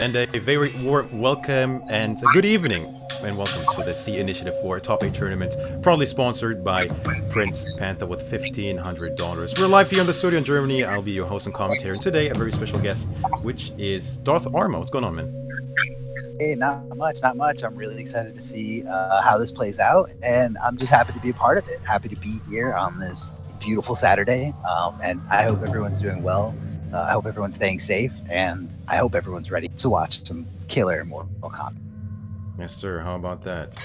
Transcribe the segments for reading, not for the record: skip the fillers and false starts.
And a very warm welcome and a good evening, and welcome to the C Initiative 4 Top 8 Tournament, proudly sponsored by Prince Panther with $1,500. We're live here in the studio in Germany. I'll be your host and commentator, and today a very special guest, which is Darth Arma. What's going on, man? Hey, not much. I'm really excited to see how this plays out, and I'm just happy to be a part of it. Happy to be here on this beautiful Saturday, and I hope everyone's doing well. I hope everyone's staying safe, and I hope everyone's ready to watch some killer Mortal Kombat. Yes, sir. How about that?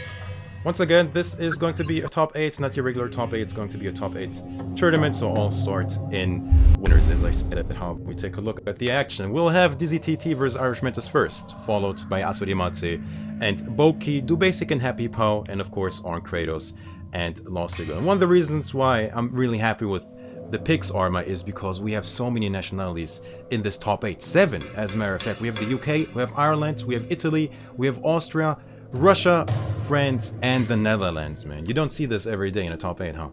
Once again, this is going to be a top 8, not your regular top 8. It's going to be a top 8 tournament, so all start in winners, as I said. How we take a look at the action. We'll have DZTT versus Irish Mantis first, followed by Asurimatsu and Boki, Dubasik and Happy Pow, and of course, Arn Kratos and LOSTyGIRL. And one of the reasons why I'm really happy with the picks, Arma, is because we have so many nationalities in this top 8. 7, as a matter of fact. We have the UK, we have Ireland, we have Italy, we have Austria, Russia, France, and the Netherlands, man. You don't see this every day in a top 8, huh?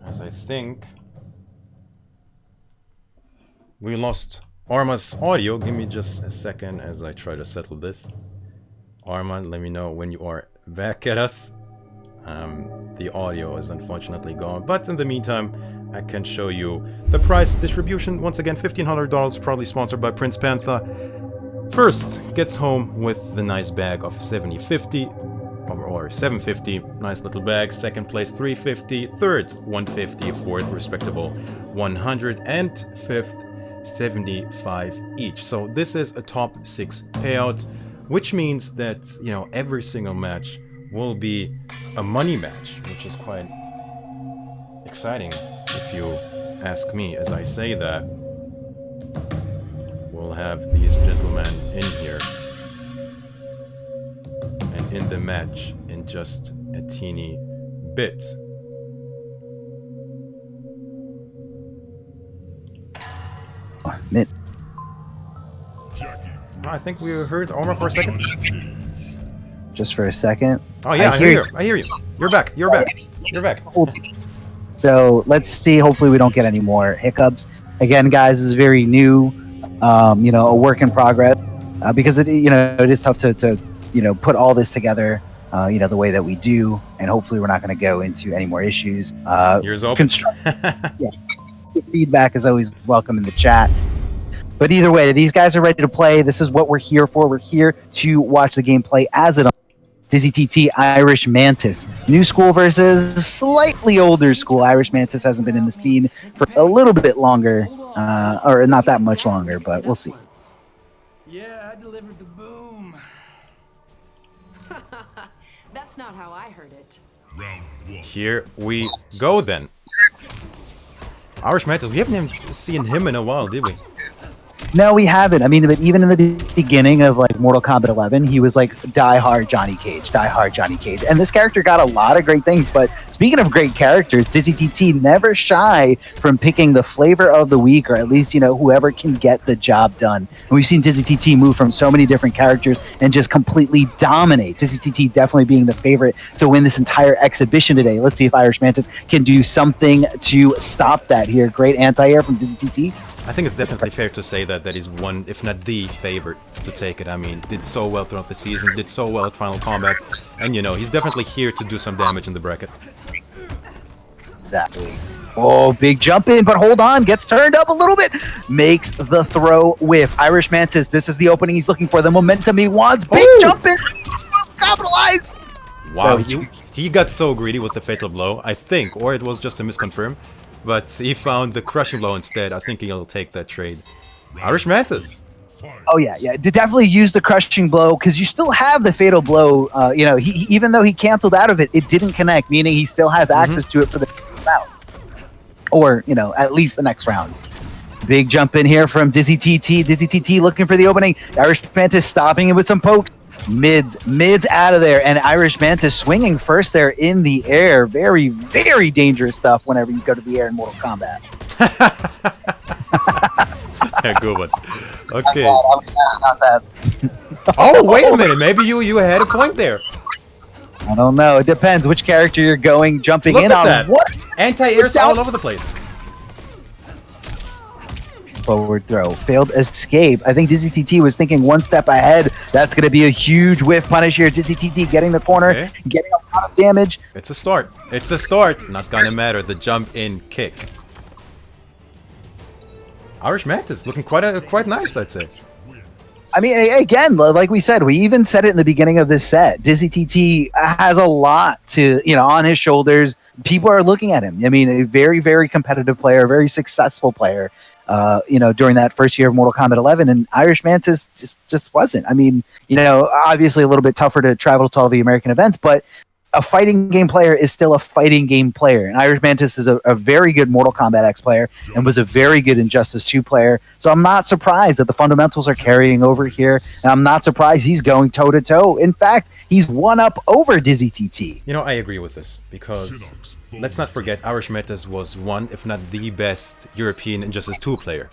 As I think we lost Arma's audio. Give me just a second as I try to settle this. Arma, let me know when you are back at us. The audio is unfortunately gone, but in the meantime, I can show you the price distribution. Once again, $1,500, proudly sponsored by Prince Panther. First gets home with the nice bag of 7050. Or 750, nice little bag. Second place 350, third 150, fourth respectable 100, and fifth 75 each. So this is a top 6 payout, which means that, you know, every single match will be a money match, which is quite exciting if you ask me. As I say that, we'll have these gentlemen in here in the match in just a teeny bit. I think we heard Arma for a second. Just for a second. Oh yeah, I hear you. You're back. You're back. So let's see. Hopefully we don't get any more hiccups. Again, guys, this is very new. A work in progress because it is tough to put all this together, the way that we do, and hopefully we're not going to go into any more issues. Ears open. Feedback is always welcome in the chat. But either way, these guys are ready to play. This is what we're here for. We're here to watch the game play as it DZTT Irish Mantis. New school versus slightly older school. Irish Mantis hasn't been in the scene for a little bit longer, or not that much longer, but we'll see. Yeah, I delivered the boom. That's not how I heard it. Here we go then. Irish Mantis, we haven't even seen him in a while, did we? No, we haven't. I mean, but even in the beginning of like Mortal Kombat 11, he was like die-hard Johnny Cage. And this character got a lot of great things. But speaking of great characters, DZTT never shy from picking the flavor of the week, or at least, whoever can get the job done. And we've seen DZTT move from so many different characters and just completely dominate. DZTT definitely being the favorite to win this entire exhibition today. Let's see if Irish Mantis can do something to stop that here. Great anti-air from DZTT. I think it's definitely fair to say that that is one, if not the favorite to take it. I mean, did so well throughout the season, did so well at Final Kombat, and he's definitely here to do some damage in the bracket. Exactly. Oh, big jump in, but hold on, gets turned up a little bit, makes the throw whiff. Irish Mantis, this is the opening he's looking for, the momentum he wants. Big jump in, capitalize. Wow, he got so greedy with the fatal blow, I think, or it was just a misconfirm. But he found the crushing blow instead. I think he'll take that trade. Irish Mantis. Oh yeah. Definitely use the crushing blow because you still have the fatal blow. He even though he canceled out of it, it didn't connect, meaning he still has access to it for the round, or at least the next round. Big jump in here from DZTT. DZTT looking for the opening. Irish Mantis stopping it with some pokes. Mids out of there, and Irish Mantis swinging first there in the air. Very, very dangerous stuff whenever you go to the air in Mortal Kombat. Yeah, good one. Okay. Not that. Oh, wait a minute. Maybe you had a point there. I don't know. It depends which character you're jumping Look in at on. that. What? Anti-air's all over the place. Forward throw. Failed escape. I think Dizzy TT was thinking one step ahead. That's going to be a huge whiff punish here. Dizzy TT getting the corner, Okay. getting a lot of damage. It's a start. It's a start. Not gonna matter. The jump in kick. Irish Mantis looking quite nice, I'd say. I mean, again, like we said, we even said it in the beginning of this set. Dizzy TT has a lot to, on his shoulders. People are looking at him. I mean, a very, very competitive player, a very successful player. During that first year of Mortal Kombat 11, and Irish Mantis just wasn't. I mean, obviously a little bit tougher to travel to all the American events, but a fighting game player is still a fighting game player. And Irish Mantis is a very good Mortal Kombat X player and was a very good Injustice 2 player. So I'm not surprised that the fundamentals are carrying over here. And I'm not surprised he's going toe to toe. In fact, he's one up over Dizzy TT. I agree with this because let's not forget Irish Mantis was one, if not the best European Injustice 2 player.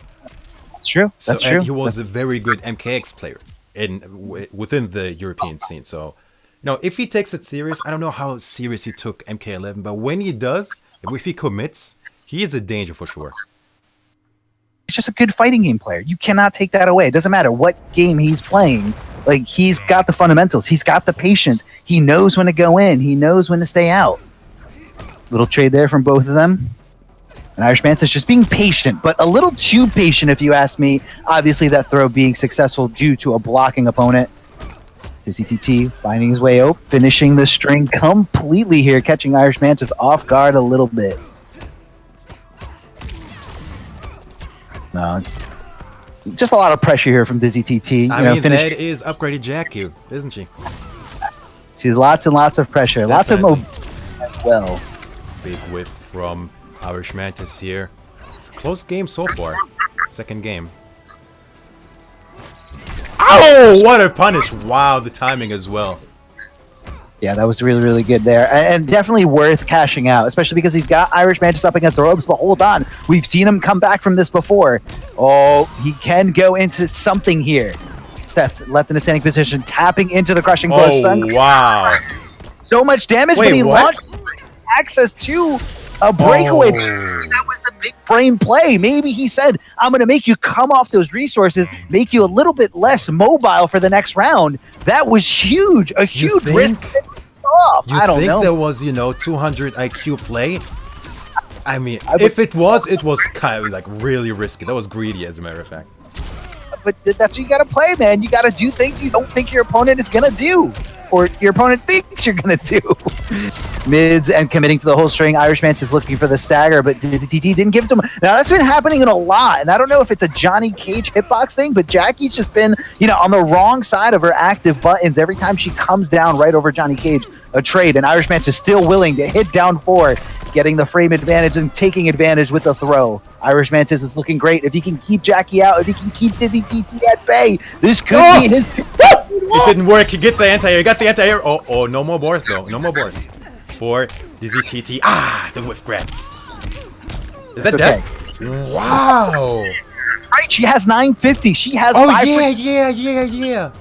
That's true. That's true. And he was a very good MKX player within the European scene. So, if he takes it serious, I don't know how serious he took MK11, but when he does, if he commits, he is a danger for sure. He's just a good fighting game player. You cannot take that away. It doesn't matter what game he's playing. Like, he's got the fundamentals. He's got the patience. He knows when to go in. He knows when to stay out. Little trade there from both of them. And Irish Mantis just being patient, but a little too patient if you ask me. Obviously, that throw being successful due to a blocking opponent. Dizzy TT finding his way out, finishing the string completely here, catching Irish Mantis off guard a little bit. No, just a lot of pressure here from Dizzy TT. I mean, that is upgraded Jackie, isn't she? She's lots and lots of pressure, lots of mobility as well. Big whiff from Irish Mantis here. It's a close game so far. Second game. Oh, what a punish! Wow, the timing as well. Yeah, that was really, really good there. And definitely worth cashing out, especially because he's got Irish Mantis up against the ropes. But hold on, we've seen him come back from this before. Oh, he can go into something here. Steph left in a standing position, tapping into the crushing blow. Oh, wow. So much damage, Wait, but he what? launched access to a breakaway. That was the big brain play. Maybe he said, I'm going to make you come off those resources, make you a little bit less mobile for the next round. That was huge. A huge risk. I don't know. There was, 200 IQ play? I mean, if it was kind of like really risky. That was greedy, as a matter of fact. But that's what you got to play, man. You got to do things you don't think your opponent is going to do. Or your opponent thinks you're going to do. Mids and committing to the whole string. Irish Mantis looking for the stagger, but Dizzy TT didn't give it to him. Now, that's been happening in a lot, and I don't know if it's a Johnny Cage hitbox thing, but Jackie's just been, on the wrong side of her active buttons every time she comes down right over Johnny Cage, a trade, and Irish Mantis still willing to hit down forward, getting the frame advantage and taking advantage with the throw. Irish Mantis is looking great. If he can keep Jackie out, if he can keep Dizzy TT at bay, this could be his... It didn't work. He got the anti-air. He got the anti-air. Oh, no more bars, though. No more bars. For Dizzy TT. Ah, the whiff grab. Is that death? Wow. Right, she has 950. She has 5. Yeah.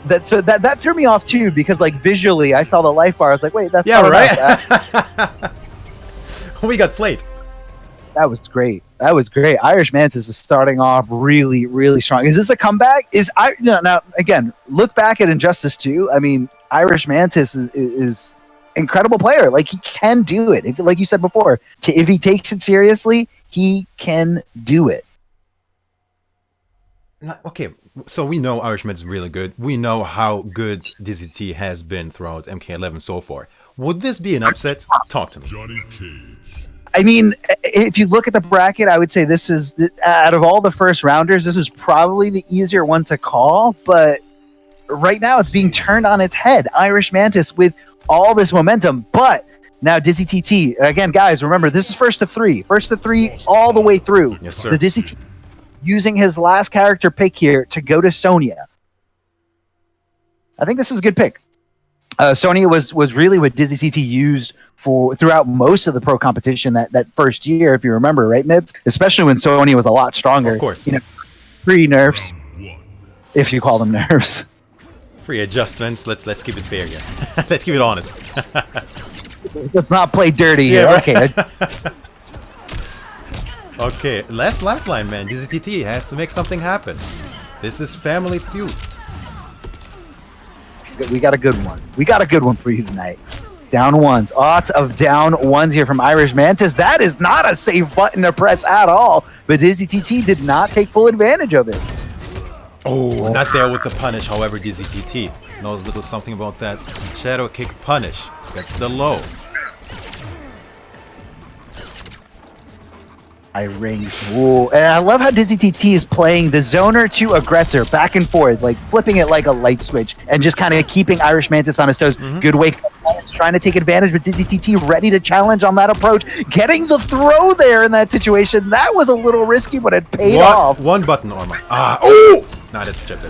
That threw me off too, because like visually I saw the life bar. I was like, wait, that's right. We got played. That was great. Irish Mantis is starting off really, really strong. Is this a comeback? Now again, look back at Injustice 2. I mean, Irish Mantis is incredible player. Like, he can do it. Like you said before, if he takes it seriously, he can do it. Okay, so we know Irish Mantis is really good. We know how good Dizzy T has been throughout MK11 so far. Would this be an upset? Talk to me. Johnny Cage. I mean, if you look at the bracket, I would say this is, out of all the first rounders, this is probably the easier one to call. But right now, it's being turned on its head. Irish Mantis with all this momentum. But now Dizzy TT, again, guys, remember, this is first to three. First to three all the way through. Yes, sir. The Dizzy TT using his last character pick here to go to Sonya. I think this is a good pick. Sonya was really what Dizzy CT used for throughout most of the pro competition that first year, if you remember, right, Mids? Especially when Sonya was a lot stronger. Of course. You know, free nerfs, if you call them nerfs. Free adjustments. Let's keep it fair here. Let's keep it honest. Let's not play dirty here. Right. Okay. Okay, last lifeline, man. DZTT has to make something happen. This is Family Feud. We got a good one. We got a good one for you tonight. Down ones. Lots of down ones here from Irish Mantis. That is not a safe button to press at all. But Dizzy TT did not take full advantage of it. Oh, not there with the punish. However, DZTT knows a little something about that. Shadow kick punish. That's the low. I rings. Ooh. And I love how Dizzy TT is playing the zoner to aggressor back and forth, like flipping it like a light switch and just kind of keeping Irish Mantis on his toes. Good wake up. Trying to take advantage, but Dizzy TT ready to challenge on that approach. Getting the throw there in that situation. That was a little risky, but it paid off. One button, Orma. Oh! Nah, that's chip.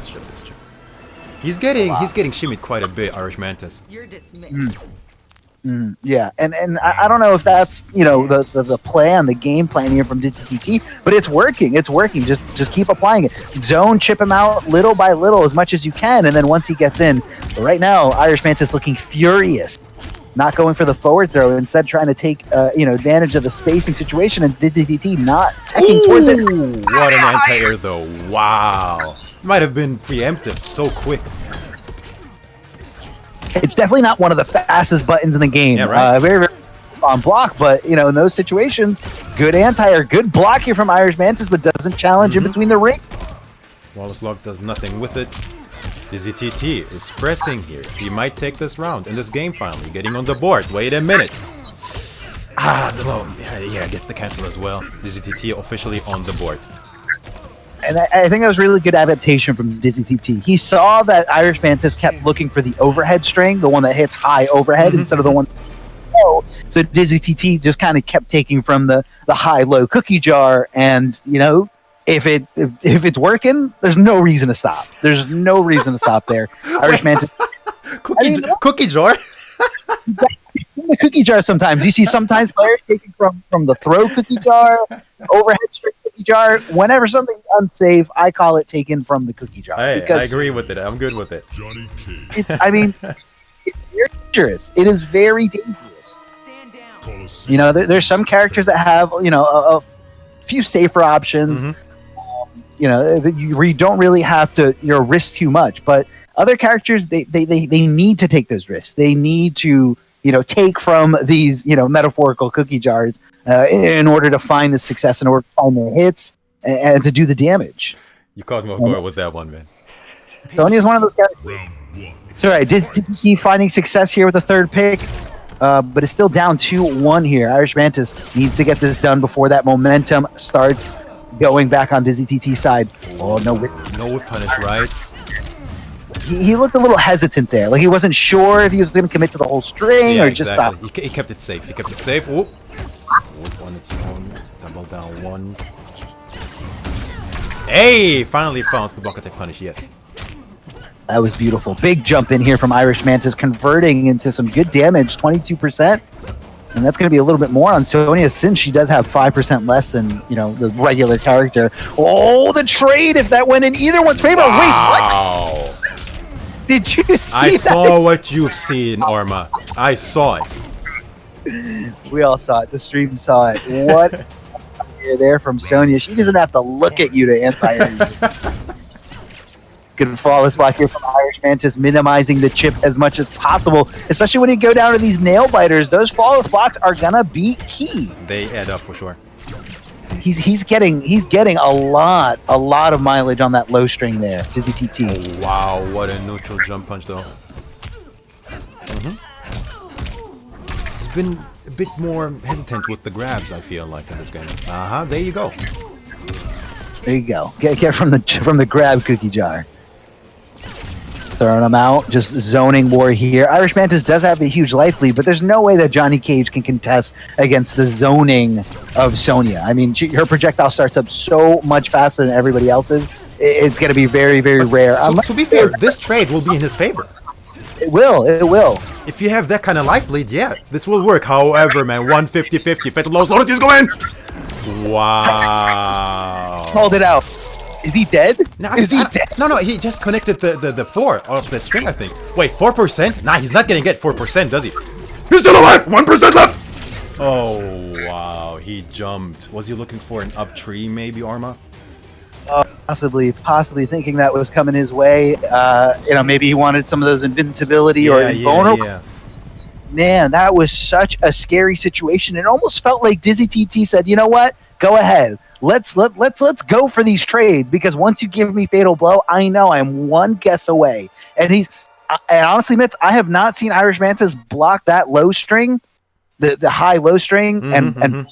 He's getting shimmied quite a bit, Irish Mantis. You're dismissed. Yeah, and I don't know if that's, you know, the plan, the game plan here from Dizzy TT, but it's working. It's working. Just keep applying it. Zone, chip him out little by little as much as you can, and then once he gets in. But right now, Irish Mantis looking furious, not going for the forward throw, instead trying to take advantage of the spacing situation, and Dizzy TT not taking towards it. What an anti-air though! Wow, might have been preemptive so quick. It's definitely not one of the fastest buttons in the game. Yeah, right. Very, very on block, but you know, in those situations, good anti or good block here from Irish Mantis, but doesn't challenge in between the ring. Wallace block does nothing with it. Dizzy TT is pressing here. He might take this round in this game finally. Getting on the board. Wait a minute. The low. Yeah, gets the cancel as well. Dizzy TT officially on the board. And I think that was really good adaptation from Dizzy CT. He saw that Irish Mantis kept looking for the overhead string, the one that hits high overhead instead of the one low. So Dizzy TT just kind of kept taking from the high-low cookie jar, and you know, if it's working, there's no reason to stop. There's no reason to stop there. Irish Mantis Cookie jar. in the cookie jar sometimes. You see sometimes players taking from the throw cookie jar, overhead string cookie jar. Whenever something's unsafe, I call it taken from the cookie jar. I because agree with it. I'm good with it. it's very dangerous. It is very dangerous. Stand down. You know, there's some characters that have, you know, a few safer options. You know, you don't really have to risk too much, but other characters they need to take those risks. They need to, you know, take from these, you know, metaphorical cookie jars in order to find the success, in order to find the hits and to do the damage. You caught me off guard with that one, man. Sony is one of those characters. It's all right. Dizzy finding success here with the third pick, but it's still down 2-1 here. Irish Mantis needs to get this done before that momentum starts going back on Dizzy TT's side. Oh, no whip. No whip punish, right? He looked a little hesitant there. Like he wasn't sure if he was going to commit to the whole string or just stop. He kept it safe. Whoop. Whoop on its own. Double down one. Hey! Finally found the block attack punish, yes. That was beautiful. Big jump in here from Irish Mantis, converting into some good damage, 22%. And that's going to be a little bit more on Sonya, since she does have 5% less than, you know, the regular character. Oh, the trade, if that went in either one's favor. Wow. Wait, what? Did you see I that? saw what you've seen, Orma. I saw it. We all saw it. The stream saw it. What there from Sonya. She doesn't have to look at you to anti-air. Good flawless block here from Irish Mantis, minimizing the chip as much as possible, especially when you go down to these nail biters. Those flawless blocks are gonna be key. They add up for sure. He's getting a lot of mileage on that low string there. Dizzy TT. Oh, wow, what a neutral jump punch though. He's been a bit more hesitant with the grabs, I feel like, in this game. There you go. There you go. Get from the grab cookie jar. Throwing them out, just zoning war here. Irish Mantis does have a huge life lead, but there's no way that Johnny Cage can contest against the zoning of Sonya. I mean, her projectile starts up so much faster than everybody else's it's going to be very, very rare. To be fair, this trade will be in his favor. It will. It will. If you have that kind of life lead, yeah, this will work. However, man, 150-50. Fatal blows. Loyalties go in. Wow. Called it out. Is he dead? No, Is he dead? No, he just connected the 4 off that string, I think. Wait, 4%? Nah, he's not gonna get 4%, does he? He's still alive! 1% left! Oh, wow, he jumped. Was he looking for an up tree, maybe, Arma? Possibly thinking that was coming his way. Maybe he wanted some of those invincibility or invulnerable. Yeah. Man, that was such a scary situation. It almost felt like Dizzy TT said, "You know what? Go ahead. Let's go for these trades because once you give me Fatal Blow, I know I'm one guess away." And honestly, Mitz, I have not seen Irish Mantis block that low string, the high low string, and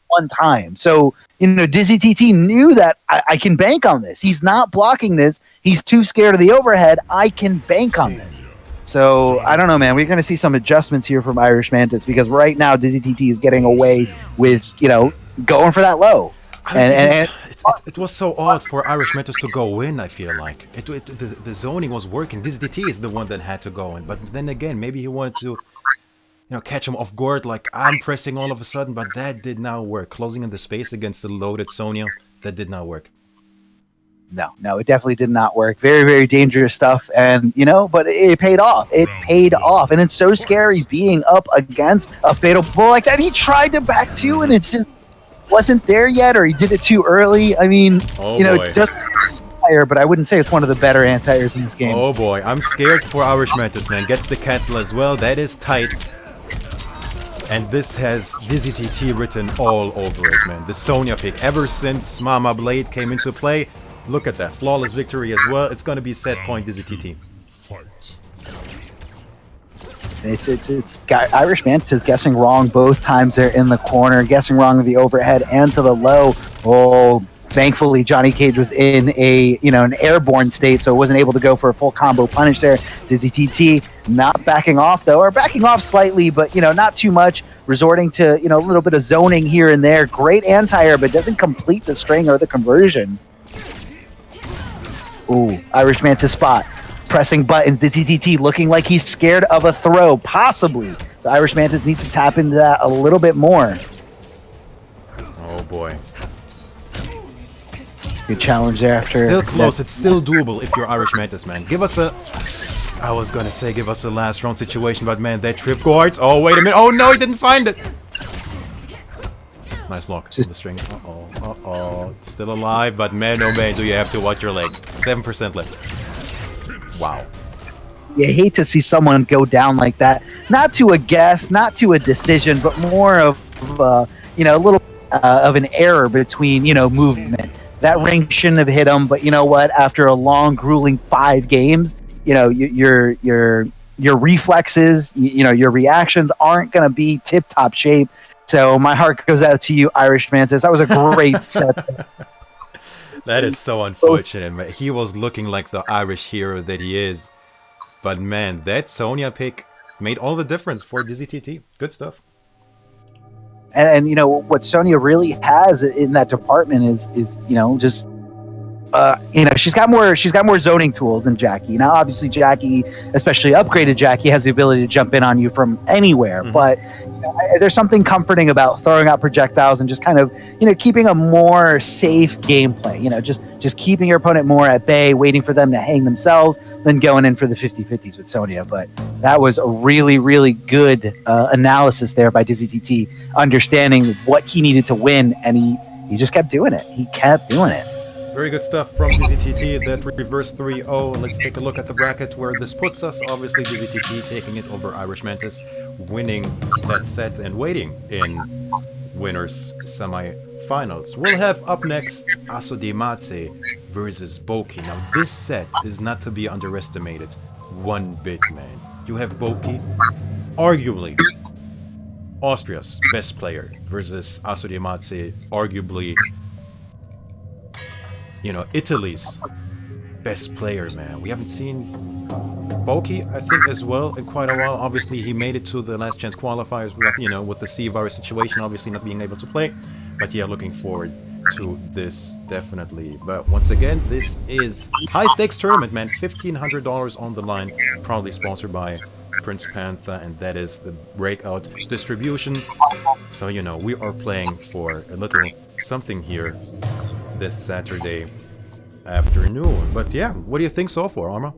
one time. So Dizzy TT knew that I can bank on this. He's not blocking this. He's too scared of the overhead. I can bank on this. So I don't know, man. We're going to see some adjustments here from Irish Mantis because right now Dizzy TT is getting away with going for that low. And it was so odd for Irish Mantis to go in. I feel like the zoning was working. Dizzy TT is the one that had to go in. But then again, maybe he wanted to catch him off guard. Like I'm pressing all of a sudden, but that did not work. Closing in the space against the loaded Sonya, that did not work. No, it definitely did not work. Very, very dangerous stuff. And, but it paid off. It paid off. And it's so scary being up against a Fatal Blow like that. He tried to back two and it just wasn't there yet, or he did it too early. I mean, it does fire, but I wouldn't say it's one of the better anti-airs in this game. Oh boy, I'm scared for Irish Mantis, man. Gets the cancel as well. That is tight. And this has Dizzy TT written all over it, man. The Sonya pick, ever since Mama Blade came into play. Look at that, flawless victory as well. It's gonna be set point Dizzy TT. Fight. It's got Irish Mantis guessing wrong both times there in the corner, guessing wrong of the overhead and to the low. Oh, thankfully Johnny Cage was in an airborne state, so wasn't able to go for a full combo punish there. Dizzy TT not backing off though, or backing off slightly, but not too much. Resorting to a little bit of zoning here and there. Great anti-air, but doesn't complete the string or the conversion. Ooh, Irish Mantis spot. Pressing buttons. The TTT looking like he's scared of a throw, possibly. So Irish Mantis needs to tap into that a little bit more. Oh boy. Good challenge there after. Still close. It's still doable if you're Irish Mantis, man. Give us a... I was gonna say give us a last round situation, but man, that trip guards. Oh, wait a minute. Oh no, he didn't find it. Nice block on the string. Uh-oh. Still alive, but man, oh man, do you have to watch your legs. 7% left. Wow. You hate to see someone go down like that. Not to a guess, not to a decision, but more of a little of an error between, movement. That ring shouldn't have hit him, but you know what? After a long, grueling 5 games, your reflexes, your reactions aren't going to be tip-top shape. So my heart goes out to you, Irish Mantis. That was a great set. That is so unfortunate, man. He was looking like the Irish hero that he is. But man, that Sonya pick made all the difference for Dizzy TT. Good stuff. And what Sonya really has in that department is just she's got more zoning tools than Jackie. Now obviously Jackie, especially upgraded Jackie, has the ability to jump in on you from anywhere, but there's something comforting about throwing out projectiles and just kind of keeping a more safe gameplay, just keeping your opponent more at bay, waiting for them to hang themselves, then going in for the 50-50s with Sonya. But that was a really, really good analysis there by Dizzy TT, understanding what he needed to win, and he just kept doing it. He kept doing it. Very good stuff from Dizzy TT, that reverse 3-0. Let's take a look at the bracket where this puts us. Obviously, Dizzy TT taking it over Irish Mantis, winning that set and waiting in winners semi-finals. We'll have up next Asodimatse versus Boki. Now, this set is not to be underestimated one bit, man. You have Boki, arguably Austria's best player, versus Asodimatse, arguably Italy's best player, man. We haven't seen Boki, I think, as well in quite a while. Obviously, he made it to the last chance qualifiers with, with the C virus situation, obviously not being able to play. But yeah, looking forward to this, definitely. But once again, this is high-stakes tournament, man. $1,500 on the line, proudly sponsored by Prince Panther, and that is the breakout distribution. So, you know, we are playing for a little something here this Saturday afternoon. But yeah, what do you think so far, Arma?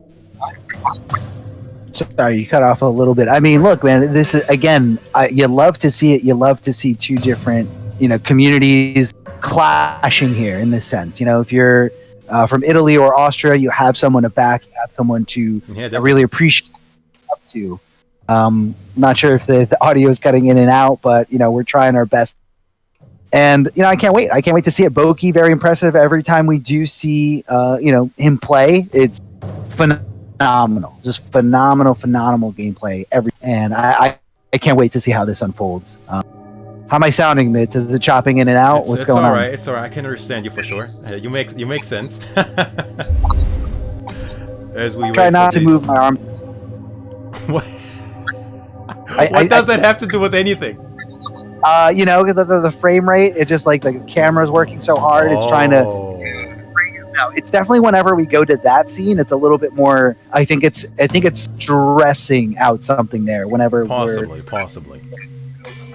Sorry, you cut off a little bit. I mean, look, man, this is, again, you love to see it. You love to see two different, you know, communities clashing here in this sense. You know, if you're from Italy or Austria, you have someone to back, you have someone to really appreciate up to. Not sure if the audio is cutting in and out, but, you know, we're trying our best. And, you know, I can't wait. I can't wait to see it. Boki, very impressive. Every time we do see, you know, him play, it's phenomenal. Just phenomenal gameplay. And I can't wait to see how this unfolds. How am I sounding, Mitz? Is it chopping in and out? What's going on? It's all right. I can understand you for sure. You make sense. As we try not to move my arm. What? What does that have to do with anything? You know, the frame rate. It just like the camera's working so hard. It's trying to. No, it's definitely whenever we go to that scene, it's a little bit more. I think it's stressing out something there. Whenever possibly.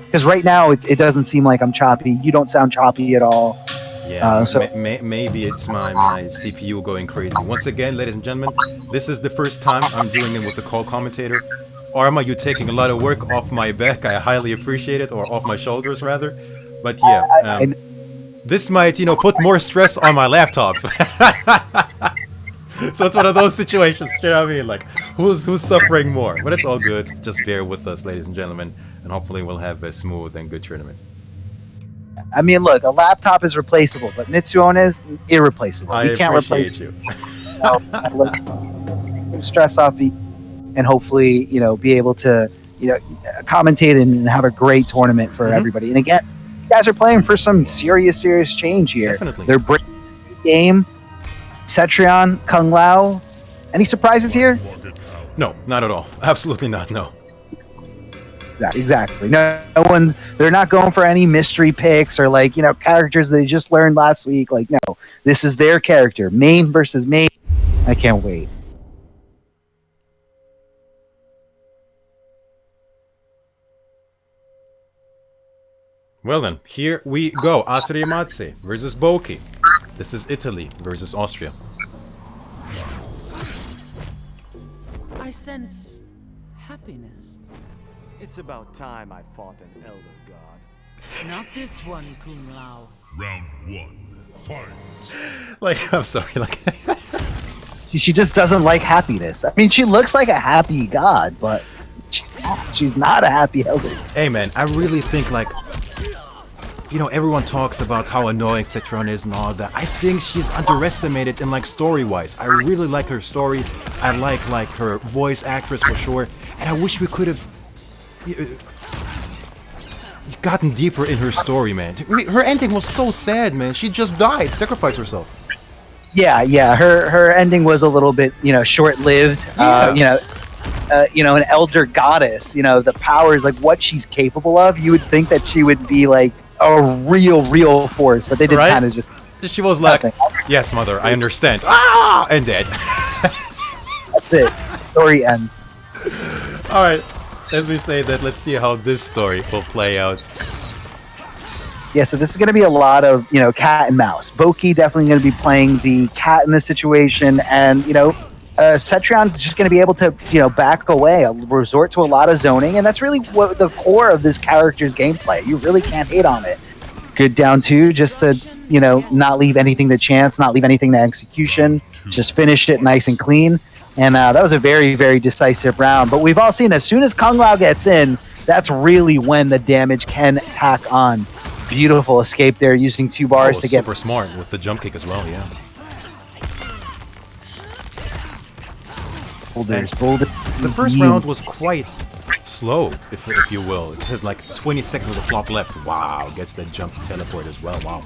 Because right now it doesn't seem like I'm choppy. You don't sound choppy at all. Yeah, so maybe it's my CPU going crazy. Once again, ladies and gentlemen, this is the first time I'm doing it with a call commentator. Arma, you're taking a lot of work off my back. I highly appreciate it, or off my shoulders rather. But yeah, this might, you know, put more stress on my laptop. So it's one of those situations, you know what I mean? Like, who's suffering more? But it's all good. Just bear with us, ladies and gentlemen, and hopefully we'll have a smooth and good tournament. I mean, look, a laptop is replaceable, but Mitsuon is irreplaceable. I appreciate you. Stress off the, and hopefully, you know, be able to, you know, commentate and have a great tournament for everybody. And again, you guys are playing for some serious change here. Definitely. They're bringing the game. Cetrion, Kung Lao. Any surprises here? No, not at all. Absolutely not. No. Yeah, exactly. No one's. They're not going for any mystery picks or like, you know, characters they just learned last week. Like, no, this is their character, main versus main. I can't wait. Well then, here we go. Asri Matse versus Boki. This is Italy versus Austria. I sense happiness. It's about time I fought an elder god. Not this one, Kung Lao. Round 1, fight. Like, I'm sorry, like... She just doesn't like happiness. I mean, she looks like a happy god, but she's not a happy elder. Hey man, I really think like... You know, everyone talks about how annoying Citron is and all that. I think she's underestimated in like story-wise. I really like her story. I like her voice actress for sure. And I wish we could have gotten deeper in her story, man. Her ending was so sad, man. She just died, sacrificed herself. Yeah. Her ending was a little bit, you know, short-lived. Yeah. You know, an elder goddess. You know, the powers, like what she's capable of. You would think that she would be like a real force, but they did kind of just. She was like, "Yes, mother, I understand." Ah, and dead. That's it. Story ends. All right. As we say that, let's see how this story will play out. Yeah, so this is going to be a lot of, you know, cat and mouse. Boki definitely going to be playing the cat in this situation, and, you know, Cetrion is just going to be able to, you know, back away, resort to a lot of zoning, and that's really what the core of this character's gameplay. You really can't hate on it. Good down two, just to, you know, not leave anything to chance, not leave anything to execution, just finish it nice and clean. And that was a very decisive round. But we've all seen as soon as Kung Lao gets in, that's really when the damage can tack on. Beautiful escape there, using 2 bars to get... super smart with the jump kick as well, yeah. The first round was quite slow, if you will. It has like 20 seconds of the flop left. Wow, gets that jump teleport as well. Wow.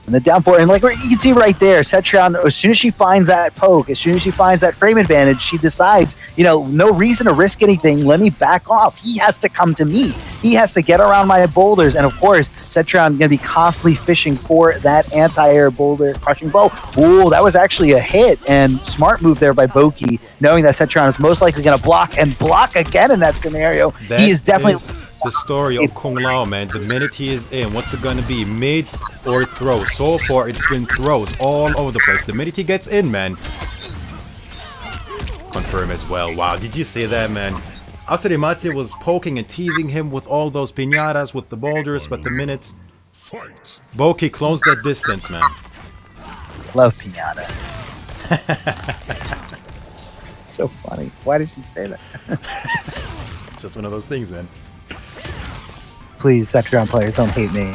And the down 4, and like you can see right there, Cetrion, as soon as she finds that poke, as soon as she finds that frame advantage, she decides, you know, no reason to risk anything. Let me back off. He has to come to me. He has to get around my boulders, and of course, Cetrion going to be constantly fishing for that anti-air boulder crushing bow. Ooh, that was actually a hit, and smart move there by Boki, knowing that Cetrion is most likely going to block and block again in that scenario. He is definitely the story of Kung Lao, man. The minute he is in, what's it gonna be? Mid or throw? So far, it's been throws all over the place. The minute he gets in, man. Confirm as well. Wow, did you see that, man? Asarimate was poking and teasing him with all those piñatas, with the boulders, but the minute Boki closed that distance, man. love piñata. So funny. Why did you say that? It's just one of those things, man. Please, Cetrion players, don't hate me.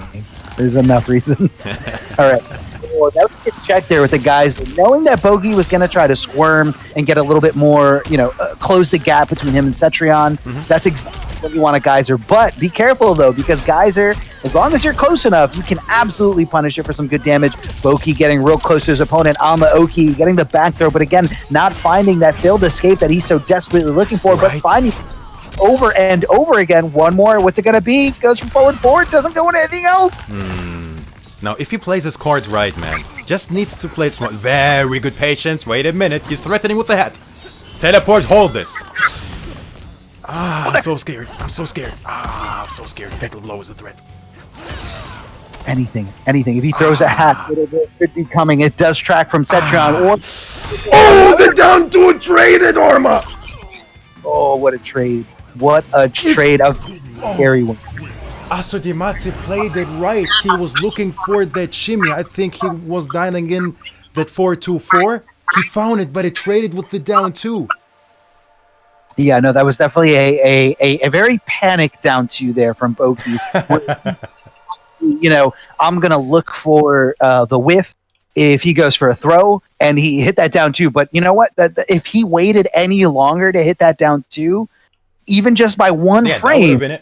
There's enough reason. All right. Well, that was a good check there with the guys. But knowing that Boki was going to try to squirm and get a little bit more, close the gap between him and Cetrion, that's exactly what you want a Geyser. But be careful, though, because Geyser, as long as you're close enough, you can absolutely punish it for some good damage. Boki getting real close to his opponent on the Oki, getting the back throw, but again, not finding that failed escape that he's so desperately looking for, but finding over and over again. One more. What's it going to be? Goes from forward, doesn't go into anything else. Now, if he plays his cards right, man, just needs to play it smart. Very good patience. Wait a minute. He's threatening with the hat. Teleport, hold this. I'm so scared. I'm so scared. I'm so scared. Fatal blow is a threat. Anything. If he throws a hat, it could be coming. It does track from Cetrion. Oh, the down to a traded Arma. Oh, what a trade. What a trade of scary one. Asarimate played it right. He was looking for that shimmy. I think he was dialing in that 4-2-4. He found it, but it traded with the down 2. Yeah, no, that was definitely a very panicked down 2 there from Boki. I'm going to look for the whiff if he goes for a throw, and he hit that down 2. But you know what? If he waited any longer to hit that down 2, even just by one frame,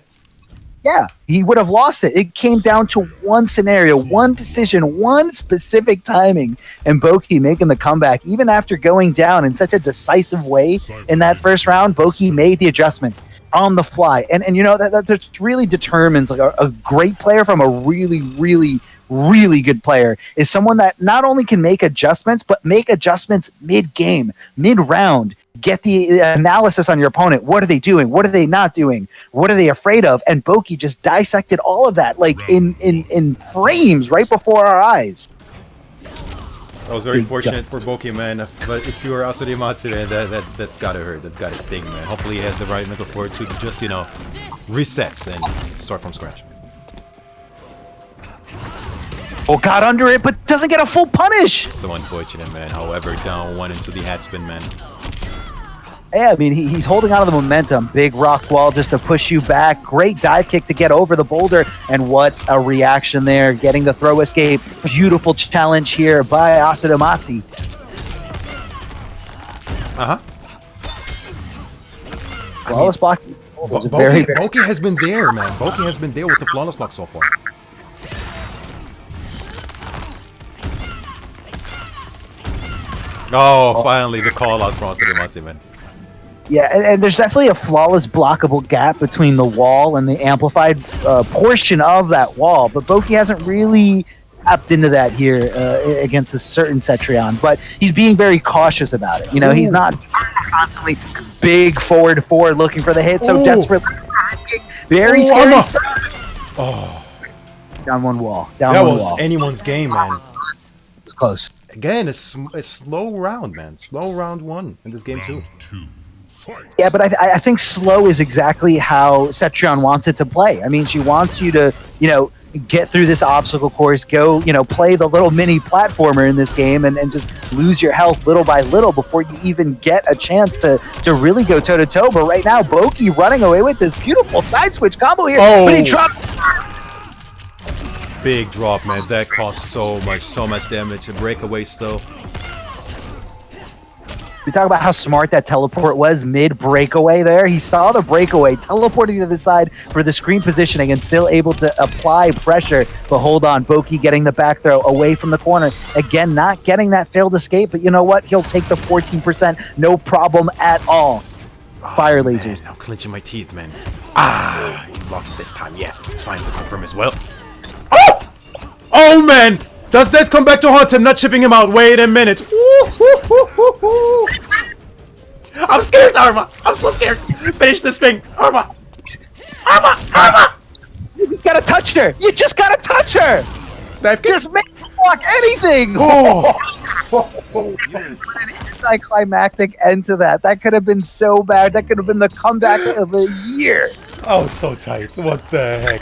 yeah, he would have lost it. It came down to one scenario, one decision, one specific timing, and Boki making the comeback. Even after going down in such a decisive way in that first round, Boki made the adjustments on the fly. And that really determines like a great player from a really, really, really good player is someone that not only can make adjustments, but make adjustments mid-game, mid-round. Get the analysis on your opponent. What are they doing? What are they not doing? What are they afraid of? And Boki just dissected all of that, like in frames right before our eyes. I was very fortunate for Boki, man. But if you're Asarimate, that's gotta hurt. That's gotta sting, man. Hopefully he has the right mental fortitude to just, resets and start from scratch. Oh, got under it, but doesn't get a full punish. So unfortunate, man. However, down 1 into the hat spin, man. Yeah, I mean, he's holding on to the momentum. Big rock wall just to push you back. Great dive kick to get over the boulder. And what a reaction there. Getting the throw escape. Beautiful challenge here by Asarimate. Flawless block. Boki has been there, man. Boki has been there with the flawless block so far. Oh, finally the call out from Asarimate, man. Yeah, and there's definitely a flawless blockable gap between the wall and the amplified portion of that wall, but Boki hasn't really tapped into that here against this certain Cetrion, but he's being very cautious about it. He's not constantly big forward looking for the hit, so desperately very scary stuff. Oh. Down one wall. That was anyone's game, man. It was close. Again, a slow round, man. Slow round 1 in this game too. Yeah, but I think slow is exactly how Cetrion wants it to play. I mean, she wants you to, get through this obstacle course, go, play the little mini platformer in this game and just lose your health little by little before you even get a chance to really go toe-to-toe. But right now, Boki running away with this beautiful side switch combo here. Oh. But he dropped. Big drop, man. That cost so much damage. A breakaway still. We talk about how smart that teleport was mid-breakaway there. He saw the breakaway, teleporting to the side for the screen positioning and still able to apply pressure. But hold on, Boki getting the back throw away from the corner. Again, not getting that failed escape, but you know what? He'll take the 14%, no problem at all. Fire man, lasers. I'm clenching my teeth, man. Ah, he blocked this time. Yeah, trying to confirm as well. Oh! Oh, man! Does this come back to haunt him, not shipping him out? Wait a minute. I'm scared, Arma. I'm so scared. Finish this thing. Arma. Arma. Arma. You just gotta touch her. You just gotta touch her. Just make her block anything. Oh. Anticlimactic end to that. That could have been so bad. That could have been the comeback of the year. Oh, so tight. What the heck?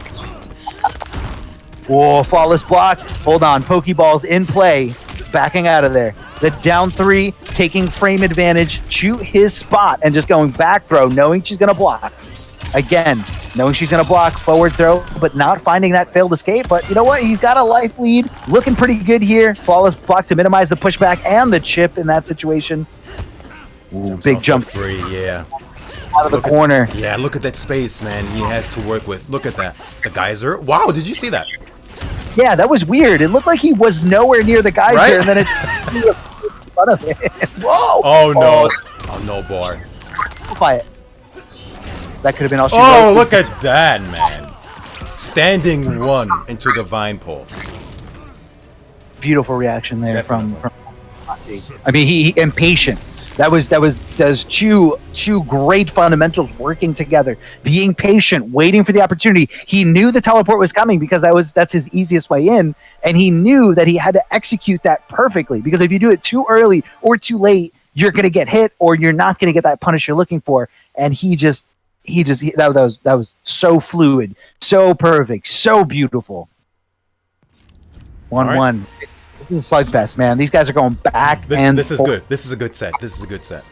Whoa, flawless block. Hold on. Pokeballs in play. Backing out of there. The down 3, taking frame advantage to his spot and just going back throw, knowing she's going to block. Again, knowing she's going to block, forward throw, but not finding that failed escape. But you know what? He's got a life lead. Looking pretty good here. Flawless block to minimize the pushback and the chip in that situation. Ooh, big jump. 3, yeah. Out of the corner. Yeah, look at that space, man. He has to work with. Look at that. The geyser. Wow, did you see that? Yeah, that was weird. It looked like he was nowhere near the geyser, Right? and then it in front of him. Whoa! Oh, no. Oh, no, bar. Quiet. That could have been all she Oh, wrote. look at that, man. Standing 1 into the vine pole. Beautiful reaction there from Definitely. Dubasik. I mean, he impatient. That was two great fundamentals working together. Being patient, waiting for the opportunity. He knew the teleport was coming because that's his easiest way in, and he knew that he had to execute that perfectly. Because if you do it too early or too late, you're gonna get hit, or you're not gonna get that punish you're looking for. And that was so fluid, so perfect, so beautiful. 1-1. All right. This is a slugfest, man. These guys are going back This is good. This is a good set. This is a good set.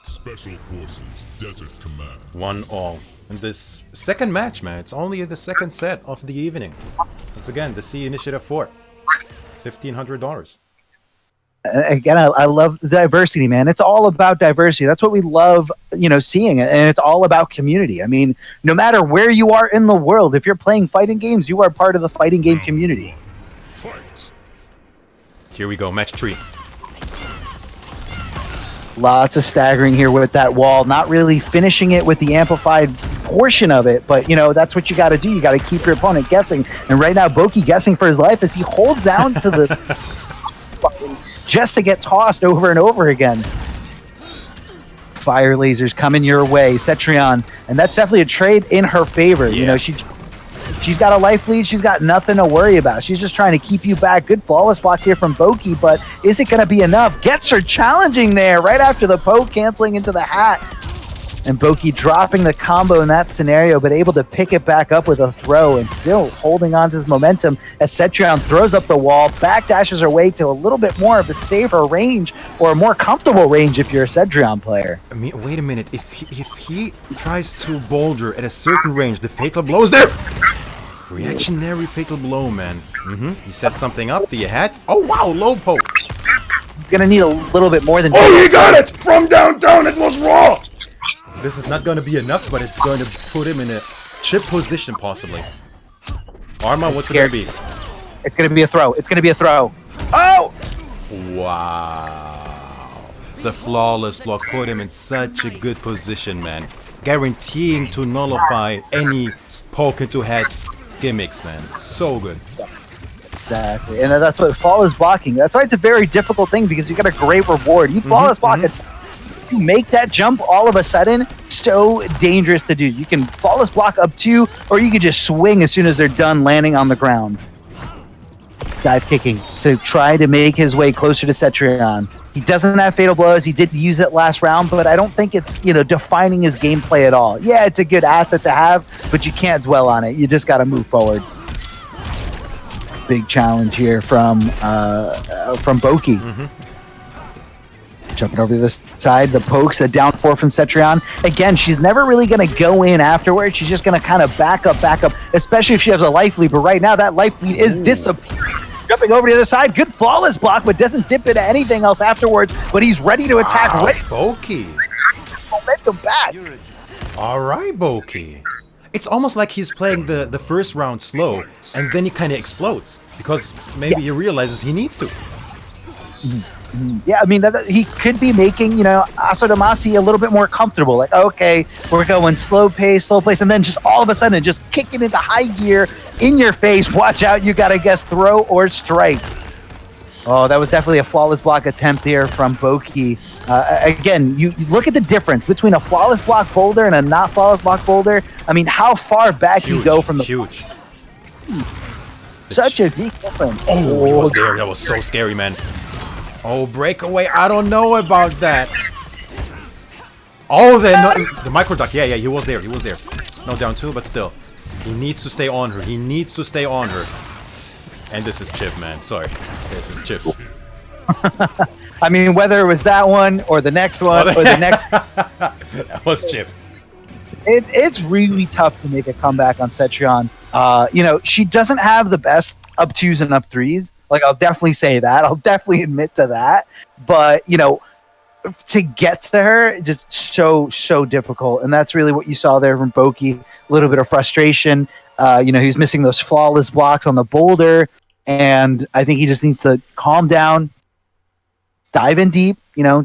Special Forces Desert Command. 1-1. And this second match, man, it's only the second set of the evening. Once again, the C Initiative 4. $1,500. Again, I love the diversity, man. It's all about diversity. That's what we love, seeing, and it's all about community. I mean, no matter where you are in the world, if you're playing fighting games, you are part of the fighting game community. Fight. Here we go, match 3. Lots of staggering here with that wall, not really finishing it with the amplified portion of it, but that's what you got to do. You got to keep your opponent guessing. And right now, Boki guessing for his life as he holds down to the just to get tossed over and over again. Fire lasers coming your way, Cetrion, and that's definitely a trade in her favor. Yeah. She's got a life lead. She's got nothing to worry about. She's just trying to keep you back. Good flawless blocks here from Boki, but is it going to be enough? Gets her challenging there right after the poke, canceling into the hat. And Boki dropping the combo in that scenario, but able to pick it back up with a throw and still holding on to his momentum as Cetrion throws up the wall, backdashes her way to a little bit more of a safer range or a more comfortable range if you're a Cetrion player. I mean, wait a minute. If he tries to boulder at a certain range, the fatal blow is there. Reactionary fatal blow, man. He set something up. The hat. Oh wow, low poke. He's going to need a little bit more than... Oh, he got it from downtown. It was raw. This is not going to be enough, but it's going to put him in a chip position, possibly. Arma, what's it going to be? It's going to be a throw. It's going to be a throw. Oh! Wow. The flawless block put him in such a good position, man. Guaranteeing to nullify any poke into head gimmicks, man. So good. Exactly. And that's what flawless blocking. That's why it's a very difficult thing, because you got a great reward. You flawless block it. You make that jump all of a sudden, so dangerous to do. You can flawless block up 2, or you can just swing as soon as they're done landing on the ground. Dive kicking to try to make his way closer to Cetrion. He doesn't have fatal blows. He did use it last round, but I don't think it's defining his gameplay at all. Yeah, it's a good asset to have, but you can't dwell on it. You just got to move forward. Big challenge here from Boki. Jumping over to the side, the pokes, the down 4 from Cetrion. Again, she's never really going to go in afterwards. She's just going to kind of back up, especially if she has a life lead. But right now, that life lead is disappearing. Jumping over to the other side, good flawless block, but doesn't dip into anything else afterwards. But he's ready to attack. Ready. Boki. Momentum back. All right, Boki. It's almost like he's playing the first round slow, and then he kind of explodes. Because maybe he realizes he needs to. Yeah, I mean, he could be making, Asadamasi a little bit more comfortable. Like, okay, we're going slow pace, and then just all of a sudden just kicking into high gear in your face. Watch out, you got to guess throw or strike. Oh, that was definitely a flawless block attempt here from Boki. Again, you look at the difference between a flawless block boulder and a not flawless block boulder. I mean, how far back you go from the... Huge. Such a big difference. Oh, he was there. That was so scary, man. Oh, breakaway. I don't know about that. Oh, the micro duck. Yeah, he was there. He was there. No down two, but still. He needs to stay on her. He needs to stay on her. And this is Chip, man. Sorry. This is Chip. I mean, whether it was that one or the next one or the next... That was Chip. It's really tough to make a comeback on Cetrion. She doesn't have the best up twos and up threes. Like, I'll definitely say that. I'll definitely admit to that. But, to get to her, just so difficult. And that's really what you saw there from Boki. A little bit of frustration. He was missing those flawless blocks on the boulder. And I think he just needs to calm down, dive in deep,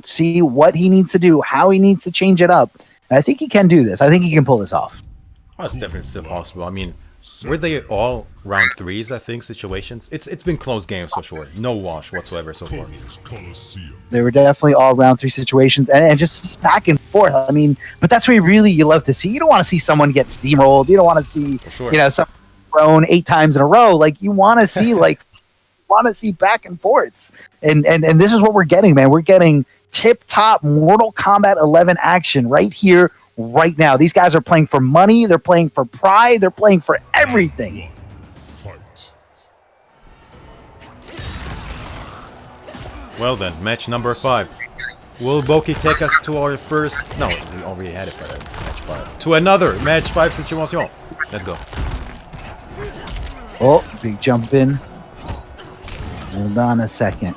see what he needs to do, how he needs to change it up. And I think he can do this. I think he can pull this off. Oh, it's definitely still possible. I mean, were they all round threes, I think, situations? It's been close games for sure. No wash whatsoever so far. They were definitely all round three situations and just back and forth. I mean, but that's where you love to see. You don't want to see someone get steamrolled. You don't want to see, someone thrown 8 times in a row. Like, you want to see, back and forths. And this is what we're getting, man. We're getting tip-top Mortal Kombat 11 action right here, right now. These guys are playing for money. They're playing for pride. They're playing for everything. Fight. Well then, match number 5. Will Boki take us to our first... No, we already had it for match 5. To another match 5 situation. Let's go. Oh, big jump in. Hold on a second.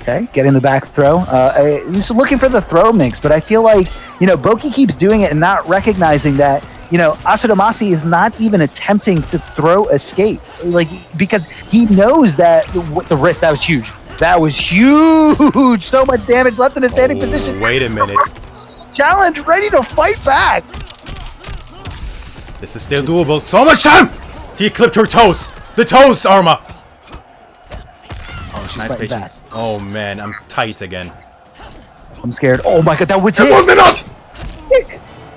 Okay, getting the back throw. Just looking for the throw mix, but I feel like, Boki keeps doing it and not recognizing that, Asadamasi is not even attempting to throw escape. Like, because he knows that the risk, that was huge. That was huge! So much damage left in a standing position. Wait a minute. Challenge ready to fight back! This is still doable. So much time! He clipped her toes! The toes, Arma! Oh, nice patience. Back. Oh man, I'm tight again. I'm scared. Oh my god, that was it! It wasn't enough!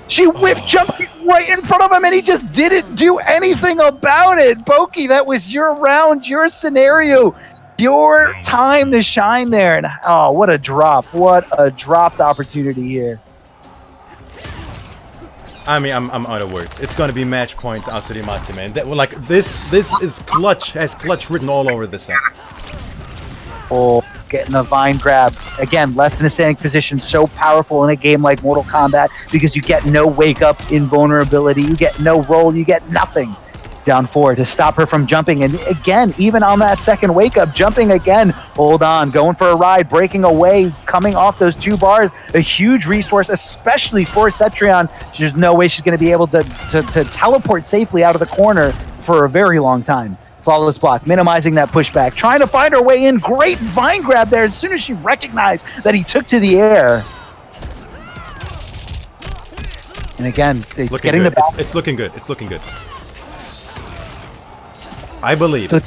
She whiff jumped right in front of him and he just didn't do anything about it! Boki, that was your round, your scenario, your time to shine there. And oh, what a drop. What a dropped opportunity here. I mean, I'm out of words. It's gonna be match point Asadamasi, man. This is clutch, has clutch written all over this set. Oh, getting a vine grab. Again, left in a standing position, so powerful in a game like Mortal Kombat because you get no wake up invulnerability, you get no roll, you get nothing. Down 4 to stop her from jumping. And again, even on that second wake up, jumping again. Hold on, going for a ride, breaking away, coming off those 2 bars. A huge resource, especially for Cetrion. There's no way she's going to be able to teleport safely out of the corner for a very long time. Flawless block, minimizing that pushback, trying to find her way in. Great vine grab there as soon as she recognized that he took to the air. And again, it's getting good. the back. It's looking good. It's looking good. I believe. So,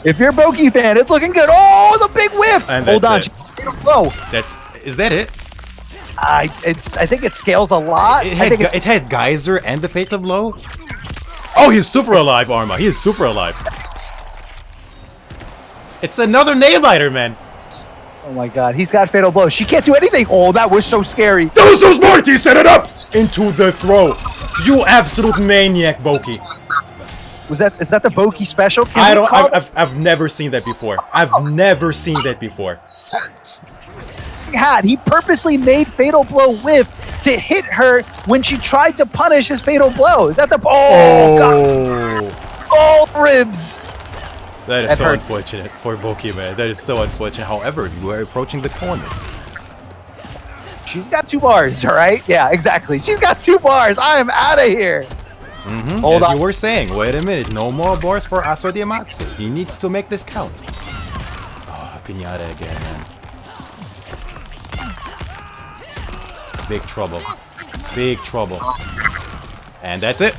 if you're a Boki fan, it's looking good. Oh, the big whiff! And hold on, is that it? I think it scales a lot. It had Geyser and the Fatal Blow. Oh, he's super alive, Arma. He is super alive. It's another nail-biter, man. Oh my god, he's got Fatal Blow. She can't do anything. Oh, that was so scary. That was so smart. He set it up into the throw. You absolute maniac, Boki. Is that the Boki special? I've never seen that before. I've never seen that before. He purposely made Fatal Blow whiff to hit her when she tried to punish his Fatal Blow. Is that the God. Oh, ribs. That is so unfortunate for Boki, man. That is so unfortunate. However, you are approaching the corner. She's got 2 bars, all right? Yeah, exactly. She's got 2 bars. I am out of here. Hold As on. you were saying, wait a minute, no more bars for Asodiamatsu. He needs to make this count. Oh, Pinata again, man. Big trouble. Big trouble. And that's it.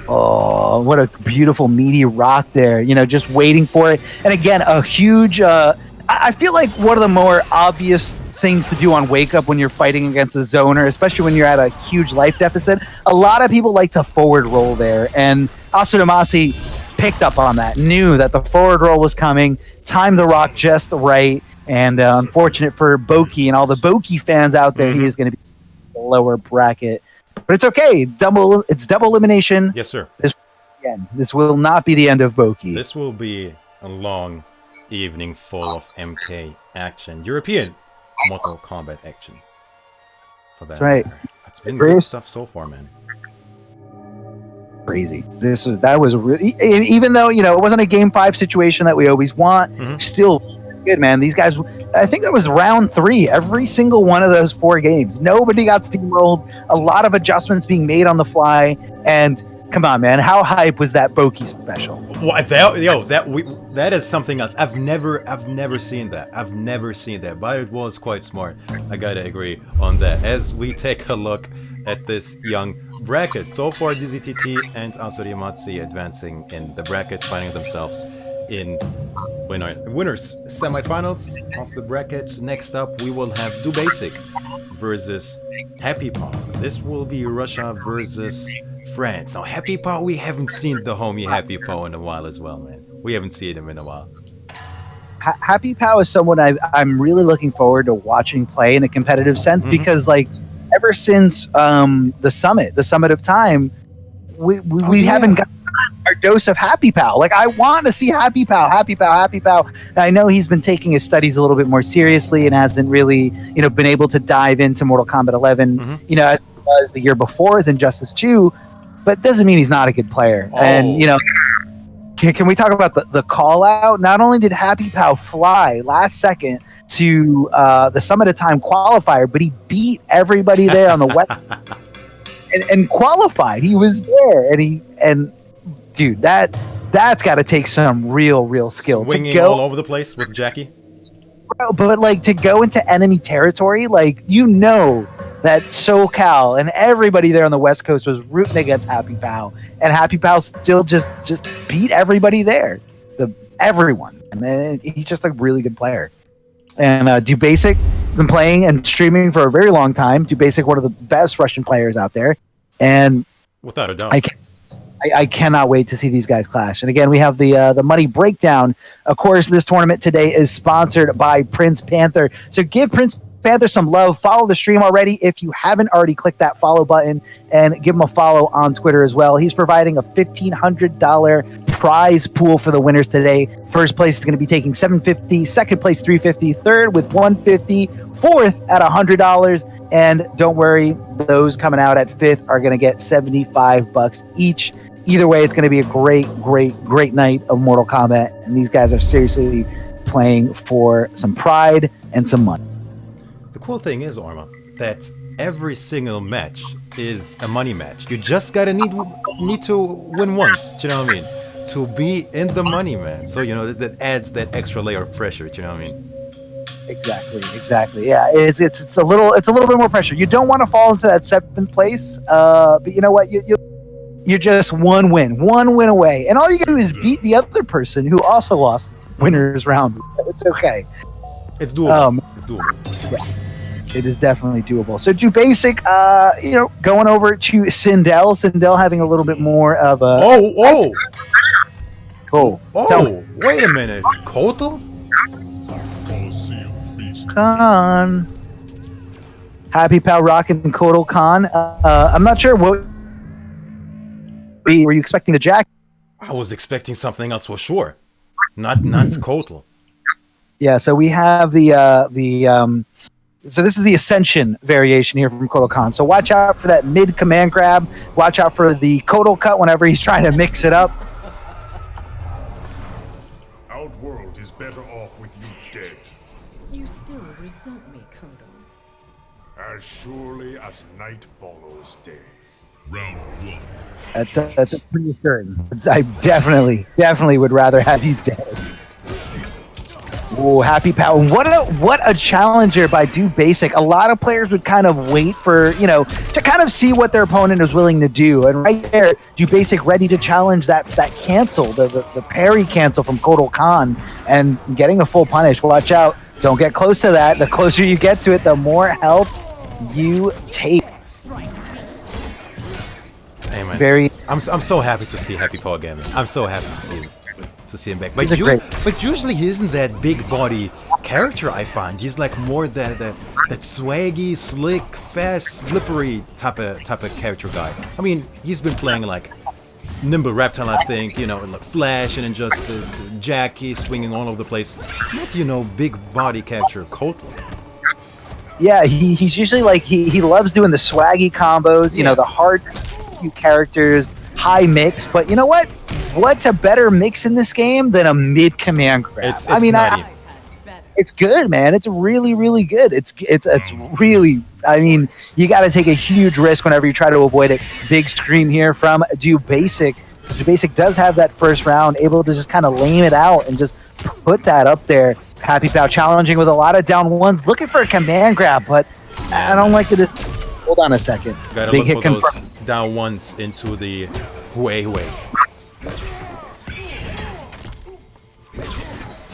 Oh, what a beautiful meaty rock there. You know, just waiting for it. And again, a huge. I feel like one of the more obvious things to do on Wake Up when you're fighting against a zoner, especially when you're at a huge life deficit. A lot of people like to forward roll there, and Asudamasi picked up on that, knew that the forward roll was coming, timed the rock just right, and unfortunate for Boki and all the Boki fans out there, he is going to be in the lower bracket. But it's okay. It's double elimination. Yes, sir. This will not be the end of Boki. This will be a long evening full of MK action. European Mortal Kombat action. For that That's right. matter. It's been good stuff so far, man. Crazy. That was really, even though, you know, it wasn't a game 5 situation that we always want, still good, man. These guys, I think that was round 3 every single one of those 4 games. Nobody got steamrolled. A lot of adjustments being made on the fly, and come on, man, how hype was that Boki special? What that is something else. I've never seen that. I've never seen that, but it was quite smart. I gotta agree on that. As we take a look at this young bracket, so far DZTT and Asurimatsu advancing in the bracket, finding themselves in winners semifinals of the bracket. Next up, we will have Dubasik versus Happy Paw. This will be Russia versus France. Now, Happy Paw, we haven't seen the homie Happy Paw in a while as well, man. We haven't seen him in a while. Happy Paw is someone I'm really looking forward to watching play in a competitive sense, because, like, ever since the summit of time, we haven't got our dose of Happy Paw. Like, I want to see Happy Paw. Now, I know he's been taking his studies a little bit more seriously and hasn't really, you know, been able to dive into Mortal Kombat 11, you know, as he was the year before with Injustice 2. But doesn't mean he's not a good player. And, you know, can we talk about the call out? Not only did Happy Paw fly last second to the Summit of Time qualifier, but he beat everybody there on the west and qualified. He was there, and dude, that's got to take some real skill. Swinging to go all over the place with Jackie. But like, to go into enemy territory, like, you know that SoCal and everybody there on the West Coast was rooting against Happy Paw, and Happy Paw still just beat everybody there, everyone, and he's just a really good player. And Dubasik been playing and streaming for a very long time. Dubasik, one of the best Russian players out there, and Without a doubt. I cannot wait to see these guys clash. And again, we have the money breakdown. Of course, this tournament today is sponsored by Prince Panther. So give Prince Panther some love. Follow the stream already if you haven't already. Click that follow button and give him a follow on Twitter as well. He's providing a $1,500 prize pool for the winners today. First place is going to be taking $750, second place $350, third with $150, fourth at $100, and don't worry, those coming out at fifth are going to get $75 each. Either way, it's going to be a great night of Mortal Kombat, and these guys are seriously playing for some pride and some money. The cool thing is, Orma, that every single match is a money match. You just gotta need to win once, do you know what I mean? To be in the money, man. So, you know, that adds that extra layer of pressure, do you know what I mean? Exactly. Yeah, it's a little bit more pressure. You don't want to fall into that seventh place, but you know what? You're just one win away, and all you can do is beat the other person who also lost winner's round. It's okay. It's doable. It's doable. Yeah, it is definitely doable. So Dubasik, going over to SINDEL. SINDEL having a little bit more of a... Cool. Oh, wait a minute. Kotal? Khan. Happy Paw Rocket and Kotal Khan. I'm not sure what... Were you expecting the Jack? I was expecting something else for sure. Not Kotal. Yeah, so we have so this is the Ascension variation here from Kotal Khan. So watch out for that mid command grab. Watch out for the Kotal cut whenever he's trying to mix it up. Outworld is better off with you dead. You still resent me, Kotal. As surely as night follows day. Round one. That's a pretty certain. I definitely would rather have you dead. Oh, Happy Pal. What a challenger by Dubasik. A lot of players would kind of wait for, to kind of see what their opponent is willing to do. And right there, Dubasik ready to challenge that cancel, the parry cancel from Kotal Khan, and getting a full punish. Watch out. Don't get close to that. The closer you get to it, the more health you take. Hey man, Very. I'm so happy to see Happy Paw again. I'm so happy to see him back. He's a great. But usually he isn't that big body character. I find he's like more that swaggy, slick, fast, slippery type of character guy. I mean, he's been playing like Nimble Reptile, I think, like Flash and Injustice, Jackie swinging all over the place. Not big body character Kotal. Yeah, he's usually like he loves doing the swaggy combos. The hard characters, high mix. But you know what? What's a better mix in this game than a mid command grab? It's good, man. It's really, really good. It's really. I mean, you got to take a huge risk whenever you try to avoid it. Big scream here from Dubasik. Dubasik does have that first round, able to just kind of lame it out and just put that up there. Happy Pal challenging with a lot of down ones, looking for a command grab, but I don't like it. Hold on a second. Gotta Big look hit for those confirmed. down ones into the way.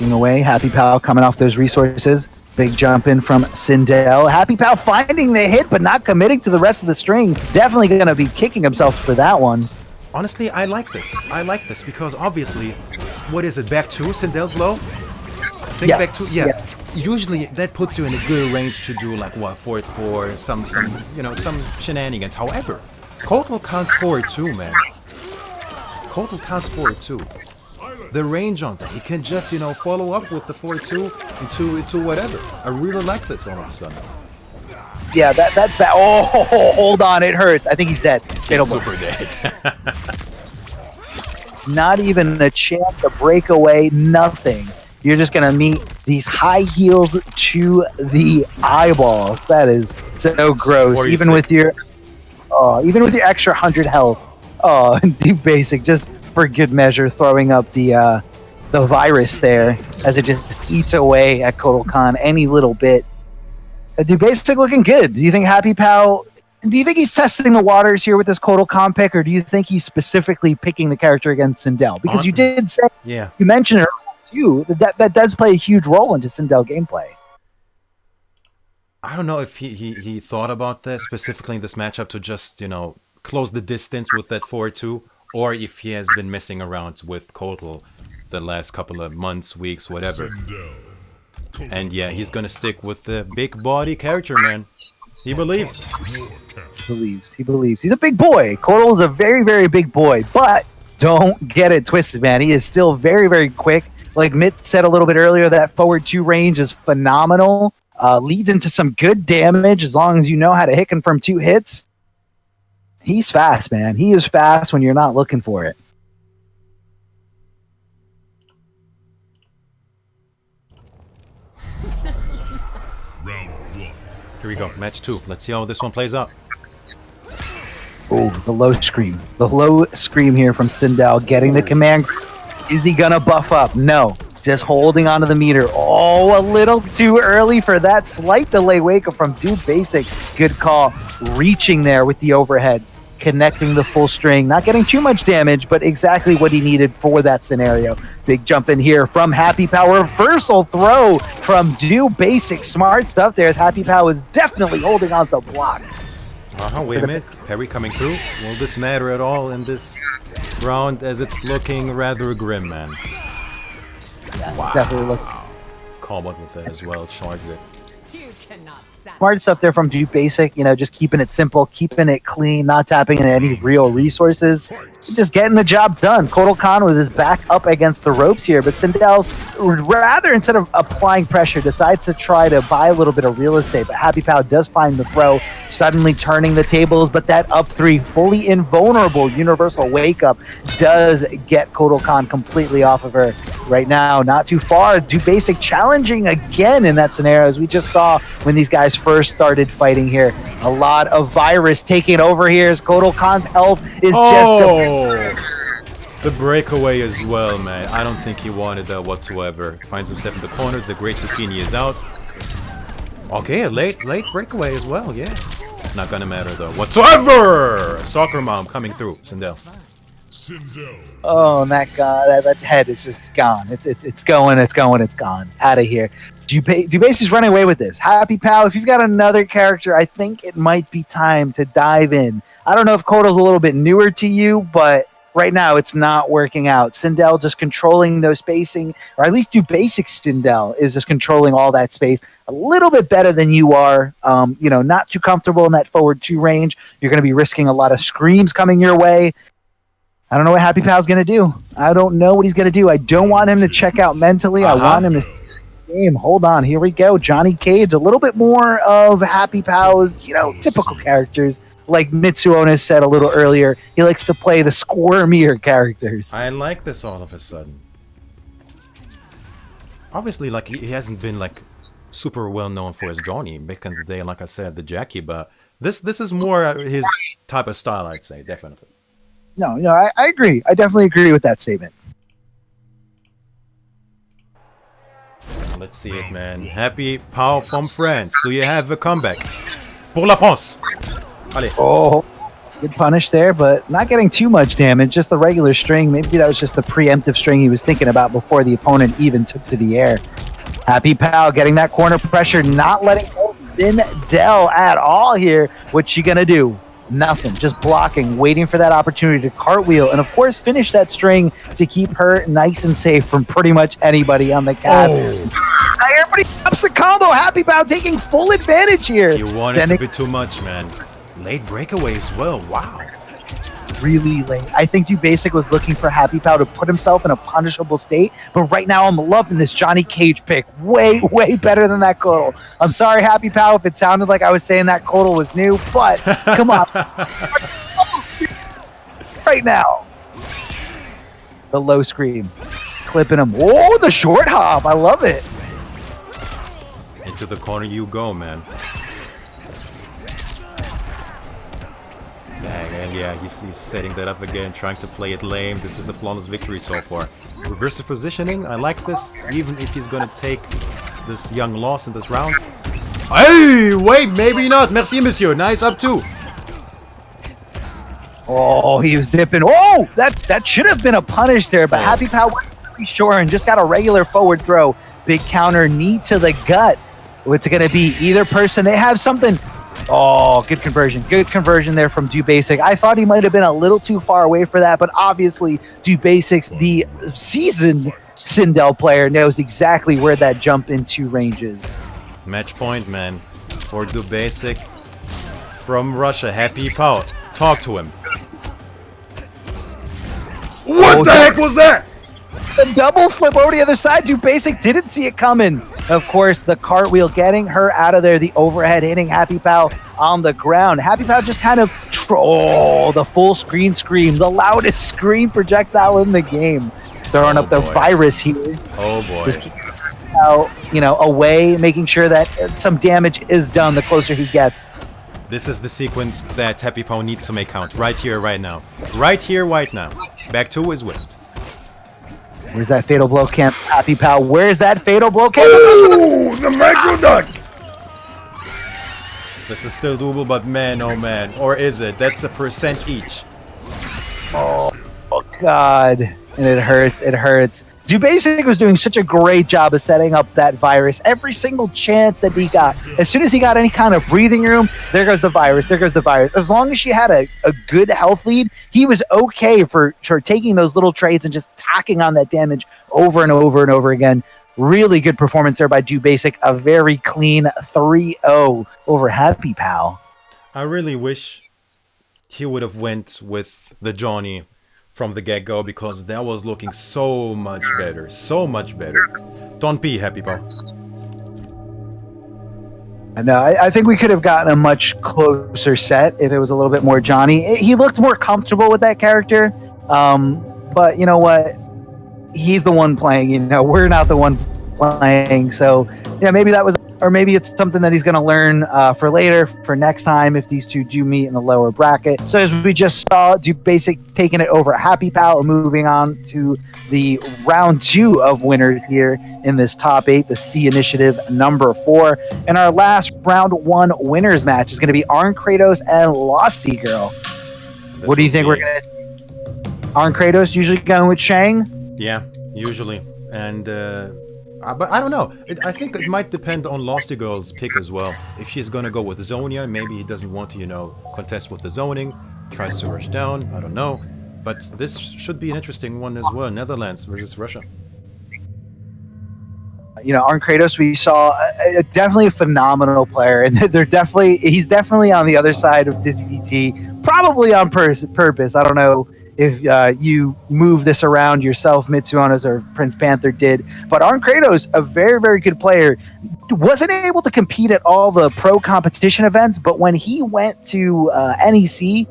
Away, Happy Pal coming off those resources. Big jump in from SINDEL. Happy Pal finding the hit, but not committing to the rest of the string. Definitely going to be kicking himself for that one. Honestly, I like this because obviously, what is it? Back 2, SINDEL's low? I think back 2, yeah. Usually that puts you in a good range to do like what, forward 4, some shenanigans. However, Kotal counts forward 2, man. Kotal counts forward 2. The range on that, he can just follow up with the 4-2 into whatever. I really like this all of a sudden. Yeah, that's bad. Oh, hold on, it hurts. I think he's dead. He's super dead. Not even a chance to break away. Nothing. You're just gonna meet these high heels to the eyeballs. That is so gross. Even with your extra 100 health. Oh, Dubasik just for good measure throwing up the virus there as it just eats away at Kotal Khan any little bit. Dubasik looking good. Do you think Happy Pal? Do you think he's testing the waters here with this Kotal Khan pick, or do you think he's specifically picking the character against SINDEL? Because you did say, you mentioned earlier too, that does play a huge role into SINDEL gameplay. I don't know if he thought about this specifically in this matchup to just close the distance with that 4-2, or if he has been messing around with Kotal the last couple of months, weeks, whatever. And yeah, he's gonna stick with the big body character, man. He believes. He believes. He's a big boy. Kotal is a very, very big boy, but don't get it twisted, man. He is still very, very quick. Like Mitt said a little bit earlier, that forward 2 range is phenomenal. Leads into some good damage as long as you know how to hit confirm 2 hits. He's fast, man. He is fast when you're not looking for it. Here we go, match 2. Let's see how this one plays out. Oh, the low scream. The low scream here from SINDEL getting the command. Is he gonna buff up? No. Just holding onto the meter. Oh, a little too early for that. Slight delay wake up from Dubasik. Good call. Reaching there with the overhead. Connecting the full string. Not getting too much damage, but exactly what he needed for that scenario. Big jump in here from Happy Pal. Reversal throw from Dubasik. Smart stuff there. Happy Pal is definitely holding on the block. Wait a minute. Parry coming through. Will this matter at all in this round as it's looking rather grim, man? Yeah, wow. Definitely look. Kombat with it as well. Charged it. Smart stuff there from Dubasik, just keeping it simple, keeping it clean, not tapping into any real resources, just getting the job done. Kotal Khan with his back up against the ropes here, but SINDEL, rather instead of applying pressure, decides to try to buy a little bit of real estate, but Happy Pal does find the throw, suddenly turning the tables, but that up 3, fully invulnerable universal wake up does get Kotal Khan completely off of her. right now, not too far. Dubasik challenging again in that scenario, as we just saw when these guys first started fighting here. A lot of virus taking over here as Kotal Khan's health is just... The breakaway as well, man. I don't think he wanted that whatsoever. Finds himself in the corner. The Great Zucchini is out. Okay, a late breakaway as well, yeah. Not gonna matter though whatsoever! Soccer mom coming through, SINDEL. Oh, and that guy, that head is just gone. It's gone. Out of here. Dubasik's running away with this. Happy Pal, if you've got another character, I think it might be time to dive in. I don't know if Kotal's a little bit newer to you, but right now it's not working out. SINDEL just controlling those spacing, or at least Dubasik SINDEL is just controlling all that space a little bit better than you are. Not too comfortable in that forward 2 range. You're going to be risking a lot of screams coming your way. I don't know what Happy Pal's going to do. I don't know what he's going to do. I don't want him to check out mentally. I want him to game. Hold on. Here we go. Johnny Cage, a little bit more of Happy Pal's, typical characters. Like Mitsuona said a little earlier, he likes to play the squirmier characters. I like this all of a sudden. Obviously, like, he hasn't been, like, super well known for his Johnny back in the day, like I said, the Jackie, but this is more his type of style, I'd say, definitely. No, I agree. I definitely agree with that statement. Let's see it, man. Happy Pal from France. Do you have a comeback? Pour la France! Allez. Oh, good punish there, but not getting too much damage. Just the regular string. Maybe that was just the preemptive string he was thinking about before the opponent even took to the air. Happy Pal getting that corner pressure, not letting go of SINDEL at all here. What's she going to do? Nothing. Just blocking, waiting for that opportunity to cartwheel, and of course finish that string to keep her nice and safe from pretty much anybody on the cast. Everybody stops the combo. Happy Pal taking full advantage here. You wanted to be too much, man. Late breakaway as well. Wow. Really late. I think Dubasik was looking for Happy Pal to put himself in a punishable state, but right now I'm loving this Johnny Cage pick. Way better than that Kotal. I'm sorry, Happy Pal, if it sounded like I was saying that Kotal was new, but come on. Right now. The low scream. Clipping him. Oh, the short hop. I love it. Into the corner you go, man. Dang, and yeah, he's setting that up again, trying to play it lame. This is a flawless victory so far. Reverse positioning, I like this, even if he's gonna take this young loss in this round. Hey, wait, maybe not. Merci, monsieur. Nice up two. Oh, he was dipping. Oh, that should have been a punish there, but Happy Pal wasn't really sure and just got a regular forward throw. Big counter, knee to the gut. What's it going to be? Either person, they have something. Oh, good conversion. Good conversion there from Dubasik. I thought he might have been a little too far away for that, but obviously Dubasik's the seasoned SINDEL player knows exactly where that jump into range is. Match point, man. For Dubasik from Russia. Happy Pal. Talk to him. What the heck was that? The double flip over the other side. Dubasik didn't see it coming. Of course, the cartwheel getting her out of there. The overhead hitting Happy Pal on the ground. Happy Pal just kind of the full screen scream. The loudest screen projectile in the game. Throwing up the virus here. Oh boy. Just keep out, away, making sure that some damage is done the closer he gets. This is the sequence that Happy Pal needs to make count. Right here, right now. Right here, right now. Back to his whipped. Where's that fatal blow camp? Happy Pal, where's that fatal blow camp? Ooh, the micro duck! This is still doable, but man, oh man. Or is it? That's the percent each. Oh God. And it hurts, it hurts. Dubasik was doing such a great job of setting up that virus. Every single chance that he got, as soon as he got any kind of breathing room, there goes the virus, there goes the virus. As long as she had a good health lead, he was okay for taking those little trades and just tacking on that damage over and over and over again. Really good performance there by Dubasik. A very clean 3-0 over Happy Pal. I really wish he would have went with the Johnny from the get-go, because that was looking so much better. So much better. Don't be Happy Pal. No, I think we could have gotten a much closer set if it was a little bit more Johnny. He looked more comfortable with that character. But you know what? he's the one playing. You know, we're not the one playing. So yeah, maybe that was, or maybe it's something that he's going to learn for later, for next time if these two do meet in the lower bracket. So as we just saw, Dubasik taking it over at Happy Pal and moving on to the round 2 of winners here in this top 8, the C Initiative number 4. And our last round 1 winners match is going to be Arn Kratos and LOSTyGIRL. What do you think we're going to... Arn Kratos usually going with Shang? Yeah, usually. And but I don't know. I think it might depend on LOSTyGIRL's pick as well. If she's gonna go with Zonia, maybe he doesn't want to, you know, contest with the zoning, tries to rush down, I don't know. But this should be an interesting one as well. Netherlands versus Russia. You know, Arn Kratos, we saw definitely a phenomenal player, and he's definitely on the other side of Dizzy DT, probably on purpose. I don't know if you move this around yourself, Mitsuonas or Prince Panther did. But Arn Kratos, a very, very good player, wasn't able to compete at all the pro competition events, but when he went to NEC,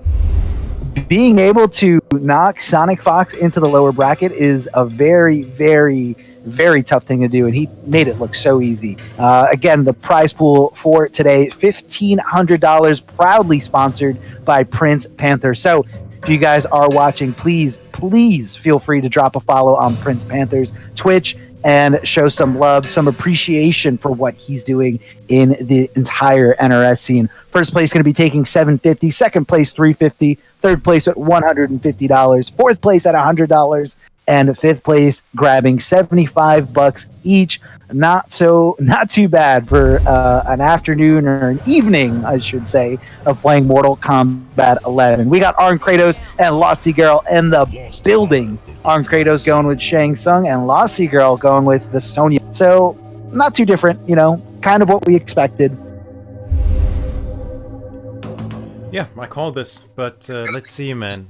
being able to knock Sonic Fox into the lower bracket is a very, very, very tough thing to do, and he made it look so easy. Again, the prize pool for today, $1,500, proudly sponsored by Prince Panther. So if you guys are watching, please feel free to drop a follow on Prince Panther's Twitch and show some love, some appreciation for what he's doing in the entire NRS scene. First place going to be taking $750, second place $350, third place at $150, fourth place at $100, and fifth place grabbing $75 each. Not too bad for an afternoon or an evening, I should say, of playing Mortal Kombat 11. We got Arn Kratos and LOSTyGIRL in the building. Arn Kratos going with Shang Tsung and LOSTyGIRL going with the Sonya. So not too different, you know, kind of what we expected. Yeah, I called this, but let's see, man.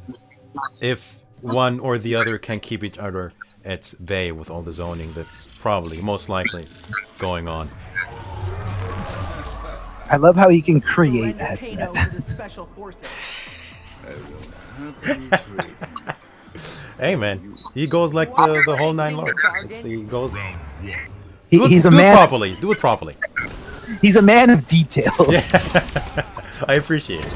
If one or the other can keep each other at bay with all the zoning that's probably, most likely, going on. I love how he can create a headset. Hey, man, he goes like the whole 9 yards. He goes... He's a man... Do it properly. He's a man of details. Yeah. I appreciate it.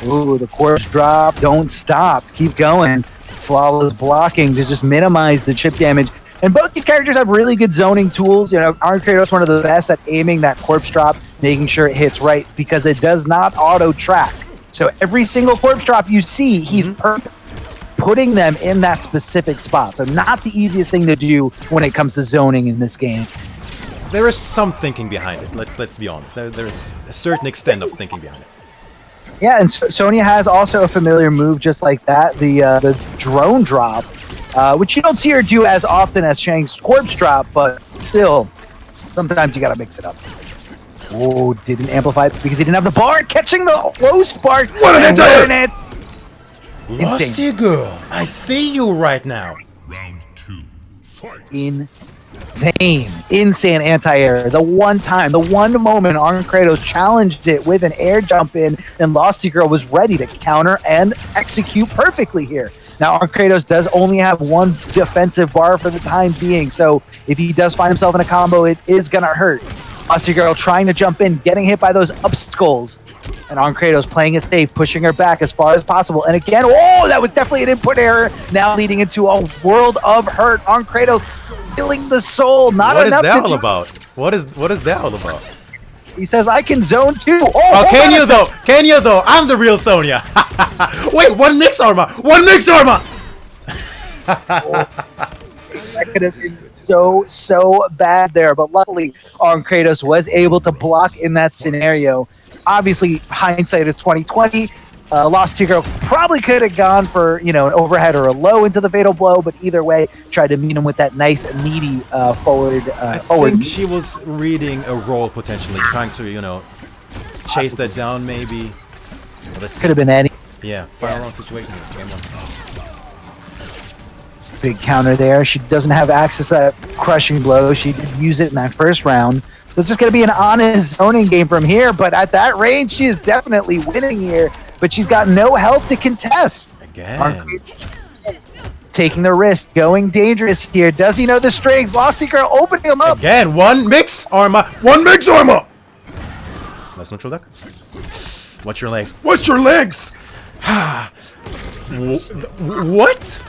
Ooh, the corpse drop. Don't stop. Keep going. Flawless blocking to just minimize the chip damage. And both these characters have really good zoning tools. You know, Arn Kratos one of the best at aiming that corpse drop, making sure it hits right, because it does not auto track. So every single corpse drop you see, he's putting them in that specific spot. So not the easiest thing to do when it comes to zoning in this game. There is some thinking behind it. Let's be honest. There's a certain extent of thinking behind it. Yeah, and Sonya has also a familiar move just like that, the drone drop, which you don't see her do as often as Shang's corpse drop, but still, sometimes you gotta mix it up. Oh, didn't amplify it because he didn't have the bar, catching the low spark. What an it! LOSTyGIRL, I see you right now. Round 2. Fight. Insane anti-air. The one moment Arn Kratos challenged it with an air jump in, and LOSTyGIRL was ready to counter and execute perfectly here. Now, Arn Kratos does only have one defensive bar for the time being, so if he does find himself in a combo, it is gonna hurt. LOSTyGIRL trying to jump in, getting hit by those up skulls, and Arn Kratos playing it safe, pushing her back as far as possible. And again, oh, that was definitely an input error, now leading into a world of hurt. Arn Kratos feeling the soul. Not what enough is that to all about? What is that all about? He says, I can zone too. Oh, can you though? Can you though? I'm the real Sonya. Wait, one mix armor. That could have been so bad there, but luckily Arn Kratos was able to block in that scenario. Obviously, hindsight is 2020. LOSTyGIRL probably could have gone for, you know, an overhead or a low into the fatal blow, but either way, tried to meet him with that nice meaty forward. I think she was reading a roll potentially, trying to, you know, chase that down maybe. Could have been any. Yeah, fire on situation here. Game 1. Big counter there. She doesn't have access to that crushing blow. She did use it in that first round. So it's just going to be an honest zoning game from here. But at that range, she is definitely winning here. But she's got no health to contest. Again. taking the risk, going dangerous here. Does he know the strings? LOSTyGIRL opening him up. Again, one mix armor. One mix armor. Nice neutral deck. Watch your legs. Watch your legs. What?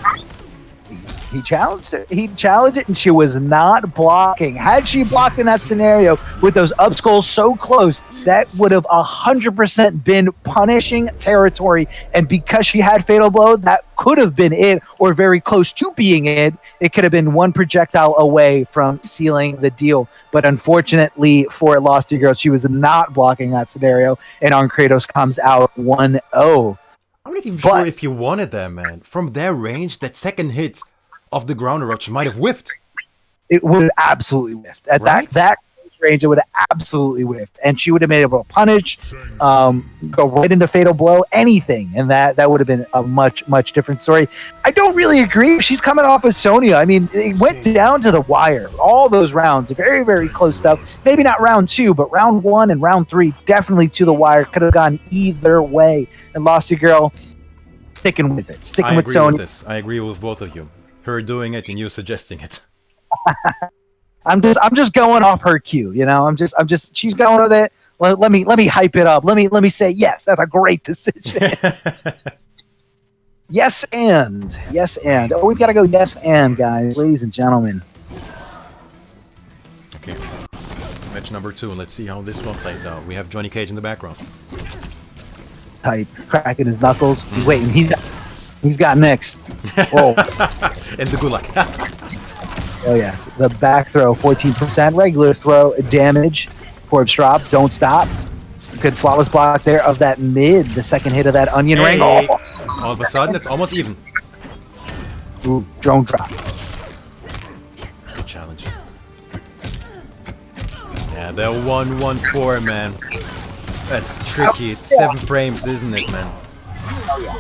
He challenged it. He challenged it, and she was not blocking. Had she blocked in that scenario with those up skulls so close, that would have 100% been punishing territory. And because she had Fatal Blow, that could have been it, or very close to being it. It could have been one projectile away from sealing the deal. But unfortunately for LOSTyGIRL, she was not blocking that scenario, and Kratos comes out 1-0. I'm not even sure if you wanted that, man. From their range, that second hit of the ground eruption might have whiffed. It would have absolutely whiffed. At that range, it would have absolutely whiffed. And she would have been able to punish, go right into Fatal Blow, anything. And that would have been a much, much different story. I don't really agree. She's coming off of Sonya. I mean, it went down to the wire. All those rounds, very, very close stuff. Maybe not round 2, but round 1 and round 3, definitely to the wire. Could have gone either way. And LOSTyGIRL sticking with it. Sticking with Sonya. I agree with both of you. Her doing it and you suggesting it. I'm just going off her cue, you know. I'm just she's going with it. Let me hype it up. Let me say yes, that's a great decision. Yes and always got to go yes and, guys, ladies and gentlemen. Okay, match number 2. Let's see how this one plays out. We have Johnny Cage in the background. Type cracking his knuckles. He's waiting. He's got next. Whoa. And the good luck. Oh yes, the back throw 14%, regular throw damage. Corpse drop, don't stop. Good flawless block there of that mid. The second hit of that onion ring. Oh. All of a sudden, it's almost even. Ooh, drone drop. Good challenge. Yeah, the 1-1-4, man. That's tricky. It's 7 frames, isn't it, man?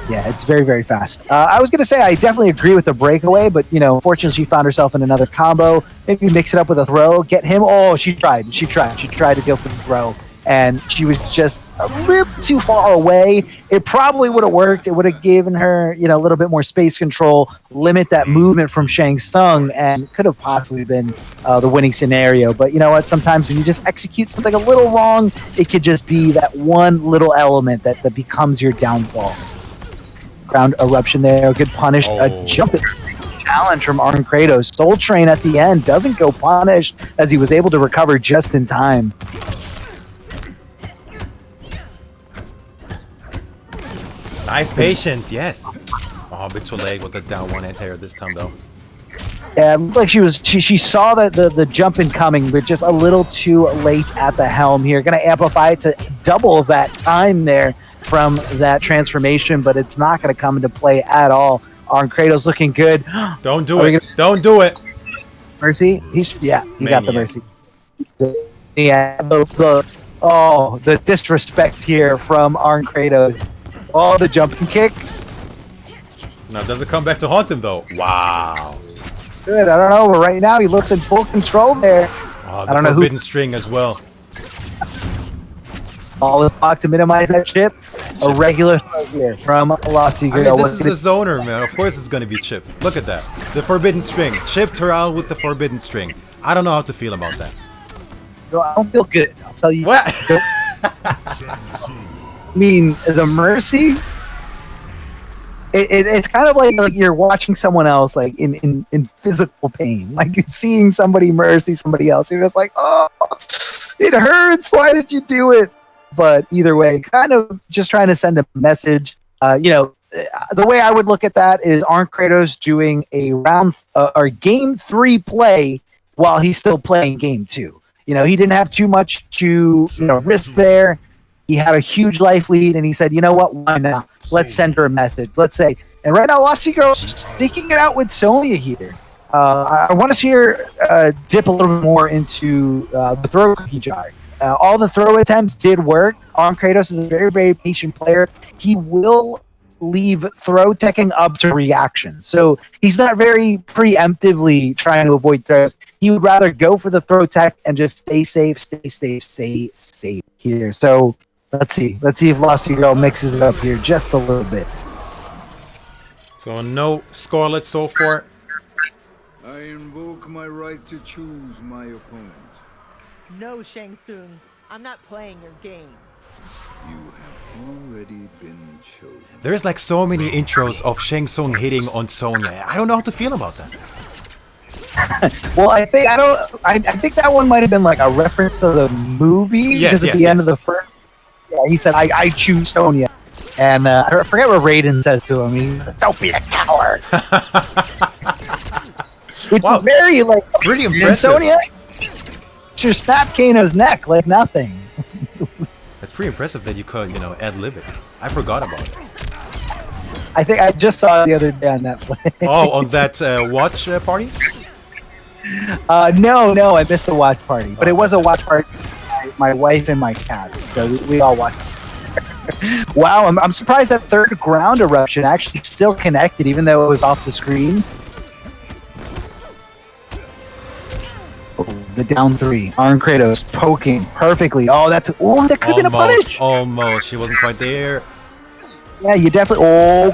Yeah, it's very, very fast. I was going to say I definitely agree with the breakaway, but, you know, unfortunately she found herself in another combo. Maybe mix it up with a throw, get him. Oh, she tried. She tried to go for the throw, and she was just a little too far away. It probably would have worked. It would have given her, you know, a little bit more space control, limit that movement from TSUNG, and could have possibly been the winning scenario. But you know what? Sometimes when you just execute something a little wrong, it could just be that one little element that becomes your downfall. Ground eruption there, good punish, a jumping challenge from Kratos. Soul Train at the end doesn't go punished as he was able to recover just in time. Nice patience, yes. Oh, a bit too late with the down 1 anti-air this time, though. Yeah, it looked like she saw the jump incoming, but just a little too late at the helm here. Gonna amplify it to double that time there from that transformation, but it's not going to come into play at all. Kratos looking good. Don't do it. Don't do it. Mercy? He got the mercy. The disrespect here from Kratos. Oh, the jumping kick. Now, does it come back to haunt him, though? Wow. Good. I don't know, but right now he looks in full control there. Oh, the I don't know forbidden string as well. All is blocked to minimize that chip. A regular throw here from LOSTyGIRL. I mean, this is a zoner, man. Of course it's going to be Chip. Look at that. The forbidden string. Chipped her out with the forbidden string. I don't know how to feel about that. No, I don't feel good. I'll tell you. What? I mean, the mercy. It's kind of like you're watching someone else like in physical pain, like seeing somebody mercy somebody else. You're just like, oh, it hurts. Why did you do it? But either way, kind of just trying to send a message. You know, the way I would look at that is Kratos doing a round or game 3 play while he's still playing game 2. You know, he didn't have too much to risk there. He had a huge life lead, and he said, you know what, why not? Let's send her a message. Let's say, and right now, LOSTyGIRL sticking it out with Sonya here. I want to see her dip a little bit more into the throw cookie jar. All the throw attempts did work. Kratos is a very, very patient player. He will leave throw teching up to reaction. So he's not very preemptively trying to avoid throws. He would rather go for the throw tech and just stay safe here. So let's see if LOSTyGIRL mixes it up here just a little bit. So no Scarlet so far. I invoke my right to choose my opponent. No, Shang Tsung. I'm not playing your game. You have already been chosen. There's like so many intros of Shang Tsung hitting on Sonya. I don't know how to feel about that. Well, I think that one might have been like a reference to the movie. Yes, because at yes, the end yes. of the first, yeah, he said, I choose Sonya. And I forget what Raiden says to him. He says, don't be a coward. Which Wow. was very, like, Pretty and impressive. Sonya just snapped Kano's neck like nothing. It's pretty impressive that you could, you know, ad-lib it. I forgot about it. I think I just saw it the other day on Netflix. Oh, on that watch party? No, I missed the watch party. But Oh, it was a watch party with my wife and my cats. So we all watched. Wow, I'm surprised that third ground eruption actually still connected, even though it was off the screen. Oh, the down three. Arn Kratos poking perfectly. Oh, that could have been a punish. Almost. She wasn't quite there. Yeah, you definitely. Oh,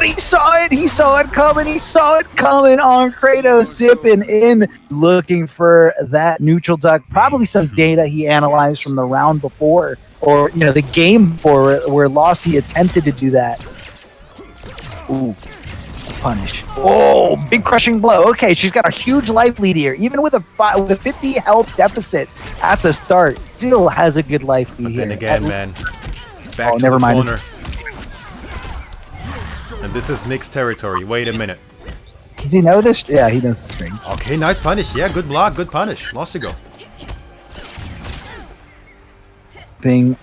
he saw it. He saw it coming. He saw it coming. Arn Kratos dipping in, looking for that neutral duck. Probably some data he analyzed from the round before, or the game before, where Losty attempted to do that. Ooh, punish. Oh, big crushing blow. Okay, she's got a huge life lead here, even with a 50 health deficit at the start. Still has a good life lead But here. then again, man. Back to never the mind. corner. And this is mixed territory. Wait a minute. Does he know this? Yeah, he knows the string. Okay, nice punish. Yeah, good block, good punish. Lost to go. Being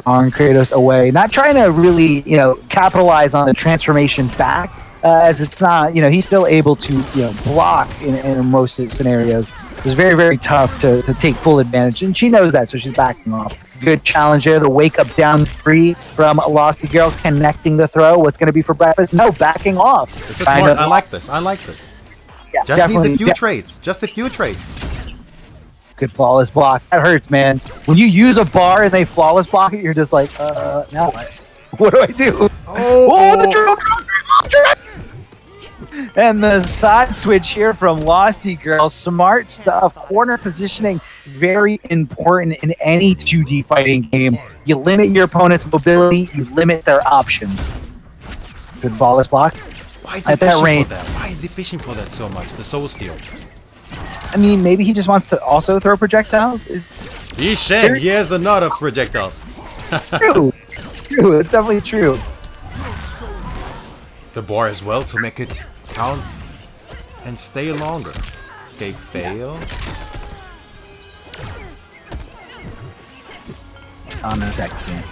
Arn Kratos away, not trying to really, capitalize on the transformation back, as it's not, he's still able to, block in most scenarios. It's very, very tough to take full advantage, and she knows that, so she's backing off. Good challenge there. The wake up down three from LOSTyGIRL, connecting the throw. What's going to be for breakfast? No, backing off. This is smart. I like this. I like this. Yeah, Just needs a definitely. few trades. Just a few trades. Good flawless block. That hurts, man. When you use a bar and they flawless block it, you're just like, now what? What do I do? Oh, the drill. And the side switch here from LOSTyGIRL. Smart stuff. Corner positioning, very important in any 2D fighting game. You limit your opponent's mobility, you limit their options. Good flawless block. Why is he At that fishing range. for that? Why is he fishing for that so much? The soul steal. I mean, maybe he just wants to also throw projectiles. It's He's Shang. He has a lot of projectiles. true. True. It's definitely true. The bar as well to make it count and stay longer. Escape fail. On a second.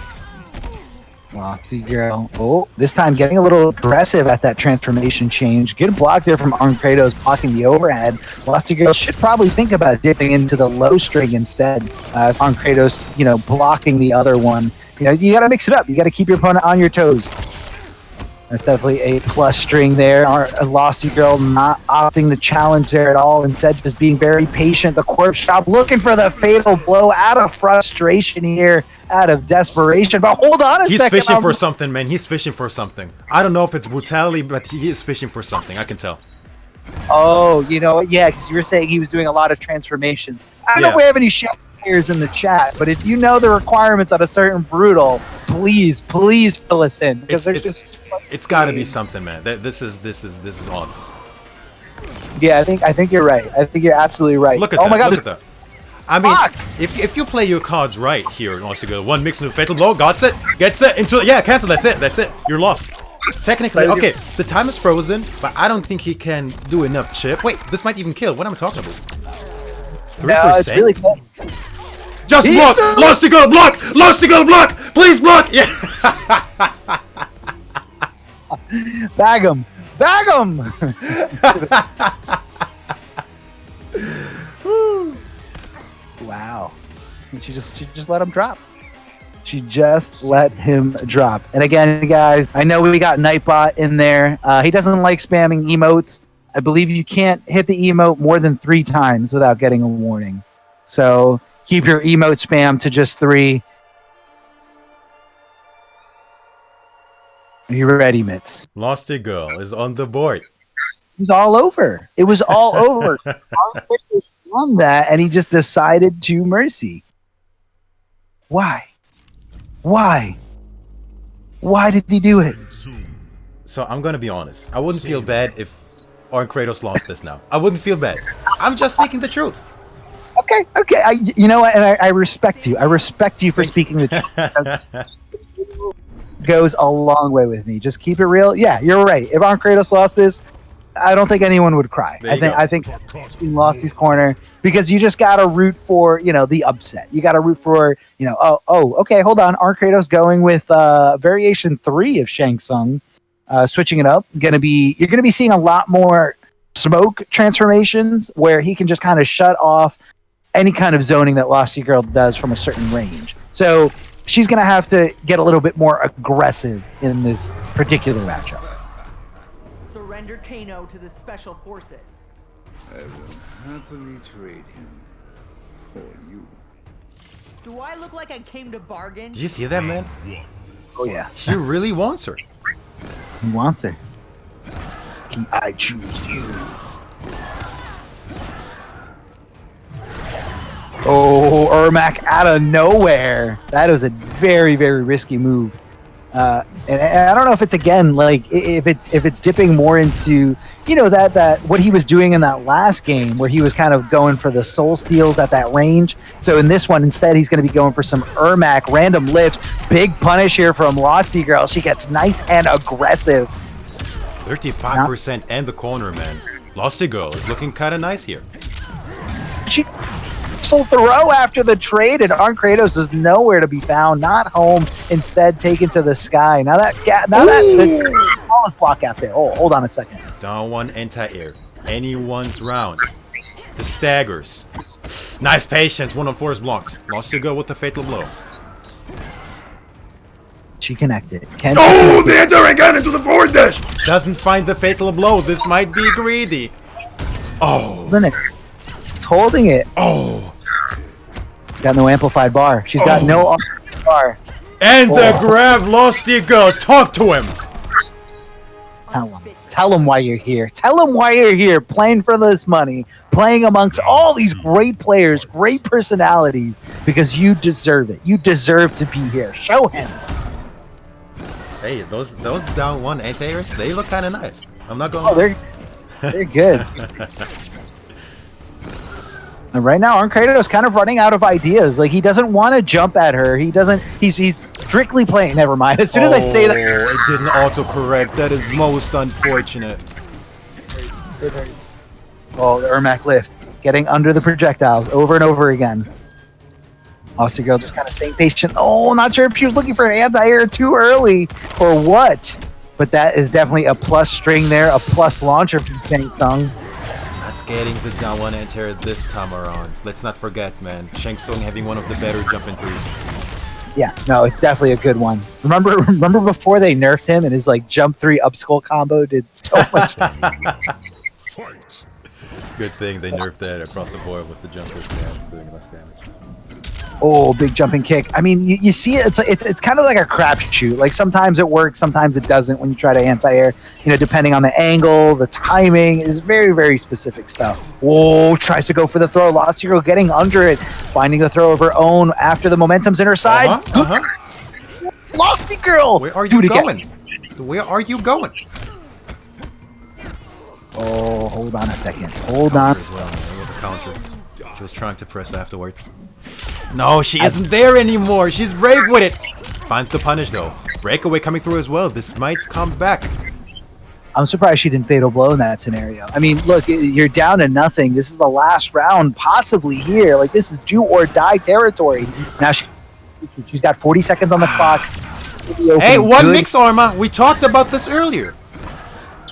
LOSTyGIRL. Oh, this time getting a little aggressive at that transformation change. Good block there from Arn Kratos, blocking the overhead. LOSTyGIRL should probably think about dipping into the low string instead. As Arn Kratos, blocking the other one. You got to mix it up. You got to keep your opponent on your toes. That's definitely a plus string there. LOSTyGIRL not opting to challenge there at all. Instead, just being very patient. The corpse chop looking for the fatal blow out of frustration here, out of desperation. But hold on a He's second. fishing for something, man. He's fishing for something. I don't know if it's brutality, but he is fishing for something. I can tell. Oh, yeah, because you were saying he was doing a lot of transformation. I don't know if we have any Shang players in the chat, but if you know the requirements on a certain brutal, please fill us in, because It's got to be something, man. This is odd. Yeah, I think you're right. I think you're absolutely right. Look at oh that. my God, Look at that. I mean, Fuck! if you play your cards right here, LOSTyGIRL, one mix into fatal blow, gets it into cancel. That's it. You're lost. Technically, okay, the time is frozen, but I don't think he can do enough chip. Wait, this might even kill. What am I talking about? 3%? No, it's really fun. Just block! LOSTyGIRL, block! LOSTyGIRL, block! Please block! Yeah. Bag him! Wow. And she just let him drop. She just let him drop. And again, guys, I know we got Nightbot in there. He doesn't like spamming emotes. I believe you can't hit the emote more than 3 times without getting a warning. So keep your emote spam to just 3. Are you ready, Mitz? LOSTyGIRL is on the board. It was all over. It was all over. Arn won that, and he just decided to mercy. Why? Why? Why did he do it? So I'm gonna be honest. I wouldn't feel bad if Arn Kratos lost this now. I wouldn't feel bad. I'm just speaking the truth. Okay. You know what? And I respect you. I respect you for speaking the truth. Goes a long way with me. Just keep it real. Yeah, you're right. If Arn Kratos lost this, I don't think anyone would cry. I think he lost his corner because you just gotta root for the upset. You gotta root for okay, hold on. Arn Kratos going with variation 3 of SHANG, switching it up. You're gonna be seeing a lot more smoke transformations where he can just kind of shut off any kind of zoning that LOSTyGIRL does from a certain range. So she's gonna have to get a little bit more aggressive in this particular matchup. Surrender Kano to the special forces. I will happily trade him for you. Do I look like I came to bargain? Did you see that, man? Oh yeah, She really wants her. he wants her. I choose you. Oh, Ermac out of nowhere. That was a very, very risky move. And I don't know if it's again like if it's dipping more into that what he was doing in that last game where he was kind of going for the soul steals at that range. So in this one, instead, he's going to be going for some Ermac random lifts. Big punish here from LOSTyGIRL. She gets nice and aggressive. 35% and the corner, man. LOSTyGIRL is looking kind of nice here. She throw after the trade, and Arn Kratos is nowhere to be found. Not home, instead taken to the sky. Now that the smallest block out there. Oh, hold on a second. Down one anti-air. Anyone's round. The staggers. Nice patience. 1-on-4 is blocked. LOSTyGIRL with the fatal blow. She connected. The anti-air again into the forward dash. Doesn't find the fatal blow. This might be greedy. Oh. Holding it. Oh. Got no amplified bar. She's got no amplified bar. And the grab, LOSTyGIRL. Talk to him. Tell him why you're here. Tell him why you're here. Playing for this money. Playing amongst all these great players, great personalities. Because you deserve it. You deserve to be here. Show him. Hey, those down one anti-airs, they look kind of nice. I'm not going. They're good. And right now, Arn Kratos kind of running out of ideas. Like, he doesn't want to jump at her. He's strictly playing. Never mind. As soon as I say that. It didn't autocorrect. That is most unfortunate. It hurts. Oh, the Ermac lift. Getting under the projectiles over and over again. LOSTyGIRL just kind of staying patient. Oh, not sure if she was looking for an anti-air too early or what. But that is definitely a plus string there. A plus launcher from TSUNG. Getting the down one anti-air this time around. Let's not forget, man. SHANG having one of the better jumping threes. Yeah, no, it's definitely a good one. Remember before they nerfed him and his jump 3 up skull combo did so much Fight. Good thing they nerfed that across the board with the jumpers doing less damage. Oh, big jumping kick. I mean, you see it. It's kind of like a crapshoot. Like sometimes it works, sometimes it doesn't. When you try to anti-air, depending on the angle, the timing is very, very specific stuff. Whoa, tries to go for the throw. LOSTyGIRL getting under it, finding the throw of her own after the momentum's in her side. LOSTyGIRL. Where are you going? Where are you going? Oh, hold on a second. Hold on. As well. It was a counter. She was trying to press afterwards. No, she isn't there anymore. She's brave with it. Finds the punish though. Breakaway coming through as well. This might come back. I'm surprised she didn't fatal blow in that scenario. I mean, look, you're down to nothing. This is the last round, possibly here. Like, this is do or die territory. Now she's got 40 seconds on the clock. Hey, one mix armor. We talked about this earlier.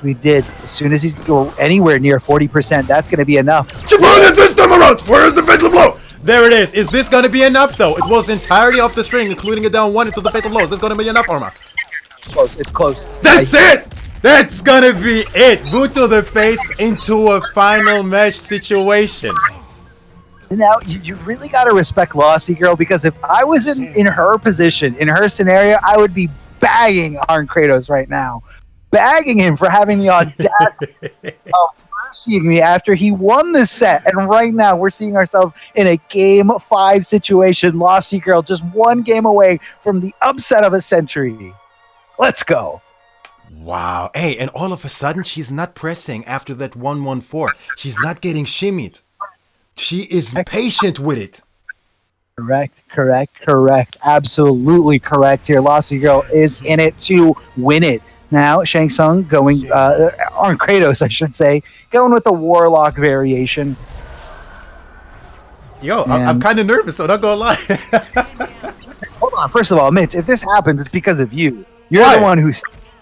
We did. As soon as he's anywhere near 40%, that's going to be enough. She found it this time around. Where is the fatal blow? There it is. Is this going to be enough, though? It was entirely off the string, including a down one into the fatal blow. Is this going to be enough, armor? It's close. It's close. That's it! That's going to be it. Boot to the face into a final match situation. Now, you really got to respect LOSTyGIRL, because if I was in her position, in her scenario, I would be bagging Arn Kratos right now, bagging him for having the audacity of mercying me after he won this set. And right now we're seeing ourselves in a game 5 situation. LOSTyGIRL just one game away from the upset of a century. Let's go. Wow. Hey, and all of a sudden she's not pressing after that 114. She's not getting shimmied. She is patient with it. Correct. Absolutely correct here. LOSTyGIRL is in it to win it. Now, Shang Tsung going, on Kratos, I should say, going with the Warlock variation. Yo, I'm kind of nervous, so don't go lie. Hold on. First of all, Mitch, if this happens, it's because of you. You're Why? the one who...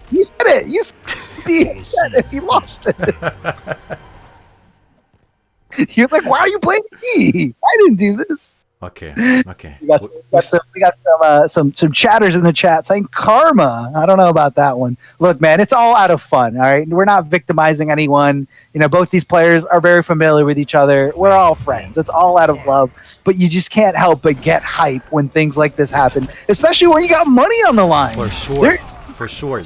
You said it. You said be upset if you lost this. You're like, why are you blaming me? I didn't do this. Okay. We got some chatters in the chat saying karma. I don't know about that one. Look, man, it's all out of fun. All right, we're not victimizing anyone. You know, both these players are very familiar with each other. We're all friends. It's all out of love. But you just can't help but get hype when things like this happen, especially when you got money on the line. For sure.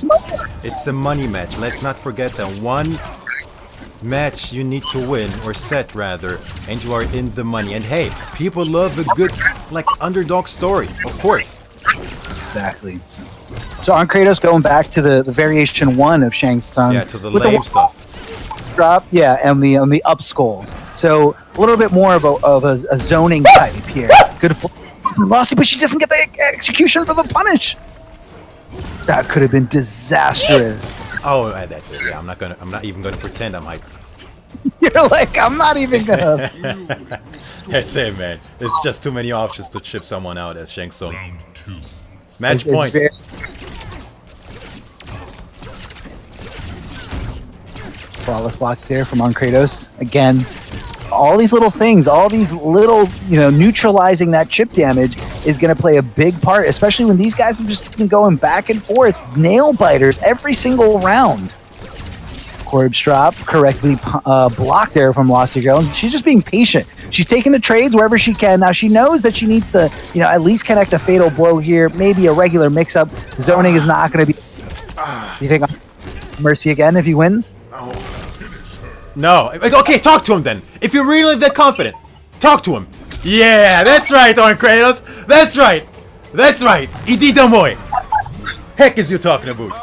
It's a money match. Let's not forget that one match you need to win, or set rather, and you are in the money. And hey, people love a good underdog story, of course. Exactly. So on Kratos, going back to the variation 1 of Shang Tsung. Yeah, to the lame stuff. Drop, yeah, and the up skulls. So a little bit more of a zoning type here. Good Losty, but she doesn't get the execution for the punish. That could have been disastrous. Oh, that's it. Yeah, I'm not even gonna pretend I'm hyped. You're like, I'm not even gonna. That's it, man. There's just too many options to chip someone out as Shang Tsung. Round 2. Match point. Flawless block there from on Kratos. Again, all these little things, all these little, neutralizing that chip damage is going to play a big part, especially when these guys have just been going back and forth, nail biters every single round. Corpse drop correctly blocked there from LOSTyGIRL. She's just being patient. She's taking the trades wherever she can. Now she knows that she needs to, at least connect a fatal blow here, maybe a regular mix-up. Zoning is not going to be... You think Mercy again if he wins? No. Okay, talk to him then. If you're really that confident, talk to him. Yeah, that's right, on Kratos. That's right. Idi Damoy. Heck is you talking about?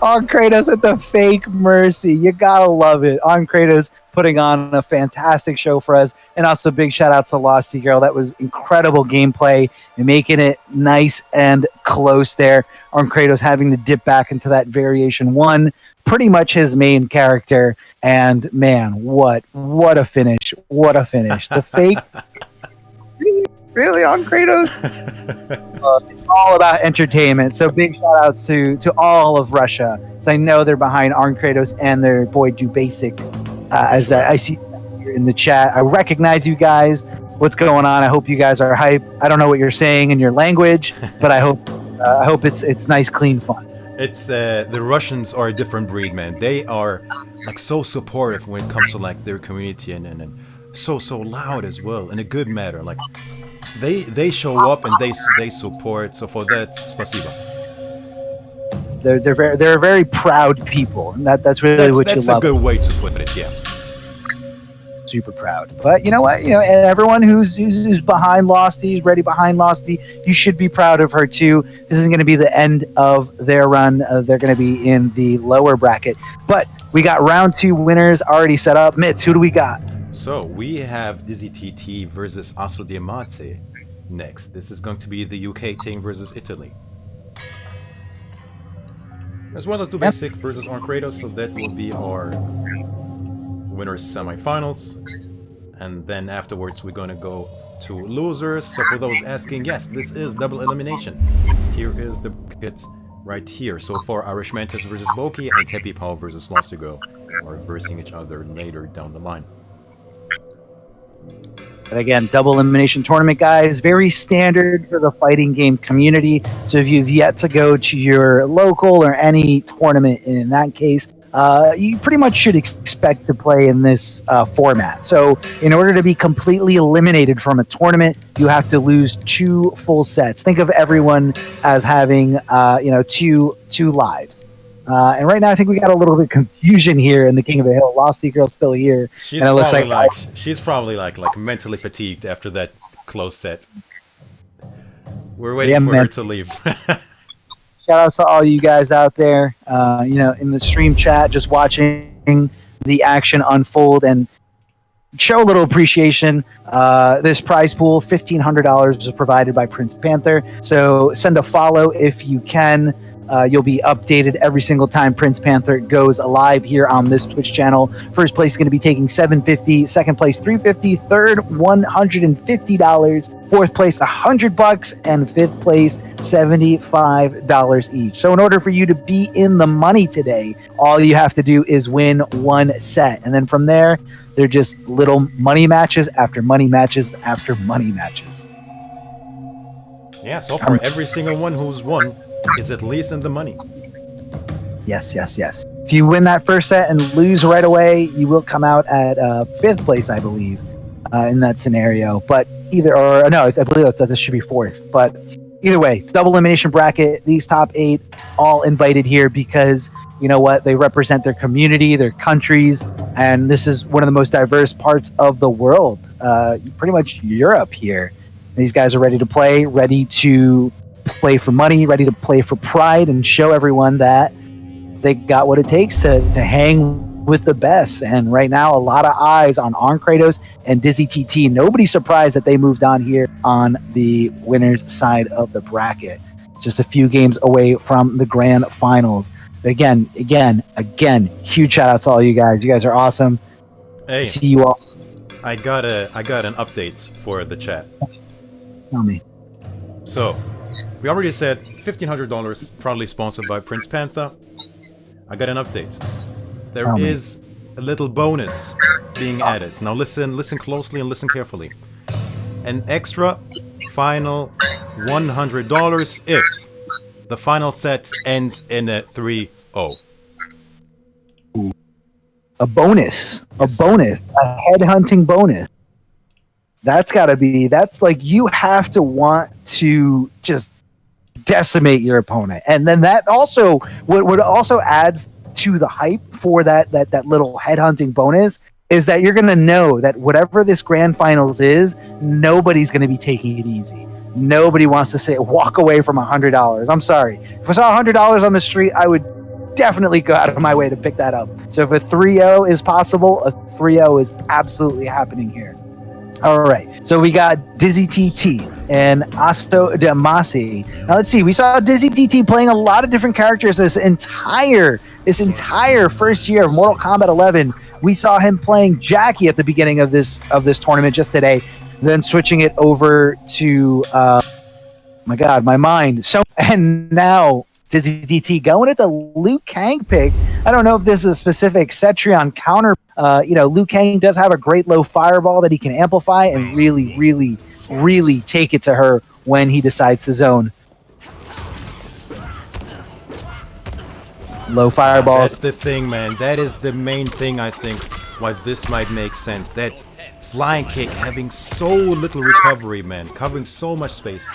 On Kratos with the fake Mercy. You gotta love it. On Kratos putting on a fantastic show for us. And also big shout outs to LOSTyGIRL. That was incredible gameplay and making it nice and close there. On Kratos having to dip back into that variation 1. Pretty much his main character. And man, what a finish. What a finish. The fake... Really, on Kratos? It's all about entertainment. So big shout outs to all of Russia. So I know they're behind Arn Kratos and their boy Dubasik. As I see here in the chat, I recognize you guys. What's going on? I hope you guys are hype. I don't know what you're saying in your language, but I hope it's nice, clean fun. It's the Russians are a different breed, man. They are so supportive when it comes to their community and so loud as well in a good manner. They show up and they support. So for that, spasiba. They're a very proud people, and that's really what you love. That's a good way to put it. Yeah. Super proud. But you know what? And everyone who's behind Losty, ready behind Losty, you should be proud of her too. This isn't going to be the end of their run. They're going to be in the lower bracket. But we got round 2 winners already set up. Mitz, who do we got? So we have Dizzy TT versus Aso Diamante next. This is going to be the UK team versus Italy. As well as Dubasik versus Arn Kratos, so that will be our winners semifinals. And then afterwards we're going to go to losers. So for those asking, yes, this is double elimination. Here is the bracket right here. So far, Irish Mantis versus Boki and Tepi Pow versus LOSTyGIRL are versing each other later down the line. And again, double elimination tournament, guys. Very standard for the fighting game community. So if you've yet to go to your local or any tournament in that case, you pretty much should expect to play in this format. So in order to be completely eliminated from a tournament, you have to lose 2 full sets. Think of everyone as having two lives. And right now, I think we got a little bit of confusion here in the King of the Hill. LOSTyGIRL's still here, She's and it looks probably like she's probably like mentally fatigued after that close set. We're waiting for her to leave. Shout out to all you guys out there, in the stream chat, just watching the action unfold and show a little appreciation. This prize pool, $1,500, was provided by Prince Panther. So send a follow if you can. You'll be updated every single time Prince Panther goes live here on this Twitch channel. First place is going to be taking $750, second place $350, third $150, fourth place $100, and fifth place $75 each. So in order for you to be in the money today, all you have to do is win 1 set, and then from there, they're just little money matches after money matches after money matches. Yeah, so far every single one who's won is at least in the money. Yes. If you win that first set and lose right away, you will come out at 5th place, I believe, in that scenario. But I believe that this should be 4th. But either way, double elimination bracket, these top 8 all invited here because, you know what, they represent their community, their countries, and this is one of the most diverse parts of the world, pretty much Europe here. These guys are ready to play, ready to play for money, ready to play for pride, and show everyone that they got what it takes to hang with the best. And right now, a lot of eyes on Kratos and Dizzy TT. Nobody's surprised that they moved on here on the winner's side of the bracket. Just a few games away from the grand finals. Again, huge shout out to all you guys. You guys are awesome. Hey, see you all. I got an update for the chat. Tell me. So, we already said $1,500, proudly sponsored by Prince Panther. I got an update. There is a little bonus being added. Now listen closely and listen carefully. An extra final $100 if the final set ends in a 3-0. A bonus. A headhunting bonus. That's like, you have to want to just decimate your opponent. And then that also what also adds to the hype for that little headhunting bonus is that you're going to know that whatever this grand finals is, nobody's going to be taking it easy. Nobody wants to walk away from $100. I'm sorry. If I saw $100 on the street, I would definitely go out of my way to pick that up. So if a 3-0 is possible, a 3-0 is absolutely happening here. All right, so we got Dizzy TT and Asto Damasi. Now let's see. We saw Dizzy TT playing a lot of different characters this entire first year of Mortal Kombat 11. We saw him playing Jackie at the beginning of this tournament just today, then switching it over to my God, my mind. So and now Dizzy TT going at the Liu Kang pick. I don't know if this is a specific Cetrion counter. Liu Kang does have a great low fireball that he can amplify and really, really, really take it to her when he decides to zone. Low fireballs. That's the thing, man. That is the main thing, I think, why this might make sense. That flying kick having so little recovery, man. Covering so much space.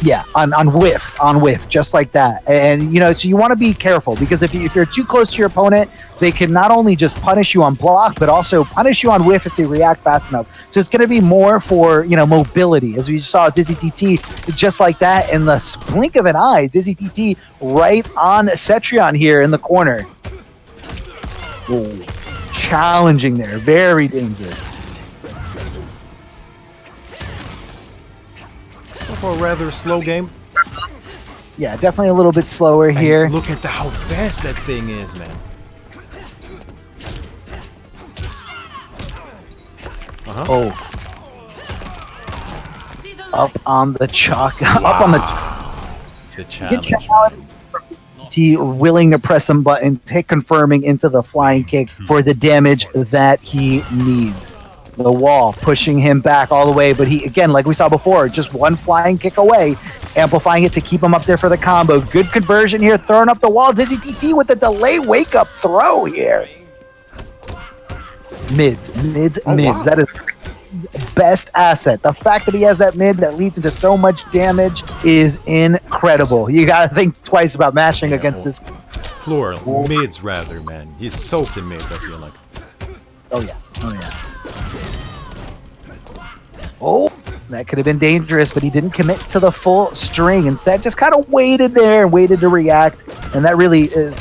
Yeah, on whiff, just like that. And, so you want to be careful because if you're too close to your opponent, they can not only just punish you on block, but also punish you on whiff if they react fast enough. So it's going to be more for, mobility. As we saw Dizzy TT, just like that, in the blink of an eye, Dizzy TT right on Cetrion here in the corner. Ooh, challenging there, very dangerous. For a rather slow game. Yeah, definitely a little bit slower here. And look at how fast that thing is, man. Oh. Up on the chalk. Wow. Up on the challenge. He willing to press some buttons, confirming into the flying kick for the damage that he needs. The wall pushing him back all the way, but he, again, like we saw before, just one flying kick away, amplifying it to keep him up there for the combo. Good conversion here, throwing up the wall. Dizzy TT with the delay wake-up throw here. Mids. Wow. That is his best asset. The fact that he has that mid that leads into so much damage is incredible. You gotta think twice about mashing against this. Plural. Mids, rather, man. He's soaked in mids, I feel like. Oh yeah. Oh, that could have been dangerous, but he didn't commit to the full string. Instead, just kind of waited there and waited to react. And that really is,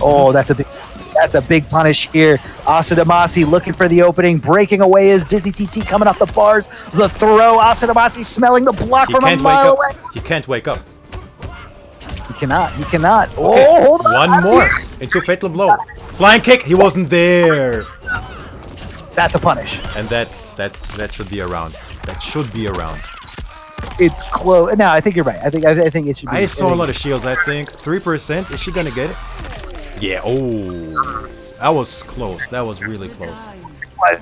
that's a big punish here. Asadamasi looking for the opening, breaking away is Dizzy TT coming off the bars. The throw, Asadamasi smelling the block from a mile away. He can't wake up. He cannot. Okay. Oh, hold on. One more into fatal blow. Flying kick. He wasn't there. That's a punish. And that should be around. That should be around. It's close. No, I think you're right. I think it should be. I saw a lot of shields. I think 3%. Is she gonna get it? Yeah. Oh, that was close. That was really close.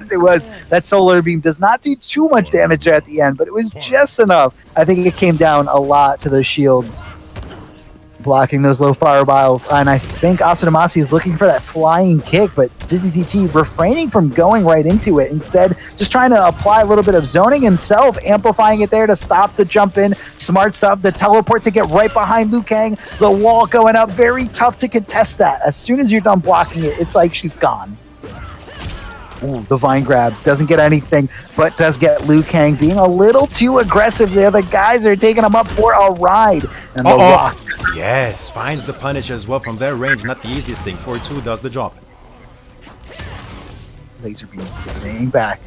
It was. That solar beam does not do too much damage there at the end, but it was just enough. I think it came down a lot to those shields, blocking those low fireballs. And I think Asadamasi is looking for that flying kick, but Dizzy DT refraining from going right into it. Instead, just trying to apply a little bit of zoning himself, amplifying it there to stop the jump in. Smart stuff. The teleport to get right behind Liu Kang. The wall going up. Very tough to contest that. As soon as you're done blocking it, it's like she's gone. Ooh, the vine grab doesn't get anything, but does get Liu Kang being a little too aggressive there. The guys are taking him up for a ride. And the rock. Yes, finds the punish as well from their range. Not the easiest thing. 4-2 does the job. Laser beams staying back.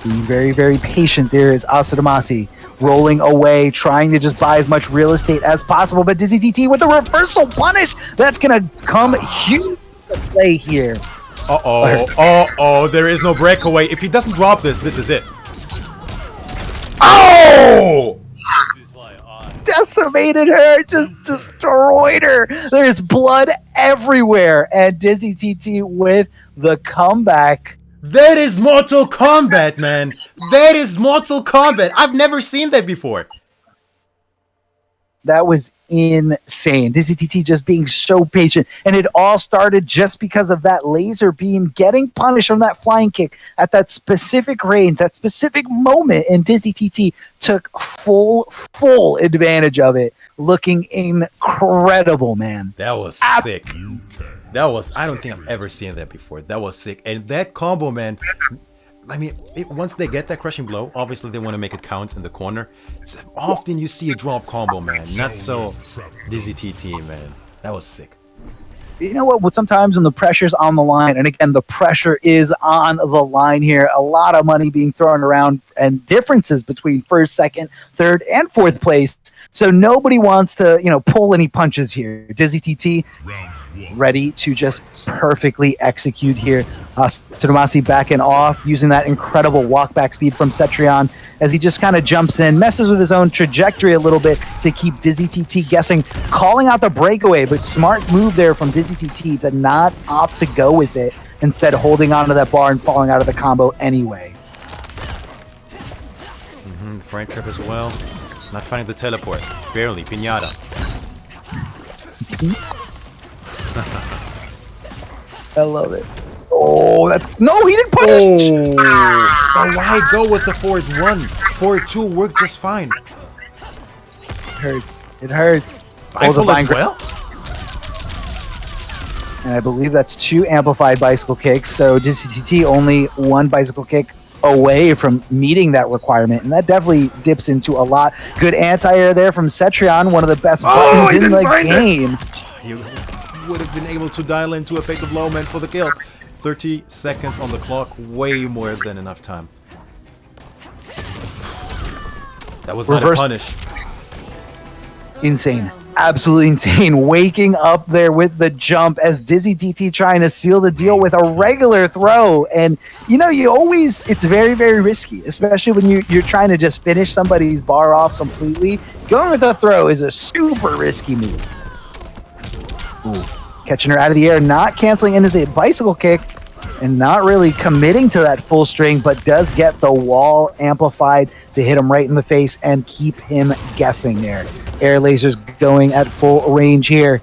Being very, very patient there is Asadamasi. Rolling away, trying to just buy as much real estate as possible. But Dizzy DT with the reversal punish. That's going to come huge to play here. There is no breakaway. If he doesn't drop this, this is it. Oh! Decimated her, just destroyed her. There's blood everywhere, and Dizzy TT with the comeback. That is Mortal Kombat, man. That is Mortal Kombat. I've never seen that before. That was insane. Dizzy TT just being so patient. And it all started just because of that laser beam getting punished from that flying kick at that specific range, that specific moment. And Dizzy TT took full advantage of it. Looking incredible, man. That was sick. That was, I don't think I've ever seen that before. That was sick. And that combo, man. I mean, once they get that crushing blow, obviously they want to make it count in the corner. So often you see a drop combo, man. Not so Dizzy TT, man. That was sick. You know what? Sometimes when the pressure's on the line, and again, the pressure is on the line here, a lot of money being thrown around and differences between first, second, third, and fourth place. So nobody wants to, pull any punches here. Dizzy TT ready to just perfectly execute here. Tsurumasi backing off, using that incredible walkback speed from Cetrion as he just kind of jumps in, messes with his own trajectory a little bit to keep Dizzy TT guessing, calling out the breakaway, but smart move there from Dizzy TT to not opt to go with it, instead holding onto that bar and falling out of the combo anyway. Frame trip as well. Not finding the teleport. Barely. Pinata. I love it. Oh, no, he didn't punish. Oh, why go with the 4-1? 4-2 worked just fine. It hurts. Bicycle as well? And I believe that's 2 amplified bicycle kicks. So DCT only 1 bicycle kick away from meeting that requirement, and that definitely dips into a lot. Good anti-air there from Cetrion, one of the best buttons in the game. You would have been able to dial into a fake of low man for the kill. 30 seconds on the clock, way more than enough time. That was not a punish. Insane. Absolutely insane. Waking up there with the jump as Dizzy TT trying to seal the deal with a regular throw. And, it's very, very risky, especially when you're trying to just finish somebody's bar off completely. Going with the throw is a super risky move. Ooh. Catching her out of the air, not canceling into the bicycle kick. and not really committing to that full string, but does get the wall amplified to hit him right in the face and keep him guessing there. Air lasers going at full range here.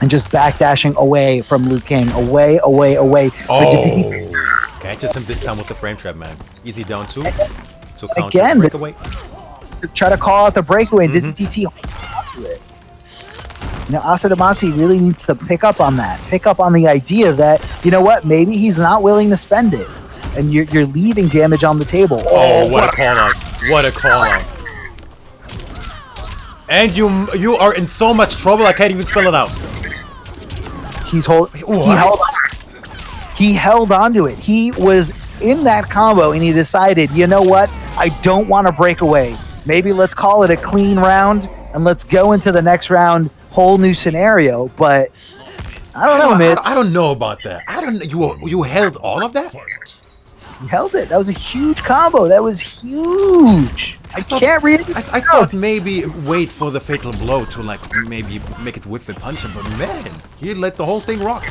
And just backdashing away from Liu Kang. Away. Oh, catches him this time with the frame trap, man. Easy down two. So counter Again, breakaway. Try to call out the breakaway, and Dizzy TT onto it. You know, Asadamasi really needs to pick up on that. Pick up on the idea that, you know what, maybe he's not willing to spend it. And you're leaving damage on the table. Oh, what a call out. What a call out. And you are in so much trouble, I can't even spell it out. He held on to it. He was in that combo and he decided, you know what? I don't want to break away. Maybe let's call it a clean round and let's go into the next round, whole new scenario. But I don't know, Mitz. I don't know about that. I don't. You held all of that? He held it. That was a huge combo. That was huge. I can't read it. I thought maybe wait for the fatal blow to like maybe make it whiff and punch him, but man, he let the whole thing rock.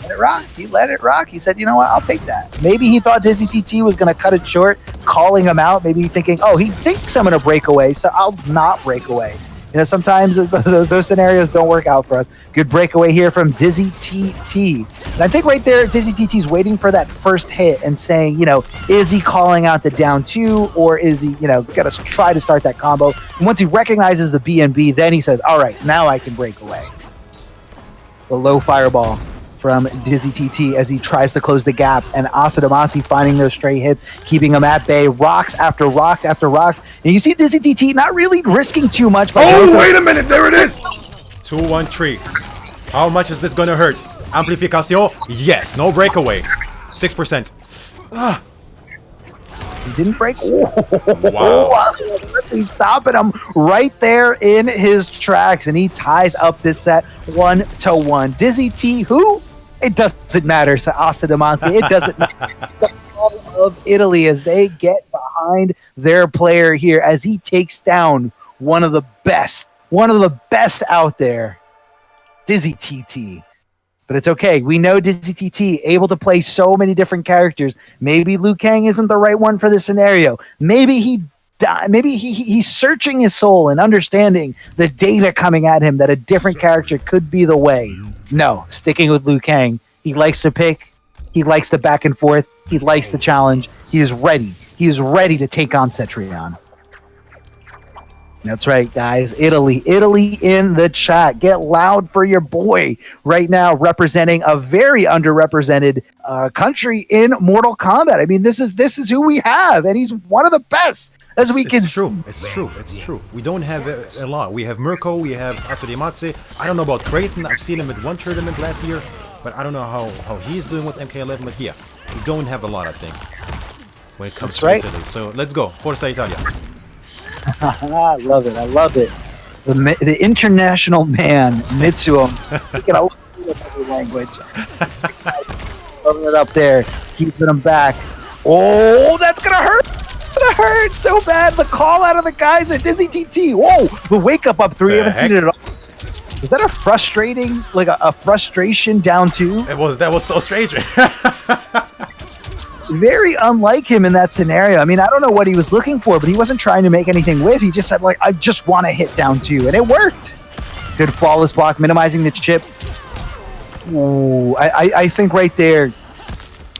Let it rock. He let it rock. He said, you know what, I'll take that. Maybe he thought Dizzy TT was going to cut it short, calling him out, maybe thinking, oh, he thinks I'm going to break away, so I'll not break away. You know, sometimes those scenarios don't work out for us. Good breakaway here from Dizzy TT. And I think right there, Dizzy TT's waiting for that first hit and saying, you know, is he calling out the down two, or is he, you know, got to try to start that combo? And once he recognizes the BNB, then he says, all right, now I can break away. The low fireball from Dizzy TT as he tries to close the gap, and Asadamasi finding those stray hits, keeping him at bay, rocks after rocks after rocks. And you see Dizzy TT not really risking too much. Oh, wait a minute, there it is! 2-1-3. How much is this gonna hurt? Amplificación? Yes, no breakaway. 6%. Ah. He didn't break. Wow. Wow. He's stopping him right there in his tracks, and he ties up this set 1-1. Dizzy T, who? It doesn't matter. So Asadamasi, it doesn't matter. All of Italy as they get behind their player here as he takes down one of the best out there, Dizzy TT. But it's okay. We know Dizzy TT able to play so many different characters. Maybe Liu Kang isn't the right one for this scenario. Maybe he's searching his soul and understanding the data coming at him that a different character could be the way. No, sticking with Liu Kang. He likes to pick. He likes the back and forth. He likes the challenge. He is ready. He is ready to take on Cetrion. That's right, guys. Italy in the chat. Get loud for your boy right now, representing a very underrepresented country in Mortal Kombat. I mean, this is who we have, and he's one of the best. As we can. It's true. We don't have a lot. We have Mirko, we have Asadamasi. I don't know about Creighton. I've seen him at one tournament last year, but I don't know how he's doing with MK11. But yeah, we don't have a lot, I think, when it comes to Italy. So let's go. Forza Italia. I love it. The international man, Mitsuo. Speaking of every language. Loving it up there. Keeping him back. Oh, that's going to hurt. It's going to hurt so bad. The call out of the guys are Dizzy TT. Whoa, the wake up 3. I haven't seen it at all. Is that a frustrating, like a frustration down 2? That was so strange. Very unlike him in that scenario. I mean, I don't know what he was looking for, but he wasn't trying to make anything whiff. He just said, like, I just want to hit down 2, and it worked. Good flawless block, minimizing the chip. Ooh, I think right there,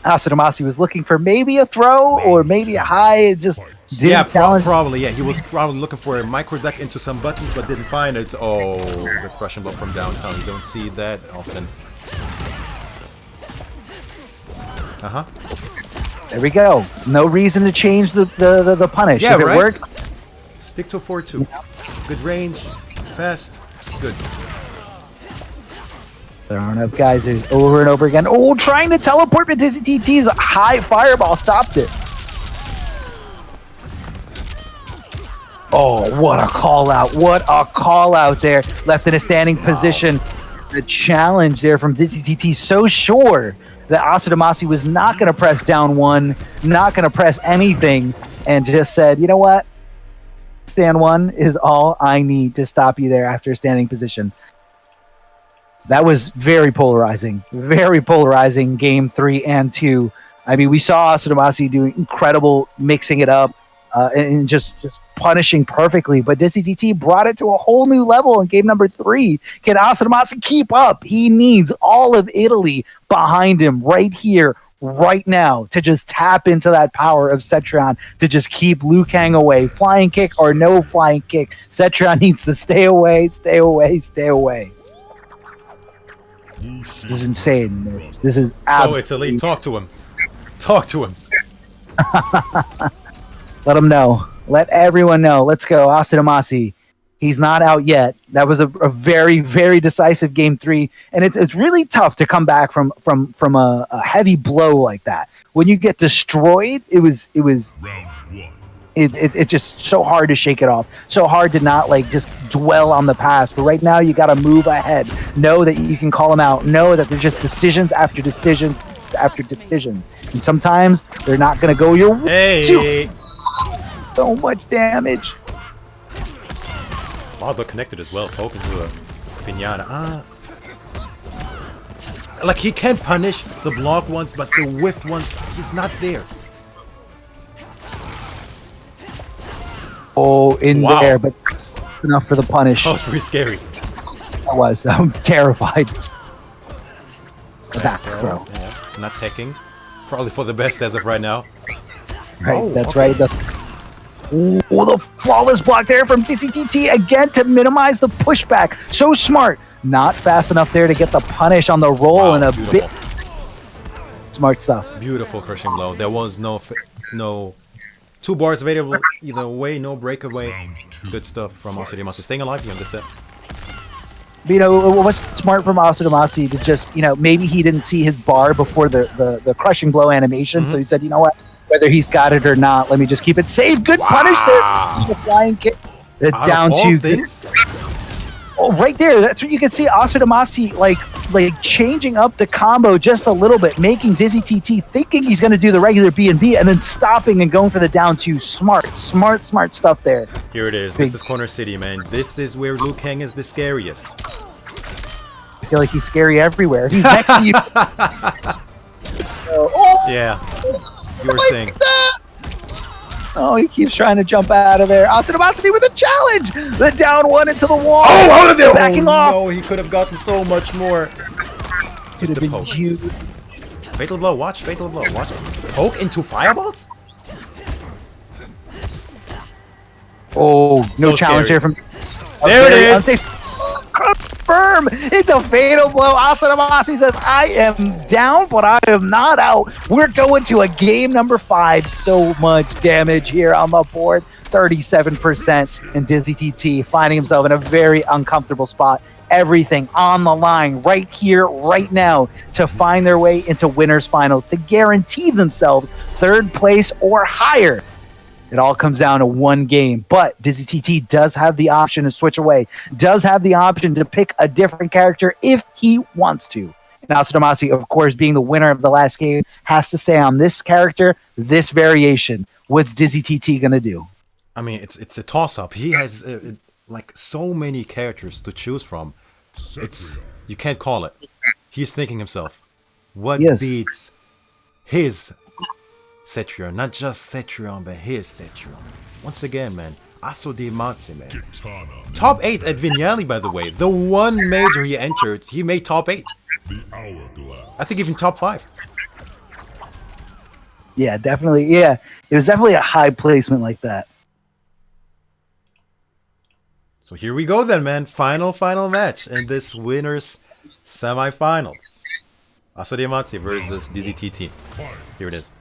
Asadamasi was looking for maybe a throw or maybe a high. It just didn't probably. Yeah, he was probably looking for a micro deck into some buttons, but didn't find it. Oh, the Russian block from downtown. You don't see that often. There we go. No reason to change the punish. Yeah, if it works, stick to 4-2. Good range, fast, good. Throwing up geysers over and over again. Oh, trying to teleport, but Dizzy TT's high fireball stopped it. Oh, what a call out. What a call out there. Left in a standing position. The challenge there from Dizzy TT. So sure that Asadamasi was not going to press down 1, not going to press anything, and just said, you know what? Stand 1 is all I need to stop you there after a standing position. That was very polarizing. Very polarizing game 3 and 2. I mean, we saw Asadamasi doing incredible, mixing it up and just punishing perfectly. But DizzyTT brought it to a whole new level in game number 3. Can Asadamasi keep up? He needs all of Italy behind him right here, right now, to just tap into that power of Cetrion to just keep Liu Kang away. Flying kick or no flying kick, Cetrion needs to stay away, stay away, stay away. This is insane. This is So Italy, talk to him. Talk to him. Let him know. Let everyone know. Let's go, Asadamasi. He's not out yet. That was a very, very decisive game 3, and it's really tough to come back from a heavy blow like that. When you get destroyed, it's just so hard to shake it off. So hard to not like just dwell on the past. But right now, you got to move ahead. Know that you can call them out. Know that they're just decisions after decisions after decisions, and sometimes they're not going to go your way. Hey! So much damage. Wow, they're connected as well. Poking to a pinata. Like, he can punish the block ones, but the whiff ones, he's not there. Oh, in there, but enough for the punish. That was pretty scary. I was. I'm terrified. Back throw. Yeah, not taking. Probably for the best as of right now. Right, that's right. The flawless block there from DCTT again to minimize the pushback. So smart. Not fast enough there to get the punish on the roll and a bit. Smart stuff. Beautiful crushing blow. There was no 2 bars available either way, no breakaway. Good stuff from Asadamasi. Staying alive here on this set. But, it was smart from Asadamasi to just, maybe he didn't see his bar before the crushing blow animation. So he said, you know what? Whether he's got it or not, let me just keep it safe. Good punish there. The flying kick. Down to things. Oh, right there. That's what you can see. Asadamasi like changing up the combo just a little bit, making DizzyTT thinking he's going to do the regular B&B and then stopping and going for the down 2. Smart stuff there. Here it is. This is Corner City, man. This is where Liu Kang is the scariest. I feel like he's scary everywhere. He's next to you. Yeah. You were saying. Oh, he keeps trying to jump out of there. Asadamasi with a challenge. The down 1 into the wall. Oh, out of there! Backing off. No, he could have gotten so much more. Could have been huge. Fatal blow. Watch. Fatal blow. Watch. Poke into fireballs? Oh, no So challenge scary. there from. There it is. Unsafe. Confirm. It's a fatal blow. Asadamasi says, I am down, but I am not out. We're going to a game number 5. So much damage here on the board. 37%. And DizzyTT finding himself in a very uncomfortable spot. Everything on the line right here, right now, to find their way into winners finals, to guarantee themselves 3rd place or higher. It all comes down to one game, but DizzyTT does have the option to switch away, does have the option to pick a different character if he wants to. And Asadamasi, of course, being the winner of the last game, has to stay on this character, this variation. What's DizzyTT going to do? I mean, it's a toss-up. He has like so many characters to choose from. You can't call it. He's thinking himself, what beats his Cetrion, not just Cetrion, but his Cetrion. Once again, man, Asadamasi, man. Top 8 at Vignali, by the way. The one major he entered, he made top 8. I think even top 5. Yeah, definitely. Yeah, it was definitely a high placement like that. So here we go then, man. Final match in this winners semifinals. Asadamasi versus DZTT. Here it is.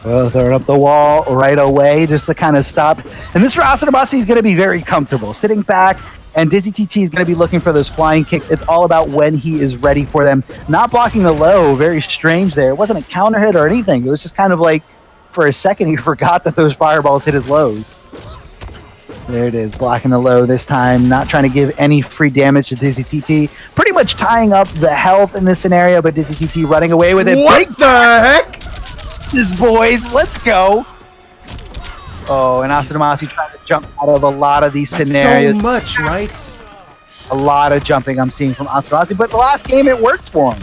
Throwing up the wall right away just to kind of stop. And this for Asadamasi is going to be very comfortable. Sitting back, and DizzyTT is going to be looking for those flying kicks. It's all about when he is ready for them. Not blocking the low, very strange there. It wasn't a counter hit or anything. It was just kind of like, for a second, he forgot that those fireballs hit his lows. There it is, blocking the low this time. Not trying to give any free damage to DizzyTT. Pretty much tying up the health in this scenario, but DizzyTT running away with it. What the heck? This boys, let's go. Oh, and Asadamasi trying to jump out of a lot of these scenarios. So much, right? A lot of jumping I'm seeing from Asadasi, but the last game it worked for him.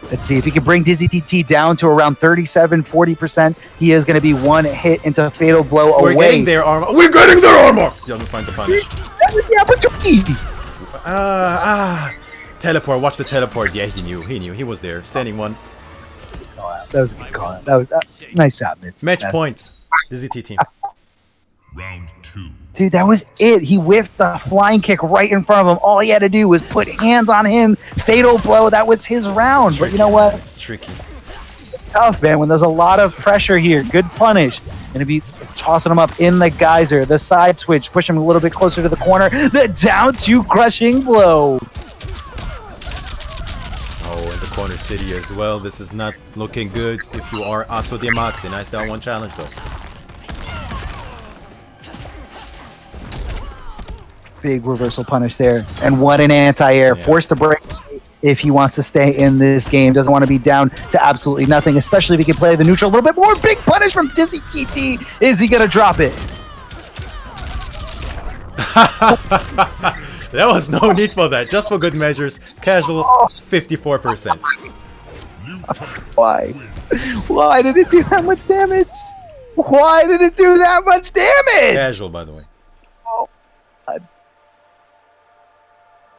Let's see if he can bring Dizzy TT down to around 37-40%. He is going to be one hit into a fatal blow away. We're getting their armor. We're getting their armor! He doesn't find the punish. That was the opportunity. Teleport. Watch the teleport. Yeah, he knew. He knew. He was there. Standing one. That was a good call out. That was nice job, Mitz. Match points. Dizzy TT. Round 2. Dude, that was it. He whiffed the flying kick right in front of him. All he had to do was put hands on him. Fatal blow. That was his round. But you know what? It's tricky. Tough, man. When there's a lot of pressure here. Good punish. Gonna be tossing him up in the geyser. The side switch. Push him a little bit closer to the corner. The down to crushing blow. Oh, in the corner city as well. This is not looking good if you are Aso Diamatsu. Nice down one challenge though. Big reversal punish there. And what an anti-air. Yeah. Forced to break if he wants to stay in this game. Doesn't want to be down to absolutely nothing, especially if he can play the neutral a little bit more. Big punish from Dizzy TT. Is he going to drop it? There was no need for that. Just for good measures. Casual 54%. Why? Why did it do that much damage? Why did it do that much damage? Casual, by the way.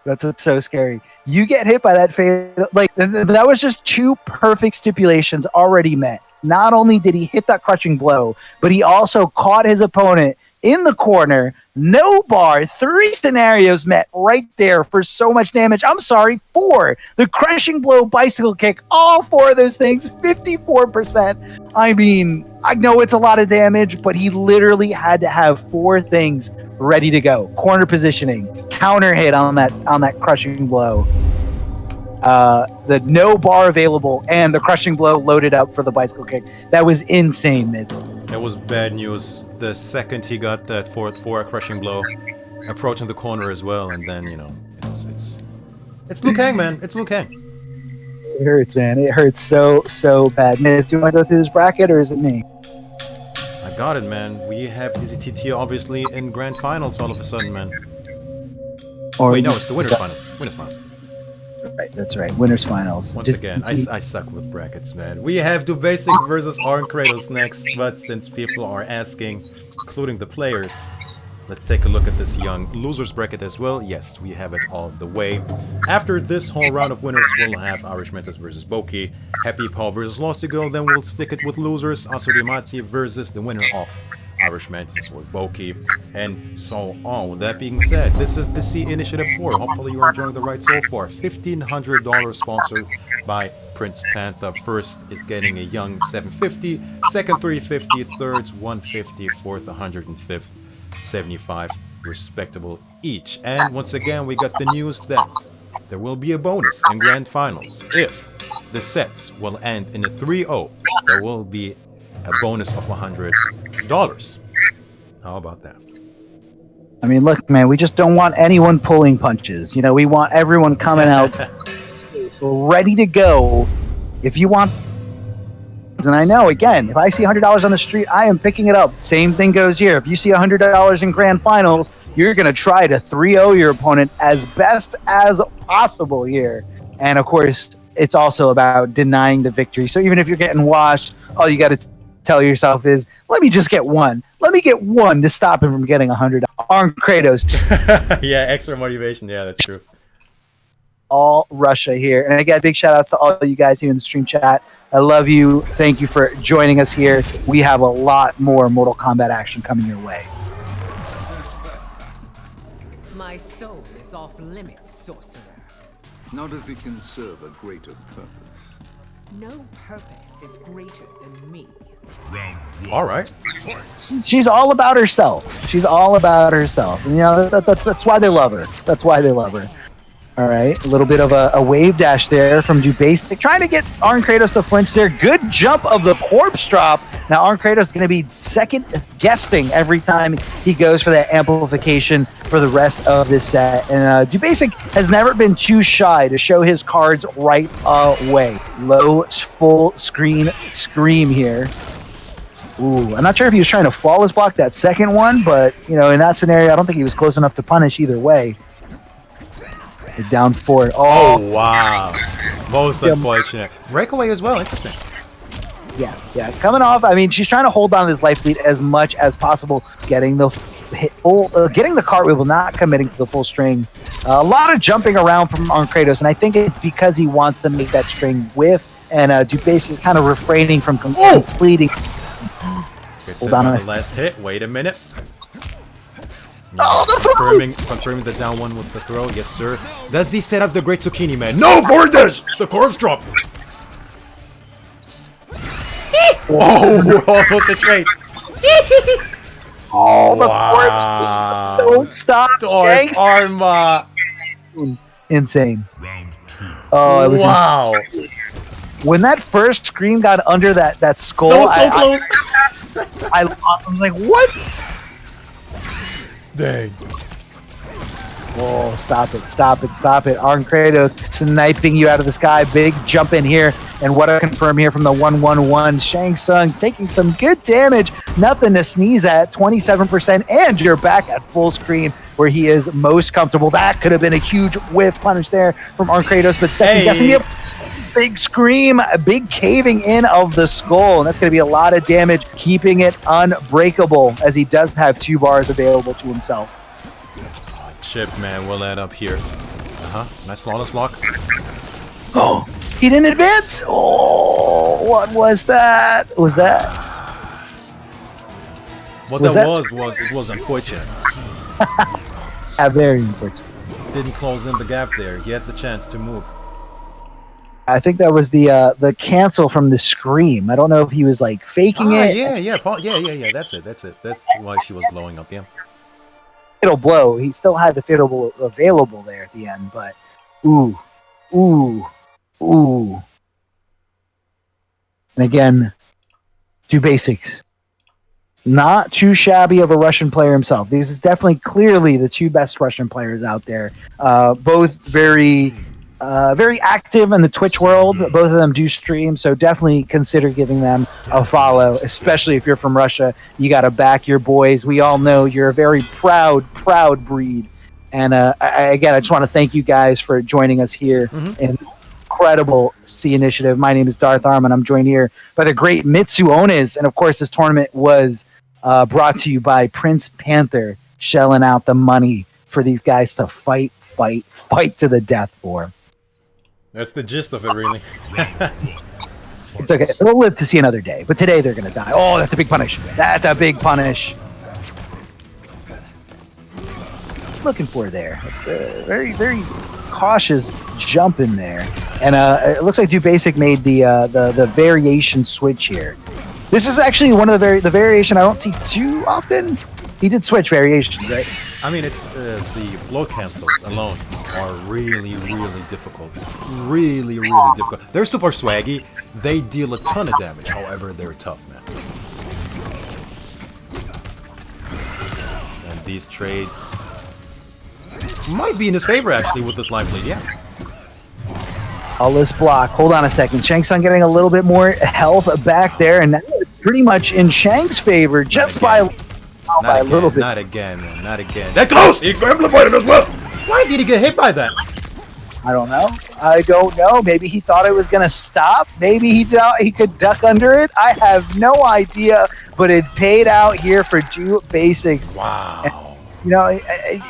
That's what's so scary. You get hit by that fatal, like that was just two perfect stipulations already met. Not only did he hit that crushing blow, but he also caught his opponent in the corner. No bar. 3 scenarios met right there for so much damage. I'm sorry, 4. The crushing blow, bicycle kick, all 4 of those things, 54%. I mean, I know it's a lot of damage, but he literally had to have 4 things ready to go. Corner positioning, counter hit on that crushing blow, the no bar available, and the crushing blow loaded up for the bicycle kick. That was insane, Mitz. That was bad news. The second he got that fourth crushing blow, approaching the corner as well, and then you know it's Liu Kang, man. It's Liu Kang. It hurts, man. It hurts so bad. Mitz, do you want to go through this bracket, or is it me? I got it, man. We have DZTT obviously in grand finals all of a sudden, man. Or wait, no, it's the winners finals. Winners finals. Right, that's right. Winners finals. Once again, I suck with brackets, man. We have Dubasik versus Arn Kratos next, but since people are asking, including the players, let's take a look at this young losers bracket as well. Yes, we have it all the way. After this whole round of winners, we'll have Irish Mantis versus Boki, Happy Paul versus LOSTyGIRL, then we'll stick it with losers, Asurimatsu versus the winner of Irish Mantis or Boki, and so on. With that being said, this is the C Initiative 4. Hopefully you are enjoying the ride so far. $1,500 sponsored by Prince Panther. First is getting a young 750, second 350, thirds 150, fourth 105, 75 respectable each. And once again, we got the news that there will be a bonus in grand finals. If the sets will end in a 3-0, there will be a bonus of $100. How about that? I mean, look, man, we just don't want anyone pulling punches. You know, we want everyone coming out ready to go. If you want, and I know, again, if I see $100 on the street, I am picking it up. Same thing goes here. If you see $100 in grand finals, you're going to try to 3-0 your opponent as best as possible here. And of course, it's also about denying the victory. So even if you're getting washed, all you got to tell yourself is, let me just get one. Let me get one to stop him from getting $100. Arn Kratos. Yeah, extra motivation. Yeah, that's true. All Russia here. And again, big shout out to all you guys here in the stream chat. I love you. Thank you for joining us here. We have a lot more Mortal Kombat action coming your way. My soul is off limits, sorcerer. Not if it can serve a greater purpose. No purpose is greater than me. Round 1. All right. She's all about herself. She's all about herself. And, you know, that's why they love her. That's why they love her. All right, a little bit of a wave dash there from Dubasik, trying to get Arn Kratos to flinch there. Good jump of the corpse drop. Now Arn Kratos is going to be second guessing every time he goes for that amplification for the rest of this set. And Dubasik has never been too shy to show his cards right away. Low full screen scream here. Ooh, I'm not sure if he was trying to flawless block that second one, but you know, in that scenario, I don't think he was close enough to punish either way. They're down 4. Oh, Oh, wow. Most unfortunate. Breakaway as well. Interesting. yeah. Coming off, I mean, she's trying to hold on to this life lead as much as possible, getting the getting the cartwheel, but not committing to the full string. A lot of jumping around from on Kratos, and I think it's because he wants to make that string whiff, and Dubasik is kind of refraining from completing. Hold on the last hit. Wait a minute. Oh, the throw! Confirming the down one with the throw. Yes, sir. Does he set up the great zucchini man? No, Vordish! The corpse drop. Oh, almost a trade. Oh, the wow. corpse! Don't stop! Dark Arma. Insane. Round 2. Oh, it was wow. insane. When that first scream got under that skull, That was so close. I was like, what? Dang. Whoa, stop it. Arn Kratos sniping you out of the sky. Big jump in here. And what I confirm here from the 1-1-1. Shang Tsung taking some good damage. Nothing to sneeze at. 27%. And you're back at full screen where he is most comfortable. That could have been a huge whiff punish there from Arn Kratos. But second guessing it. Big scream, a big caving in of the skull. And that's going to be a lot of damage, keeping it unbreakable as he does have 2 bars available to himself. Chip, man, will add up here. Nice flawless block. Oh, he didn't advance. Oh, what was that? What it was unfortunate. Very unfortunate. Didn't close in the gap there. He had the chance to move. I think that was the cancel from the scream. I don't know if he was like faking it. Yeah. That's it. That's why she was blowing up. Yeah. Fatal blow. He still had the fatal blow available there at the end, but ooh. And again, Dubasik, not too shabby of a Russian player himself. These is definitely clearly the 2 best Russian players out there. Both very active in the Twitch world. Both of them do stream, so definitely consider giving them a follow, especially if you're from Russia. You got to back your boys. We all know you're a very proud breed. And I just want to thank you guys for joining us here in incredible C Initiative. My name is Darth Arm, and I'm joined here by the great Mitsu Onis. And of course, this tournament was brought to you by Prince Panther, shelling out the money for these guys to fight to the death for. That's the gist of it, really. It's okay. They'll live to see another day, but today they're going to die. Oh, that's a big punish. Looking for there. Very, very cautious jump in there. And it looks like Dubasik made the variation switch here. This is actually one of the variation I don't see too often. He did switch variations, right? I mean, it's the flow cancels alone are really difficult. Really difficult. They're super swaggy. They deal a ton of damage. However, they're tough, man. And these trades might be in his favor, actually, with this life lead, yeah. All this block. Hold on a second. Shang Tsung getting a little bit more health back there, and now it's pretty much in Shang's favor just by a little bit. Not again, man. Not again. That close! He amplified him as well! Why did he get hit by that? I don't know. Maybe he thought it was going to stop. Maybe he thought he could duck under it. I have no idea, but it paid out here for Dubasik. Wow. And, you know,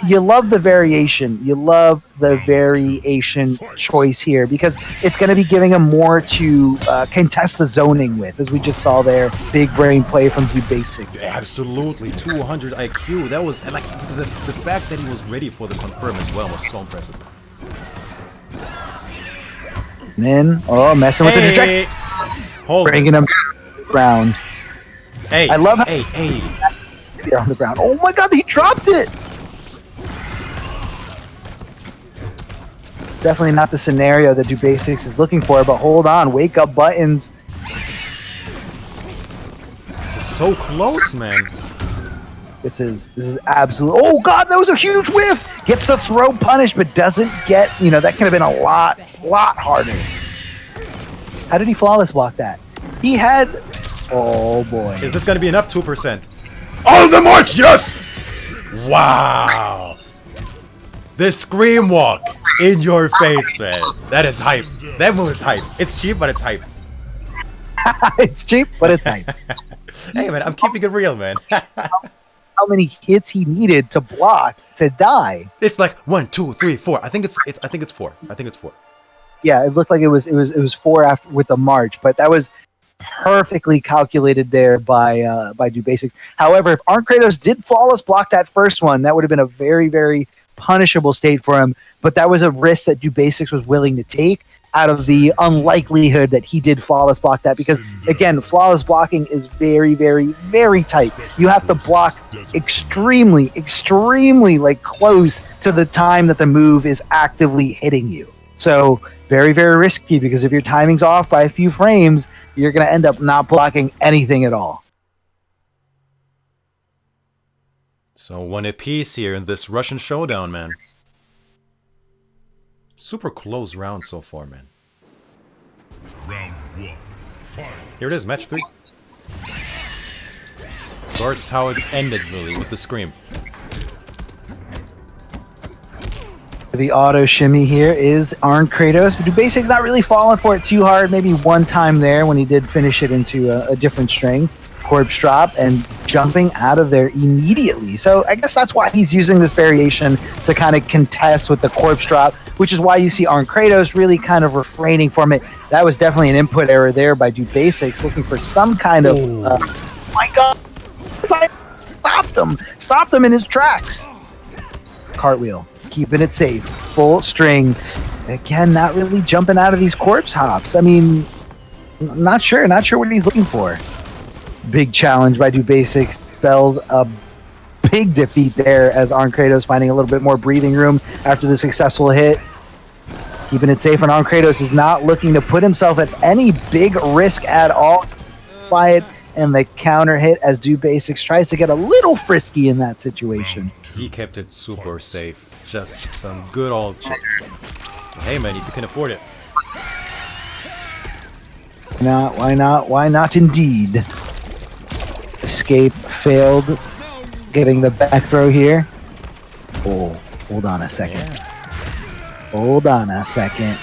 you love the variation. You love the variation choice here because it's going to be giving him more to contest the zoning with, as we just saw there. Big brain play from Dubasik. Yeah, absolutely. 200 IQ. That was, like, the fact that he was ready for the confirm as well was so impressive. And then, messing with the trajectory. Bringing him ground. Hey, I love how hey. on the ground. Oh my god, he dropped it! It's definitely not the scenario that Dubasik is looking for, but hold on, wake up buttons. This is so close, man. This is absolute. Oh god, that was a huge whiff! Gets the throw punish, but doesn't get, that could have been a lot harder. How did he flawless block that? He had, oh boy. Is this gonna be enough? 2%. On the march, yes! Wow! The scream walk. In your face, man. That is hype. That move is hype. It's cheap, but it's hype. It's cheap, but it's hype. Hey, man, I'm keeping it real, man. How many hits he needed to block to die? It's like 1, 2, 3, 4. I think it's 4. Yeah, it looked like it was 4 after with the march, but that was perfectly calculated there by Dubasik. However, if Arn Kratos did flawless block that first one, that would have been a very, very punishable state for him. But that was a risk that Dubasik was willing to take out of the unlikelihood that he did flawless block that, because again, flawless blocking is very, very, very tight. You have to block extremely like close to the time that the move is actively hitting you. So very, very risky, because if your timing's off by a few frames, you're going to end up not blocking anything at all. So 1 apiece here in this Russian showdown, man. Super close round so far, man. Round 1. Fight. Here it is, match 3. Sorts how it's ended, really, with the scream. The auto shimmy here is Arn Kratos, but Dubasik's not really falling for it too hard. Maybe one time there when he did finish it into a different string. Corpse drop and jumping out of there immediately. So I guess that's why he's using this variation to kind of contest with the corpse drop, which is why you see Arn Kratos really kind of refraining from it. That was definitely an input error there by Dubasik, looking for some kind of... my God! Stopped him in his tracks. Cartwheel. Keeping it safe. Full string. Again, not really jumping out of these corpse hops. I mean, not sure what he's looking for. Big challenge by Dubasik. Spells a big defeat there as Arn Kratos finding a little bit more breathing room after the successful hit. Keeping it safe, and Arn Kratos is not looking to put himself at any big risk at all. Fight and the counter hit as Dubasik tries to get a little frisky in that situation. He kept it super safe. Just some good old chick. Hey man, if you can afford it. Why not indeed. Escape failed. Getting the back throw here. Oh, hold on a second. Hold on a second.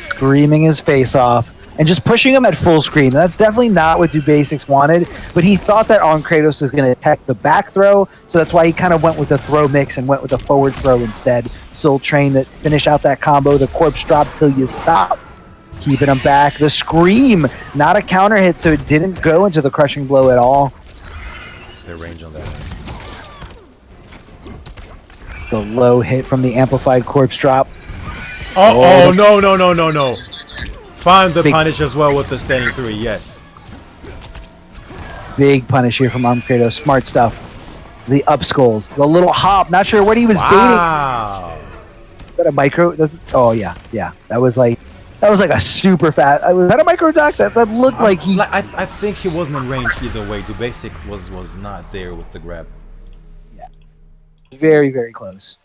Screaming his face off. And just pushing him at full screen. That's definitely not what Dubasik wanted, but he thought that Arn Kratos was going to attack the back throw, so that's why he kind of went with the throw mix and went with the forward throw instead. Still trying to finish out that combo, the corpse drop till you stop. Keeping him back. The scream, not a counter hit, so it didn't go into the crushing blow at all. Their range on that. The low hit from the amplified corpse drop. Oh, no. Find the punish as well with the standing 3, yes. Big punish here from Arn Kratos. Smart stuff. The up skulls. The little hop. Not sure what he was baiting. Is that a micro? Oh, yeah. That was like a super fast. Was that a micro dock? That looked like he... I think he wasn't in range either way. Dubasik was not there with the grab. Yeah. Very, very close.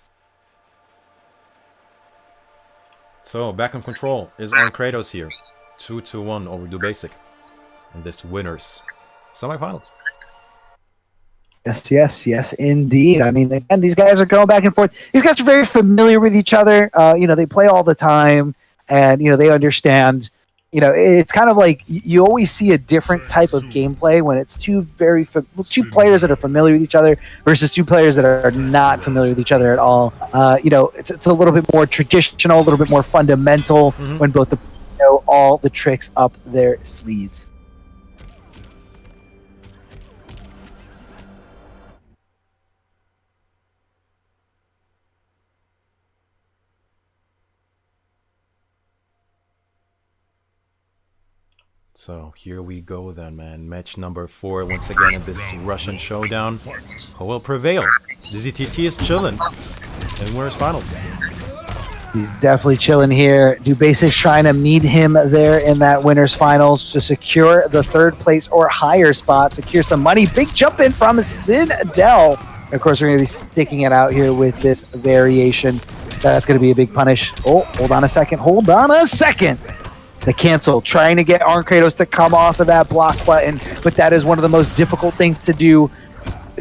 So, back in control is Arn Kratos here. 2-1 over Dubasik in this winners semifinals. Yes, indeed. I mean, again, these guys are going back and forth. These guys are very familiar with each other. They play all the time, and they understand. It's kind of like you always see a different type of gameplay when it's two players that are familiar with each other versus two players that are not familiar with each other at all. It's a little bit more traditional, a little bit more fundamental when both know all the tricks up their sleeves. So here we go then, man. Match number 4 once again in this Russian showdown. Who will prevail? ZZTT is chilling in winners finals. He's definitely chilling here. Dubasik trying to meet him there in that winners finals to secure the 3rd place or higher spot, secure some money. Big jump in from SINDEL. Of course, we're going to be sticking it out here with this variation. That's going to be a big punish. Oh, hold on a second. The cancel, trying to get Arn Kratos to come off of that block button, but that is one of the most difficult things to do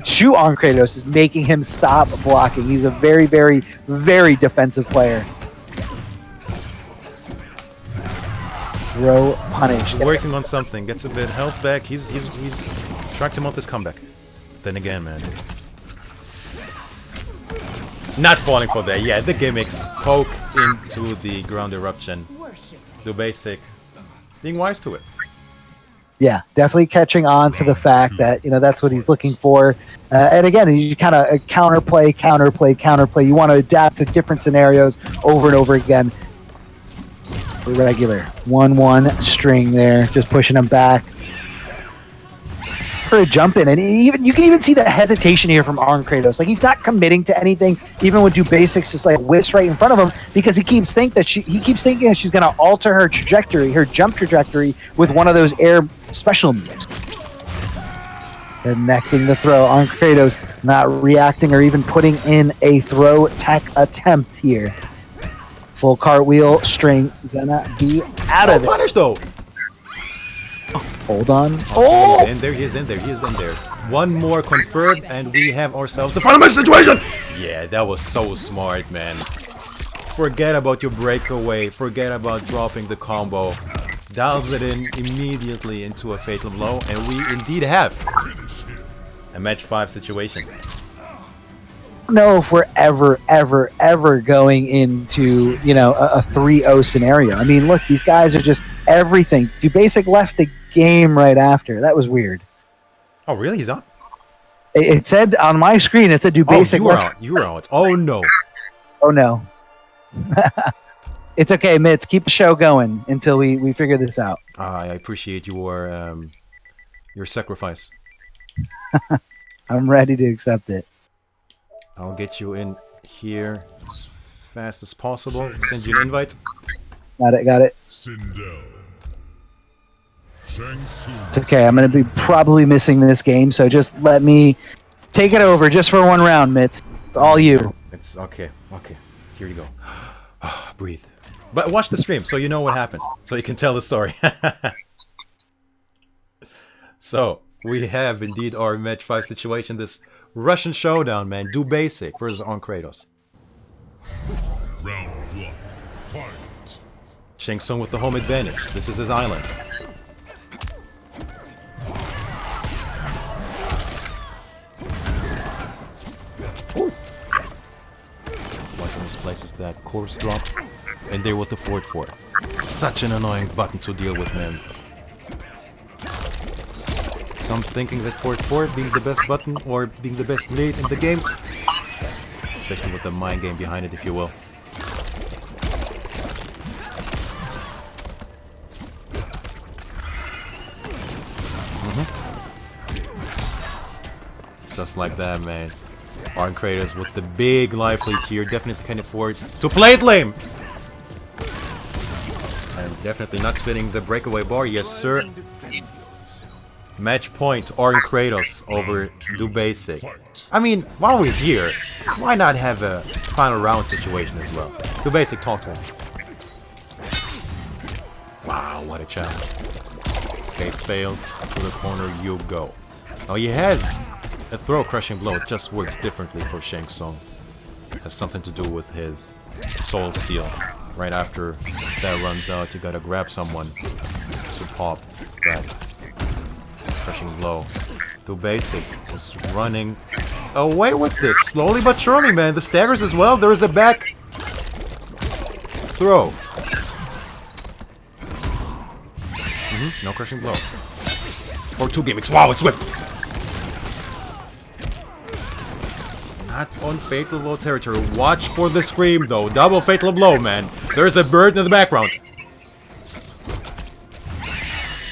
to Arn Kratos, is making him stop blocking. He's a very, very, very defensive player. throw punish. He's working on something. Gets a bit health back. He's trying to mount this comeback. Then again, man. Not falling for that. Yeah, the gimmicks. Poke into the ground eruption. Dubasik being wise to it. Yeah, definitely catching on to the fact that, you know, that's what he's looking for. And again, you kind of counterplay. You want to adapt to different scenarios over and over again. The regular 1-1 string there, just pushing him back for a jump in. And you can even see the hesitation here from Arn Kratos. Like, he's not committing to anything, even when Dubasik just like whips right in front of him, because he keeps thinking that she's going to alter her trajectory, her jump trajectory, with one of those air special moves. Connecting the throw. Arn Kratos not reacting or even putting in a throw tech attempt here. Full cartwheel string gonna be out of it. Punish though. Hold on. Oh! He's in there. One more confirmed, and we have ourselves a final match situation! Yeah, that was so smart, man. Forget about your breakaway. Forget about dropping the combo. Dials it in immediately into a fatal blow, and we indeed have a match 5 situation. I don't know if we're ever going into, you know, a 3-0 scenario. I mean, look, these guys are just everything. Dubasik left the game right after. That was weird. Oh, really? He's on? It said on my screen, it said Dubasik. Oh, you were out. Oh, no. Oh, no. It's okay, Mitz. Keep the show going until we figure this out. I appreciate your sacrifice. I'm ready to accept it. I'll get you in here as fast as possible. Send you an invite. Got it. SINDEL. SHANG. It's okay. I'm going to be probably missing this game, so just let me take it over just for one round, Mitz. It's all you. It's okay. Okay. Here you go. Breathe. But watch the stream so you know what happened. So you can tell the story. So, we have indeed our match 5 situation. This Russian showdown, man. Dubasik versus Arn Kratos. Round 1. Fight. Shang Tsung with the home advantage. This is his island. Ooh. Watch him places that course drop. And there with the forward 4. Such an annoying button to deal with, man. Some thinking that forward 4 being the best button or being the best lead in the game. Especially with the mind game behind it, if you will. Just like that, man. Arn Kratos with the big life lead here. Definitely can afford to play it lame. I'm definitely not spinning the breakaway bar. Yes, sir. Match point, Arn Kratos over Dubasik. I mean, while we're here, why not have a final round situation as well? Dubasik, talk to him. Wow, what a challenge. Escape failed. To the corner you go. Oh, he has a throw crushing blow. It just works differently for Shang Tsung. Has something to do with his soul steal. Right after that runs out, you gotta grab someone to pop that crushing blow. Dubasik is running away with this. Slowly but surely, man. The staggers as well. There is a back throw. No crushing blow. Or 2 gimmicks. Wow, it's whipped. Not on fatal blow territory. Watch for the scream, though. Double fatal blow, man. There's a bird in the background.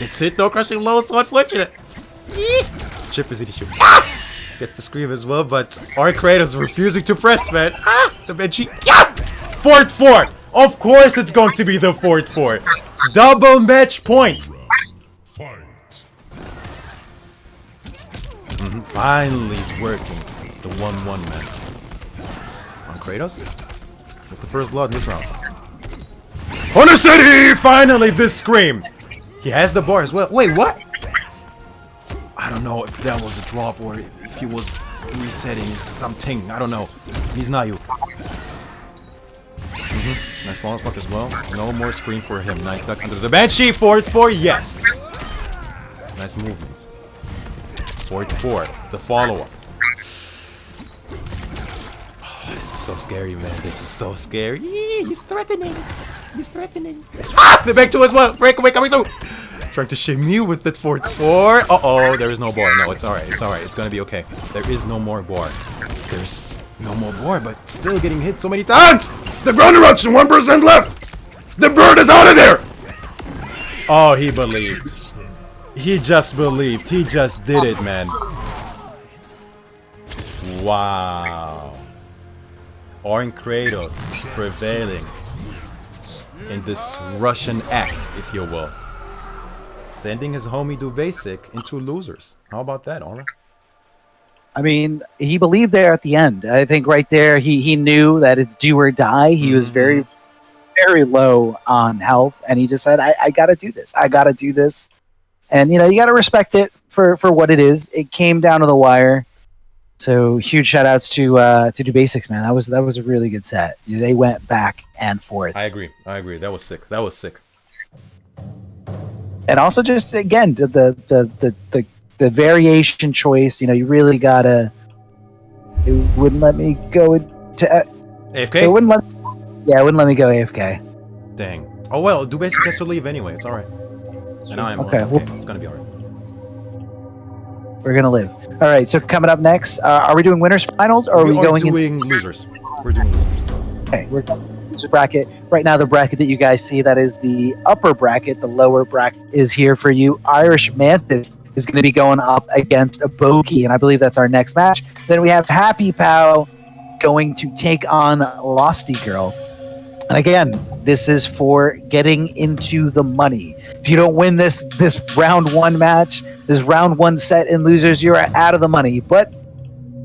It's it, no crushing blow. So unfortunate. Chip is issue. Gets the scream as well, but Arn Kratos refusing to press, man. The Benji. Forward 4. Of course, it's going to be the forward 4. Double match point. Fight. Finally, he's working. The 1-1, man. Arn Kratos with the first blood in this round. Honor City! Finally, this scream. He has the bar as well. Wait, what? I don't know if that was a drop or if he was resetting something. I don't know. He's not you. Nice fallen spot as well. No more screen for him. Nice duck under the Banshee. 4-4, yes. Nice movement. 4-4, the follow-up. Oh, this is so scary, man. This is so scary. He's threatening. He's threatening. Ah! The back two as well. Breakaway coming through. Trying to shimmy you with it. 4-4. Uh-oh, there is no bar. No, it's alright. It's alright. It's gonna be okay. There is no more bar. There's no more bar, but still getting hit so many times. The ground eruption, 1% left! The bird is out of there! Oh, he believed. He just believed. He just did it, man. Wow. Orange Kratos prevailing in this Russian act, if you will. Sending his homie Dubasik into losers. How about that, Aura? I mean, he believed there at the end. I think right there, he knew that it's do or die. He was very, very low on health, and he just said, I got to do this. I got to do this. And, you know, you got to respect it for what it is. It came down to the wire. So huge shout outs to Dubasik, man. That was a really good set. They went back and forth. I agree. That was sick. That was sick. And also just, again, the variation choice, you know, you really gotta. It wouldn't let me go into AFK. So it wouldn't let. Yeah, it wouldn't let me go AFK. Dang. Oh well, Dubasik has to leave anyway. It's all right. And I'm okay. AFK. Well, it's gonna be all right. We're gonna live. All right. So coming up next, are we doing winners finals or are we going doing losers? We're doing losers. Okay, we're going loser bracket right now. The bracket that you guys see, that is the upper bracket. The lower bracket is here for you. Irish Mantis is going to be going up against a Bogey, and I believe that's our next match. Then we have Happy Pow going to take on LOSTyGIRL. And again, this is for getting into the money. If you don't win this round one match, this round one set in losers, you're out of the money. But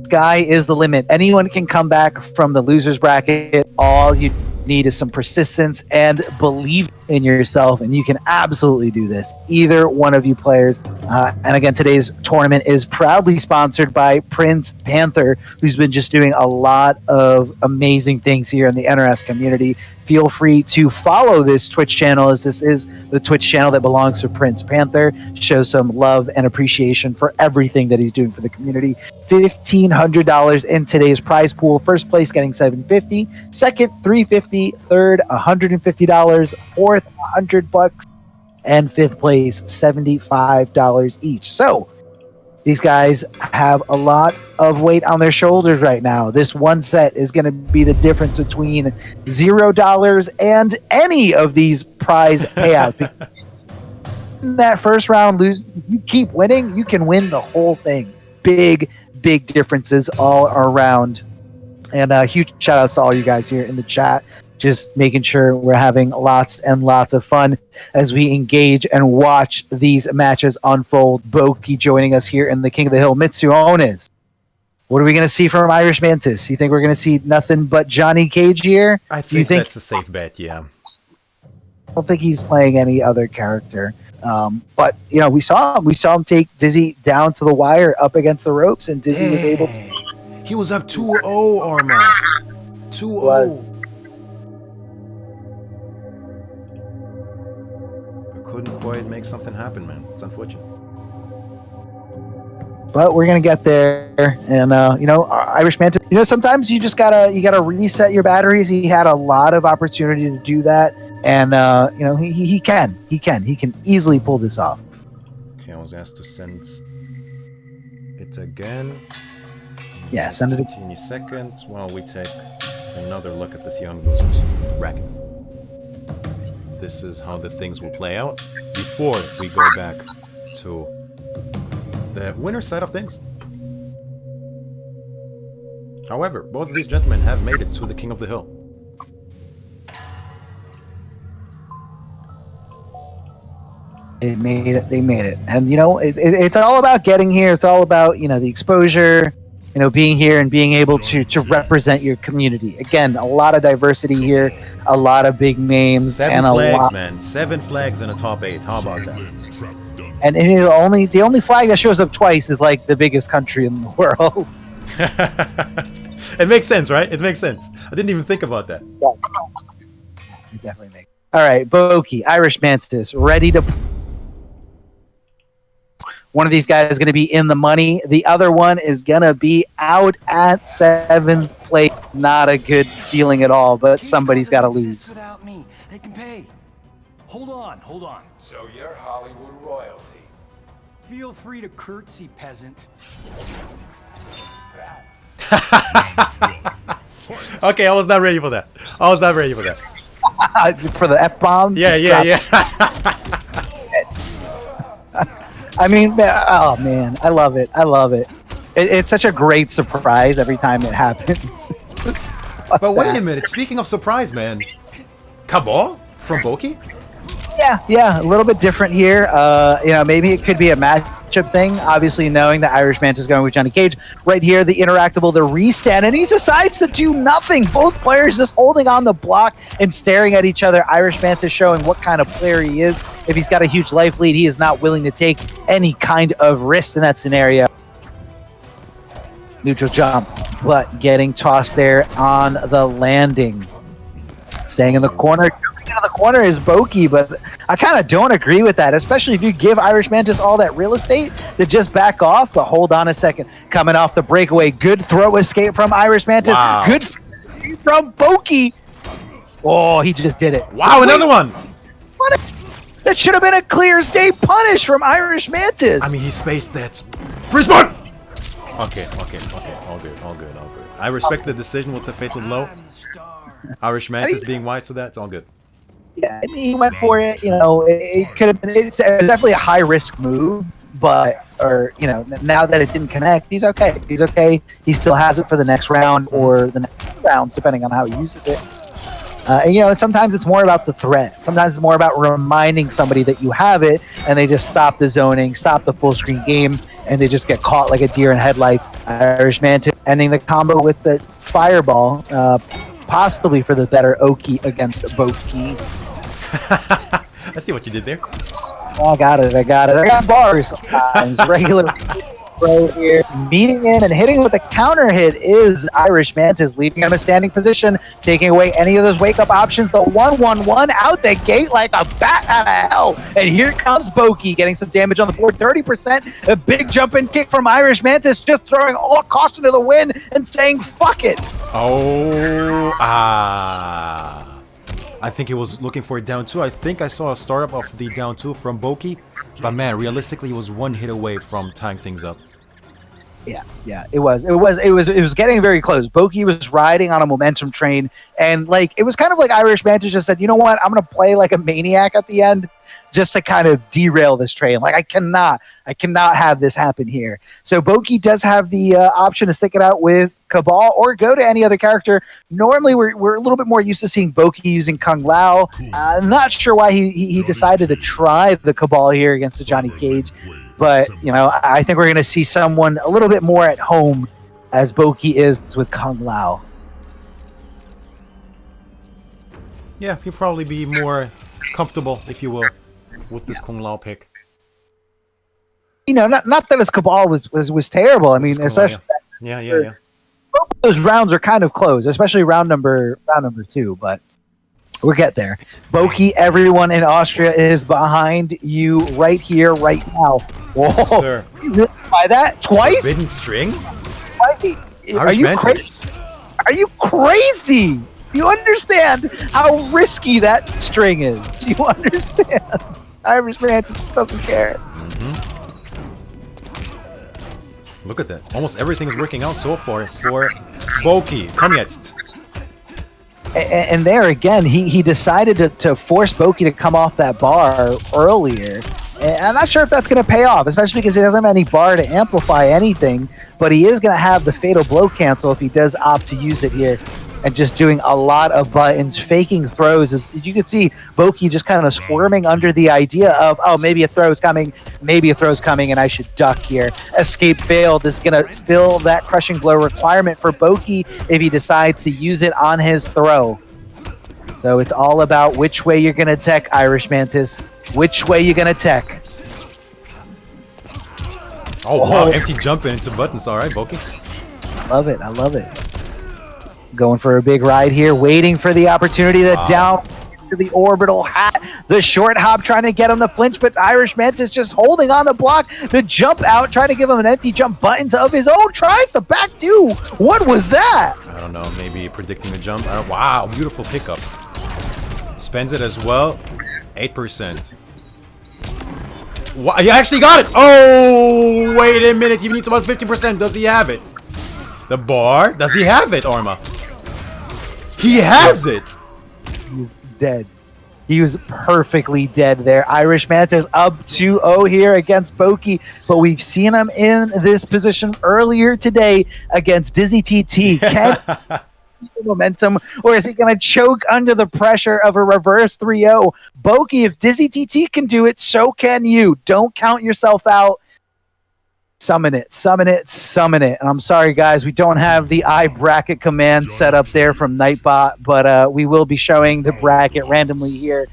sky is the limit. Anyone can come back from the losers bracket. All you need is some persistence and believe in yourself, and you can absolutely do this. Either one of you players. And again, today's tournament is proudly sponsored by Prince Panther, who's been just doing a lot of amazing things here in the NRS community. Feel free to follow this Twitch channel, as this is the Twitch channel that belongs to Prince Panther. Show some love and appreciation for everything that he's doing for the community. $1,500 in today's prize pool. First place getting $750, second $350, third $150, fourth $100, and fifth place $75 each. So these guys have a lot of weight on their shoulders right now. This one set is going to be the difference between $0 and any of these prize payouts. In that first round, if you keep winning, you can win the whole thing. Big differences all around. And huge shout outs to all you guys here in the chat. Just making sure we're having lots and lots of fun as we engage and watch these matches unfold. Boki joining us here in the King of the Hill. Mitsuonis, what are we going to see from Irish Mantis? You think we're going to see nothing but Johnny Cage here? I think that's a safe bet, yeah. I don't think he's playing any other character. But, you know, we saw him take Dizzy down to the wire up against the ropes, and Dizzy was able to... He was up 2-0, Arma. 2-0. Couldn't quite make something happen, man. It's unfortunate. But we're gonna get there, and you know, Irish Mantis. You know, sometimes you just gotta reset your batteries. He had a lot of opportunity to do that, and you know, he can easily pull this off. Okay, I was asked to send it again. Yeah, send it. 15 seconds while we take another look at this young losers bracket. This is how the things will play out before we go back to the winner side of things. However, both of these gentlemen have made it to the King of the Hill. They made it. And, you know, it's all about getting here. It's all about, you know, the exposure, you know, being here and being able to represent your community. Again, a lot of diversity here, a lot of big names. 7 flags, man. 7 flags in a top 8. How about that? And you know, the only flag that shows up twice is like the biggest country in the world. It makes sense, right? It makes sense. I didn't even think about that. It definitely makes. All right, Boki, Irish Mantis, ready to. One of these guys is going to be in the money. The other one is going to be out at 7th place. Not a good feeling at all, but somebody's got to lose. Without me, they can pay. Hold on. So you're Hollywood royalty. Feel free to curtsy, peasant. Okay, I was not ready for that. For the F-bomb? Yeah. I mean, oh man, I love it. It's such a great surprise every time it happens. But wait a minute. Speaking of surprise, man. Cabal from Boki? Yeah, a little bit different here. Maybe it could be a matchup thing. Obviously, knowing that Irish Mantis is going with Johnny Cage. Right here, the interactable, the restand, and he decides to do nothing. Both players just holding on the block and staring at each other. Irish Mantis showing what kind of player he is. If he's got a huge life lead, he is not willing to take any kind of risk in that scenario. Neutral jump, but getting tossed there on the landing. Staying in the corner. Into the corner is Boki, but I kind of don't agree with that, especially if you give Irish Mantis all that real estate to just back off. But hold on a second. Coming off the breakaway. Good throw escape from Irish Mantis. Wow. Good from Boki. Oh, he just did it. Wow, another one. What that should have been a clear as day punish from Irish Mantis. I mean, he spaced that. Respawn! Okay. All good. I respect the decision with the fatal blow. Irish Mantis being wise to that, it's all good. Yeah, I mean, he went for it. It could have been. It's definitely a high risk move, but now that it didn't connect, he's okay. He still has it for the next round or the next rounds, depending on how he uses it. Sometimes it's more about the threat. Sometimes it's more about reminding somebody that you have it, and they just stop the zoning, stop the full screen game, and they just get caught like a deer in headlights. Irish Mantis ending the combo with the fireball, possibly for the better Oki against Boki. I see what you did there. I got it. I got bars. Regular throw here. Meeting in and hitting with a counter hit is Irish Mantis, leaving him in a standing position, taking away any of those wake-up options. The 1-1-1 out the gate like a bat out of hell. And here comes Boki, getting some damage on the board. 30%. A big jump and kick from Irish Mantis, just throwing all caution to the wind and saying, fuck it. I think he was looking for a down 2. I think I saw a startup of the down 2 from Boki. But man, realistically, he was one hit away from tying things up. Yeah, it was getting very close. Boki was riding on a momentum train, and it was kind of like Irish Mantis just said, you know what, I'm gonna play like a maniac at the end just to kind of derail this train. I cannot have this happen here. So Boki does have the option to stick it out with Cabal or go to any other character. Normally we're a little bit more used to seeing Boki using Kung Lao. I'm not sure why he decided to try the Cabal here against the Johnny Cage. But, I think we're going to see someone a little bit more at home as Boki is with Kung Lao. Yeah, he'll probably be more comfortable, if you will, with this Kung Lao pick. Not that his Cabal was terrible. I mean, especially... Yeah. Both those rounds are kind of close, especially round number 2, but... we'll get there. Boki, everyone in Austria is behind you right here, right now. Whoa. Yes, sir. You really buy that? Twice? Forbidden string? Why is he... Irish Mantis. Are you crazy? Do you understand how risky that string is? Do you understand? Irish Mantis doesn't care. Look at that. Almost everything is working out so far for Boki. Come jetzt. And there again, he decided to force Boki to come off that bar earlier. And I'm not sure if that's going to pay off, especially because he doesn't have any bar to amplify anything. But he is going to have the fatal blow cancel if he does opt to use it here. And just doing a lot of buttons, faking throws. As you can see, Boki just kind of squirming under the idea of, oh, maybe a throw's coming, and I should duck here. Escape failed. This is going to fill that crushing blow requirement for Boki if he decides to use it on his throw. So it's all about which way you're going to tech, Irish Mantis. Which way you're going to tech. Oh, wow. Empty jumping into buttons. All right, Boki. I love it. Going for a big ride here, waiting for the opportunity. The down to the orbital hat. The short hop trying to get him to flinch, but Irish Mantis just holding on the block. The jump out, trying to give him an empty jump buttons of his own. Tries the back two. What was that? I don't know, maybe predicting a jump. Wow, beautiful pickup. Spends it as well. 8%. What? You actually got it! Oh, wait a minute. He needs about 50%. Does he have it? The bar? Does he have it, Arma? He has it! He's dead. He was perfectly dead there. Irish Mantis up 2-0 here against Boki, but we've seen him in this position earlier today against Dizzy TT. Can momentum, or is he going to choke under the pressure of a reverse 3-0? Boki, if Dizzy TT can do it, so can you. Don't count yourself out. Summon it, summon it, summon it. And I'm sorry, guys, we don't have the I bracket command set up there from Nightbot, but we will be showing the bracket randomly here.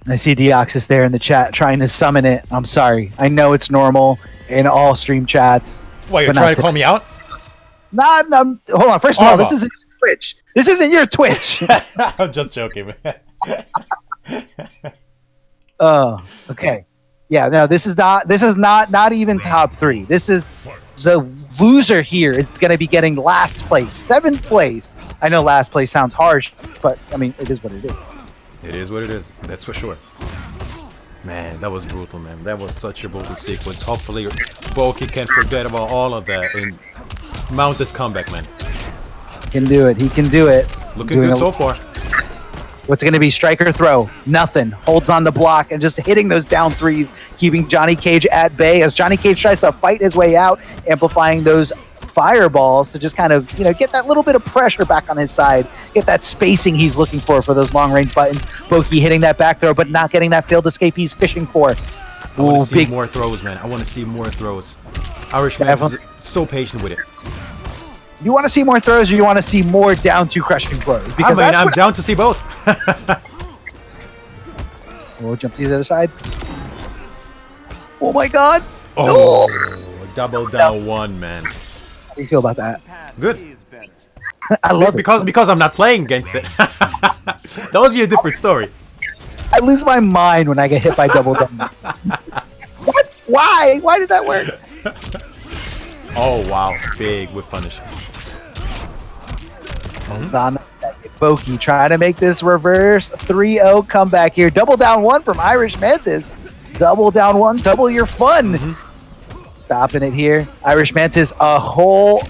I see Deoxys there in the chat trying to summon it. I'm sorry. I know it's normal in all stream chats. What, you're trying to call me out? Nah, no, hold on. First of all, this isn't Twitch. This isn't your Twitch. I'm just joking, man. Oh, okay. Yeah, no, this is not even top 3. This is the loser here is going to be getting last place, 7th place. I know last place sounds harsh, but I mean, it is what it is. It is what it is. That's for sure. Man, that was brutal, man. That was such a brutal sequence. Hopefully, Boki can forget about all of that and mount this comeback, man. He can do it. He can do it. Looking good so far. What's going to be striker throw? Nothing. Holds on the block and just hitting those down threes, keeping Johnny Cage at bay as Johnny Cage tries to fight his way out, amplifying those fireballs to just kind of, get that little bit of pressure back on his side, get that spacing he's looking for those long-range buttons. Boki hitting that back throw, but not getting that failed escape he's fishing for. I want to see more throws, man. I want to see more throws. Irishman is so patient with it. You want to see more throws, or you want to see more down to crushing blows? Because I'm down to see both. We'll jump to the other side. Oh my god! Oh, double down one, man. How do you feel about that? Good. I love it. Because I'm not playing against it. That was a different story. I lose my mind when I get hit by double down. What? Why? Why did that work? Oh wow, big whip punish. Boki trying to make this reverse 3-0 comeback here. Double down one from Irish Mantis. Double down one, double your fun. Stopping it here. Irish Mantis, a whole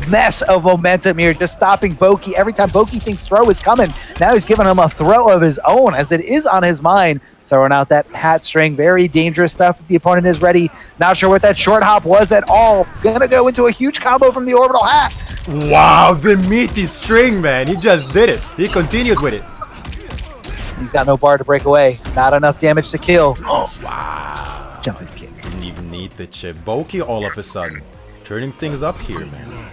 mess of momentum here, just stopping Boki. Every time Boki thinks throw is coming, now he's giving him a throw of his own as it is on his mind. Throwing out that hat string. Very dangerous stuff if the opponent is ready. Not sure what that short hop was at all. Gonna go into a huge combo from the orbital hat. Wow, the meaty string, man. He just did it. He continued with it. He's got no bar to break away. Not enough damage to kill. Oh, wow. Jumping kick. Didn't even need the chip. Boki all of a sudden. Turning things up here, man.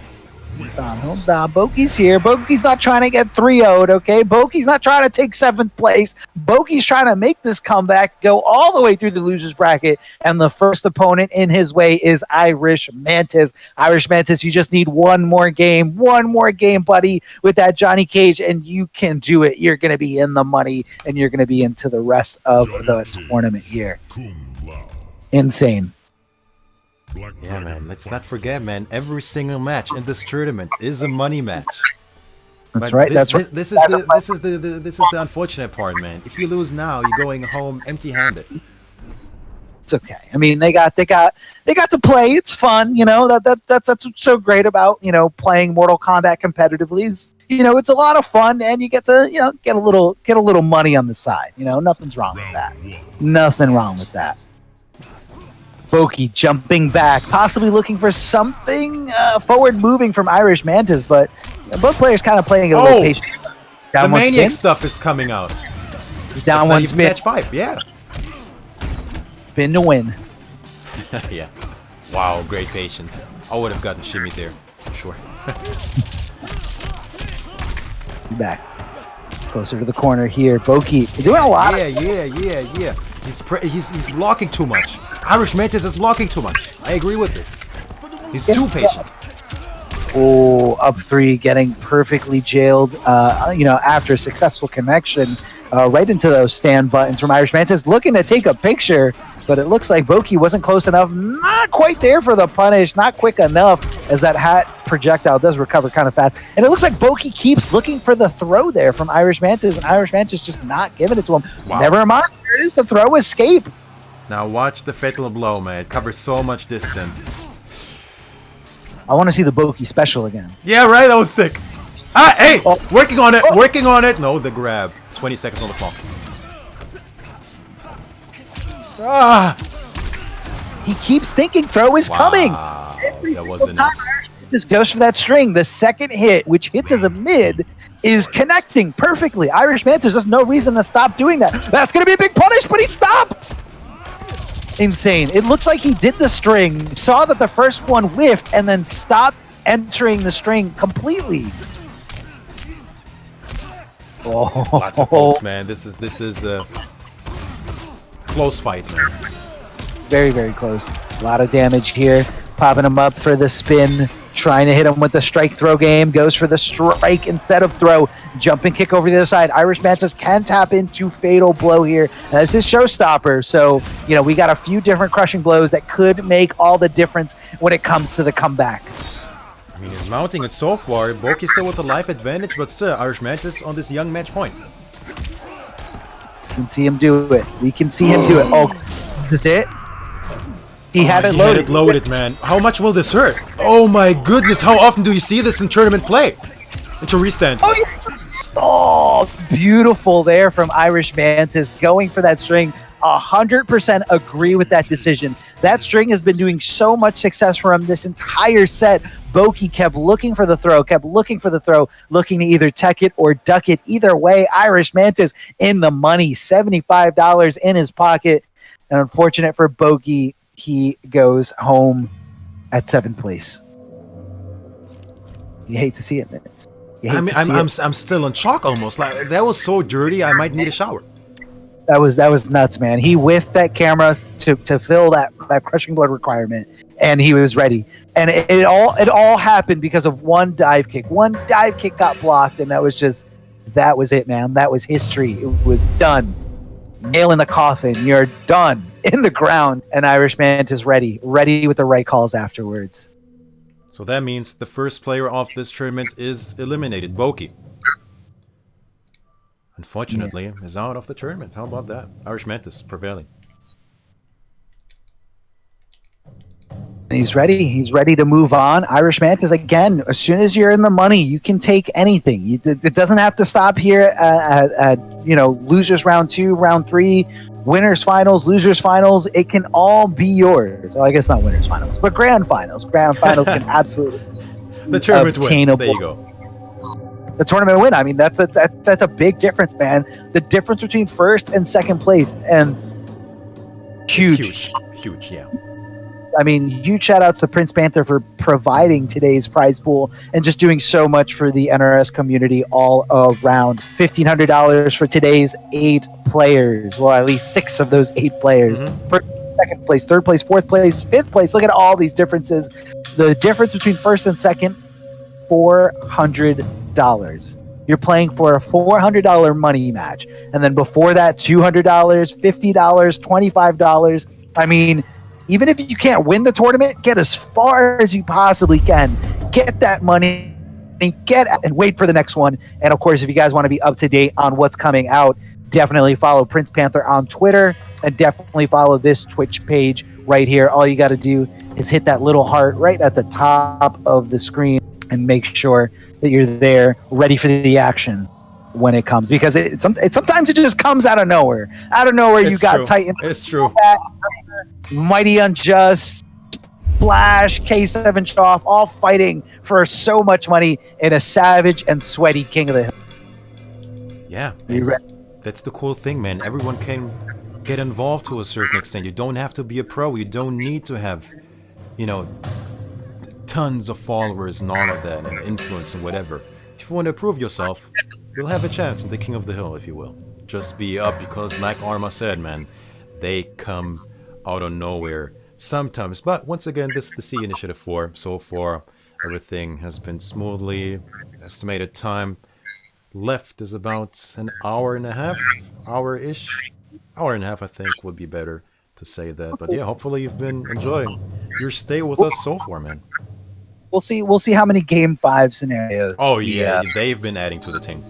Boki's here. Boki's not trying to get 3-0'd, okay? Boki's not trying to take 7th place. Boki's trying to make this comeback, go all the way through the loser's bracket, and the first opponent in his way is Irish Mantis. Irish Mantis, you just need one more game, buddy, with that Johnny Cage, and you can do it. You're going to be in the money, and you're going to be into the rest of the tournament here. Insane. Yeah, man. Let's not forget, man. Every single match in this tournament is a money match. That's right. This is the unfortunate part, man. If you lose now, you're going home empty-handed. It's okay. I mean, they got to play. It's fun, That's what's so great about playing Mortal Kombat competitively. Is, it's a lot of fun, and you get to get a little money on the side. Nothing's wrong with that. Nothing wrong with that. Boki jumping back, possibly looking for something forward moving from Irish Mantis, but both players kind of playing a little patient. The Maniac stuff is coming out. Down one spin. Match 5, yeah. Spin to win. Yeah. Wow, great patience. I would have gotten shimmy there, for sure. Back. Closer to the corner here. Boki doing a lot. Yeah. He's blocking too much. Irish Mantis is blocking too much. I agree with this. He's too patient. Oh, up 3, getting perfectly jailed, after a successful connection right into those stand buttons from Irish Mantis, looking to take a picture, but it looks like Boki wasn't close enough, not quite there for the punish, not quick enough, as that hat projectile does recover kind of fast. And it looks like Boki keeps looking for the throw there from Irish Mantis, and Irish Mantis just not giving it to him. Wow. Never mind, there it is, the throw escape. Now watch the fatal blow, man. It covers so much distance. I want to see the Boki special again. Yeah, right? That was sick. Ah, hey! Oh. Working on it! Working on it! No, the grab. 20 seconds on the clock. Ah! He keeps thinking throw is coming. Every that single wasn't time this goes for that string. The second hit, which hits as a mid, is connecting perfectly. Irish Mantis, there's no reason to stop doing that. That's going to be a big punish, but he stopped. Insane. It looks like he did the string, saw that the first one whiffed, and then stopped entering the string completely. Oh, Lots of pokes, man. This is a close fight, man. very, very close. A lot of damage here. Popping him up for the spin. Trying to hit him with the strike throw game. Goes for the strike instead of throw. Jumping kick over the other side. Irish Mantis can tap into fatal blow here. This is showstopper. So, we got a few different crushing blows that could make all the difference when it comes to the comeback. I mean, he's mounting it so far. Boki's still with the life advantage, but still, Irish Mantis on this young match point. We can see him do it. We can see him do it. Oh, is this it? He had it loaded. Had it loaded, man. How much will this hurt? Oh my goodness, how often do you see this in tournament play? Into restand. Oh, yes. Oh, beautiful there from Irish Mantis. Going for that string. 100% agree with that decision. That string has been doing so much success for him this entire set. Boki kept looking for the throw, looking to either tech it or duck it. Either way, Irish Mantis in the money, $75 in his pocket. And unfortunate for Boki, he goes home at 7th place. You hate to see it, man. I'm still in shock almost. Like that was so dirty. I might need a shower. That was nuts, man. He whiffed that camera to fill that crushing blood requirement, and he was ready. And it all happened because of one dive kick. One dive kick got blocked, and that was it, man. That was history. It was done. Nail in the coffin. You're done in the ground. And Irish Mantis ready with the right calls afterwards. So that means the first player of this tournament is eliminated. Boki, unfortunately, is out of the tournament. How about that? Irish Mantis prevailing. He's ready. He's ready to move on. Irish Mantis, again, as soon as you're in the money, you can take anything. It doesn't have to stop here at losers round 2, round 3, winners finals, losers finals. It can all be yours. Well, I guess not winners finals, but grand finals. Grand finals can absolutely the tournament obtainable. win. There you go. The tournament win. I mean, that's a big difference, man. The difference between first and second place, and huge, yeah. I mean, huge shout outs to Prince Panther for providing today's prize pool and just doing so much for the NRS community all around. $1,500 for today's 8 players. Well, at least 6 of those 8 players. First, second place, third place, fourth place, fifth place. Look at all these differences. The difference between first and second, $400. You're playing for a $400 money match. And then before that, $200, $50, $25. I mean, even if you can't win the tournament, get as far as you possibly can. Get that money, and wait for the next one. And of course, if you guys want to be up to date on what's coming out, definitely follow Prince Panther on Twitter, and definitely follow this Twitch page right here. All you got to do is hit that little heart right at the top of the screen and make sure that you're there, ready for the action when it comes. Because sometimes it just comes out of nowhere. Out of nowhere, you got Titan. It's true. Mighty Unjust, Splash, K7 Choff, all fighting for so much money in a savage and sweaty King of the Hill. Yeah, ready? That's the cool thing, man. Everyone can get involved to a certain extent. You don't have to be a pro. You don't need to have, tons of followers and all of that, and influence and whatever. If you want to prove yourself, you'll have a chance in the King of the Hill, if you will. Just be up, because like Arma said, man, they come out of nowhere sometimes. But once again, this is the C Initiative 4, so for Everything has been smoothly. Estimated time left is about an hour and a half, hour-ish. Hour and a half, I think, would be better to say that. But yeah, hopefully you've been enjoying your stay with us so far, man. We'll see. We'll see how many Game 5 scenarios. Oh yeah, they've been adding to the team.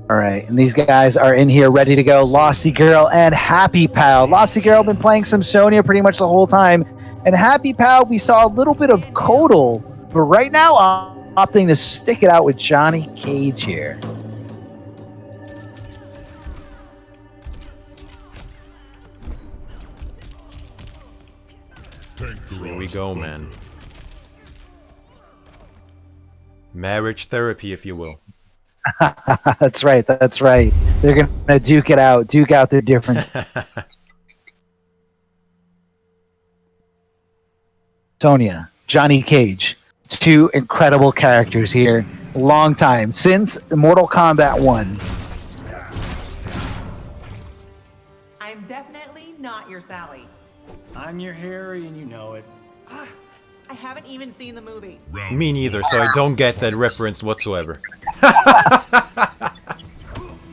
All right, and these guys are in here ready to go. LOSTyGIRL and Happy Pal. LOSTyGIRL been playing some Sonya pretty much the whole time, and Happy Pal we saw a little bit of Kodal, but right now I'm opting to stick it out with Johnny Cage here. Here we go, man. Marriage therapy, if you will. That's right. That's right. They're gonna duke out their difference. Sonya, Johnny Cage, two incredible characters here. Long time since Mortal Kombat 1. I'm definitely not your Sally. I'm your Harry, and you know it. I haven't even seen the movie. Me neither, so I don't get that reference whatsoever.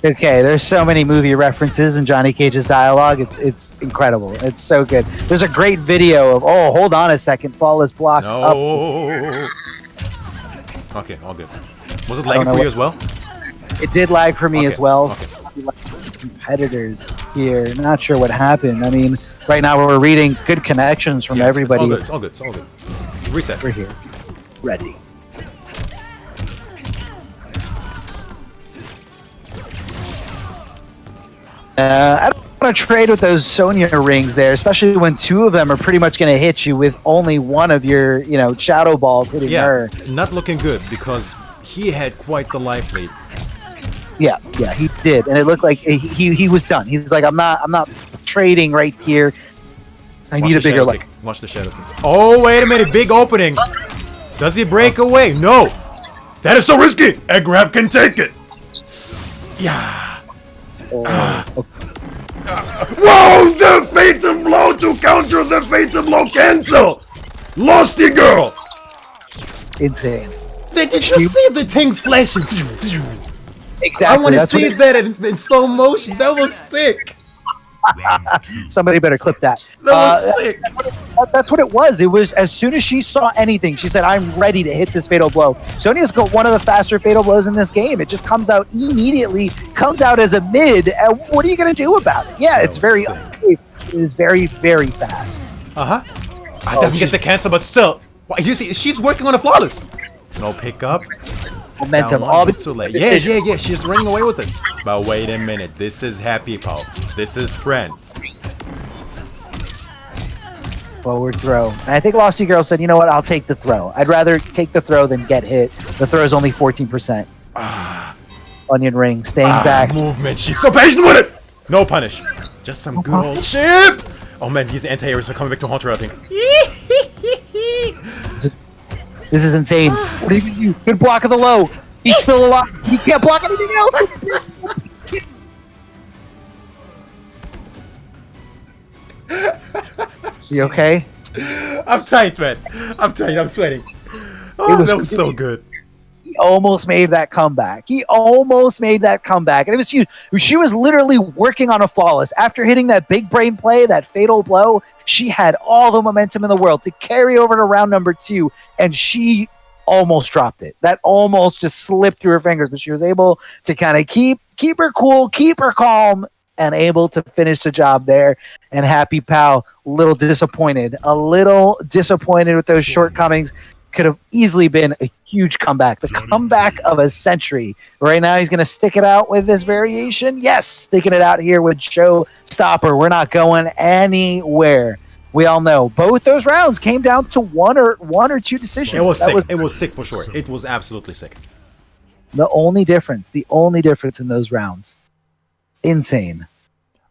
Okay, there's so many movie references in Johnny Cage's dialogue. It's incredible. It's so good. There's a great video of hold on a second, flawless block up. No. Okay, all good. Was it lagging for you as well? It did lag for me Okay, as well. okay. Competitors here. Not sure what happened. I mean, right now we're reading good connections from Yeah, everybody. It's all good. It's all good. Reset. We're here. Ready. I don't want to trade with those Sonya rings there, especially when two of them are pretty much going to hit you with only one of your, shadow balls hitting her. Not looking good because he had quite the life lead. Yeah, he did, and it looked like he was done. He's like, I'm not trading right here. I need a bigger light. Watch the shadow kick. Oh, wait a minute, big opening. Does he break away? No. That is so risky. A grab can take it. Yeah. Whoa! The fatal blow to counter the fatal blow cancel. LOSTyGIRL. Insane. Did you see the things flashing? Exactly. I want to see that in slow motion. That was sick. Somebody better clip that. That was sick. That's what it was. It was as soon as she saw anything, she said, I'm ready to hit this fatal blow. Sonya's got one of the faster fatal blows in this game. It just comes out immediately, comes out as a mid. And what are you going to do about it? Yeah, it's very, it is very, very fast. Uh-huh. It doesn't get the cancel, but still. You see, she's working on a flawless. No pickup. Momentum. All too late. Yeah. She's running away with this. But wait a minute. This is Happy Pal. This is friends. Forward throw. And I think LOSTyGIRL said, you know what? I'll take the throw. I'd rather take the throw than get hit. The throw is only 14%. Onion ring. Staying back. Movement. She's so patient with it. No punish. Just some good old chip. Oh man, these anti-aerials are coming back to haunt her, I think. This is insane. What are you going to do? Good block of the low. He's still alive. He can't block anything else. You okay? I'm tight, man. I'm tight. I'm sweating. Oh, that was so good. He almost made that comeback. And it was huge. She was literally working on a flawless. After hitting that big brain play, that fatal blow, she had all the momentum in the world to carry over to round number 2, and she almost dropped it. That almost just slipped through her fingers, but she was able to kind of keep her cool, keep her calm, and able to finish the job there. And Happy Pal, a little disappointed with those shortcomings. Could have easily been a huge comeback. The comeback of a century. Right now, he's going to stick it out with this variation. Yes, sticking it out here with Showstopper. We're not going anywhere. We all know both those rounds came down to one or two decisions. It was sick. It was sick for sure. It was absolutely sick. The only difference in those rounds. Insane.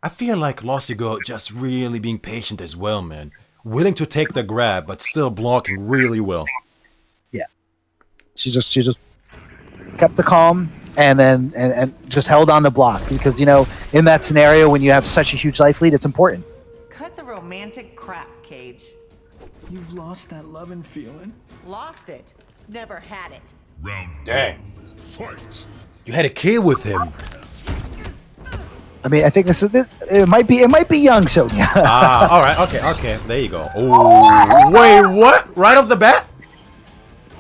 I feel like LOSTyGIRL just really being patient as well, man. Willing to take the grab, but still blocking really well. Yeah. She just kept the calm and just held on to block because, in that scenario when you have such a huge life lead, it's important. Cut the romantic crap, Cage. You've lost that loving feeling? Lost it. Never had it. Round Dang. one. Fight. You had a kid with him. I mean, I think it might be young Sonya. All right, okay. There you go. Oh, wait, what? Right off the bat?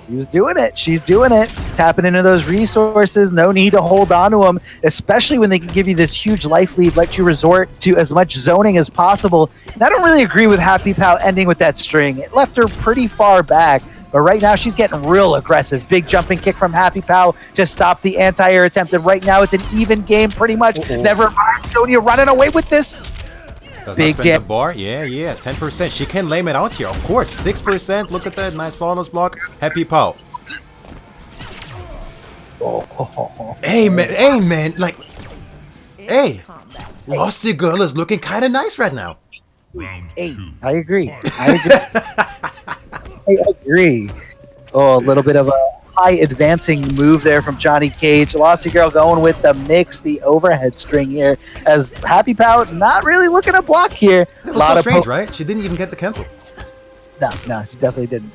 She was doing it. She's doing it. Tapping into those resources. No need to hold on to them, especially when they can give you this huge life lead, let you resort to as much zoning as possible. And I don't really agree with Happy Pow ending with that string. It left her pretty far back. But right now, she's getting real aggressive. Big jumping kick from Happy Pow to stop the anti-air attempt. And right now, it's an even game pretty much. Never mind. Sonya running away with this. Big the bar. Yeah. 10%. She can lame it out here. Of course. 6%. Look at that. Nice flawless block. Happy Pow. Hey, man. Like, hey. LOSTyGIRL is looking kind of nice right now. Round Hey, two. I agree. I agree. Oh, a little bit of a high advancing move there from Johnny Cage. LOSTyGIRL going with the mix, the overhead string here, as Happy Pow not really looking to block here. It was so strange, right? She didn't even get the cancel. No, she definitely didn't.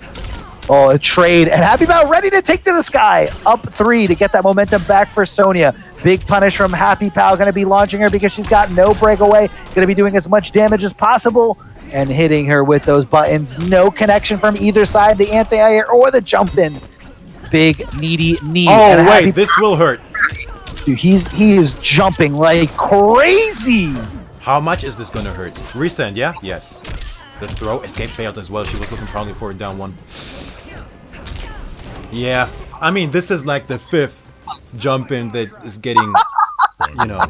Oh, a trade, and Happy Pow ready to take to the sky. Up 3 to get that momentum back for Sonya. Big punish from Happy Pow, going to be launching her because she's got no breakaway. Going to be doing as much damage as possible and hitting her with those buttons. No connection from either side, the anti-air or the jump in. Big, meaty knee. Oh, wait, this will hurt. Dude, he is jumping like crazy. How much is this going to hurt? Resend, yeah? Yes. The throw. Escape failed as well. She was looking probably for a down one. Yeah. I mean, this is like the 5th jump in that is getting, you know,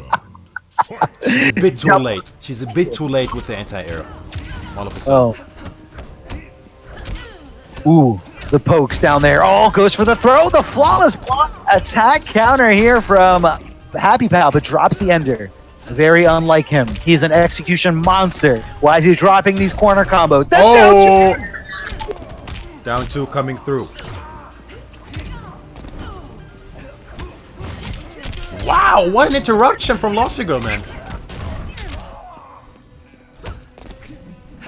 she's a bit too late. She's a bit too late with the anti-air. All of a sudden. Oh. Ooh, the pokes down there. Oh, goes for the throw. The flawless block. Attack counter here from Happy Pow, but drops the ender. Very unlike him. He's an execution monster. Why is he dropping these corner combos? That's Down 2 coming through. Wow, what an interruption from LOSTyGIRL, man.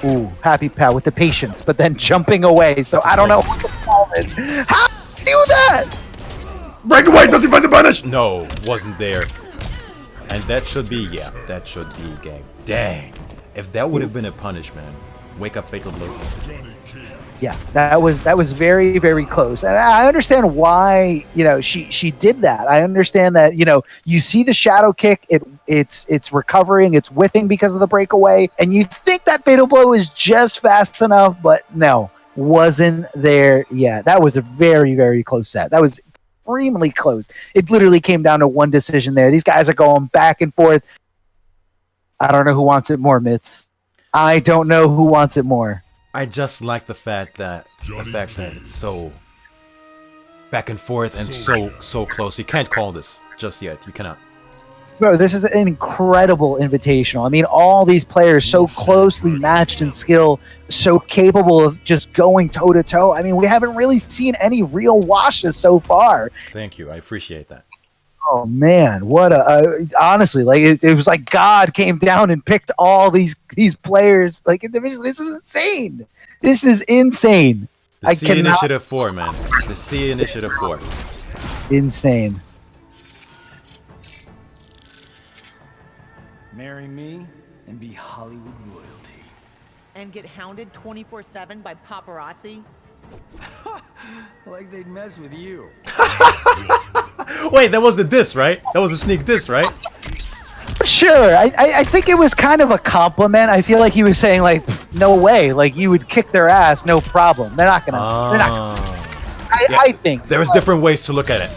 Ooh, Happy Pow with the patience, but then jumping away. So I don't know what the call is. How do you do that? Breakaway, does he find the punish? No, wasn't there. And that should be, yeah, that should be game. Dang. If that would have been a punish, man. Wake up, fatal blow. Yeah, that was very, very close. And I understand why, she did that. I understand that, you see the shadow kick, it's recovering, it's whiffing because of the breakaway, and you think that fatal blow is just fast enough, but no, wasn't there yet. That was a very, very close set. That was extremely close. It literally came down to one decision there. These guys are going back and forth. I don't know who wants it more, Mitz. I don't know who wants it more. I just like the fact that it's so back and forth and so close. You can't call this just yet. You cannot. Bro, this is an incredible invitational. I mean, all these players so closely matched in skill, so capable of just going toe-to-toe. I mean, we haven't really seen any real washes so far. Thank you. I appreciate that. Oh, man. What honestly, like, it was like God came down and picked all these players, like, individually. This is insane. This is insane. The C Initiative 4, man. The C Initiative 4. Insane. Marry me and be Hollywood royalty. And get hounded 24/7 by paparazzi? Like they'd mess with you. Wait, that was a diss, right? That was a sneak diss, right? Sure. I think it was kind of a compliment. I feel like he was saying, like, no way. Like, you would kick their ass, no problem. They're not gonna. I think there's different ways to look at it.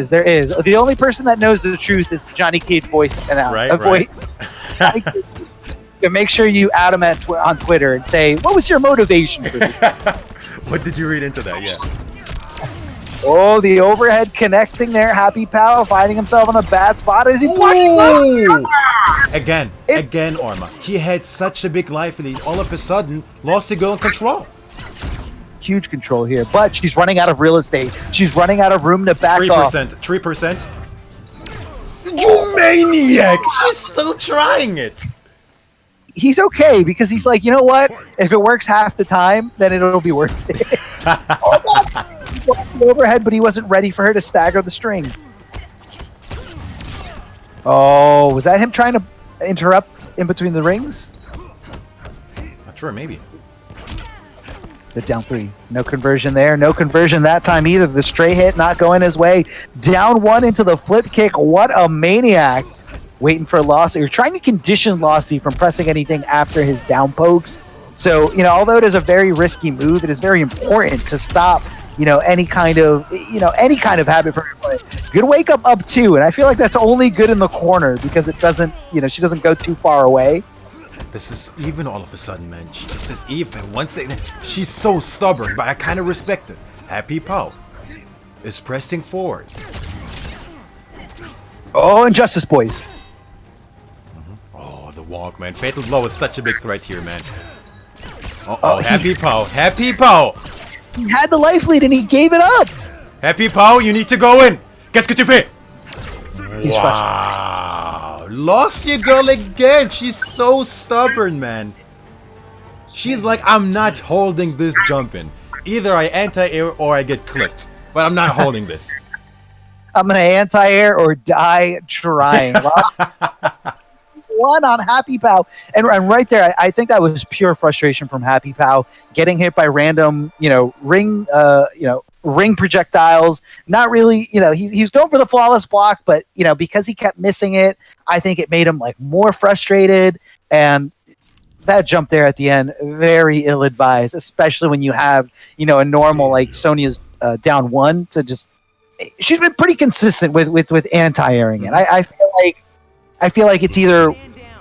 There is. The only person that knows the truth is Johnny Cage voice now. Right. Make sure you add him on Twitter and say, what was your motivation for this? What did you read into that? Yeah. Oh, the overhead connecting there. Happy Pow finding himself in a bad spot. Is he blocking? Again, Orma. He had such a big life lead. All of a sudden, LOSTyGIRL in control. Huge control here, but she's running out of real estate. She's running out of room to back 3%, 3%. You maniac! She's still trying it. he's okay because he's like, you know what? If it works half the time, then it'll be worth it. He blocked the overhead, but he wasn't ready for her to stagger the string. Oh, was that him trying to interrupt in between the rings? Not sure, maybe. The down 3. No conversion there. No conversion that time either. The straight hit not going his way. Down 1 into the flip kick. What a maniac. Waiting for Losty. You're trying to condition Losty from pressing anything after his down pokes. So, although it is a very risky move, it is very important to stop, any kind of habit from your opponent. Good wake up 2, and I feel like that's only good in the corner because it doesn't, she doesn't go too far away. This is even all of a sudden, man. This is even. She's so stubborn, but I kind of respect it. Happy Pow is pressing forward. Oh, Injustice Boys. Oh, the walk, man. Fatal Blow is such a big threat here, man. Uh-oh, Happy Pow. Happy Pow. He had the life lead and he gave it up. Happy Pow, you need to go in. Qu'est-ce que tu fais? He's Wow. LOSTyGIRL again. She's so stubborn, man. She's like, I'm not holding this jump in. Either I anti-air or I get clipped. But I'm not holding this. I'm going to anti-air or die trying. One on Happy Pow. And right there, I think that was pure frustration from Happy Pow. Getting hit by random, ring projectiles. Not really, he was going for the flawless block, but, because he kept missing it, I think it made him, more frustrated. And that jump there at the end, very ill-advised, especially when you have, a normal, like Sonya's down 1 to just... She's been pretty consistent with anti-airing it. I feel like it's either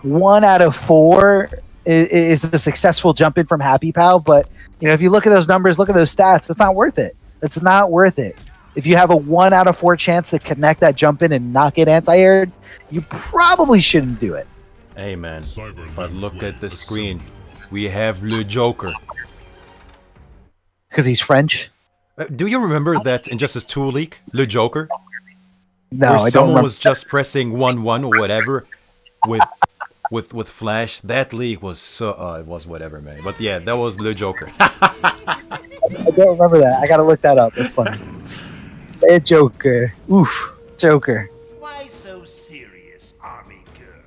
1 out of 4 is a successful jump in from Happy Pow, but if you look at those numbers, look at those stats, it's not worth it. It's not worth it. If you have a 1 out of 4 chance to connect that jump in and not get anti-aired, you probably shouldn't do it. Hey man, but look at the screen. We have Le Joker. Because he's French. Do you remember that Injustice 2 leak, Le Joker? No, where I don't someone remember. was just pressing 1-1 or whatever with Flash. That leak was so it was whatever, man. But yeah, that was Le Joker. I don't remember that. I gotta look that up. That's funny. Hey, Joker. Oof, Joker. Why so serious, Army Girl?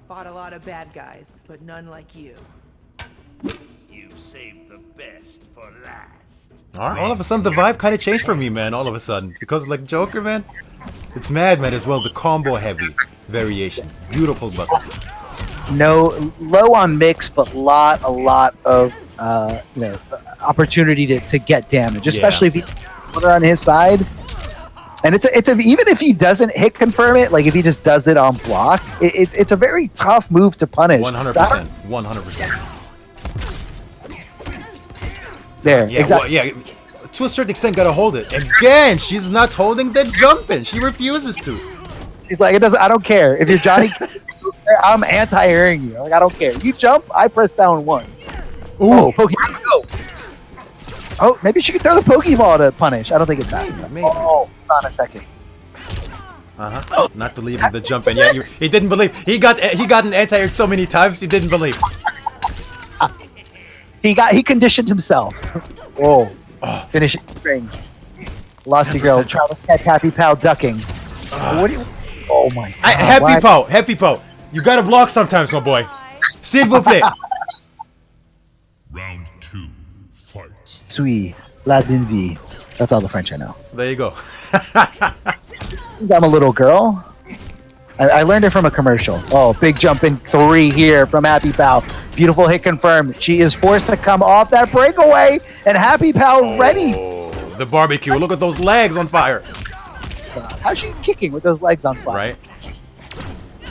Fought a lot of bad guys, but none like you. You saved the best for last. All of a sudden, the vibe kind of changed for me, man. All of a sudden, because like Joker, man, it's Madman as well. The combo heavy variation, beautiful buttons. No, low on mix, but a lot of opportunity to get damage, especially if he put her on his side. And it's even if he doesn't hit confirm it, like if he just does it on block, it's a very tough move to punish. 100%, 100%. There, Yeah, exactly. well, yeah. To a certain extent, gotta hold it. Again, she's not holding that jump in. She refuses to. She's like, I don't care if you're Johnny. I'm anti-airing you. Like I don't care. You jump, I press down 1. Ooh, oh, Pokeball, go. Oh, maybe she could throw the Pokeball to punish. I don't think it's fast enough. Maybe. Oh, hold on a second. Not believing the jump in. Yeah, he didn't believe. He got an anti-air so many times he didn't believe. He conditioned himself. Whoa. Finishing string. LOSTyGIRL. Try to catch Happy Pow ducking. What do you... Oh my god. Happy Pow. You gotta block sometimes, my boy. S'il vous plaît. Round 2, fight. Sweet. La d'une vie. That's all the French I know. There you go. I'm a little girl. I learned it from a commercial. Oh, big jump in 3 here from Happy Pow. Beautiful hit confirmed. She is forced to come off that breakaway, and Happy Pow ready. The barbecue. Look at those legs on fire. How's she kicking with those legs on fire? Right.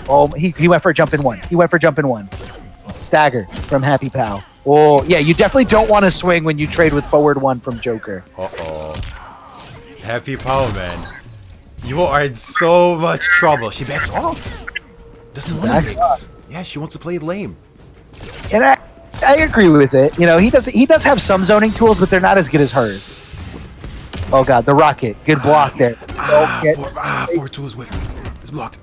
Oh, he went for a jump in 1. Stagger from Happy Pow. Oh, yeah, you definitely don't want to swing when you trade with forward 1 from Joker. Uh-oh. Happy Pow, man. You are in so much trouble. She backs off. Doesn't want to mix. Yeah, she wants to play it lame. And I agree with it. He does have some zoning tools, but they're not as good as hers. Oh god, the rocket. Good block there. 4-2 is whipped. It's blocked.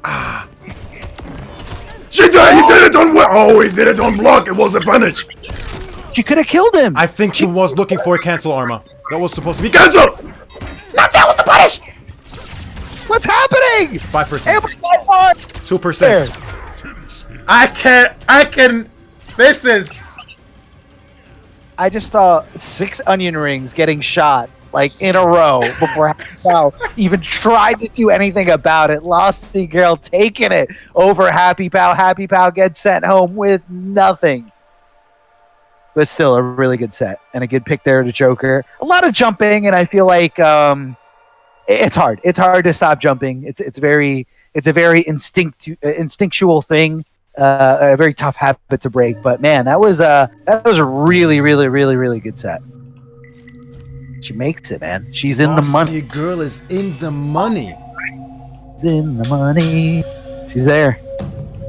She did! He did it on what? Oh, he did it on block! It was a punish! She could have killed him! I think she was looking for a cancel, Arma. That was supposed to be cancel! Not that was the punish! What's happening? 5%. 2%. There. I can... This is... I just saw 6 onion rings getting shot, like, in a row before Happy Pal even tried to do anything about it. LOSTyGIRL taking it over Happy Pal. Happy Pal gets sent home with nothing. But still, a really good set and a good pick there to Joker. A lot of jumping, and I feel like it's hard. It's hard to stop jumping. It's a very instinctual thing. A very tough habit to break. But man, that was a really good set. She makes it, man. She's in the money. LOSTyGIRL is in the money. She's in the money. She's there.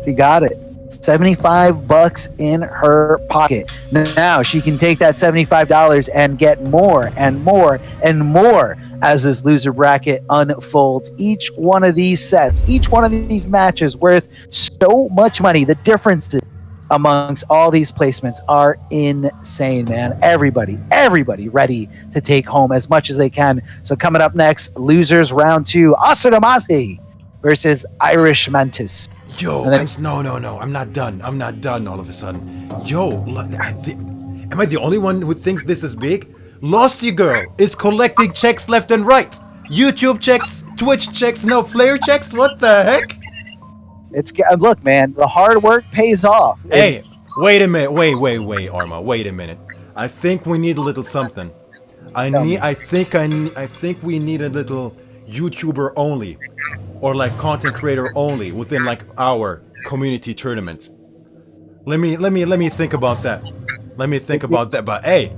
She got it. $75 in her pocket. Now she can take that $75 and get more and more and more as this loser bracket unfolds. Each one of these sets, each one of these matches worth so much money. The differences amongst all these placements are insane, man. Everybody ready to take home as much as they can. So coming up next, losers round 2, Asadamasi versus Irish Mantis. Yo, no, I'm not done. I'm not done all of a sudden. Yo, am I the only one who thinks this is big? LOSTyGIRL is collecting checks left and right. YouTube checks, Twitch checks, no player checks? What the heck? It's look, man, the hard work pays off. Hey, wait a minute. Wait, Arma. Wait a minute. I think we need a little something. I think we need a little YouTuber only, or like content creator only within like our community tournament. Let me think about that. But hey,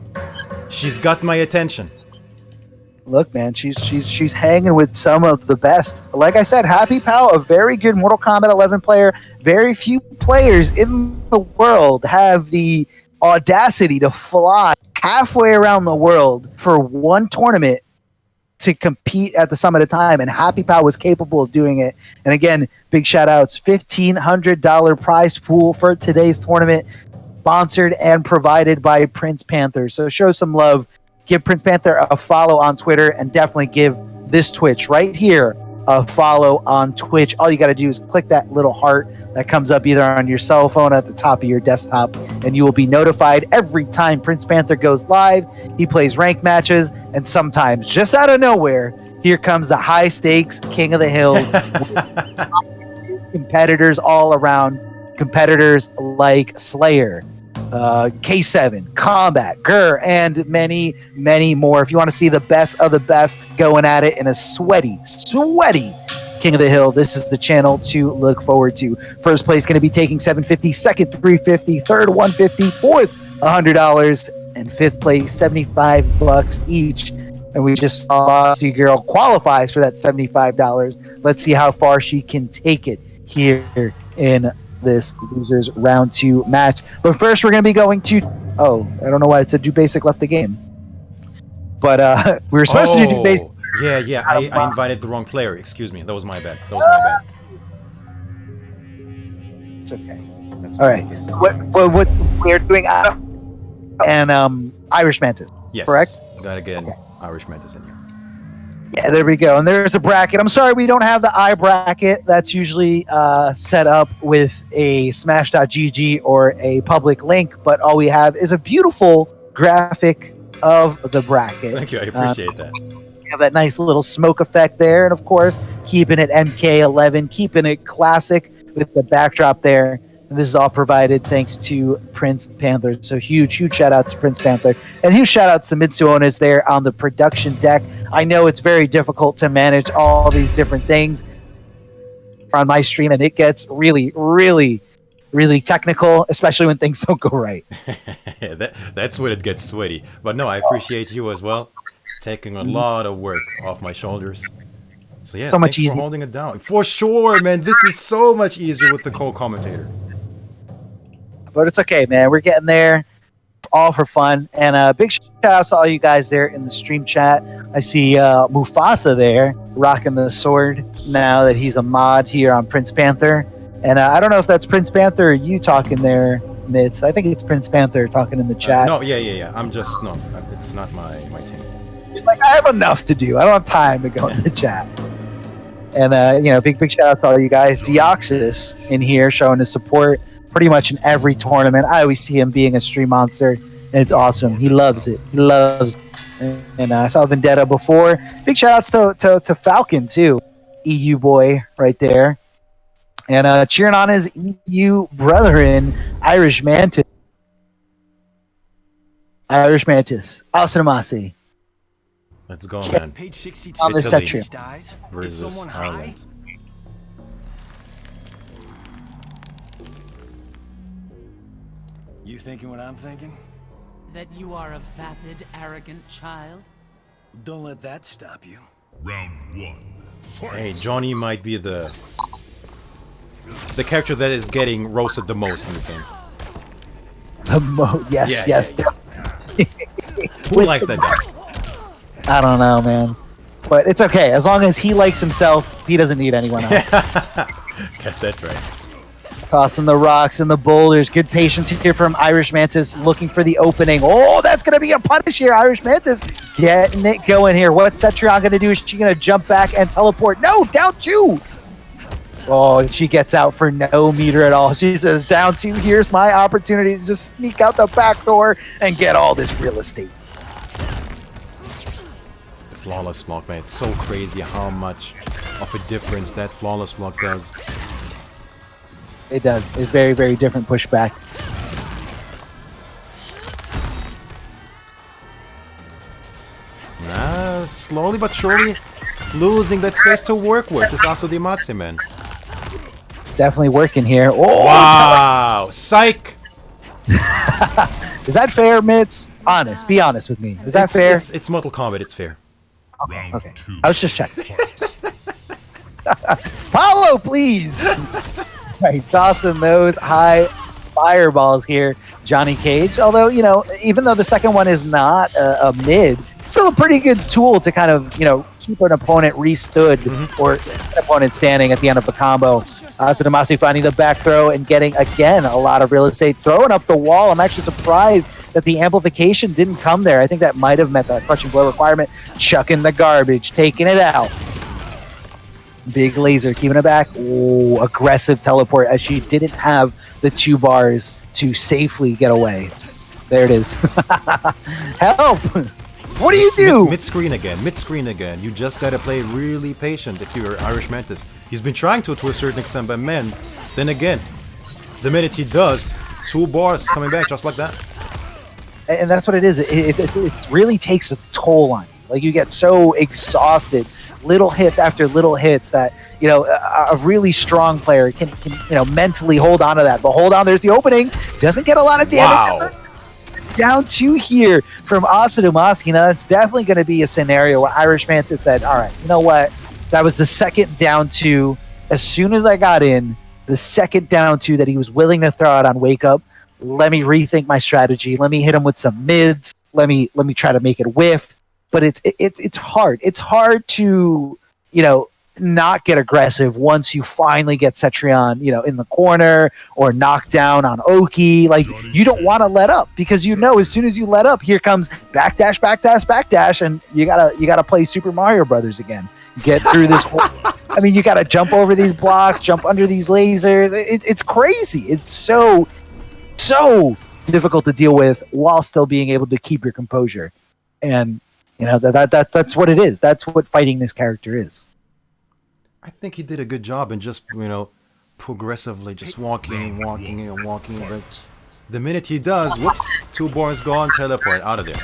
she's got my attention. Look, man, she's hanging with some of the best. Like I said, Happy Pal, a very good Mortal Kombat 11 player. Very few players in the world have the audacity to fly halfway around the world for one tournament to compete at the summit of time, and Happy Pal was capable of doing it. And again, big shout outs, $1,500 prize pool for today's tournament, sponsored and provided by Prince Panther. So show some love, give Prince Panther a follow on Twitter, and definitely give this Twitch right here a follow on Twitch. All you got to do is click that little heart that comes up either on your cell phone or at the top of your desktop, and you will be notified every time Prince Panther goes live. He plays ranked matches, and sometimes, just out of nowhere, here comes the high stakes King of the Hills. Competitors all around, competitors like Slayer, K7, Kombat, Gur, and many, many more. If you want to see the best of the best going at it in a sweaty King of the Hill, this is the channel to look forward to. First place going to be taking $750, second $350, third $150, fourth $100, and fifth place $75 each. And we just saw LOSTyGIRL qualifies for that $75. Let's see how far she can take it here in this losers round 2 match. But first we're going to be going to I don't know why it said Dubasik left the game, but we were supposed to do Dubasik. Yeah, I invited the wrong player. Excuse me, that was my bad. It's okay. All right, what we're doing and Irish Mantis, yes, correct? Gotta get Irish Mantis in here. Yeah, there we go. And there's a bracket. I'm sorry we don't have the I bracket. That's usually set up with a smash.gg or a public link, but all we have is a beautiful graphic of the bracket. Thank you, I appreciate that. You have that nice little smoke effect there, and of course, keeping it MK11, keeping it classic with the backdrop there. And this is all provided thanks to Prince Panther. So huge shout outs to Prince Panther. And huge shout outs to Mitsuona's there on the production deck. I know it's very difficult to manage all these different things on my stream, and it gets really technical, especially when things don't go right. That's when it gets sweaty. But no, I appreciate you as well, taking a lot of work off my shoulders. So yeah, so much easier. For holding it down. For sure, man. This is so much easier with the co-commentator. But it's okay, man. We're getting there, all for fun. And big shout out to all you guys there in the stream chat. I see Mufasa there rocking the sword now that he's a mod here on Prince Panther. And I don't know if that's Prince Panther or you talking there, Mitz. I think it's Prince Panther talking in the chat. No, yeah. I'm just no. It's not my team. He's like, I have enough to do. I don't have time to go in the chat. And big shout outs to all you guys. Deoxys in here showing his support pretty much in every tournament. I always see him being a stream monster, and it's awesome. He loves it. He loves it. And I saw Vendetta before. Big shout outs to Falcon too, EU boy right there. And cheering on his EU brethren, Irish Mantis. Awesome Amasi. Let's go, man. Page 62. On the Italy section. Dies. Is versus someone high? Ireland. You thinking what I'm thinking? That you are a vapid, arrogant child? Don't let that stop you. Round 1. Fight. Hey, Johnny might be the character that is getting roasted the most in this game. Yes. Yeah. Who likes that guy? I don't know, man. But it's okay. As long as he likes himself, he doesn't need anyone else. Guess that's right. Tossing the rocks and the boulders. Good patience here from Irish Mantis looking for the opening. Oh, that's going to be a punish here. Irish Mantis getting it going here. What's Cetrion going to do? Is she going to jump back and teleport? No, down 2. Oh, she gets out for no meter at all. She says, down 2, here's my opportunity to just sneak out the back door and get all this real estate. The flawless block, man. It's so crazy how much of a difference that flawless block does. It does. It's very, very different pushback. Slowly but surely losing that space to work with. It's also the Amatsu, man. It's definitely working here. Oh, wow! Psych! Is that fair, Mitz? Honest. Be honest with me. Is that fair? It's Mortal Kombat. It's fair. Okay. I was just checking. Paulo, please! Right, tossing those high fireballs here, Johnny Cage. Although, even though the second one is not a mid, still a pretty good tool to kind of, keep an opponent re-stood or an opponent standing at the end of a combo. Sadamasi finding the back throw and getting, again, a lot of real estate. Throwing up the wall. I'm actually surprised that the amplification didn't come there. I think that might have met the crushing blow requirement. Chucking the garbage, taking it out. Big laser, keeping it back. Ooh, aggressive teleport as she didn't have the 2 bars to safely get away. There it is. Help! What do you do? Mid-screen again. You just gotta play really patient if you're Irish Mantis. He's been trying to a certain extent, but man, then again, the minute he does, 2 bars coming back just like that. And that's what it is. It really takes a toll on you. Like, you get so exhausted. Little hits after little hits that, a really strong player can mentally hold on to that. But hold on, there's the opening. Doesn't get a lot of damage. Wow. Down 2 here from Asadumasi. Now, that's definitely going to be a scenario where Irish Mantis said, all right, you know what? That was the second down 2. As soon as I got in, the second down 2 that he was willing to throw out on Wake Up, let me rethink my strategy. Let me hit him with some mids. Let me try to make it whiff. But it's hard. It's hard to, not get aggressive once you finally get Cetrion, in the corner or knocked down on Oki. Like, you don't want to let up because as soon as you let up, here comes backdash, and you gotta play Super Mario Brothers again. Get through this whole. I mean, you gotta jump over these blocks, jump under these lasers. It's crazy. It's so difficult to deal with while still being able to keep your composure. And that's what it is. That's what fighting this character is. I think he did a good job in just, progressively just walking. But the minute he does, whoops, 2 bars gone, teleport out of there.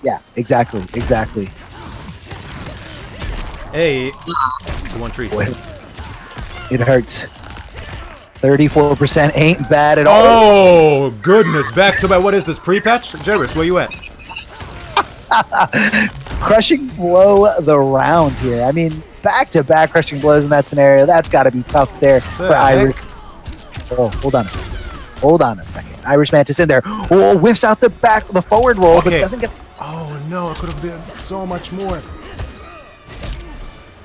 Yeah, exactly. Hey, 2-1-3. It hurts. 34% ain't bad at all. Oh, goodness. Back to my, what is this, pre-patch? Jervis, where you at? Crushing blow the round here. I mean, back-to-back crushing blows in that scenario. That's got to be tough there for Irish. Oh, hold on a second. Irish Mantis in there. Oh, whiffs out the forward roll, but doesn't get... Oh, no. It could have been so much more.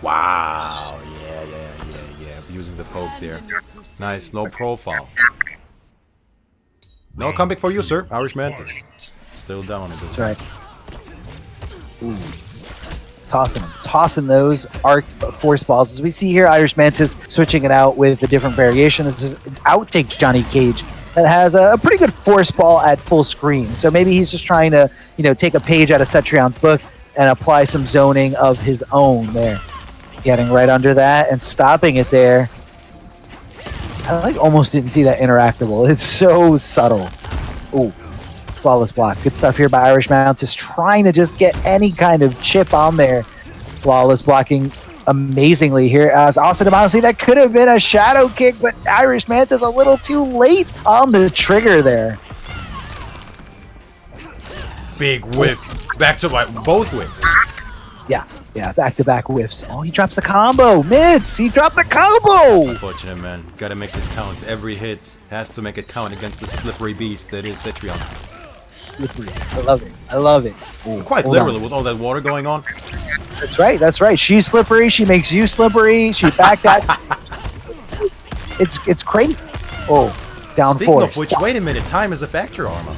Wow. Yeah. using the poke there. Nice, low profile. No comeback for you, sir. Irish Mantis. Still down in this. That's right. Ooh. Tossing those arced force balls. As we see here, Irish Mantis switching it out with a different variation. This is outtake Johnny Cage that has a pretty good force ball at full screen. So maybe he's just trying to, take a page out of Cetrion's book and apply some zoning of his own there. Getting right under that and stopping it there. I almost didn't see that interactable. It's so subtle. Ooh. Flawless block. Good stuff here by Irish Mantis, trying to just get any kind of chip on there. Flawless blocking amazingly here. As Austin, honestly, that could have been a shadow kick, but Irish Mantis a little too late on the trigger there. Big whiff. Back to both whiffs. Yeah, back-to-back whiffs. Oh, he drops the combo. Mids, he dropped the combo. Unfortunate, man. Gotta make this count. Every hit has to make it count against the slippery beast that is Cetrion. I love it. Ooh, quite literally, with all that water going on. That's right. She's slippery. She makes you slippery. She backed that. It's crazy. Oh, down Speaking four. of which, wait a minute. Time is a factor, Arma.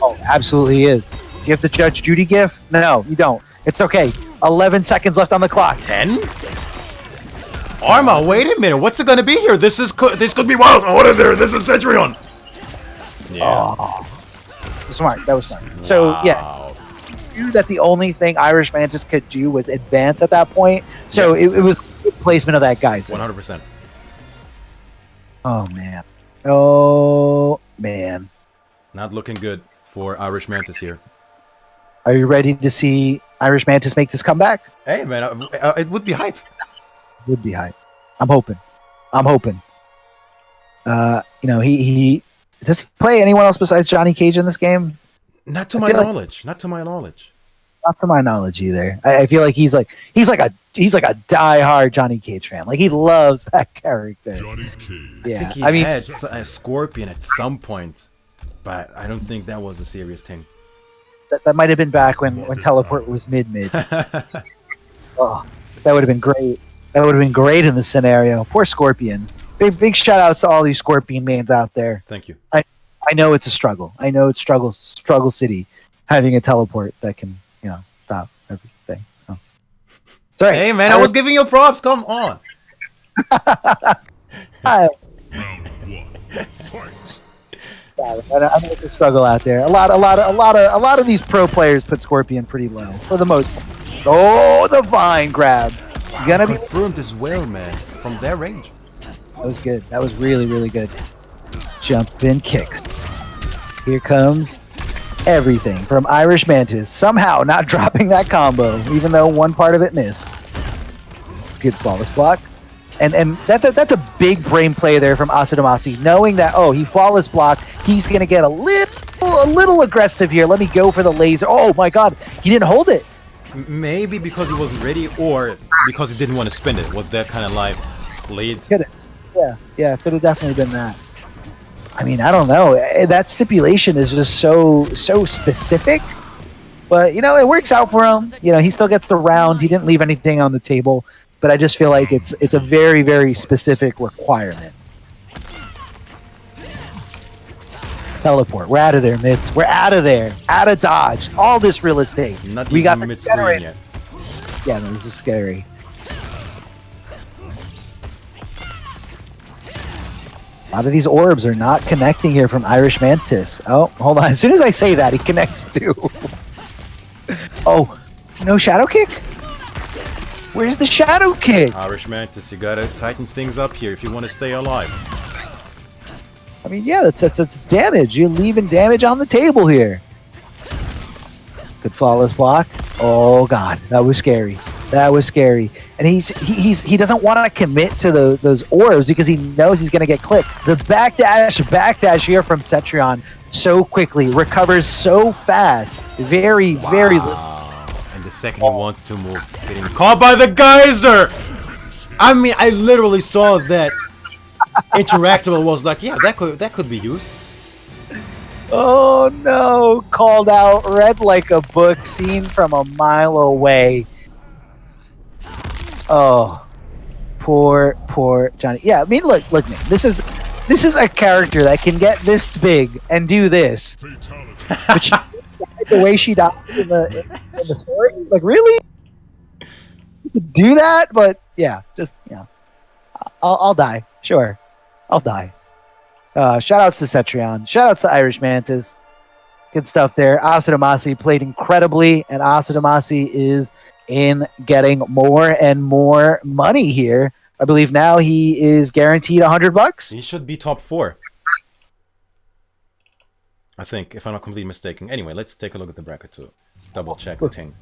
Oh, absolutely is. Do you have the Judge Judy gif? No, you don't. It's okay. 11 seconds left on the clock. 10? Arma, wait a minute. What's it gonna be here? This could be wild. Out of there. This is Cetrion. Yeah. Oh. Smart. That was smart. So, yeah. Knew that the only thing Irish Mantis could do was advance at that point. So it was good placement of that guy. So. 100%. Oh, man. Oh, man. Not looking good for Irish Mantis here. Are you ready to see Irish Mantis make this comeback? Hey, man. It would be hype. Would be hype. I'm hoping. He does he play anyone else besides Johnny Cage in this game? Not to my knowledge. Not to my knowledge. Not to my knowledge either. I feel like he's like a diehard Johnny Cage fan. Like he loves that character. Johnny Cage. Yeah, I think he had a Scorpion at some point, but I don't think that was a serious thing. That might have been back when Teleport was mid. Oh, that would have been great. That would have been great in the scenario. Poor Scorpion. Big shout outs to all these Scorpion mains out there. Thank you. I know it's a struggle. I know it's struggle city having a teleport that can, stop everything. Oh. Sorry. Hey man, I was giving you props. Come on. I Round 1. Fight. know it's a struggle out there. A lot of these pro players put Scorpion pretty low for the most part. Oh, the vine grab. You gonna be confirmed as well, man, from their range. That was good. That was really, really good. Jump in kicks. Here comes everything from Irish Mantis. Somehow not dropping that combo, even though one part of it missed. Good flawless block. And that's a big brain play there from Asadamasi, knowing that, he flawless blocked. He's going to get a little aggressive here. Let me go for the laser. Oh, my God. He didn't hold it. Maybe because he wasn't ready or because he didn't want to spin it. Was that kind of like lead? Could have. Yeah, could have definitely been that. I mean, I don't know. That stipulation is just so specific. But, it works out for him. He still gets the round. He didn't leave anything on the table. But I just feel like it's a very, very specific requirement. Teleport. We're out of there, Mids. We're out of there. Out of dodge. All this real estate. We got the mid-screen yet. Yeah, no, this is scary. A lot of these orbs are not connecting here from Irish Mantis. Oh, hold on. As soon as I say that, he connects too. Oh, no shadow kick? Where's the shadow kick? Irish Mantis, you gotta tighten things up here if you want to stay alive. I mean, yeah, that's damage. You're leaving damage on the table here. Good flawless block. Oh God, that was scary. That was scary. And he doesn't want to commit to those orbs because he knows he's gonna get clipped. The backdash here from Cetrion so quickly, recovers so fast. Very. And the second he wants to move, getting caught by the geyser. I mean, I literally saw that. Interactable was like, yeah, that could be used. Oh no, called out, read like a book, seen from a mile away. Oh, Poor Johnny. Yeah, I mean, look, man. This is a character that can get this big and do this. But the way she died in the story, like, really? You could do that? But yeah, just I'll die. Sure, I'll die. Shout outs to Cetrion. Shout outs to Irish Mantis. Good stuff there. Asadamasi played incredibly, and Asadamasi is in getting more and more money here. I believe now he is guaranteed $100. He should be top 4. I think, if I'm not completely mistaken. Anyway, let's take a look at the bracket too. Double check the thing.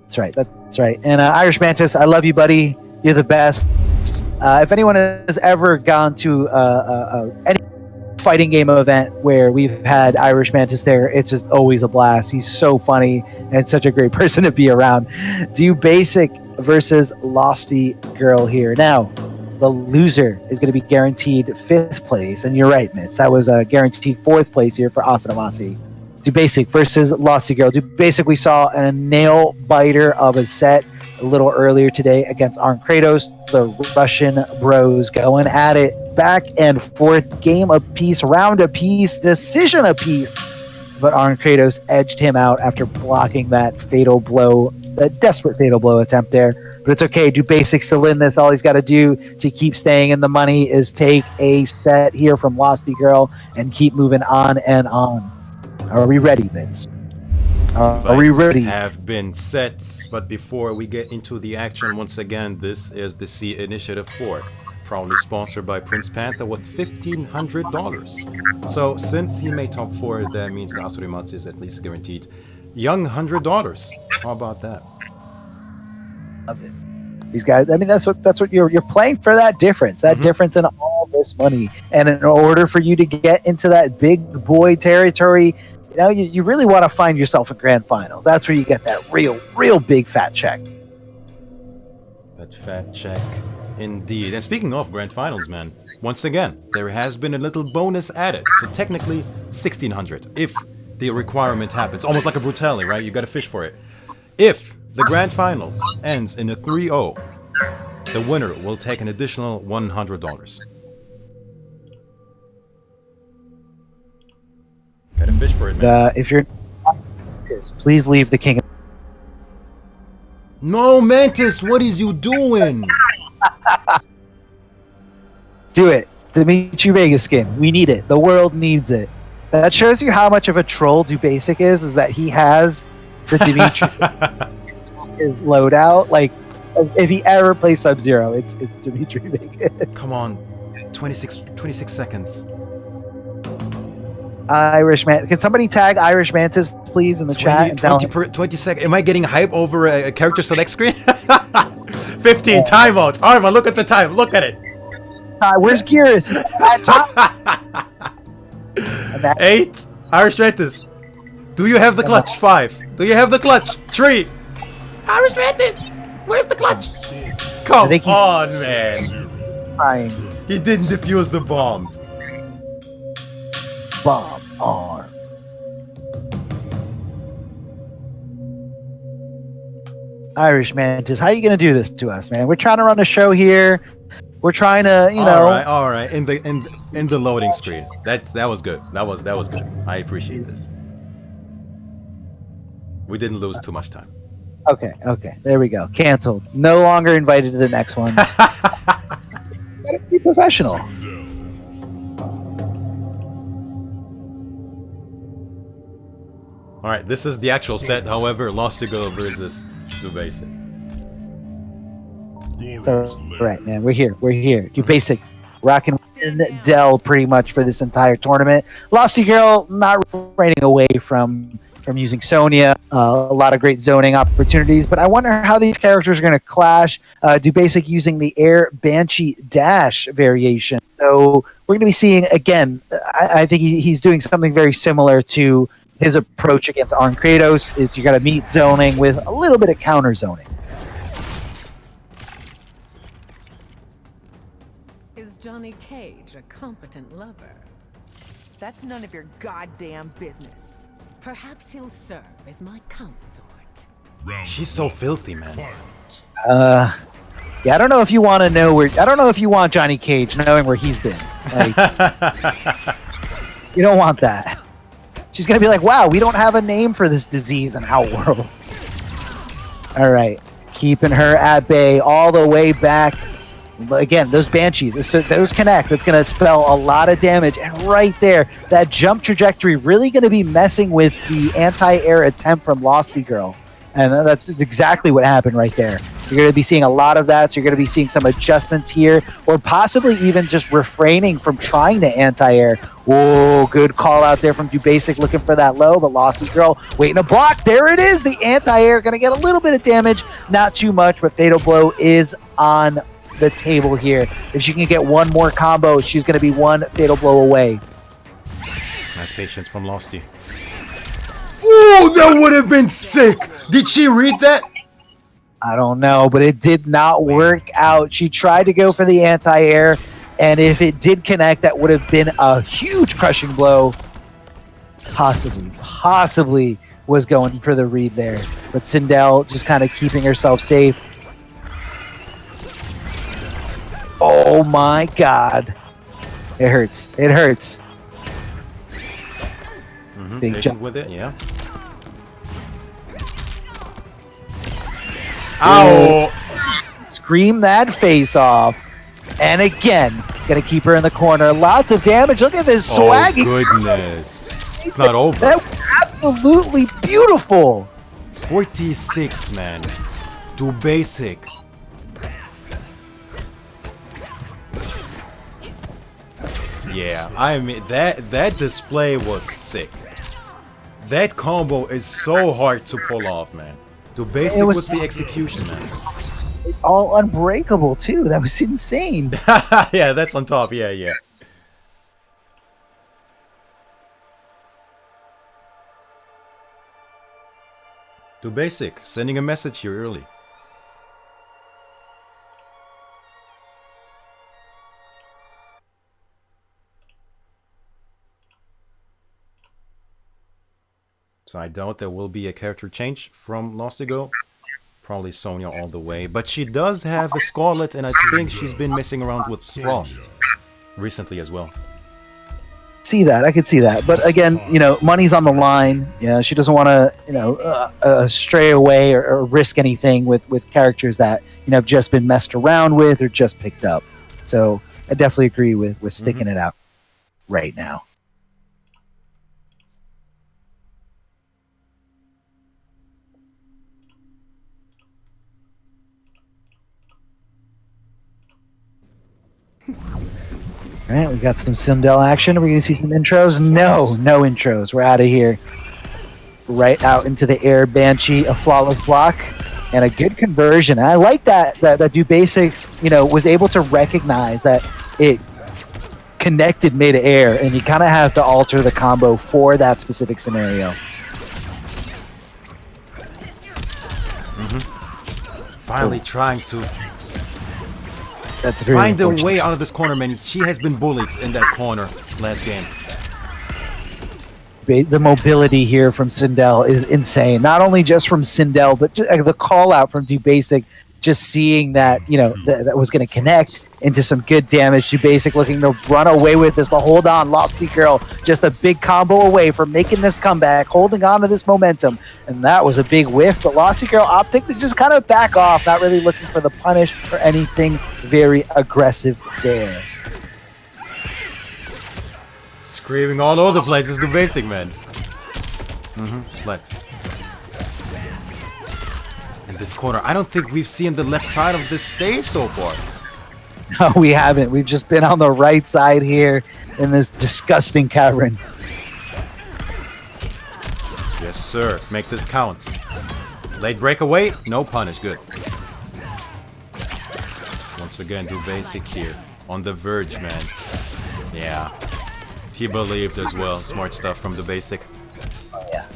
That's right. That's right. And Irish Mantis, I love you, buddy. You're the best. If anyone has ever gone to any fighting game event where we've had Irish Mantis there, it's just always a blast. He's so funny and such a great person to be around. Dubasik versus LOSTyGIRL here. Now, the loser is going to be guaranteed 5th place. And you're right, Mitz. That was a guaranteed 4th place here for Asadamasi. Dubasik versus LOSTyGIRL. Dubasik, we saw a nail biter of a set a little earlier today against Arn Kratos. The Russian bros going at it. Back and forth, game apiece, round apiece, decision apiece. But Arn Kratos edged him out after blocking that fatal blow, that desperate fatal blow attempt there. But it's okay. Dubasik still in this. All he's got to do to keep staying in the money is take a set here from LOSTyGIRL and keep moving on and on. Are we ready, Vince? Are we ready? Have been set, but before we get into the action, once again, this is the C Initiative 4, proudly sponsored by Prince Panther with $1,500. So since he made top 4, that means the Asurimatsu is at least guaranteed young $100. How about that? Love it. These guys, I mean, that's what you're playing for, that difference, difference in all this money. And in order for you to get into that big boy territory, you really want to find yourself a grand finals. That's where you get that real big fat check. That fat check, indeed. And speaking of grand finals, man, once again, there has been a little bonus added. So technically, 1,600 if the requirement happens. Almost like a Brutality, right? You got to fish for it. If the grand finals ends in a 3-0, the winner will take an additional $100. Gotta fish for it, man. If you're please leave the king. No, Mantis, what is you doing? Do it. Dimitri Vegas skin. We need it. The world needs it. That shows you how much of a troll Dubasik is that he has the Dimitri his loadout. Like, if he ever plays Sub-Zero, it's Dimitri Vegas. Come on. 26 seconds. Irish Man. Can somebody tag Irish Mantis, please, in the chat? And 20 seconds. Am I getting hype over a character select screen? 15 timeouts. Arma, look at the time. Look at it. Where's Gears? He's at top. 8. Irish Mantis. Do you have the clutch? 5. Do you have the clutch? 3. Irish Mantis. Where's the clutch? Come on, man. Trying. He didn't defuse the bomb. Bomb arm. Irish Mantis, how are you going to do this to us, man? We're trying to run a show here. We're trying to, All right. In the loading screen. That was good. That was good. I appreciate this. We didn't lose too much time. Okay. There we go. Canceled. No longer invited to the next one. Gotta be professional. Alright, this is the actual set, however, LOSTyGIRL versus Dubasik. So, right, man, we're here. Dubasik rocking SINDEL pretty much for this entire tournament. LOSTyGIRL not running away from using Sonya. A lot of great zoning opportunities, but I wonder how these characters are going to clash. Dubasik using the Air Banshee Dash variation. So we're going to be seeing, again, I think he's doing something very similar to his approach against Arn Kratos. Is you got to meet zoning with a little bit of counter zoning. Is Johnny Cage a competent lover? That's none of your goddamn business. Perhaps he'll serve as my consort. She's so filthy, man. Yeah, I don't know if you want to know where. I don't know if you want Johnny Cage knowing where he's been. Like, you don't want that. She's gonna be like, "Wow, we don't have a name for this disease in our world." All right, keeping her at bay all the way back. But again, those banshees, so those connect. That's gonna spell a lot of damage, and right there, that jump trajectory really gonna be messing with the anti-air attempt from LOSTyGIRL, and that's exactly what happened right there. You're going to be seeing a lot of that, so you're going to be seeing some adjustments here, or possibly even just refraining from trying to anti-air. Whoa, good call out there from Dubasik looking for that low, but LOSTyGIRL waiting to block. There it is, the anti-air going to get a little bit of damage, not too much, but Fatal Blow is on the table here. If she can get one more combo, she's going to be one Fatal Blow away. Nice patience from Losty. Oh, that would have been sick! Did she read that? I don't know, but it did not work out. She tried to go for the anti-air, and if it did connect, that would have been a huge crushing blow. Possibly was going for the read there. But SINDEL just kind of keeping herself safe. Oh my god. It hurts. It hurts. Big jump with it, yeah. Ow! Scream that face off. And again, gonna keep her in the corner. Lots of damage. Look at this swaggy. Oh, goodness. It's not over. That was absolutely beautiful. 46, man. Dubasik. Yeah, I mean, that display was sick. That combo is so hard to pull off, man. Dubasik with the execution, man. It's all unbreakable, too. That was insane. Yeah, that's on top. Yeah, yeah. Dubasik, sending a message here early. So I doubt there will be a character change from LOSTyGIRL. Probably Sonya all the way. But she does have a Scarlet, and I think she's been messing around with Frost recently as well. See that. I could see that. But again, you know, money's on the line. Yeah, she doesn't want to, you know, stray away or risk anything with characters that, you know, have just been messed around with or just picked up. So I definitely agree with sticking it out right now. All right, we got some SINDEL action. Are we going to see some intros? No intros. We're out of here. Right out into the air. Banshee, a flawless block, and a good conversion. I like that Dubasik, you know, was able to recognize that it connected mid-air, and you kind of have to alter the combo for that specific scenario. Finally trying to That's very find a way out of this corner, man. She has been bullied in that corner last game. The mobility here from SINDEL is insane. Not only just from SINDEL, but just, the call out from Dubasik, just seeing that, you know, that was going to connect into some good damage. Dubasik looking to run away with this, but hold on, LOSTyGIRL just a big combo away from making this comeback, holding on to this momentum, and that was a big whiff, but LOSTyGIRL opting to just kind of back off, not really looking for the punish or anything very aggressive there. Screaming all over the place is Dubasik, man. Split. In this corner, I don't think we've seen the left side of this stage so far. No, we haven't. We've just been on the right side here in this disgusting cavern. Yes, sir. Make this count. Late breakaway, no punish. Good. Once again, Dubasik here on the verge, man. Yeah, he believed as well. Smart stuff from Dubasik.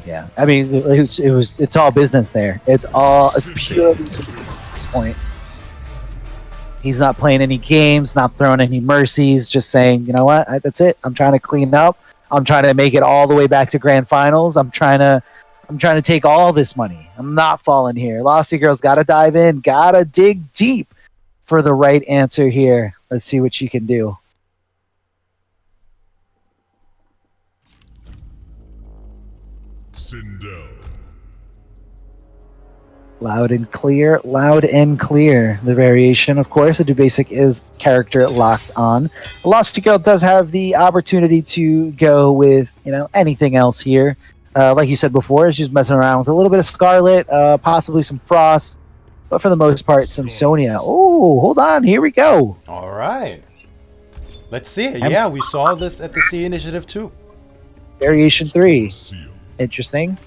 Yeah. I mean, it's all business there. It's pure point. He's not playing any games, not throwing any mercies, just saying, you know what, that's it. I'm trying to clean up. I'm trying to make it all the way back to grand finals. I'm trying to take all this money. I'm not falling here. LOSTyGIRL's got to dive in, got to dig deep. for the right answer here. Let's see what she can do. SINDEL. Loud and clear, loud and clear. The variation, of course, the Dubasik is character locked on. LOSTyGIRL does have the opportunity to go with, anything else here. Like you said before, she's messing around with a little bit of Scarlet, possibly some Frost, but for the most part, some Sonya. Oh, hold on, here we go. All right. Let's see it. Yeah, we saw this at the C Initiative too. Variation 3. Interesting.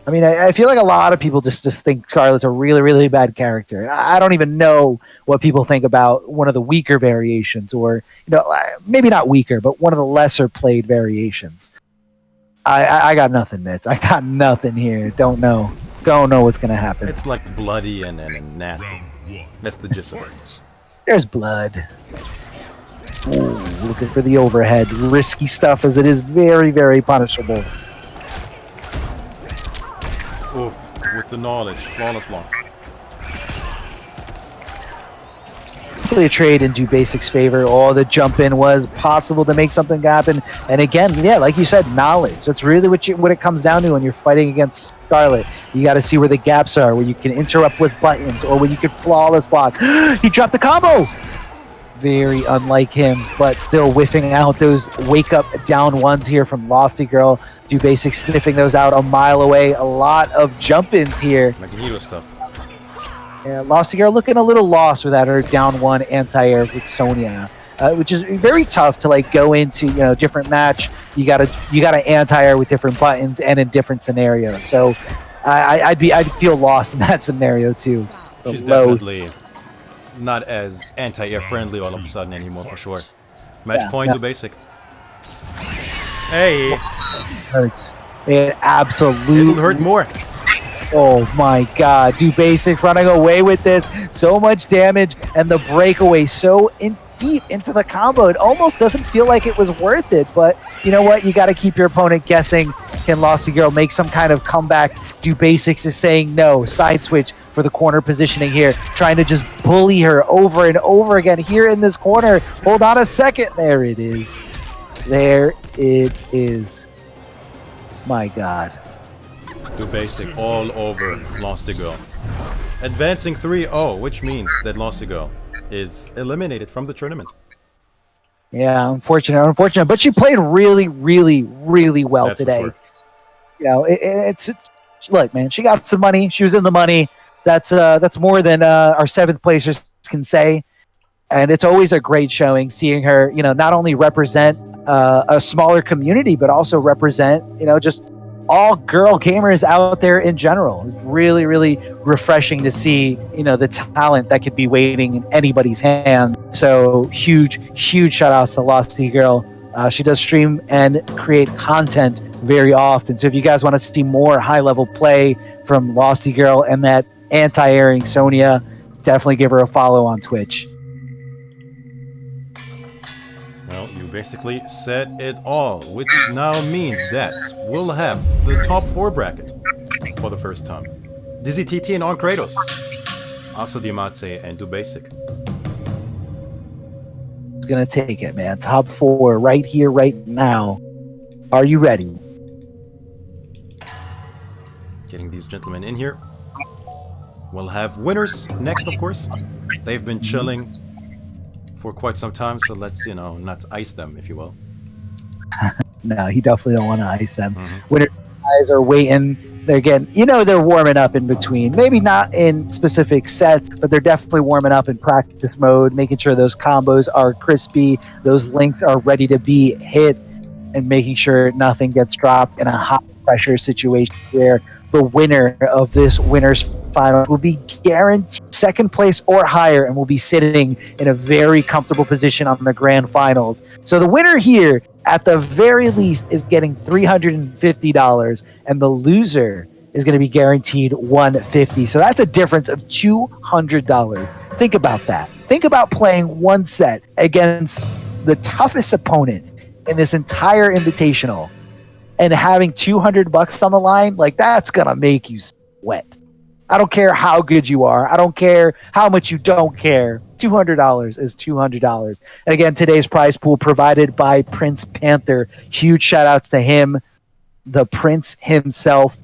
I mean, I feel like a lot of people just think Scarlet's a really, really bad character. I don't even know what people think about one of the weaker variations, or maybe not weaker, but one of the lesser played variations. I got nothing, Mitz. I got nothing here. Don't know what's gonna happen. It's like bloody and nasty. That's the gist of it. There's blood. Ooh, looking for the overhead. Risky stuff, as it is very, very punishable. Oof, with the knowledge, flawless block. Really a trade in Dubasik's favor. Oh, the jump in was possible to make something happen. And again, yeah, like you said, knowledge. That's really what it comes down to when you're fighting against Scarlet. You got to see where the gaps are, where you can interrupt with buttons, or when you can flawless block. He dropped the combo! Very unlike him, but still whiffing out those wake-up down ones here from LOSTyGIRL. Dubasik sniffing those out a mile away. A lot of jump-ins here. Magneto stuff. Yeah, LOSTyGIRL looking a little lost without her down one anti-air with Sonya, which is very tough to go into different match. You gotta anti-air with different buttons and in different scenarios. So I'd feel lost in that scenario too. She's definitely not as anti-air friendly all of a sudden anymore, for sure. Match point to Dubasik. Hey, hurts. It absolutely it'll hurt more. Oh my God, Dubasik running away with this. So much damage, and the breakaway so deep into the combo. It almost doesn't feel like it was worth it, but you know what? You got to keep your opponent guessing. Can LOSTyGIRL make some kind of comeback? Dubasik is saying no. Side switch for the corner positioning here, trying to just bully her over and over again here in this corner. Hold on a second. There it is. There it is. My God. Dubasik all over LOSTyGIRL. Advancing 3-0, which means that LOSTyGIRL is eliminated from the tournament. Yeah, unfortunate. But she played really, really, really well That's today. For You sure. know, it's look, man. She got some money. She was in the money. That's more than our seventh placers can say. And it's always a great showing seeing her, not only represent a smaller community, but also represent, just all girl gamers out there in general. It's really, really refreshing to see, the talent that could be waiting in anybody's hand. So huge shout outs to LOSTyGIRL. She does stream and create content very often. So if you guys want to see more high level play from LOSTyGIRL and that anti-airing Sonya, definitely give her a follow on Twitch. Well, you basically said it all, which now means that we'll have the top 4 bracket for the first time. Dizzy TT and On Kratos, Aso Diamatse and Dubasik. Who's gonna take it, man? Top 4 right here, right now. Are you ready? Getting these gentlemen in here. We'll have winners next, of course. They've been chilling for quite some time, so let's, not ice them, if you will. No, you definitely don't want to ice them. Winner guys are waiting. They're getting, they're warming up in between. Maybe not in specific sets, but they're definitely warming up in practice mode, making sure those combos are crispy, those links are ready to be hit, and making sure nothing gets dropped in a high pressure situation where the winner of this winner's final will be guaranteed second place or higher and will be sitting in a very comfortable position on the grand finals. So the winner here, at the very least, is getting $350, and the loser is going to be guaranteed $150. So that's a difference of $200. Think about that. Think about playing one set against the toughest opponent in this entire invitational and having $200 on the line. Like, that's going to make you sweat. I don't care how good you are. I don't care how much you don't care. $200 is $200. And again, today's prize pool provided by Prince Panther. Huge shout outs to him, the Prince himself,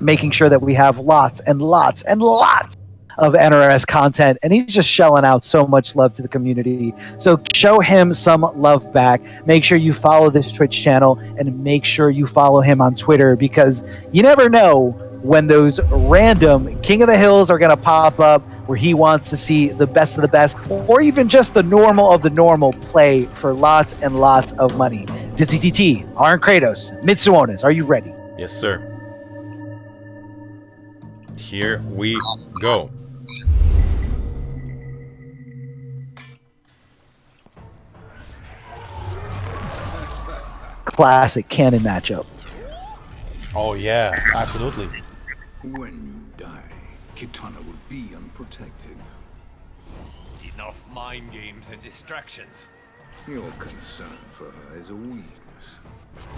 making sure that we have lots and lots and lots of NRS content, and he's just shelling out so much love to the community. So show him some love back. Make sure you follow this Twitch channel, and make sure you follow him on Twitter, because you never know when those random King of the Hills are going to pop up where he wants to see the best of the best, or even just the normal of the normal play for lots and lots of money. DZTT, Arn Kratos, Mitsuonas, are you ready? Yes, sir. Here we go. Classic canon matchup. Oh yeah, absolutely. When you die, Kitana will be unprotected. Enough mind games and distractions. Your concern for her is a weakness.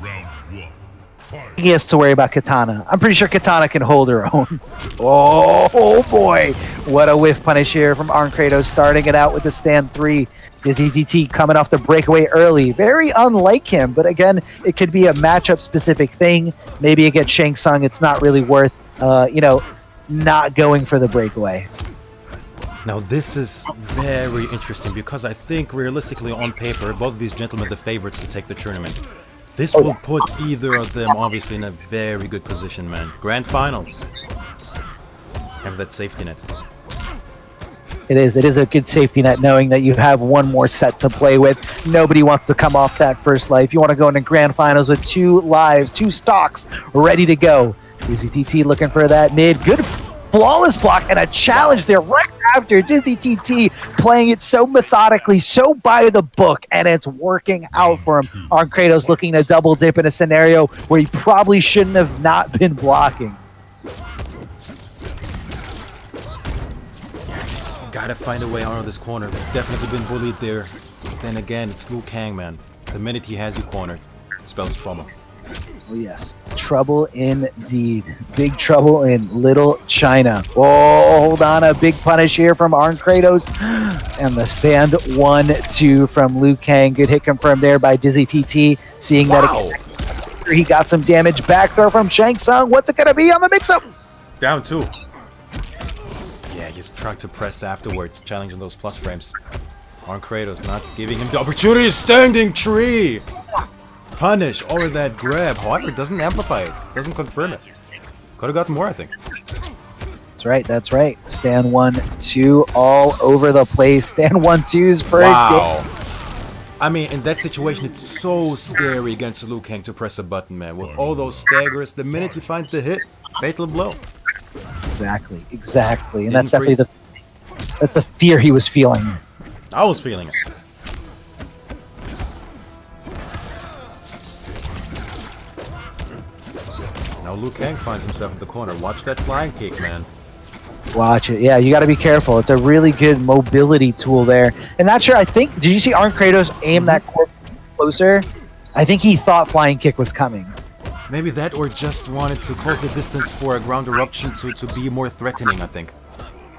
Round one. Fight. He has to worry about Kitana. I'm pretty sure Kitana can hold her own. Oh boy. What a whiff punish here from Arn Kratos, starting it out with the stand 3. This EZT coming off the breakaway early. Very unlike him, but again, it could be a matchup specific thing. Maybe against Shang Tsung, it's not really worth, not going for the breakaway. Now this is very interesting, because I think realistically on paper, both of these gentlemen are the favorites to take the tournament. This will put either of them obviously in a very good position, man. Grand finals. Have that safety net. It is a good safety net knowing that you have one more set to play with. Nobody wants to come off that first life. You want to go into grand finals with 2 lives, 2 stocks ready to go. DZTT looking for that mid. Good flawless block and a challenge there right after. DZTT playing it so methodically, so by the book, and it's working out for him. Arn Kratos looking to double dip in a scenario where he probably shouldn't have not been blocking. Gotta find a way out of this corner. They've definitely been bullied there. Then again, it's Liu Kang, man. The minute he has you cornered, it spells trouble. Oh yes, trouble indeed. Big trouble in Little China. Oh, hold on, a big punish here from Arn Kratos. And the stand 1-2 from Liu Kang. Good hit confirmed there by Dizzy TT. Seeing that he got some damage. Back throw from Shang Tsung. What's it gonna be on the mix-up? Down 2. Yeah, he's trying to press afterwards, challenging those plus frames. Arn Kratos not giving him the opportunity. Standing tree! Punish over that grab. However, it doesn't amplify it. Doesn't confirm it. Could have gotten more, I think. That's right. Stand 1-2 all over the place. Stand 1-2s for wow. I mean, in that situation, it's so scary against Liu Kang to press a button, man. With all those staggers, the minute he finds the hit, fatal blow. Exactly. And that's definitely that's the fear he was feeling. I was feeling it. Now Liu Kang finds himself in the corner. Watch that flying kick, man. Watch it. Yeah, you got to be careful. It's a really good mobility tool there. And not sure, I think, did you see Arn Kratos aim that corpse closer? I think he thought flying kick was coming. Maybe that, or just wanted to close the distance for a ground eruption to be more threatening, I think.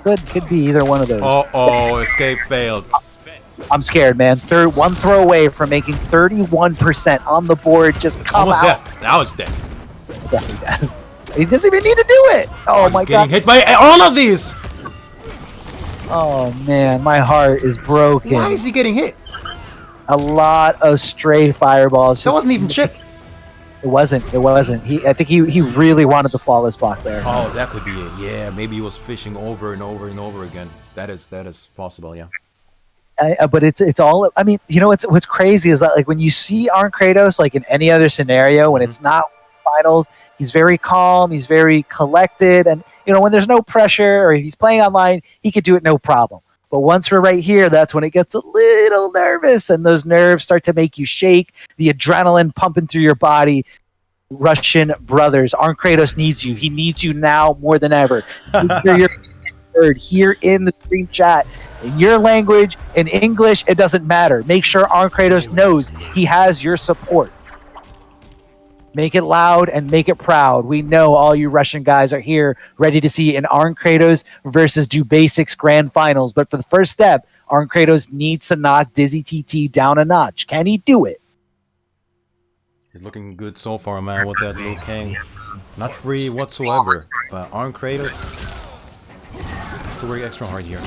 Could be either one of those. Uh-oh, escape failed. I'm scared, man. One throw away from making 31% on the board. Just come almost out. Dead. Now it's dead. Definitely dead. He doesn't even need to do it. Oh my god. Getting hit by all of these. Oh man, my heart is broken. Why is he getting hit? A lot of stray fireballs. That wasn't even chip. It wasn't. I think he really wanted the flawless block there. Oh, that could be it. Yeah, maybe he was fishing over and over and over again. That is possible, yeah. But it's all. I mean, you know what's crazy is that like when you see Arn Kratos like in any other scenario when it's not finals, he's very calm, he's very collected, and you know when there's no pressure or if he's playing online, he could do it no problem. But once we're right here, that's when it gets a little nervous, and those nerves start to make you shake. The adrenaline pumping through your body. Russian brothers, Arn Kratos needs you. He needs you now more than ever. You're heard here in the stream chat in your language, in English, it doesn't matter. Make sure Arn Kratos knows he has your support. Make it loud and make it proud. We know all you Russian guys are here, ready to see an Arn Kratos versus Dubasik's grand finals. But for the first step, Arn Kratos needs to knock Dizzy TT down a notch. Can he do it? He's looking good so far, man, with that Liu Kang. Not free whatsoever, but Arn Kratos has to work extra hard here.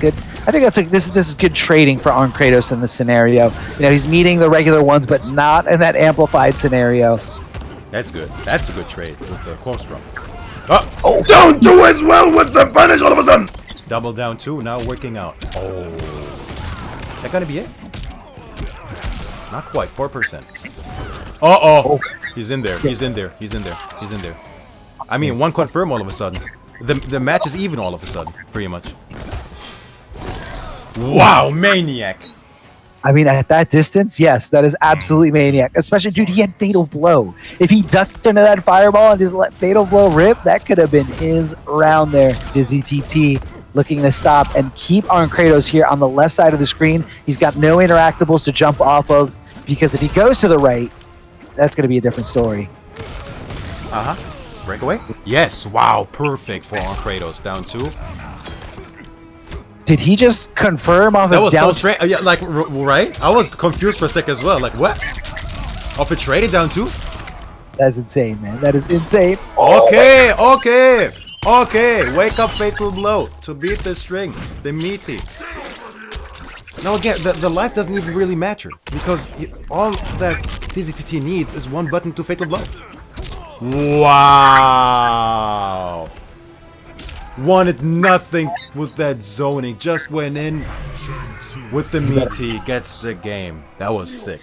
Good. I think this is good trading for Arn Kratos in this scenario. You know, he's meeting the regular ones, but not in that amplified scenario. That's good. That's a good trade with the close drum. Oh, don't do as well with the punish all of a sudden. Double down 2, now working out. Oh, is that gonna be it? Not quite. 4%. Oh, he's in there. He's in there. He's in there. He's in there. I mean, 1 confirm all of a sudden. The match is even all of a sudden, pretty much. Wow, maniac! I mean, at that distance, yes, that is absolutely maniac. Especially, dude, he had Fatal Blow. If he ducked into that fireball and just let Fatal Blow rip, that could have been his round there. Dizzy TT looking to stop and keep Arn Kratos here on the left side of the screen. He's got no interactables to jump off of, because if he goes to the right, that's going to be a different story. Breakaway? Yes, wow, perfect for Arn Kratos. Down 2. Did he just confirm off That of was down? so strange. Yeah, like, right? I was confused for a sec as well. Like, what? Off a traded down 2? That's insane, man. That is insane. Okay, okay, okay. Wake up, Fatal Blow to beat the string, the meaty. Now again, the life doesn't even really matter, because all that TZTT needs is 1 button to Fatal Blow. Wow. Wanted nothing with that zoning, just went in with the meaty, gets the game. That was sick.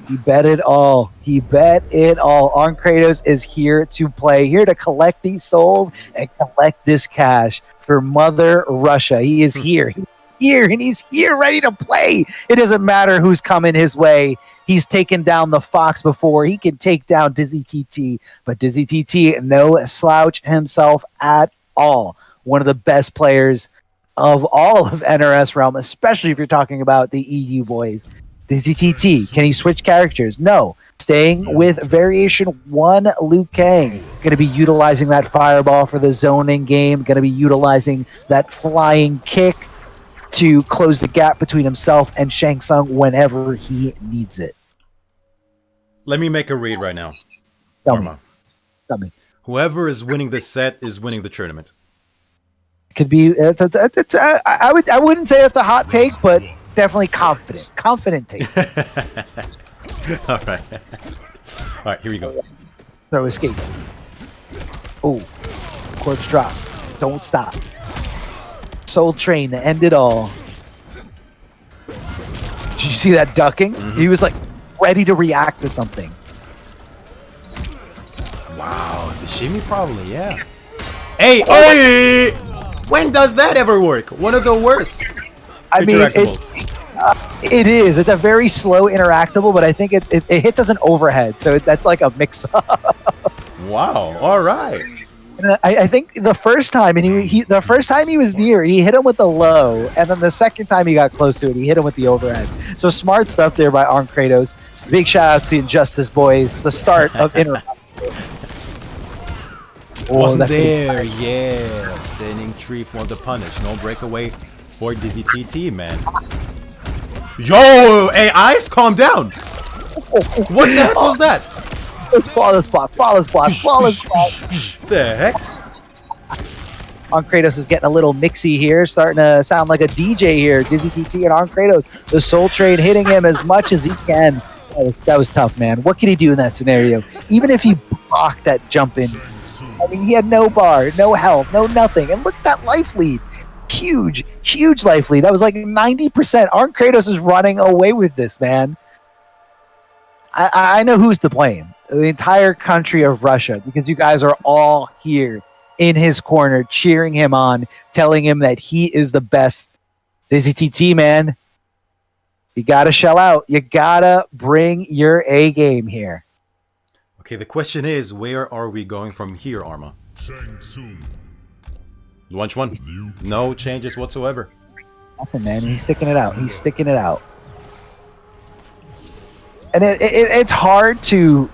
He bet it all. He bet it all. Arn Kratos is here to play, here to collect these souls and collect this cash for Mother Russia. He is here. He's here, and he's here ready to play. It doesn't matter who's coming his way. He's taken down the Fox before. He can take down Dizzy TT, but Dizzy TT, no slouch himself at all. One of the best players of all of NRS realm, especially if you're talking about the EU boys. Dizzy TT, can he switch characters? No. Staying with variation 1 Liu Kang. Going to be utilizing that fireball for the zoning game. Going to be utilizing that flying kick to close the gap between himself and Shang Tsung whenever he needs it. Let me make a read right now. Tell me. Whoever is winning this set is winning the tournament. Could be. I wouldn't say it's a hot take, but definitely confident. Confident take. All right. All right, here we go. Throw escape. Oh, corpse drop. Don't stop. Soul Train to end it all. Did you see that ducking? He was like ready to react to something. Wow, the shimmy probably, yeah. Hey, hey! When does that ever work? One of the worst. I mean, it is. It's a very slow interactable, but I think it hits as an overhead, so that's like a mix-up. Wow. All right. And I think the first time, and the first time he was near, he hit him with the low, and then the second time he got close to it, he hit him with the overhead. So smart stuff there by Arn Kratos. Big shout out to the Injustice boys. The start of interactable. Wasn't there, yeah. Standing tree for the punish. No breakaway for Dizzy TT, man. Yo, hey, Ice, calm down. What the heck was that? Just flawless block, flawless block, flawless block. The heck? Arn Kratos is getting a little mixy here, starting to sound like a DJ here. Dizzy TT and Arn Kratos. The Soul Train hitting him as much as he can. That was tough, man. What could he do in that scenario? Even if he blocked that jump in, I mean, he had no bar, no health, no nothing. And look at that life lead. Huge, huge life lead. That was like 90%. Arn Kratos is running away with this, man. I know who's to blame. The entire country of Russia, because you guys are all here in his corner, cheering him on, telling him that he is the best. Dizzy TT, man. You gotta shell out. You gotta bring your A game here. Okay, the question is, where are we going from here, Arma? Shang Tsung. Which one? No changes whatsoever. Nothing, man. He's sticking it out. He's sticking it out. And it's hard to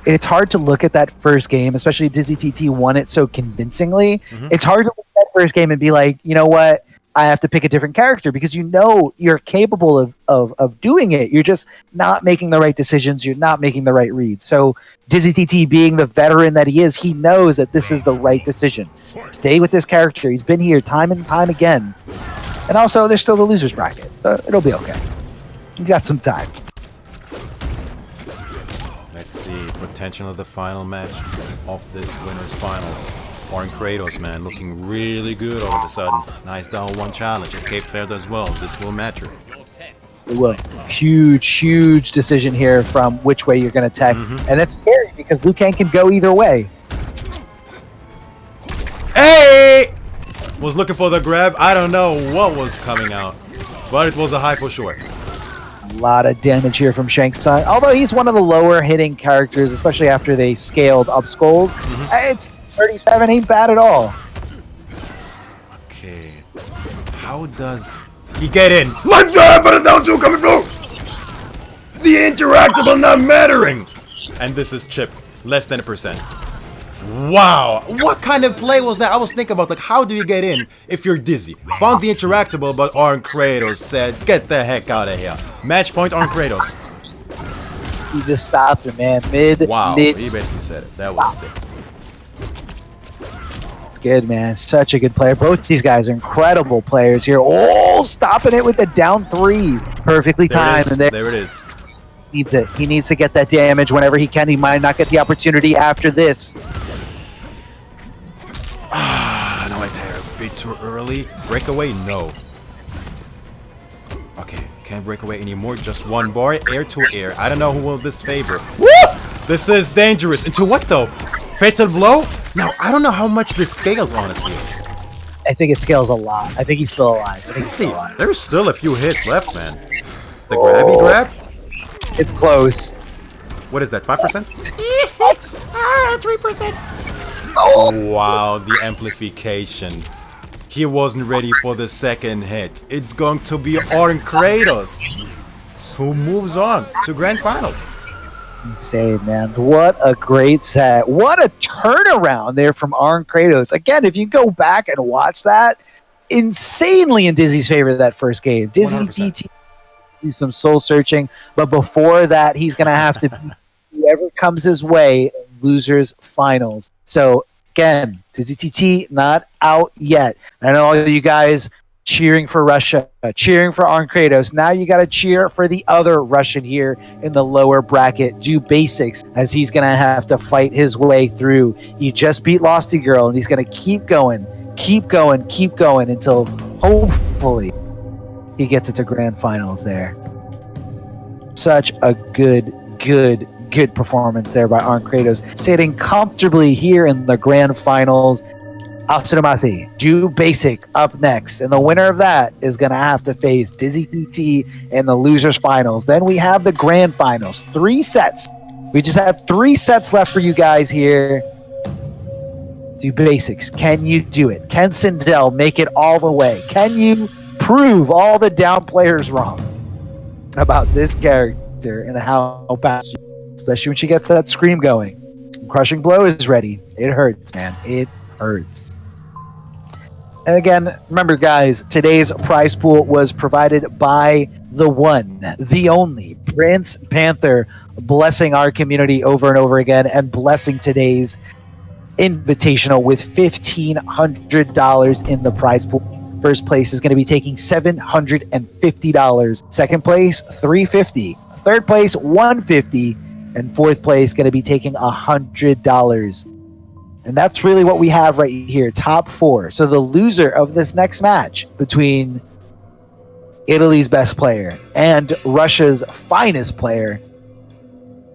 look at that first game, especially Dizzy TT won it so convincingly. It's hard to look at that first game and be like, you know what, I have to pick a different character, because you know you're capable of doing it. You're just not making the right decisions. You're not making the right reads. So Dizzy TT, being the veteran that he is, he knows that this is the right decision. Stay with this character. He's been here time and time again. And also, there's still the losers bracket, so it'll be okay. You got some time. Let's see, potential of the final match of this winners finals. Orange Kratos, man, looking really good all of a sudden. Nice down one challenge. Escape failed as well. This will matter. It will. Huge decision here from which way you're going to tech. And it's scary because Liu Kang can go either way. Hey! Was looking for the grab. I don't know what was coming out, but it was a high for sure. A lot of damage here from Shang Tsung. Although he's one of the lower hitting characters, especially after they scaled up skulls. It's 37, ain't bad at all. Okay. How does he get in? Like that, but it's down two coming through! The interactable not mattering! And this is chip. Less than 1%. Wow! What kind of play was that? I was thinking about, like, how do you get in if you're dizzy? Found the interactable, but Arn Kratos said, get the heck out of here. Match point Arn Kratos. He just stopped him, man. Wow, Mid. he basically said it. That was sick. Good, man. Such a good player. Both these guys are incredible players here. Oh, stopping it with the down three. Perfectly timed. And there it is. Needs it. He needs to get that damage whenever he can. He might not get the opportunity after this. Ah, no, I tear a bit too early. Breakaway? No. Okay, can't break away anymore. Just one bar. Air to air. I don't know who will this favor. Woo! This is dangerous. Into what, though? Fatal blow? Now, I don't know how much this scales, honestly. I think it scales a lot. I think he's still alive. I think he's still alive. There's still a few hits left, man. The grabby grab? It's close. What is that, 5%? 3%. Oh, wow, the amplification. He wasn't ready for the second hit. It's going to be Arn Kratos, who moves on to Grand Finals. Insane, man. What a great set. What a turnaround there from Arn Kratos. Again, if you go back and watch that, insanely in Dizzy's favor that first game. Dizzy 100%. DT do some soul searching, but before that, he's going to have to beat whoever comes his way in losers finals. So again, Dizzy TT not out yet. I know all of you guys cheering for Russia, cheering for Arn Kratos. Now you got to cheer for the other Russian here in the lower bracket, Dubasik, as he's going to have to fight his way through. He just beat LOSTyGIRL, and he's going to keep going until hopefully he gets it to grand finals there. Such a good performance there by Arn Kratos, sitting comfortably here in the grand finals. Asadamasi, Dubasik up next, and the winner of that is going to have to face Dizzy TT in the losers finals. Then we have the grand finals, 3 sets. We just have 3 sets left for you guys here. Dubasik, can you do it? Can SINDEL make it all the way? Can you prove all the down players wrong about this character and how bad she is, especially when she gets that scream going? Crushing blow is ready. It hurts, man. It hurts. And again, remember guys, today's prize pool was provided by the one, the only Prince Panther, blessing our community over and over again and blessing today's invitational with $1,500 in the prize pool. First place is going to be taking $750. Second place, $350. Third place, $150. And fourth place going to be taking $100. And that's really what we have right here, top 4. So the loser of this next match between Italy's best player and Russia's finest player,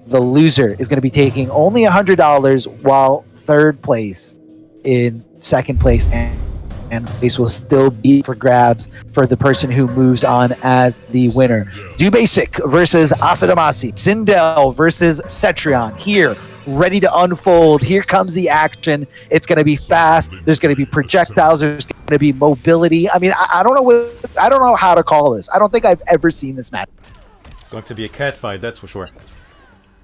the loser is going to be taking only $100, while third place in second place and place will still be for grabs for the person who moves on as the winner. Dubasik versus Asadamasi. SINDEL versus Cetrion here, ready to unfold. Here comes the action. It's going to be fast. There's going to be projectiles. There's going to be mobility. I mean, I don't know what I don't know how to call this. I don't think I've ever seen this match. It's going to be a cat fight, that's for sure.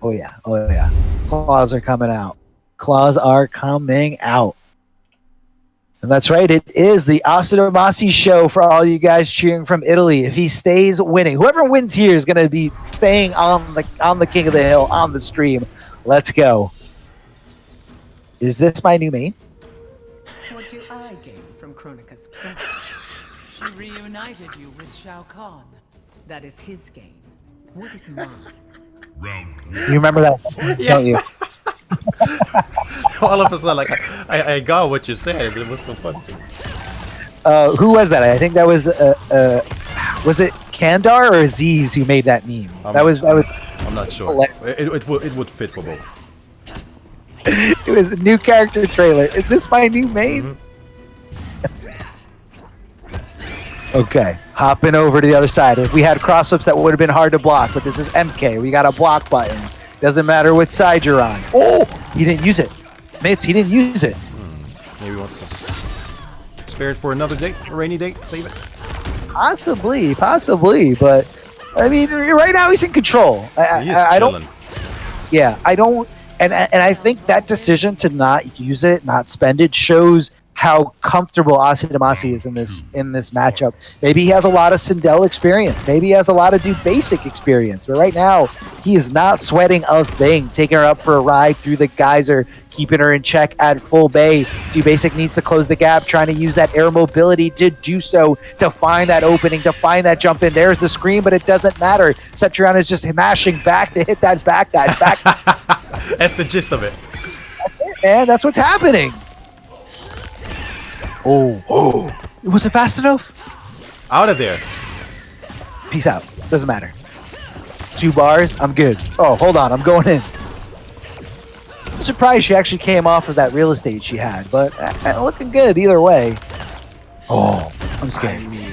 Oh yeah, oh yeah. Claws are coming out. Claws are coming out. And that's right, it is the Asadamasi show for all you guys cheering from Italy. If he stays winning, whoever wins here is going to be staying on the King of the Hill, on the stream. Let's go. Is this my new main? What do I gain from Kronika's plan? She reunited you with Shao Kahn. That is his gain. What is mine? Round You remember that, don't you? All of us are like, I got what you said, but it was so funny. Who was that? I think that was it Kandar or Aziz who made that meme? That was I'm not sure. It would fit for both. It was a new character trailer. Is this my new main? Okay, hopping over to the other side. If we had cross-ups, that would have been hard to block, but this is MK. We got a block button. Doesn't matter what side you're on. Oh, he didn't use it. Mates, he didn't use it. Maybe he wants to spare it for another day, a rainy day, save it. Possibly, but I mean, right now he's in control. I don't. Yeah, I don't, and I think that decision to not use it, not spend it, shows how comfortable Asadamasi is in this matchup. Maybe he has a lot of SINDEL experience. Maybe he has a lot of Dubasik experience. But right now, he is not sweating a thing. Taking her up for a ride through the geyser, keeping her in check at full bay. Dubasik needs to close the gap, trying to use that air mobility to do so, to find that opening, to find that jump in. There's the screen, but it doesn't matter. Cetrion is just mashing back to hit that back. That's the gist of it. That's it, man. That's what's happening. Oh, was it fast enough? Out of there. Peace out. Doesn't matter. 2 bars, I'm good. Oh, hold on, I'm going in. I'm surprised she actually came off of that real estate she had, but looking good either way. Oh, I'm scared. I mean,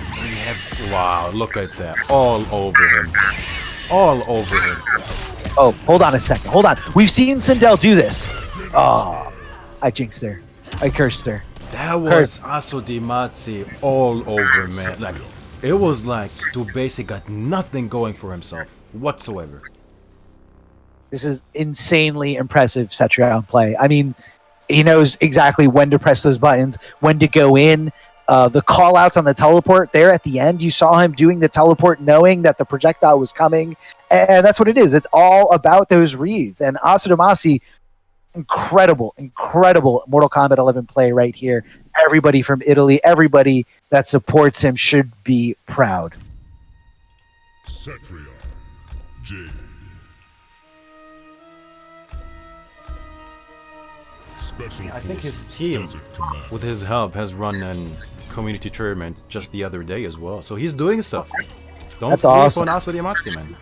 wow, look at that. All over him. All over him. Oh, hold on a second. Hold on. We've seen SINDEL do this. Oh, I jinxed her. I cursed her. That was Asadamasi all over, man. Like, it was like Dubasik got nothing going for himself whatsoever. This is insanely impressive Cetrion play. I mean, he knows exactly when to press those buttons, when to go in. The call outs on the teleport there at the end, you saw him doing the teleport knowing that the projectile was coming. And that's what it is. It's all about those reads. And Asadamasi, incredible Mortal Kombat 11 play right here. Everybody from Italy, everybody that supports him should be proud. Cetrion, Jade. Special I think his Forces team, Desert Command. with his help, has run an community tournament just the other day as well. So he's doing stuff. Don't That's sleep awesome. on Asadamasi, man.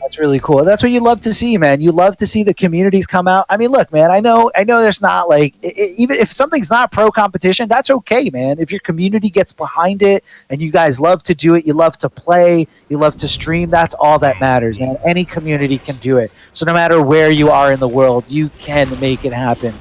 That's really cool. That's what you love to see, man. You love to see the communities come out. I mean, look, man, I know there's not like, even if something's not pro competition, that's okay, man. If your community gets behind it and you guys love to do it, you love to play, you love to stream, that's all that matters, man. Any community can do it. So no matter where you are in the world, you can make it happen.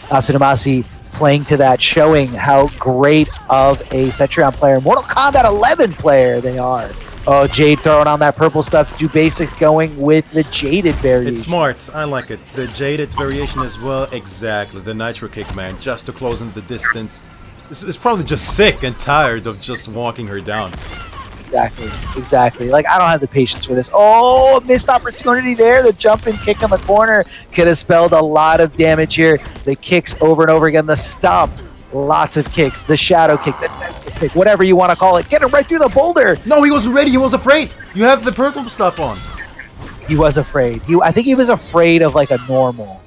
Asadamasi playing to that, showing how great of a Cetrion player, Mortal Kombat 11 player they are. Oh, Jade throwing on that purple stuff. Dubasik going with the jaded variation. It's smart. I like it. The jaded variation as well. Exactly. The nitro kick, man. Just to close in the distance. It's probably just sick and tired of just walking her down. Exactly. Like, I don't have the patience for this. Oh, missed opportunity there. The jump and kick on the corner could have spelled a lot of damage here. The kicks over and over again. The stomp. Lots of kicks. The shadow kick, the kick, whatever you want to call it. Get him right through the boulder. No, he wasn't ready. He was afraid. You have the purple stuff on. He was afraid. I think he was afraid of like a normal.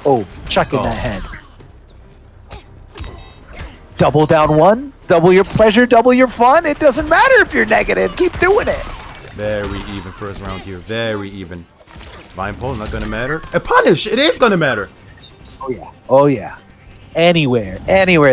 Oh, chucking that head. Double down one. Double your pleasure, double your fun. It doesn't matter if you're negative. Keep doing it. Very even first round here. Very even. Vine pole, not gonna matter. A punish. It is gonna matter. Oh yeah. Oh yeah. Anywhere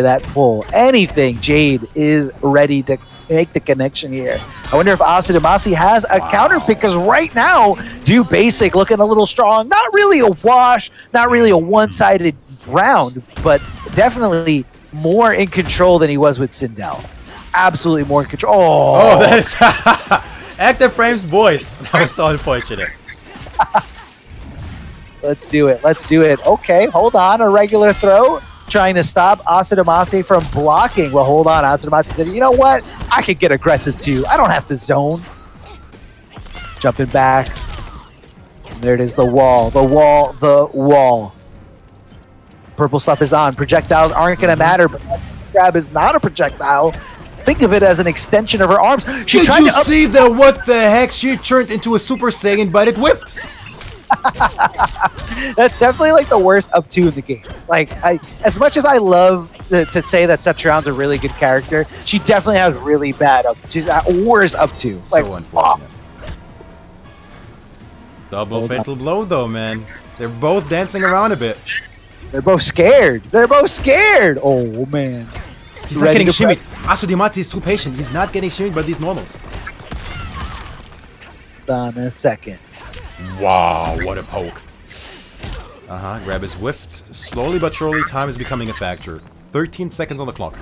that pull, anything, Jade is ready to make the connection here. I wonder if Asadamasi has a counter pick, because right now, Dubasik looking a little strong. Not really a wash, not really a one-sided round, but definitely more in control than he was with SINDEL. absolutely more control. Oh, that is Active Frames voice. That was so unfortunate. Let's do it. Let's do it. Okay, hold on. A regular throw. Trying to stop Asadamasi from blocking. Well, hold on. Asadamasi said, you know what? I could get aggressive too. I don't have to zone. Jumping back. And there it is. The wall. The wall. The wall. Purple stuff is on. Projectiles aren't going to matter, but that grab is not a projectile. Think of it as an extension of her arms. She Did you see that? What the heck? She turned into a Super Saiyan, but it whipped. That's definitely like the worst up two in the game. Like, as much as I love to say that Cetrian's a really good character, she definitely has really bad up. She's worse up two. Like, So unfortunate. Double fatal blow, though, man. They're both dancing around a bit. They're both scared. They're both scared. Oh man. He's not getting shimmied. Asadamasi is too patient. He's not getting shimmied by these normals. On a second. Wow, what a poke. Grab is whiffed. Slowly but surely, time is becoming a factor. 13 seconds on the clock.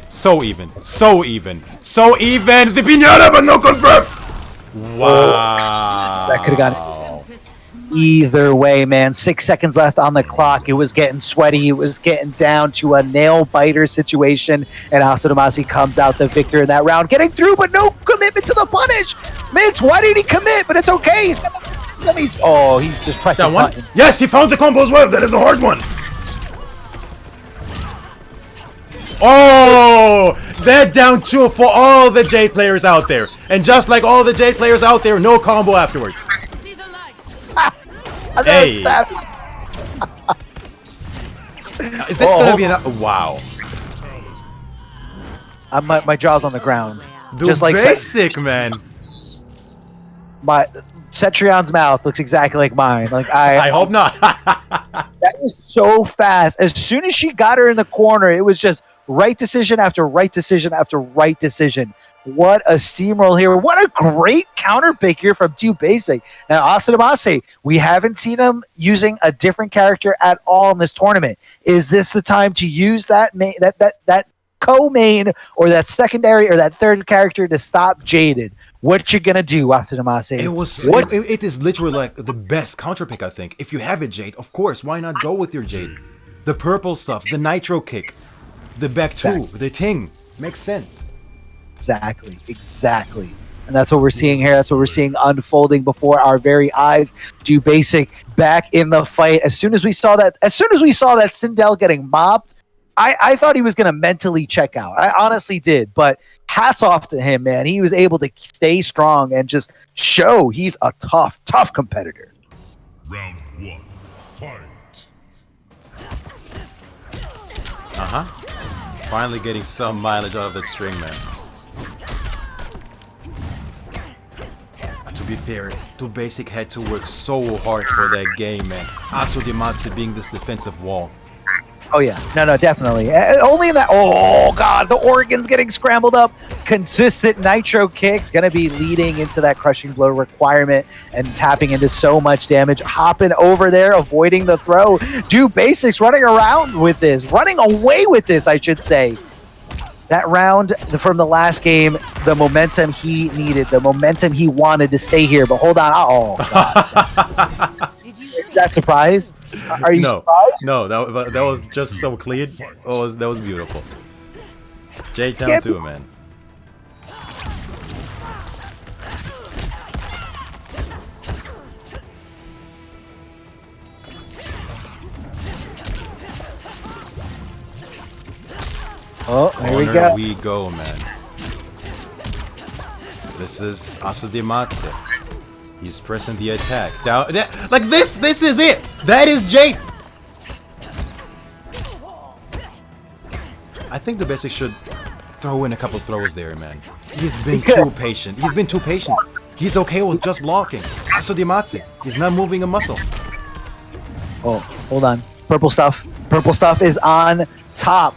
So even. So even. So even! The pinata, but no confirm! Wow. That could have gone either way, man. 6 seconds left on the clock. It was getting sweaty. It was getting down to a nail-biter situation. And Asadamasi comes out the victor in that round. Getting through, but no commitment to the punish. Mintz, why did he commit? But it's okay. He's got the... he's just pressing that one? button. Yes, he found the combo as well. That is a hard one. Oh, that down two for all the Jade players out there. And just like all the Jade players out there, no combo afterwards. Hey. Is this gonna be enough? Wow. My jaw's on the ground. Just like basic, man. My Cetrian's mouth looks exactly like mine. Like I hope not. That was so fast. As soon as she got her in the corner, it was just right decision after right decision after right decision. What a steamroll here. What a great counter pick here from Dubasik. Now, Asadamasi, we haven't seen him using a different character at all in this tournament. Is this the time to use that co-main or that secondary or that third character to stop Jaded? What you gonna do, Asadamasi? It is literally like the best counter pick, I think. If you have it, Jade, of course, why not go with your Jade? The purple stuff, the nitro kick, the back two, the ting. Makes sense. Exactly. And that's what we're seeing here. That's what we're seeing unfolding before our very eyes. Dubasik back in the fight. As soon as we saw that SINDEL getting mobbed, I thought he was going to mentally check out. I honestly did. But hats off to him, man. He was able to stay strong and just show he's a tough competitor. Round one, fight. Finally getting some mileage out of that string, man. To be fair, Dubasik had to work so hard for that game, man. Asadamasi being this defensive wall. Oh yeah, no, definitely. Only in that. Oh god, the organ's getting scrambled up. Consistent nitro kicks gonna be leading into that crushing blow requirement and tapping into so much damage. Hopping over there, avoiding the throw. Dubasik's running around with this, running away with this, I should say. That round from the last game, the momentum he needed, the momentum he wanted to stay here. But hold on, oh god. That surprised? Are you surprised? No, that was just so clean. That was beautiful. Jade down too, man. Oh, here we go, man. This is Asadamasi. He's pressing the attack. Down, like this is it. That is Jade. I think Dubasik should throw in a couple throws there, man. He's been too patient. He's okay with just blocking. Asadamasi, he's not moving a muscle. Oh, hold on. Purple stuff is on top.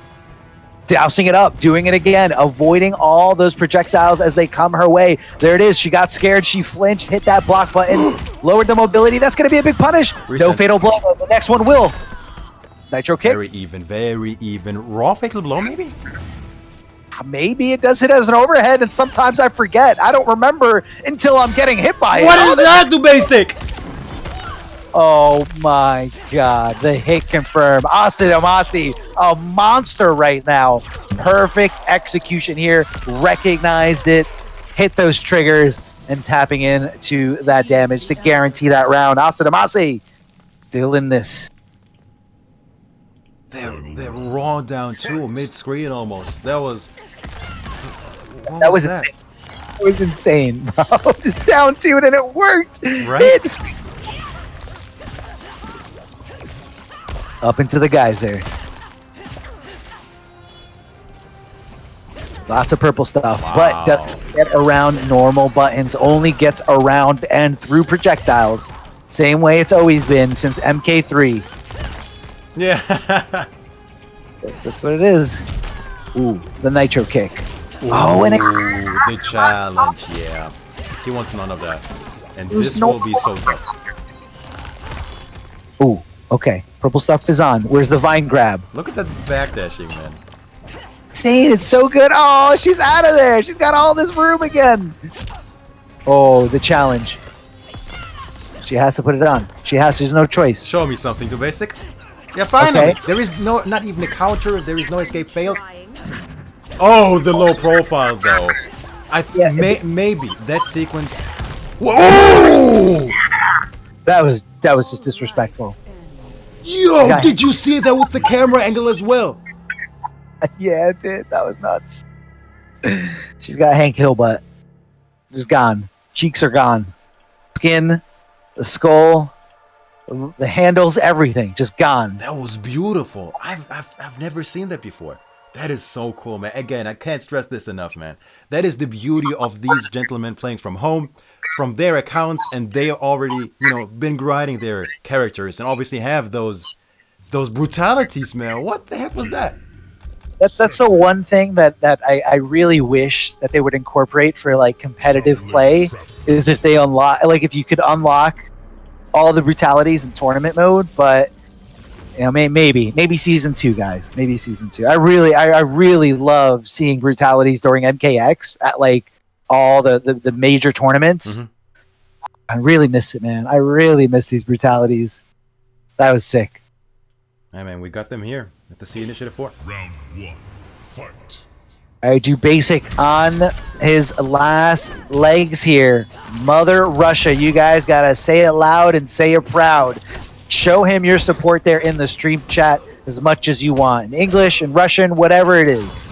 Dousing it up, doing it again, avoiding all those projectiles as they come her way. There it is. She got scared. She flinched, hit that block button, lowered the mobility. That's going to be a big punish. No fatal blow. The next one will. Nitro kick. Very even. Raw fatal blow, maybe? Maybe it does hit as an overhead, and sometimes I forget. I don't remember until I'm getting hit by it. What is that, Dubasik? Oh my god, the hit confirmed. Asadamasi, a monster right now. Perfect execution here. Recognized it, hit those triggers, and tapping in to that damage to guarantee that round. Asadamasi still in this. They're raw down too, mid-screen almost. That was... That was insane. It was insane, bro. Just down to it and it worked. Right? Up into the guys there. Lots of purple stuff, but doesn't get around normal buttons. Only gets around and through projectiles. Same way it's always been since MK3. Yeah. That's what it is. Ooh, the nitro kick. Oh, and the challenge, yeah. He wants none of that. And this will be so tough. Ooh, okay. Purple stuff is on. Where's the vine grab? Look at that backdashing, man. Insane, it's so good. Oh, she's out of there. She's got all this room again. Oh, the challenge. She has to put it on. There's no choice. Show me something, Dubasik. Yeah, finally. Okay. There is not even a counter. There is no escape failed. Oh, the low profile though. Maybe that sequence. Whoa! That was just disrespectful. Yo, did you see that with the camera angle as well? Yeah, it did. That was nuts. She's got Hank Hill butt. Just gone. Cheeks are gone. Skin, the skull, the handles, everything just gone. That was beautiful. I've never seen that before. That is so cool, man. Again, I can't stress this enough, man. That is the beauty of these gentlemen playing from home, from their accounts, and they already, been grinding their characters and obviously have those brutalities, man. What the heck was that? That's the one thing that I really wish that they would incorporate for like competitive play is if they unlock, like if you could unlock all the brutalities in tournament mode, but maybe season 2, guys. Maybe season 2. I really love seeing brutalities during MKX at like all the major tournaments. Mm-hmm. I really miss it, man. I really miss these brutalities. That was sick. Hey, man, we got them here at the C Initiative 4. Round 1. Fight. All right, Dubasik on his last legs here. Mother Russia, you guys gotta say it loud and say it proud. Show him your support there in the stream chat as much as you want. In English and Russian, whatever it is.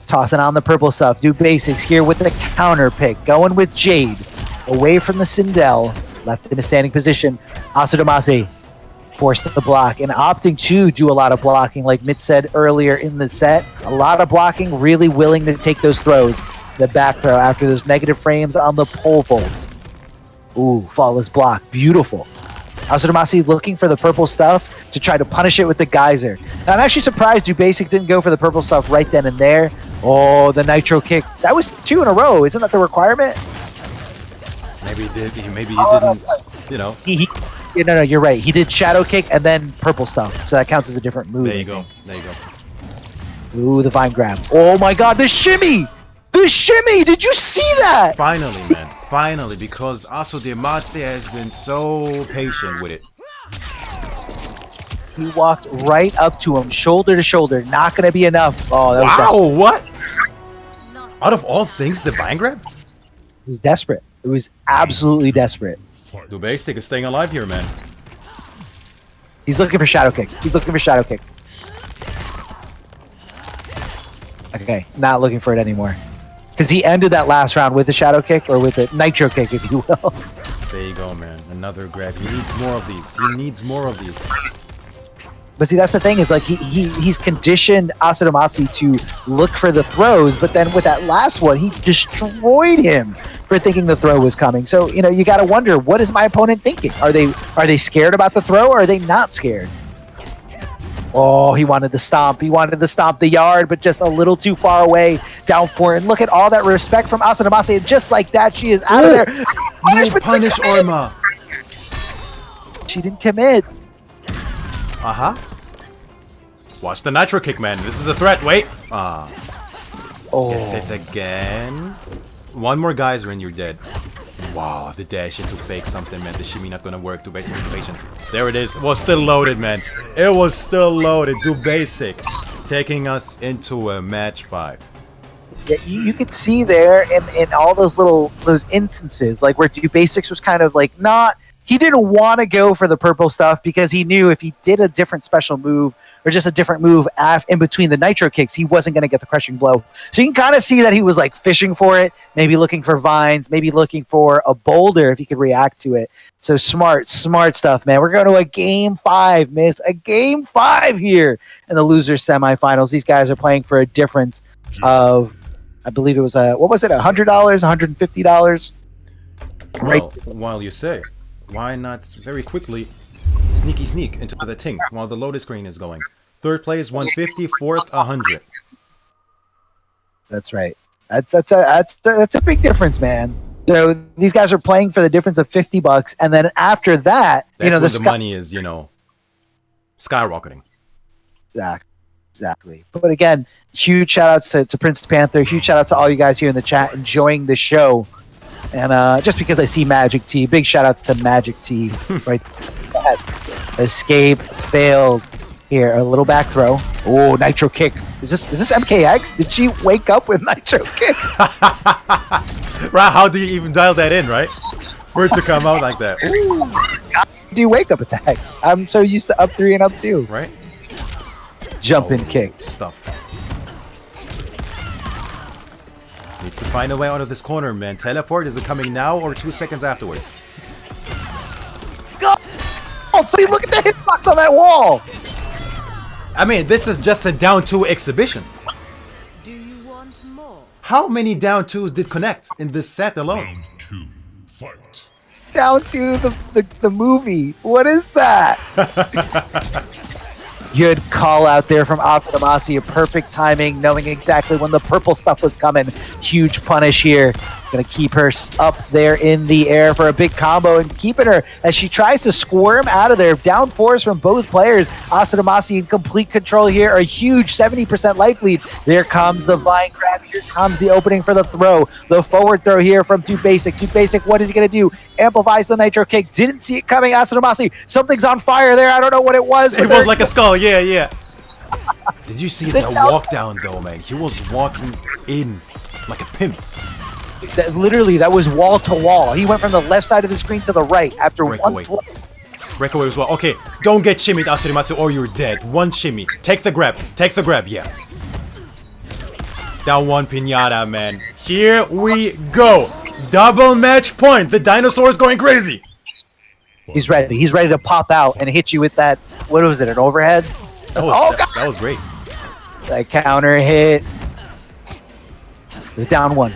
Tossing on the purple stuff. Dubasik here with the counter pick. Going with Jade. Away from the Sindel. Left in a standing position. Asadamasi forced the block and opting to do a lot of blocking like Mitch said earlier in the set. A lot of blocking, really willing to take those throws. The back throw after those negative frames on the pole vault. Ooh, flawless block. Beautiful. Asadamasi looking for the purple stuff to try to punish it with the geyser. Now, I'm actually surprised Dubasik didn't go for the purple stuff right then and there. Oh, the nitro kick. That was 2 in a row. Isn't that the requirement? Maybe he did. Maybe he didn't, No, you're right. He did shadow kick and then purple stuff. So that counts as a different move. There you go. Ooh, the vine grab. Oh my god, the shimmy! The shimmy! Did you see that? Finally, man. Finally, because Asadamasi has been so patient with it. He walked right up to him, shoulder to shoulder. Not going to be enough. Oh, that was wow, what? Out of all things, the vine grab? It was desperate. It was absolutely desperate. Dubasik is staying alive here, man. He's looking for shadow kick. Okay, not looking for it anymore. Because he ended that last round with a shadow kick, or with a nitro kick, if you will. There you go, man. Another grab. He needs more of these. But see, that's the thing, is like he's conditioned Asadamasi to look for the throws, but then with that last one, he destroyed him for thinking the throw was coming. So, you got to wonder, what is my opponent thinking? Are they scared about the throw, or are they not scared? Oh, he wanted to stomp. He wanted to stomp the yard, but just a little too far away. Down for it. And look at all that respect from Asadamasi. And just like that, she is out of there. Punish Orma. She didn't commit. Uh-huh. Watch the nitro kick, man. This is a threat. Wait. Gets hit again. One more geyser and you're dead. Wow, the dash into fake something, man. The shimmy not gonna work. Dubasik with patience. There it is. It was still loaded, man. It was still loaded. Dubasik taking us into a match 5. Yeah, you could see there in all those instances, like where Dubasik was kind of like he didn't want to go for the purple stuff because he knew if he did a different special move or just a different move in between the nitro kicks, he wasn't going to get the crushing blow. So you can kind of see that he was like fishing for it, maybe looking for vines, maybe looking for a boulder if he could react to it. So smart stuff, man. We're going to a game 5, Miss. A game 5 here in the losers semifinals. These guys are playing for a difference of, I believe it was what was it, $100, $150? Well, right. While you say, why not very quickly sneak into the thing while the loaded screen is going. Third place 150, fourth 100. That's right. That's a big difference, man. So these guys are playing for the difference of $50, and then after that, that's when the money is, skyrocketing. Exactly. But again, huge shout outs to Prince Panther. Huge shout out to all you guys here in the chat enjoying the show. And just because I see Magic T, big shout outs to Magic T. Right. Escape failed. Here, a little back throw. Oh, nitro kick. Is this MKX? Did she wake up with nitro kick? Right, how do you even dial that in, right? For it to come out like that. Ooh. Do wake up attacks. I'm so used to up 3 and up 2. Right? Jumping kick. Stuff. Needs to find a way out of this corner, man. Teleport, is it coming now or 2 seconds afterwards? Oh, so you look at the hitbox on that wall. I mean, this is just a down 2 exhibition. Do you want more? How many down 2s did connect in this set alone? Round 2, fight. Down to the movie. What is that? Good call out there from Asadamasi. A perfect timing, knowing exactly when the purple stuff was coming. Huge punish here. Gonna keep her up there in the air for a big combo and keeping her as she tries to squirm out of there. Down 4s from both players. Asadamasi in complete control here. A huge 70% life lead. There comes the vine grab. Here comes the opening for the throw. The forward throw here from Dubasik. Dubasik, what is he gonna do? Amplifies the nitro kick. Didn't see it coming. Asadamasi, something's on fire there. I don't know what it was. It was like a skull. Yeah. Did you see that walk down though, man? He was walking in like a pimp. Literally, that was wall to wall. He went from the left side of the screen to the right after one throw. Breakaway as well. Okay, don't get shimmied, Asurimatsu, or you're dead. One shimmy. Take the grab, yeah. Down 1 pinata, man. Here we go. Double match point. The dinosaur is going crazy. He's ready. He's ready to pop out and hit you with that. What was it? An overhead? That was great. That counter hit. Down 1.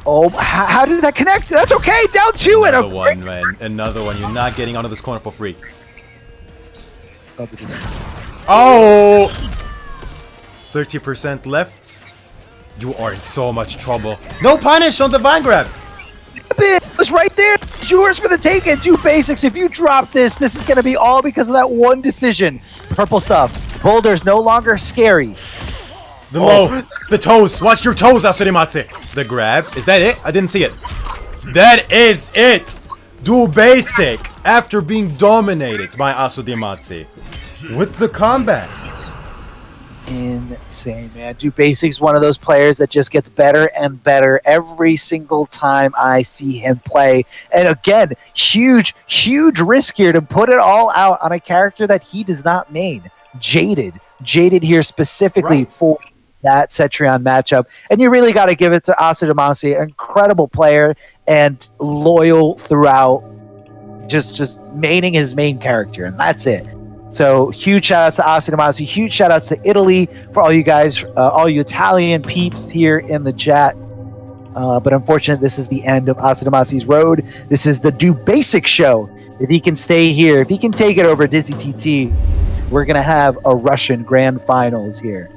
Oh, how did that connect? That's okay. Down 2 and another one, man. Another one. You're not getting out of this corner for free. Oh! 30% left. You are in so much trouble. No punish on the vine grab. It was right there. It's yours for the taking. Dubasik. If you drop this is going to be all because of that one decision. Purple stuff. Boulder's no longer scary. The low. The toes. Watch your toes, Asurimatsu. The grab. Is that it? I didn't see it. That is it. Dubasik, after being dominated by Asurimatsu with the combat. Insane, man. Dubasik's one of those players that just gets better and better every single time I see him play. And again, huge risk here to put it all out on a character that he does not main. Jaded here specifically for that Cetrion matchup. And you really got to give it to Asadamasi, incredible player and loyal throughout, just maining his main character, and that's it. So huge shout outs to Asadamasi, huge shout outs to Italy for all you guys, all you Italian peeps here in the chat. But unfortunately, this is the end of Asadamasi's road. This is the Dubasik show. If he can stay here, if he can take it over Dizzy TT, we're going to have a Russian grand finals here.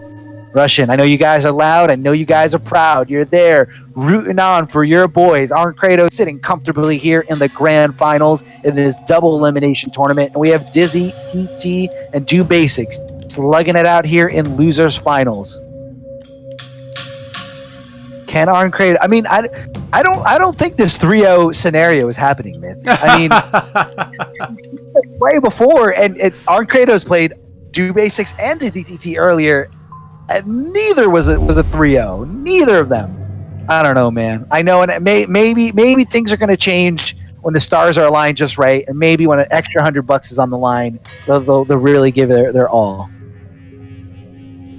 Russian, I know you guys are loud. I know you guys are proud. You're there rooting on for your boys. Arn Kratos sitting comfortably here in the grand finals in this double elimination tournament. And we have Dizzy, TT, and Dubasik slugging it out here in losers finals. Can Arn Kratos? I mean, I don't think this 3-0 scenario is happening, Mitz. I mean, way before, and Arn Kratos played Dubasik and DZTT earlier, and neither was a 3-0. Neither of them. I don't know, man. I know, and maybe things are going to change when the stars are aligned just right, and maybe when an extra $100 is on the line, they'll really give their all.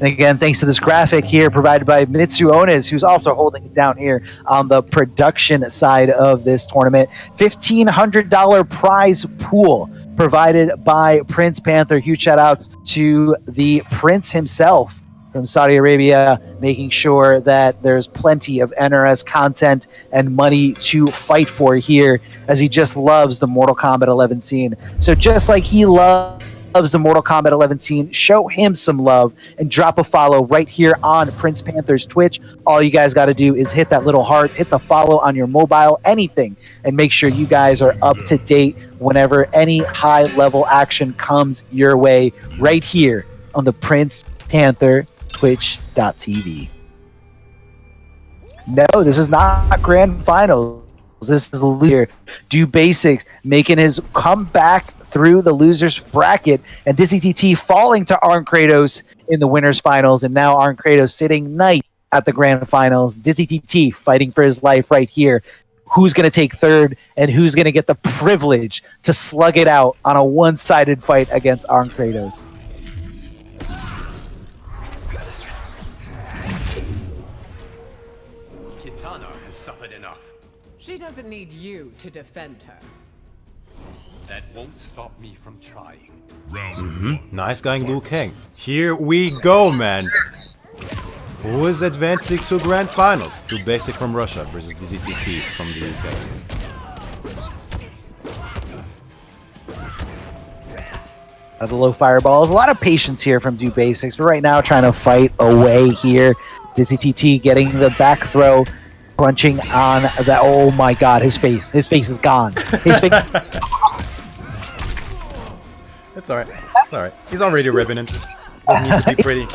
And again, thanks to this graphic here provided by Mitsu Onis, who's also holding it down here on the production side of this tournament. $1,500 prize pool provided by Prince Panther. Huge shout outs to the Prince himself from Saudi Arabia, making sure that there's plenty of NRS content and money to fight for here, as he just loves the Mortal Kombat 11 scene. So just like he loves the Mortal Kombat 11 scene, show him some love and drop a follow right here on Prince Panther's Twitch. All you guys got to do is hit that little heart, hit the follow on your mobile, anything, and make sure you guys are up to date whenever any high level action comes your way right here on the Prince Panther Twitch.tv. No, this is not grand finals. This is loser. Dubasik making his comeback through the losers bracket, and DZTT falling to Arn Kratos in the winners finals, and now Arn Kratos sitting nice at the grand finals. DZTT fighting for his life right here. Who's going to take third, and who's going to get the privilege to slug it out on a one-sided fight against Arn Kratos? She doesn't need you to defend her. That won't stop me from trying. Nice going, Liu Kang. Here we go, man. Who is advancing to grand finals? Dubasik from Russia versus DZTT from the UK. The low fireballs. A lot of patience here from Dubasik, but right now trying to fight away here. DZTT getting the back throw. Crunching on that. Oh my god, his face. His face is gone. His face. It's alright. It's alright. He's already Revenant. Doesn't need to be pretty.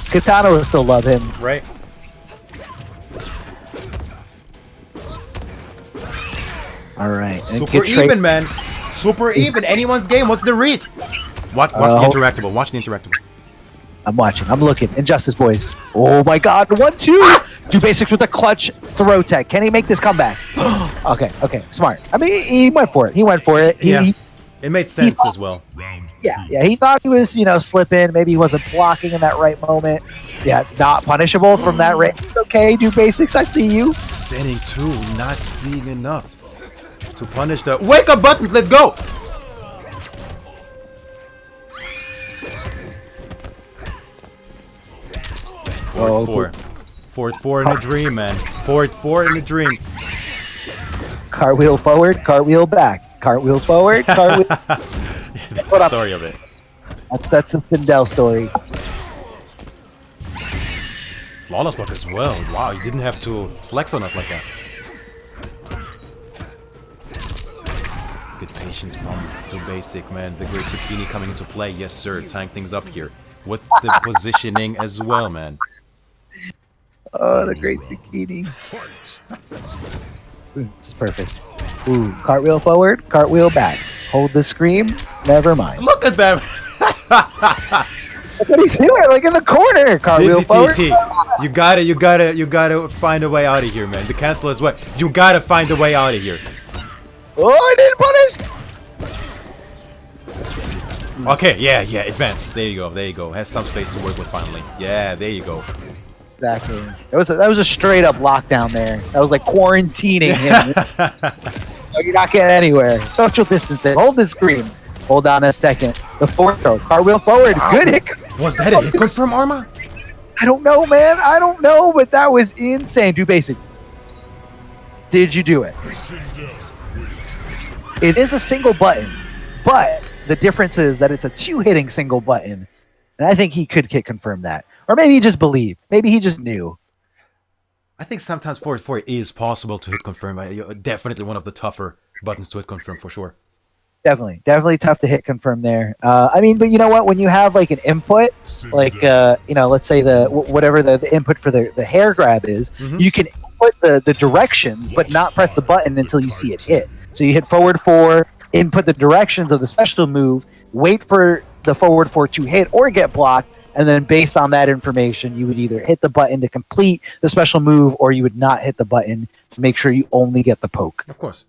Katana will still love him. Right? Alright. Super even, man. Super even. Anyone's game. What's the read? Watch the interactable. Watch the interactable. I'm watching. I'm looking. Injustice boys. Oh my god. 1-2. Dubasik with a clutch throw tech. Can he make this comeback? Okay. Smart. I mean, he went for it. It made sense as well. Yeah. He thought he was, slipping. Maybe he wasn't blocking in that right moment. Yeah, not punishable from that range. Okay, Dubasik, I see you. Standing 2 not being enough to punish the wake up buttons. Let's go. Forward 4 in a dream, man. Forward 4 in a dream. Cartwheel forward, cartwheel back. Cartwheel forward, cartwheel. That's the story of it. That's the SINDEL story. Flawless block as well. Wow, you didn't have to flex on us like that. Good patience from Dubasik, man. The great zucchini coming into play. Yes, sir. Tying things up here with the positioning as well, man. Oh, the great zucchini. It's perfect. Ooh, cartwheel forward, cartwheel back. Hold the scream. Never mind. Look at that. That's what he's doing, like in the corner. Cartwheel forward. You gotta find a way out of here, man. The cancel as well. You gotta find a way out of here. Oh, I didn't punish. Okay, yeah, advance. There you go. Has some space to work with finally. Yeah, there you go. Exactly. That was a straight up lockdown there. That was like quarantining him. No, you're not getting anywhere. Social distancing. Hold the screen. Hold on a second. The fourth throw. Cartwheel forward. Good hit. Was that a hit confirm, Arma? I don't know, man. I don't know, but that was insane. Dubasik. Did you do it? It is a single button, but the difference is that it's a 2-hitting single button. And I think he could confirm that. Or maybe he just believed. Maybe he just knew. I think sometimes forward 4 is possible to hit confirm. Definitely one of the tougher buttons to hit confirm for sure. Definitely tough to hit confirm there. I mean, but you know what? When you have like an input, like let's say whatever the input for the hair grab is, you can input the directions, but not press the button until you see it hit. So you hit forward 4, input the directions of the special move, wait for the forward 4 to hit or get blocked, and then based on that information, you would either hit the button to complete the special move, or you would not hit the button to make sure you only get the poke. Of course.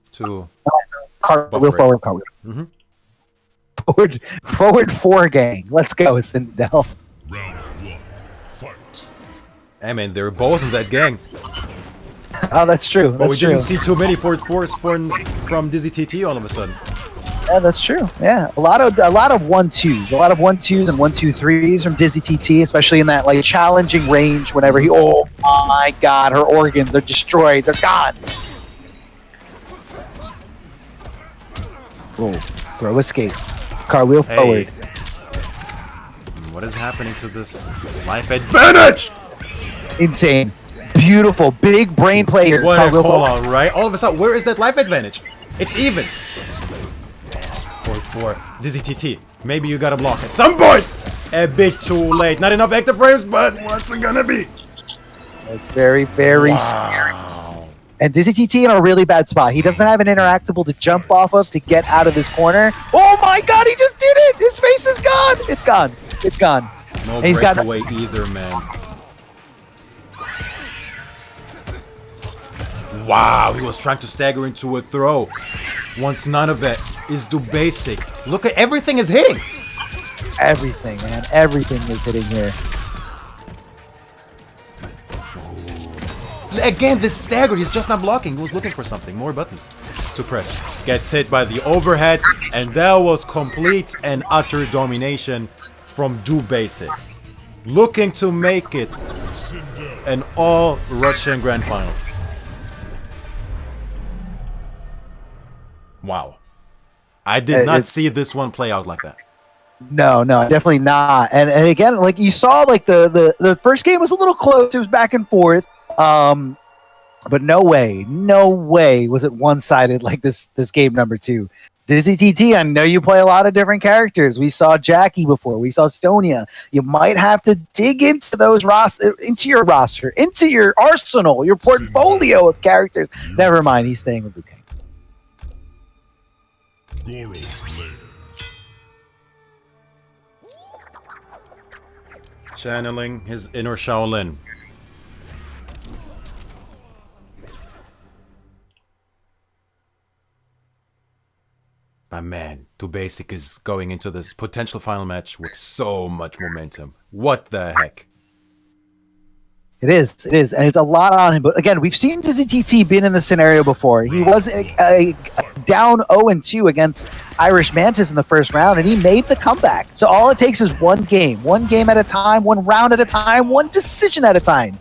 Cartwheel forward, cartwheel. Forward 4 gang. Let's go, SINDEL. Round 1. Fight. I mean, they're both in that gang. Oh, that's true. But we That's true. didn't see too many forward 4s from Dizzy TT all of a sudden. Yeah, that's true. Yeah, a lot of 1-2s, a lot of 1-2s and 1-2-3s from Dizzy TT, especially in that like challenging range. Whenever he, oh my God, her organs are destroyed. They're gone. Oh, throw escape, cartwheel forward. What is happening to this life advantage? Insane, beautiful, big brain player. What a call out, right? All of a sudden, where is that life advantage? It's even. For Dizzy TT. Maybe you gotta block at some point! A bit too late. Not enough active frames, but what's it gonna be? It's very scary. And Dizzy TT in a really bad spot. He doesn't have an interactable to jump off of to get out of this corner. Oh my God, he just did it! His face is gone! It's gone. It's gone. No and breakaway either, man. Wow, he was trying to stagger into a throw. Once none of it is Dubasik. Look at everything is hitting. Everything, man. Everything is hitting here. Again, this stagger, he's just not blocking. He was looking for something. More buttons to press. Gets hit by the overhead, and that was complete and utter domination from Dubasik. Looking to make it an all-Russian Grand Finals. Wow. I did not see this one play out like that. No, definitely not. And again, like you saw, like the first game was a little close. It was back and forth. But no way was it one-sided like this game number 2. Dizzy TT, I know you play a lot of different characters. We saw Jackie before. We saw Stonia. You might have to dig into those into your roster, into your arsenal, your portfolio of characters. Never mind, he's staying with Liu Kang. Channeling his inner Shaolin. My man, Dubasik is going into this potential final match with so much momentum. What the heck? It is, and it's a lot on him. But again, we've seen Dizzy TT been in the scenario before. He was a down 0-2 against Irish Mantis in the first round, and he made the comeback. So all it takes is one game at a time, one round at a time, one decision at a time.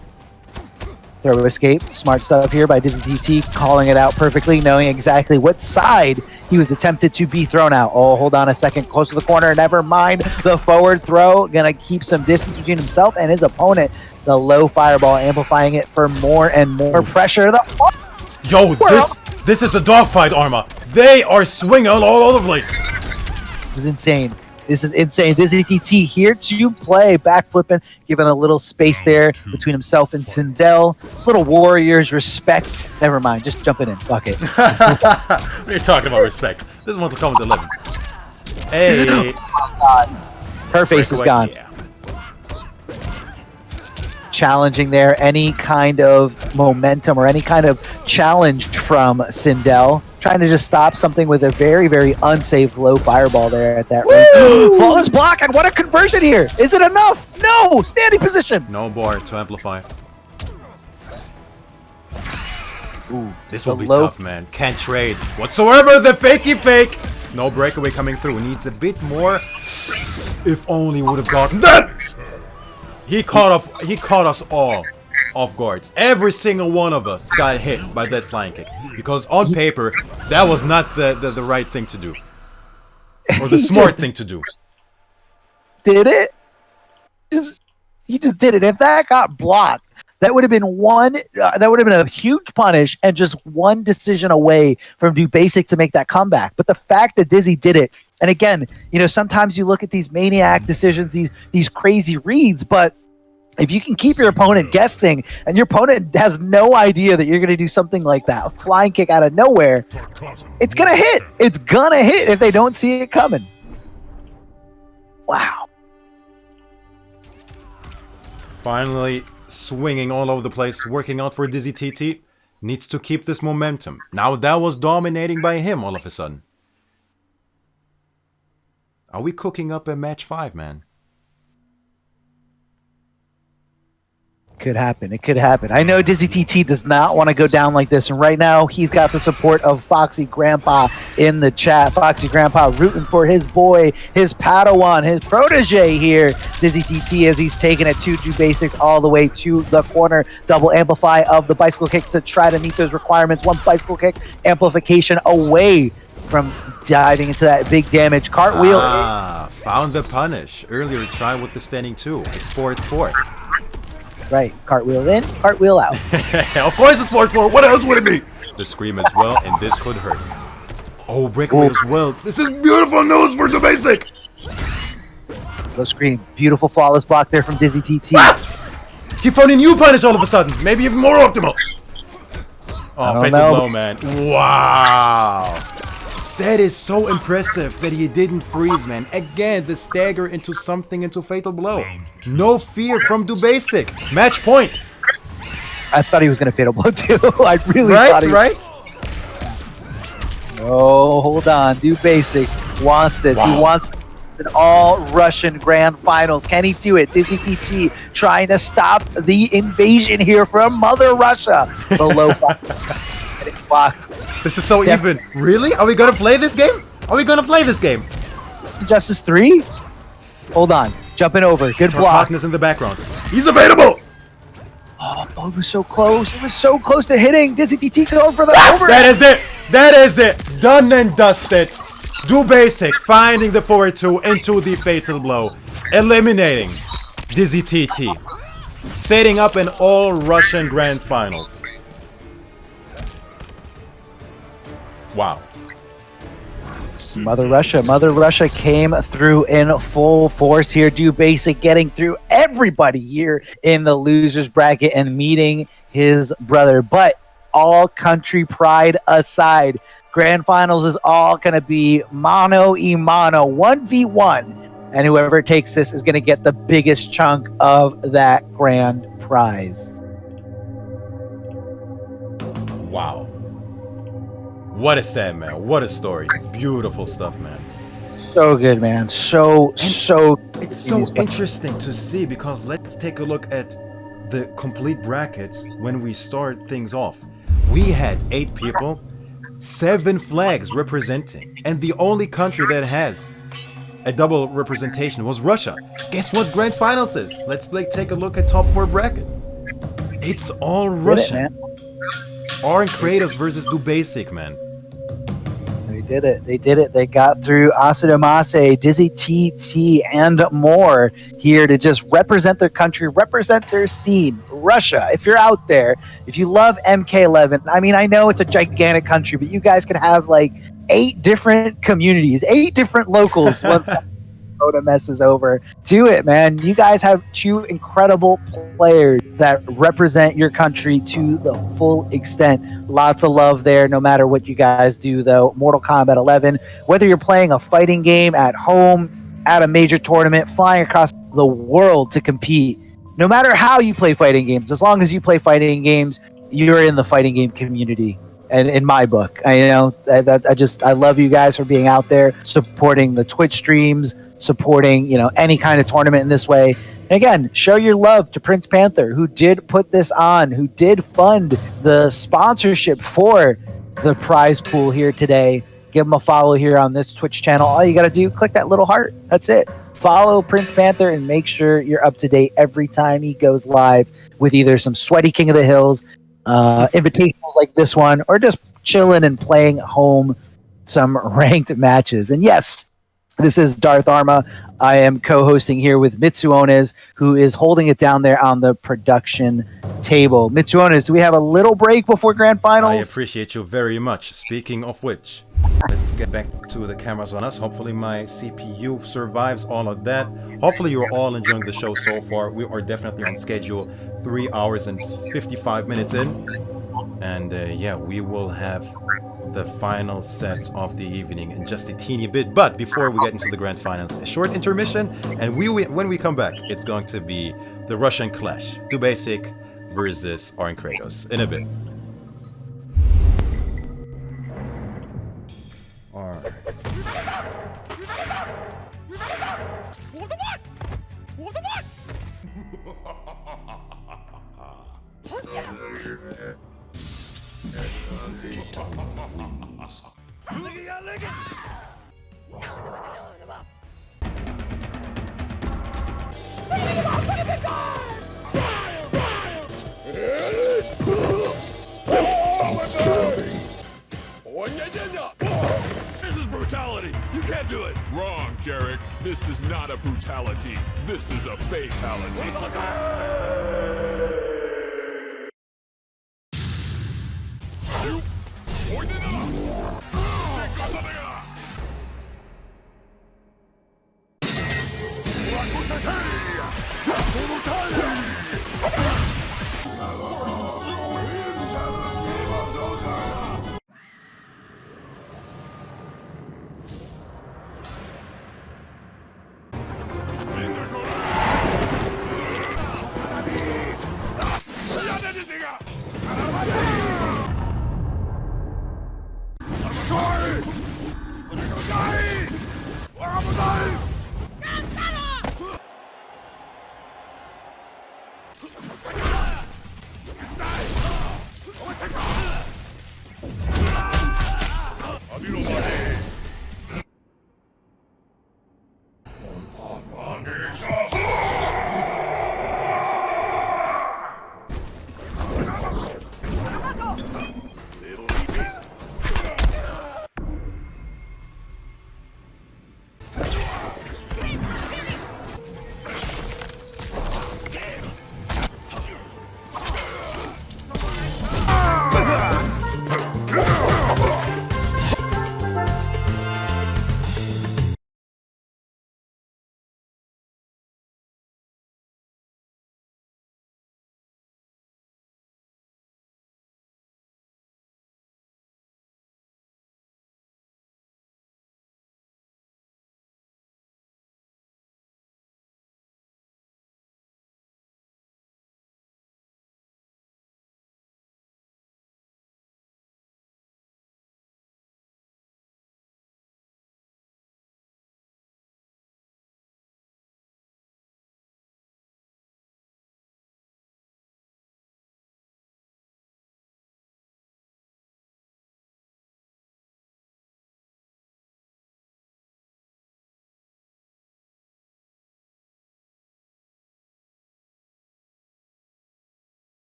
Throw escape, smart stuff here by Dizzy TT, calling it out perfectly, knowing exactly what side he was attempted to be thrown out. Oh, hold on a second, close to the corner, never mind. The forward throw, gonna keep some distance between himself and his opponent. The low fireball amplifying it for more and more pressure. Yo, this is a dogfight, Arma. They are swinging all over the place. This is insane. Dizzy TT here to play, backflipping, giving a little space there between himself and SINDEL. Little Warriors respect. Never mind, just jumping in. Fuck it. What are you talking about respect? This is Mortal Kombat 11. Hey. Oh God. Her face is gone. Yeah. Challenging there, any kind of momentum or any kind of challenge from SINDEL. Trying to just stop something with a very, very unsafe low fireball there at that range. Flawless block, and what a conversion here! Is it enough? No! Standing position! No bar to amplify. Ooh, this will be tough, man. Can't trade whatsoever. The fakey fake. No breakaway coming through. Needs a bit more. If only would have gotten that. He caught us all off guards. Every single one of us got hit by that flying kick. Because on paper, that was not the right thing to do. Or the smart thing to do. Did it? He just did it. If that got blocked, That would have been that would have been a huge punish and just one decision away from Dubasik to make that comeback. But the fact that Dizzy did it, and again, sometimes you look at these maniac decisions, these crazy reads, but if you can keep your opponent guessing and your opponent has no idea that you're going to do something like that, a flying kick out of nowhere, it's going to hit. It's going to hit if they don't see it coming. Wow. Finally swinging all over the place, working out for Dizzy TT. Needs to keep this momentum. Now that was dominating by him all of a sudden. Are we cooking up a match 5, man? Could happen. It could happen. I know Dizzy TT does not want to go down like this, and right now he's got the support of Foxy Grandpa in the chat. Foxy Grandpa rooting for his boy, his Padawan, his protege here, Dizzy TT, as he's taking it to Dubasik all the way to the corner. Double amplify of the bicycle kick to try to meet those requirements. One bicycle kick amplification away from diving into that big damage. Cartwheel. Found the punish. Earlier try with the standing 2. It's 4-4. Right, cartwheel in, cartwheel out. Of course it's 4-4. What else would it be? The scream as well, and this could hurt. Oh, breakaway as well. This is beautiful news for Dubasik. Go scream. Beautiful flawless block there from Dizzy TT. He found a new punish all of a sudden. Maybe even more optimal. Oh, fatal blow, man. Wow. That is so impressive that he didn't freeze, man. Again, the stagger into something into fatal blow. No fear from Dubasik. Match point. I thought he was going to fatal blow too. I really thought he was. Right? Oh, hold on. Dubasik wants this. Wow. He wants an all-Russian grand finals. Can he do it? Dizzy TT trying to stop the invasion here from Mother Russia. Below 5. Getting blocked. This is so even. Really? Are we gonna play this game? Are we gonna play this game? Justice 3? Hold on. Jumping over. Good block. Darkness in the background. He's available! Oh, it was so close. It was so close to hitting. Dizzy TT going for the over. That is it. That is it. Done and dusted. Dubasik finding the 4-2 into the fatal blow. Eliminating Dizzy TT. Setting up an all-Russian grand finals. Wow. Mother Russia came through in full force here. Dubasik getting through everybody here in the losers bracket and meeting his brother. But all country pride aside, grand finals is all going to be mano y mano, 1v1. And whoever takes this is going to get the biggest chunk of that grand prize. Wow. What a set, man. What a story. Beautiful stuff, man. So good, man. It's so interesting to see, because let's take a look at the complete brackets when we start things off. We had 8 people, 7 flags representing, and the only country that has a double representation was Russia. Guess what grand finals is? Let's take a look at top 4 bracket. It's all Russian. Arn Kratos versus Dubasik, man. They did it. They got through Asadamase, Dizzy TT, and more here to just represent their country, represent their scene. Russia, if you're out there, if you love MK11, I mean, I know it's a gigantic country, but you guys can have like 8 different communities, 8 different locals. Dota messes over. Do it, man. You guys have 2 incredible players that represent your country to the full extent. Lots of love there, no matter what you guys do, though. Mortal Kombat 11, whether you're playing a fighting game at home, at a major tournament, flying across the world to compete, no matter how you play fighting games, as long as you play fighting games, you're in the fighting game community. And in my book, I love you guys for being out there, supporting the Twitch streams, supporting, any kind of tournament in this way. And again, show your love to Prince Panther, who did put this on, who did fund the sponsorship for the prize pool here today. Give him a follow here on this Twitch channel. All you got to do, click that little heart. That's it. Follow Prince Panther and make sure you're up to date every time he goes live with either some sweaty King of the Hills, invitationals like this one, or just chilling and playing home some ranked matches. And yes, This is Darth Arma. I am co-hosting here with Mitsuones, who is holding it down there on the production table. Mitsuones, do we have a little break before Grand I Finals? appreciate you very much. Speaking of which, let's get back to the cameras on us. Hopefully my CPU survives all of that. Hopefully you're all enjoying the show so far. We are definitely on schedule, 3 hours and 55 minutes in. And yeah, we will have the final set of the evening in just a teeny bit. But before we get into the grand finals, a short intermission, and when we come back, it's going to be the Russian clash, Dubasik versus Arn Kratos, in a bit. Alright. This is brutality. You can't do it. Wrong, Jarek. This is not a brutality. This is a fatality.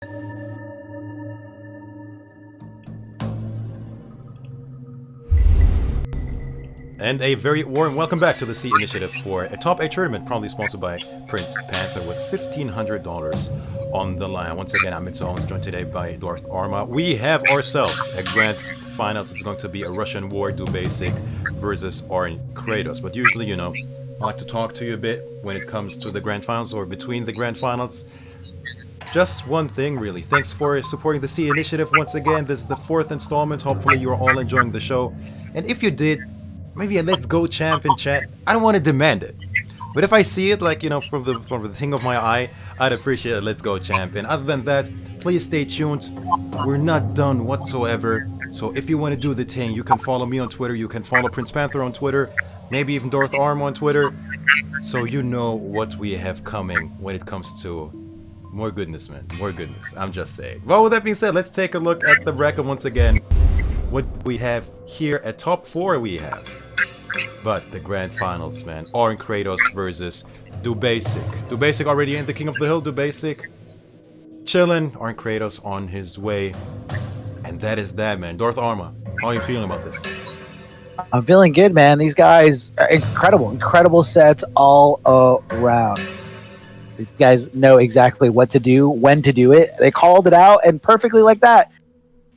And a very warm welcome back to the C Initiative for a top 8 tournament, proudly sponsored by Prince Panther with $1,500 on the line. Once again, I'm Mitsuo, joined today by Darth Arma. We have ourselves a grand finals. It's going to be a Russian war, Dubasik versus Arn Kratos. But usually, you know, I like to talk to you a bit when it comes to the grand finals or between the grand finals. Just one thing, really. Thanks for supporting the C Initiative once again. This is the 4th installment. Hopefully, you're all enjoying the show. And if you did, maybe a let's go champ in chat. I don't want to demand it, but if I see it, like, you know, from the thing of my eye, I'd appreciate a let's go champ. And other than that, please stay tuned. We're not done whatsoever. So if you want to do the thing, you can follow me on Twitter. You can follow Prince Panther on Twitter. Maybe even Darth Arm on Twitter. So you know what we have coming when it comes to more goodness, man. More goodness. I'm just saying. Well, with that being said, let's take a look at the bracket once again. What we have here at top 4 we have. But the grand finals, man. Arn Kratos versus Dubasik. Dubasik already in the King of the Hill. Dubasik chilling. Arn Kratos on his way. And that is that, man. Darth Arma, how are you feeling about this? I'm feeling good, man. These guys are incredible. Incredible sets all around. These guys know exactly what to do, when to do it. They called it out, and perfectly like that.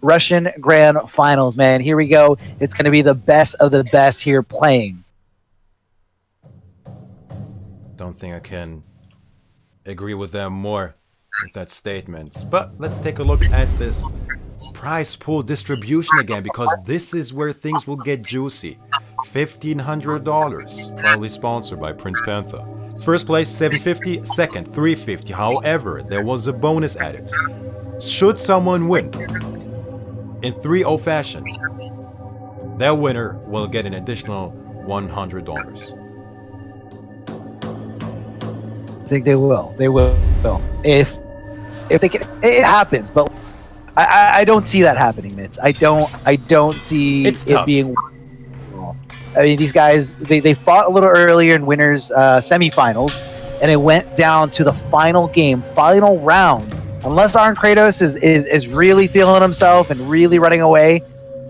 Russian Grand Finals, man. Here we go. It's going to be the best of the best here playing. Don't think I can agree with them more with that statement. But let's take a look at this prize pool distribution again, because this is where things will get juicy. $1,500, probably sponsored by Prince Panther. First place, $750. Second, $350. However, there was a bonus added. Should someone win in 3-0 fashion, their winner will get an additional $100. I think they will. They will. If they can, it happens. But I don't see that happening, Mitz. I don't see it being. I mean, these guys they fought a little earlier in winners semifinals, and it went down to the final game, final round. Unless Arn Kratos is really feeling himself and really running away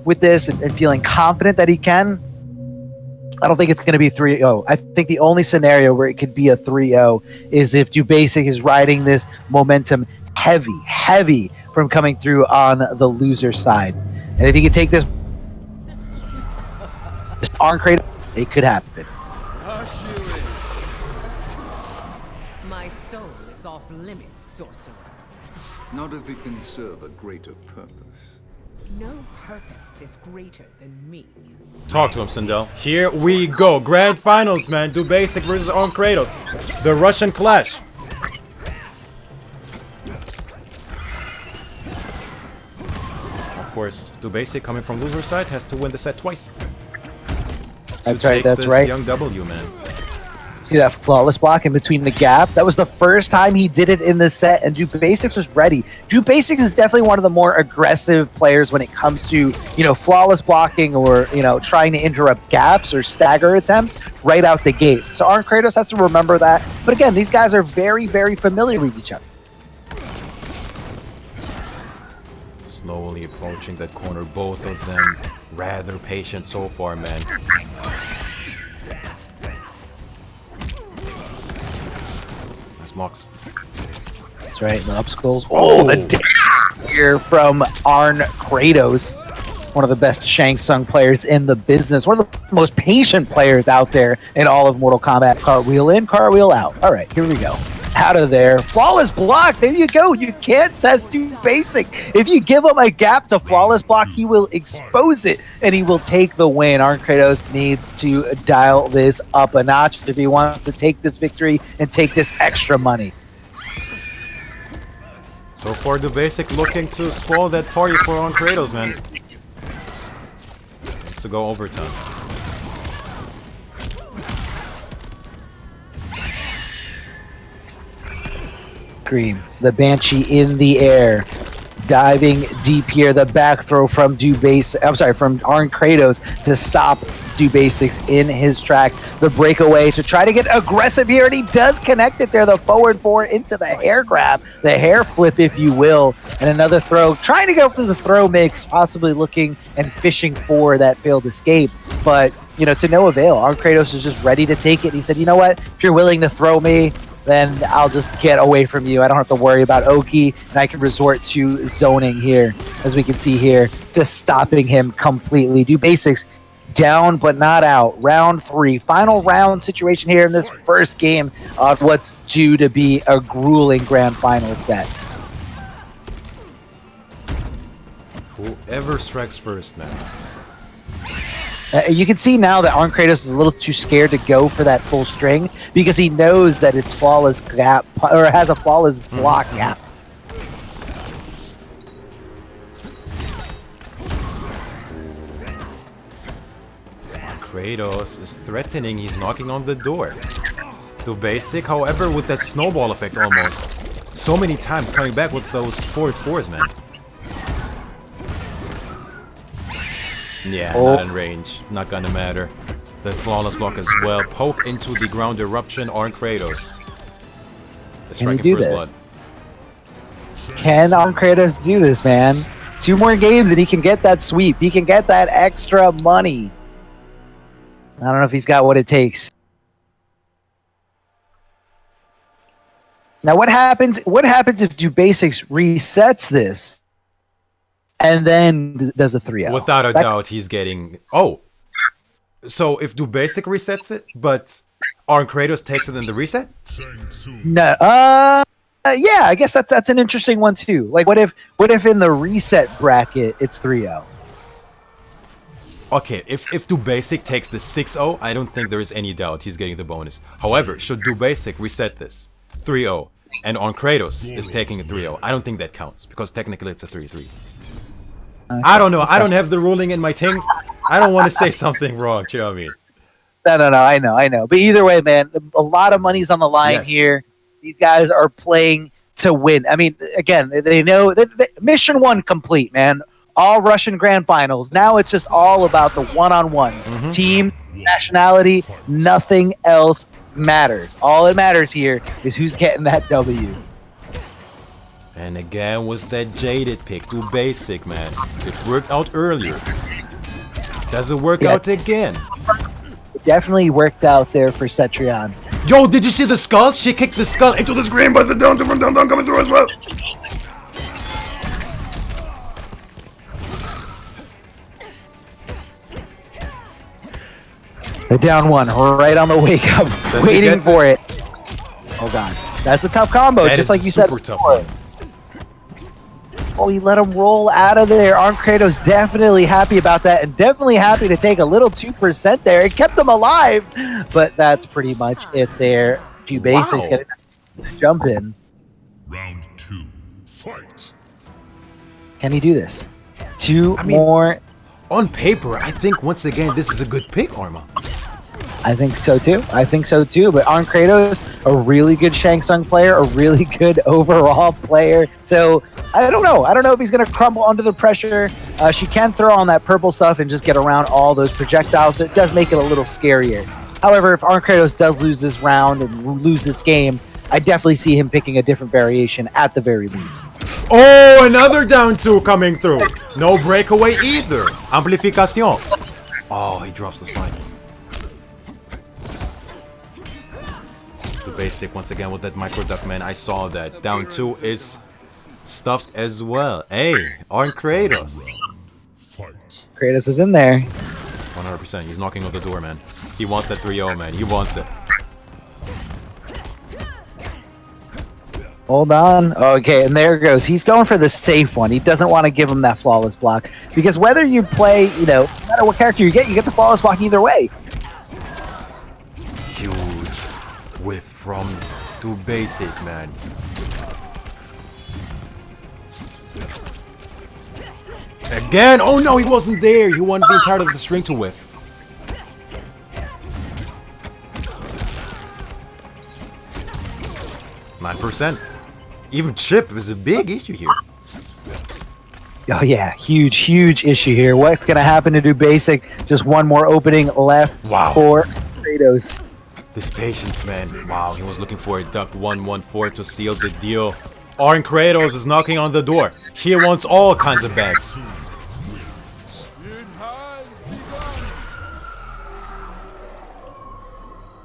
with this and feeling confident that he can, I don't think it's going to be 3-0. I think the only scenario where it could be a 3-0 is if Dubasik is riding this momentum heavy from coming through on the loser side. And if he can take this Arn Kratos, it could happen. My soul is off limits, sorcerer. Not if it can serve a greater purpose. No purpose is greater than me. Talk to him, Sindel. Here we go. Grand finals, man. Dubasik versus Arn Kratos. The Russian clash. Of course, Dubasik coming from loser side has to win the set twice. That's right, that's right. Young W, man. See that flawless block in between the gap? That was the first time he did it in this set, and Dubasik was ready. Dubasik is definitely one of the more aggressive players when it comes to, you know, flawless blocking or, you know, trying to interrupt gaps or stagger attempts right out the gate. So Arn Kratos has to remember that. But again, these guys are very familiar with each other. Slowly approaching that corner, both of them rather patient so far, man. Mocks. That's right, the upskulls. Oh, the damage here from Arn Kratos. One of the best SHANG players in the business. One of the most patient players out there in all of Mortal Kombat. Cartwheel in, cartwheel out. All right, here we go. Out of there. Flawless block. There you go. You can't test Dubasik. If you give him a gap to flawless block, he will expose it and he will take the win. Arn Kratos needs to dial this up a notch if he wants to take this victory and take this extra money. So far, Dubasik looking to spoil that party for Arn Kratos, man. Needs to go overtime. The Banshee in the air. diving deep here. The back throw from from Arn Kratos to stop Dubasik in his track. The breakaway to try to get aggressive here, and he does connect it there. The forward four into the hair grab, the hair flip, if you will, and another throw. Trying to go for the throw mix, possibly looking and fishing for that failed escape, but to no avail. Arn Kratos is just ready to take it. He said, you know what? If you're willing to throw me, then I'll just get away from you. I don't have to worry about Oki, and I can resort to zoning here, as we can see here, just stopping him completely. Dubasik down but not out. Round 3, final round situation here in this first game of what's due to be a grueling grand final set. Whoever strikes first now. You can see now that Arn Kratos is a little too scared to go for that full string because he knows that it's flawless gap, or has a flawless block gap. Kratos is threatening, he's knocking on the door. Dubasik, however, with that snowball effect almost. So many times coming back with those forward fours, man. Yeah, not in range. Not gonna matter. The flawless block as well. Poke into the ground eruption, Arn Kratos. Can he do this? Can Arn Kratos do this, man? 2 more games and he can get that sweep. He can get that extra money. I don't know if he's got what it takes. Now, what happens? What happens if Dubasik resets this and then does a 3-0? Without a doubt, he's getting. Oh, so if Dubasik resets it, but Arn Kratos takes it in the reset? No. Yeah, I guess that's an interesting one too. Like, what if in the reset bracket it's 3-0? Okay, if Dubasik takes the 6-0, I don't think there is any doubt he's getting the bonus. However, should Dubasik reset this 3-0 and Arn Kratos is taking a 3-0, I don't think that counts because technically it's a 3-3. I don't know. I don't have the ruling in my thing. I don't want to say something wrong. Do you know what I mean? No. I know. But either way, man, a lot of money's on the line here. These guys are playing to win. I mean, again, they know mission 1 complete, man. All Russian Grand Finals. Now it's just all about the one-on-one. Team, nationality, nothing else matters. All that matters here is who's getting that W. And again with that jaded pick, Dubasik, man. It worked out earlier. Does it work out again? It definitely worked out there for Cetrion. Yo, did you see the skull? She kicked the skull into the screen, but the down coming through as well. The down 1 right on the wake up, waiting for it. Oh god, that's a tough combo, That just like you said before. Oh, he let him roll out of there. Arn Kratos definitely happy about that, and definitely happy to take a little 2% there. It kept him alive, but that's pretty much it there. Dubasik getting that jump in. Round 2, fight. Can he do this? 2 more. On paper, I think once again this is a good pick, Arma. I think so too. But Arn Kratos, a really good SHANG player, a really good overall player. So I don't know. I don't know if he's going to crumble under the pressure. She can throw on that purple stuff and just get around all those projectiles. So it does make it a little scarier. However, if Arn Kratos does lose this round and lose this game, I definitely see him picking a different variation at the very least. Oh, another down 2 coming through. No breakaway either. Amplification. Oh, he drops the slide. Dubasik once again with that micro duck, man. I saw that. Down 2 is stuffed as well. Hey, Arn Kratos. Kratos is in there. 100%. He's knocking on the door, man. He wants that 3-0, man. He wants it. Hold on. Okay, and there it goes. He's going for the safe one. He doesn't want to give him that flawless block. Because whether you play, no matter what character you get the flawless block either way. Huge whiff from Dubasik, man. Again! Oh no, he wasn't there! He wanted the entirety of the string to whiff. %. Even chip is a big issue here. Oh yeah, huge issue here. What's gonna happen to Dubasik? Just one more opening left for Kratos. This patience, man. Wow, he was looking for a duck 114 to seal the deal. Arn Kratos is knocking on the door. He wants all kinds of bags.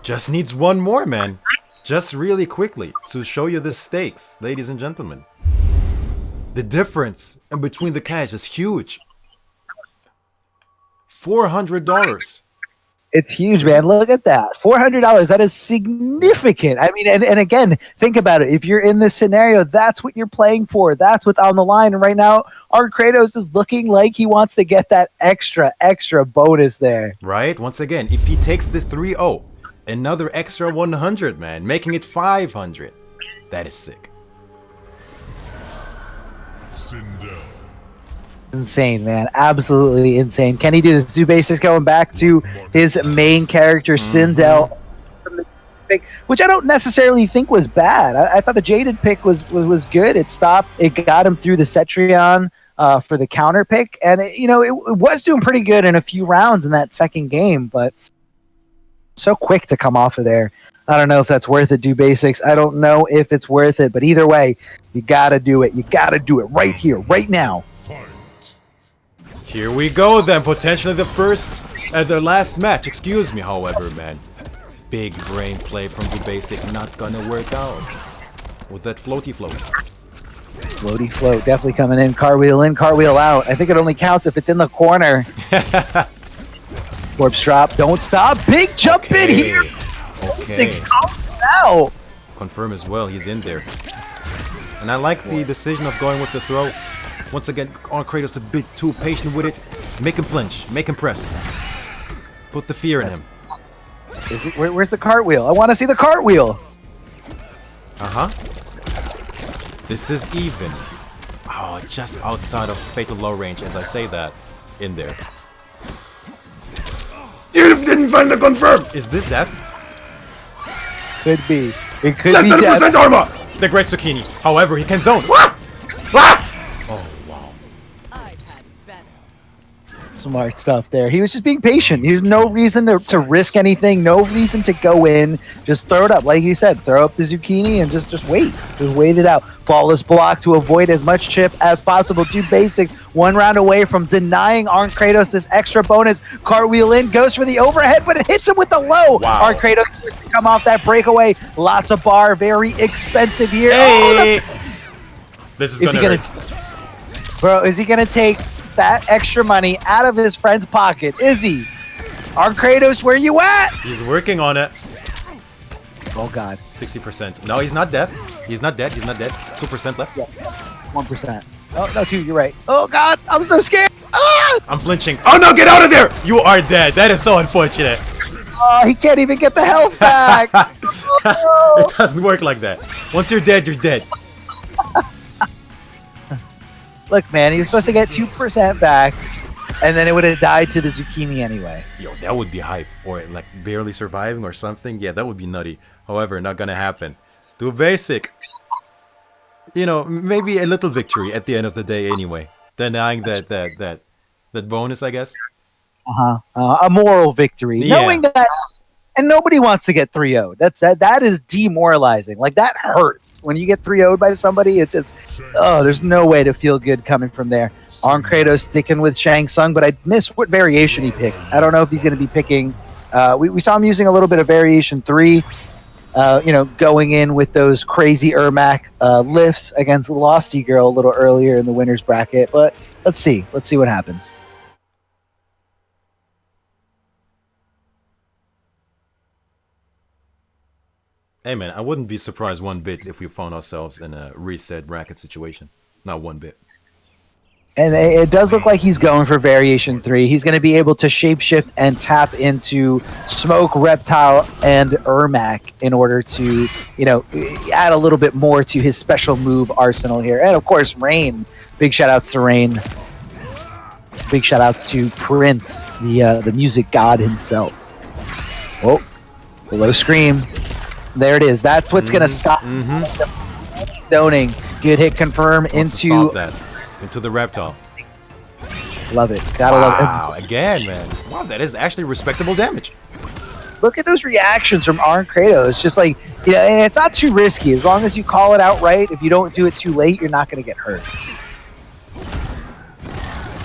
Just needs one more, man. Just really quickly to show you the stakes, ladies and gentlemen. The difference in between the cash is huge. $400. It's huge, man. Look at that. $400. That is significant. I mean, and again, think about it. If you're in this scenario, that's what you're playing for. That's what's on the line. And right now, our Kratos is looking like he wants to get that extra bonus there. Right? Once again, if he takes this 3-0, another extra 100, man, making it 500. That is sick. SINDEL. Insane, man. Absolutely insane. Can he do this? Dubasik going back to his main character, SINDEL, from the pick, which I don't necessarily think was bad. I thought the Jaded pick was good. It stopped. It got him through the Cetrion for the counter pick, and it was doing pretty good in a few rounds in that second game, but so quick to come off of there. I don't know if that's worth it, Dubasiks. I don't know if it's worth it, but either way, you gotta do it. You gotta do it right here, right now. Here we go then, potentially the last match. Excuse me, however, man. Big brain play from Dubasik, not gonna work out. With that floaty float. Floaty float, definitely coming in. Cartwheel in, cartwheel out. I think it only counts if it's in the corner. Corpse drop, don't stop. Big jump in here. Six out. Confirm as well, he's in there. And I like the decision of going with the throw. Once again, Arn Kratos a bit too patient with it. Make him flinch, make him press. Put the fear in him. Where's the cartwheel? I want to see the cartwheel. This is even. Oh, just outside of fatal low range as I say that. In there. You didn't find the confirm! Is this death? Could be. It could Less be than death. percent armor! The Great Zucchini. However, he can zone. Wah! Wah! Oh, wow. Smart stuff there. He was just being patient. He has no reason to risk anything, no reason to go in. Just throw it up. Like you said, throw up the zucchini and just wait. Just wait it out. Flawless block to avoid as much chip as possible. Dubasik, one round away from denying Arn Kratos this extra bonus. Cartwheel in, goes for the overhead, but it hits him with the low. Wow. Arn Kratos to come off that breakaway. Lots of bar, very expensive here. Hey! Oh, This is gonna hurt. Bro, is he gonna take that extra money out of his friend's pocket? Is he? Arn Kratos, where you at? He's working on it. Oh god. 60%. No, he's not dead. He's not dead. He's not dead. 2% left. Yeah. 1%. Oh, no, 2, you're right. Oh god, I'm so scared. Ah! I'm flinching. Oh no, get out of there! You are dead. That is so unfortunate. Oh, he can't even get the health back. Oh, It doesn't work like that. Once you're dead, you're dead. Look, man, he was supposed to get 2% back, and then it would have died to the zucchini anyway. Yo, that would be hype. Or like barely surviving or something. Yeah, that would be nutty. However, not gonna happen. Dubasik. Maybe a little victory at the end of the day anyway. Denying that bonus, I guess. A moral victory. Yeah. Knowing that, and nobody wants to get 3-0'd. That is demoralizing. Like, that hurts. When you get 3-0'd by somebody, it just, there's no way to feel good coming from there. Arn Kratos sticking with SHANG, but I missed what variation he picked. I don't know if he's going to be picking. We saw him using a little bit of variation 3, going in with those crazy Ermac lifts against LOSTyGIRL a little earlier in the winner's bracket. But let's see. Let's see what happens. Hey man, I wouldn't be surprised one bit if we found ourselves in a reset bracket situation. Not one bit. And it does look like he's going for variation 3. He's going to be able to shapeshift and tap into Smoke, Reptile, and Ermac in order to, add a little bit more to his special move arsenal here. And of course, Rain. Big shout outs to Rain. Big shout outs to Prince, the music god himself. Oh, below scream. There it is. That's what's going to stop zoning. Good hit confirm Wants to into stop that. Into the reptile. Love it. Gotta love it. Wow, again, man. Wow, that is actually respectable damage. Look at those reactions from Arn Kratos. Just like, yeah, and it's not too risky. As long as you call it out right, if you don't do it too late, you're not going to get hurt.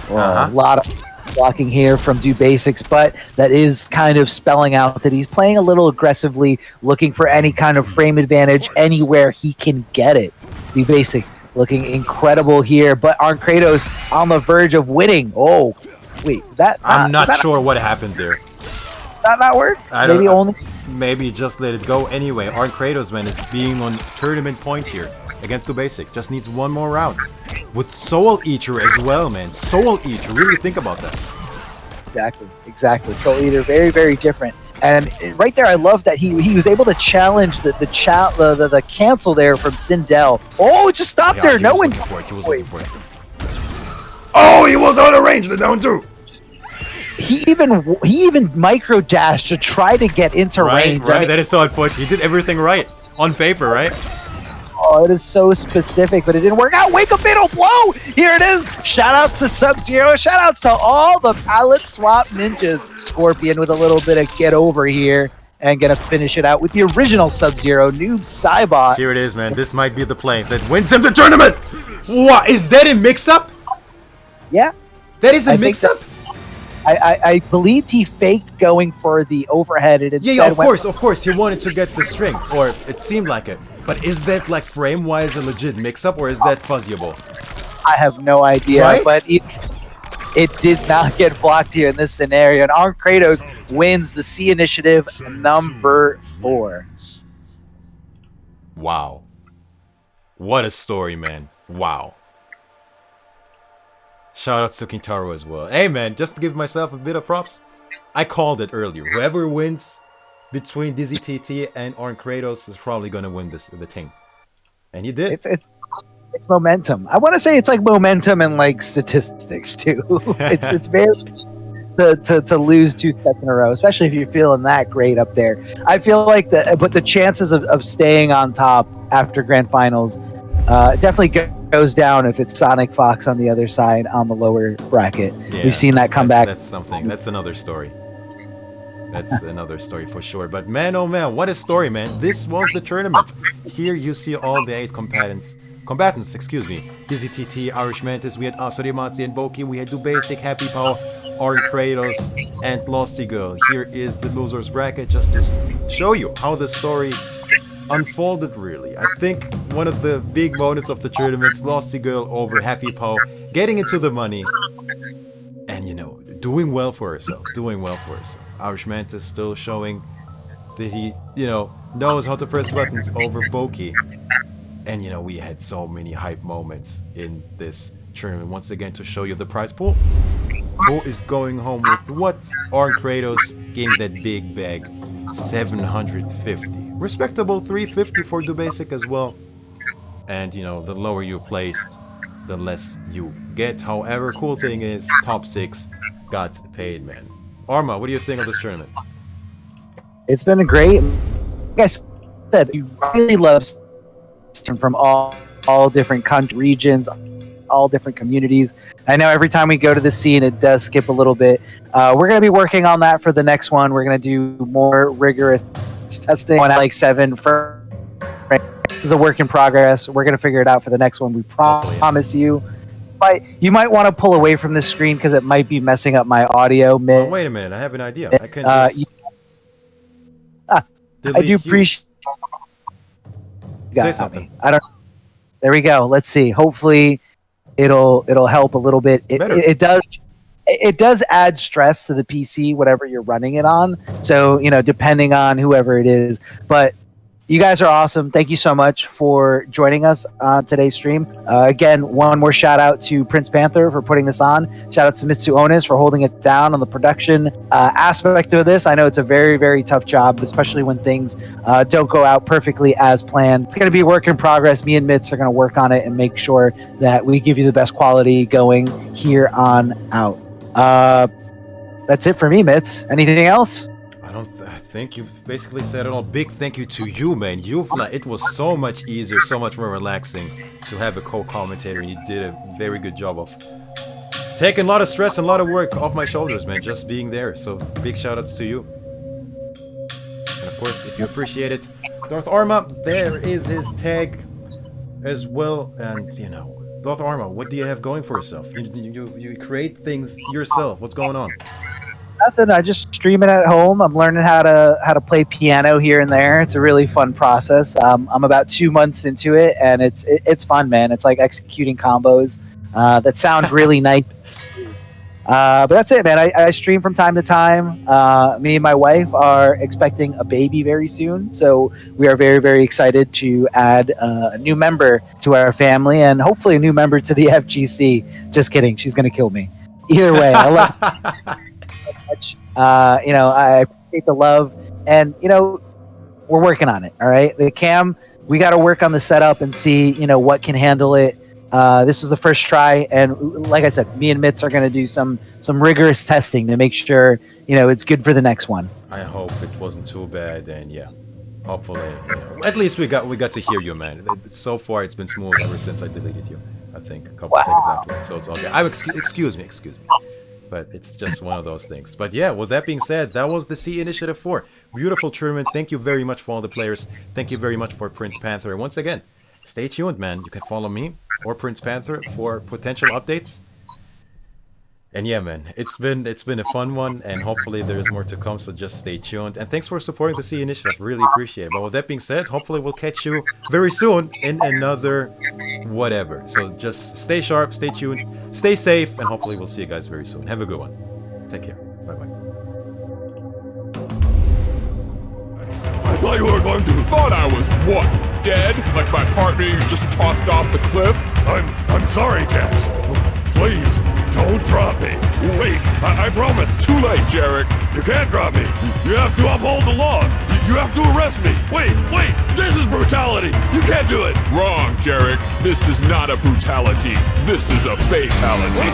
A lot of blocking here from Dubasik, but that is kind of spelling out that he's playing a little aggressively, looking for any kind of frame advantage anywhere he can get it. Dubasik looking incredible here, but Arn Kratos on the verge of winning. Oh, wait, I'm not sure what happened there. That not work? Maybe just let it go anyway. Arn Kratos, man, is being on tournament point here against Dubasik. Just needs one more round. With Soul Eater as well, man. Soul Eater, really think about that. Exactly. Soul Eater, very, very different. And right there, I love that he was able to challenge the cancel there from Sindel. Oh, just stop there. No one. He was looking for it. Oh, he was out of range. The down two. He even micro dashed to try to get into range. Right, that is so unfortunate. He did everything right on paper, right? Oh, it is so specific, but it didn't work out. Wake up, fatal blow! Here it is. Shoutouts to Sub-Zero. Shoutouts to all the palette swap ninjas. Scorpion with a little bit of get over here. And gonna finish it out with the original Sub-Zero, Noob Saibot. Here it is, man. This might be the play that wins him the tournament! What? Is that a mix-up? Yeah. That is a mix-up? I believed he faked going for the overhead. And yeah, of course. He wanted to get the string, or it seemed like it. But is that like frame-wise a legit mix-up, or is that fuzzyable? I have no idea, right? But it did not get blocked here in this scenario. And Arn Kratos wins the C initiative number 4. Wow. What a story, man. Wow. Shout out to Kintaro as well. Hey man, just to give myself a bit of props, I called it earlier. Whoever wins between Dizzy TT and Arn Kratos is probably gonna win the thing. And he did. It's momentum. I want to say it's like momentum and like statistics too. it's very to lose 2 sets in a row, especially if you're feeling that great up there. I feel like the chances of staying on top after grand finals definitely goes down if it's Sonic Fox on the other side on the lower bracket. Yeah, we've seen that come back. That's something. That's another story. That's another story for sure. But man, oh man, what a story, man. This was the tournament. Here you see all the 8 combatants, excuse me. Dizzy TT, Irish Mantis, we had Asurimatsu and Boki, we had Dubasik, Happy Pow, Arn Kratos, and LOSTyGIRL. Here is the losers bracket just to show you how the story unfolded, really. I think one of the big moments of the tournament, LOSTyGIRL over Happy Pow, getting into the money, and you know, doing well for herself. Irish Mantis still showing that he, you know, knows how to press buttons over Boki. And you know, we had so many hype moments in this tournament. Once again, to show you the prize pool. Who is going home with what? Arn Kratos getting that big bag, 750. Respectable 350 for Dubasik as well. And you know, the lower you placed, the less you get. However, cool thing is, top 6 got paid, man. Arma, what do you think of this tournament? It's been a great. Like I said, you really love from all different country regions, all different communities. I know every time we go to the scene, it does skip a little bit. We're going to be working on that for the next one. We're going to do more rigorous testing on like 7 for. This is a work in progress. We're going to figure it out for the next one. We promise you. But you might want to pull away from the screen because it might be messing up my audio. Oh, wait a minute. I have an idea. I can I do appreciate. Say something. I don't. There we go. Let's see. Hopefully, it'll help a little bit. It does. It does add stress to the PC, whatever you're running it on. So you know, depending on whoever it is, but. You guys are awesome. Thank you so much for joining us on today's stream. Again, one more shout out to Prince Panther for putting this on. Shout out to Mitsu Onis for holding it down on the production aspect of this. I know it's a very, very tough job, especially when things don't go out perfectly as planned. It's going to be a work in progress. Me and Mitz are going to work on it and make sure that we give you the best quality going here on out. That's it for me, Mitz. Anything else? I think you've basically said it all. Big thank you to you, man. It was so much easier, so much more relaxing to have a co-commentator. You did a very good job of taking a lot of stress and a lot of work off my shoulders, man, just being there. So big shoutouts to you. And of course, if you appreciate it, Darth Arma, there is his tag as well. And you know, Darth Arma, what do you have going for yourself? You create things yourself. What's going on? Nothing. I just stream it at home. I'm learning how to play piano here and there. It's a really fun process. I'm about 2 months into it, and it's fun, man. It's like executing combos that sound really nice. But that's it, man. I stream from time to time. Me and my wife are expecting a baby very soon, so we are very, very excited to add a new member to our family, and hopefully a new member to the FGC. Just kidding. She's gonna kill me. Either way, I love. You know, I appreciate the love, and you know, we're working on it. All right, the cam, we got to work on the setup and see, you know, what can handle it. This was the first try, and like I said, me and Mitz are going to do some rigorous testing to make sure, you know, it's good for the next one. I hope it wasn't too bad, and yeah, hopefully, you know, at least we got to hear you, man. So far, it's been smooth ever since I deleted you. I think a couple seconds after, so it's all good. Excuse me. But it's just one of those things. But yeah, with that being said, that was the Sea Initiative 4. Beautiful tournament. Thank you very much for all the players. Thank you very much for Prince Panther. Once again, stay tuned, man. You can follow me or Prince Panther for potential updates. And yeah, man, it's been a fun one, and hopefully there's more to come, so just stay tuned. And thanks for supporting the Sea Initiative. Really appreciate it. But with that being said, hopefully we'll catch you very soon in another whatever. So just stay sharp, stay tuned, stay safe, and hopefully we'll see you guys very soon. Have a good one. Take care. Bye-bye. I thought you were going to. Thought I was what? Dead? Like my partner you just tossed off the cliff? I'm sorry, Jax. Please, don't drop me. Wait, I promise. Too late, Jarek. You can't drop me. You have to uphold the law. You have to arrest me. Wait, this is brutality. You can't do it. Wrong, Jarek. This is not a brutality. This is a fatality.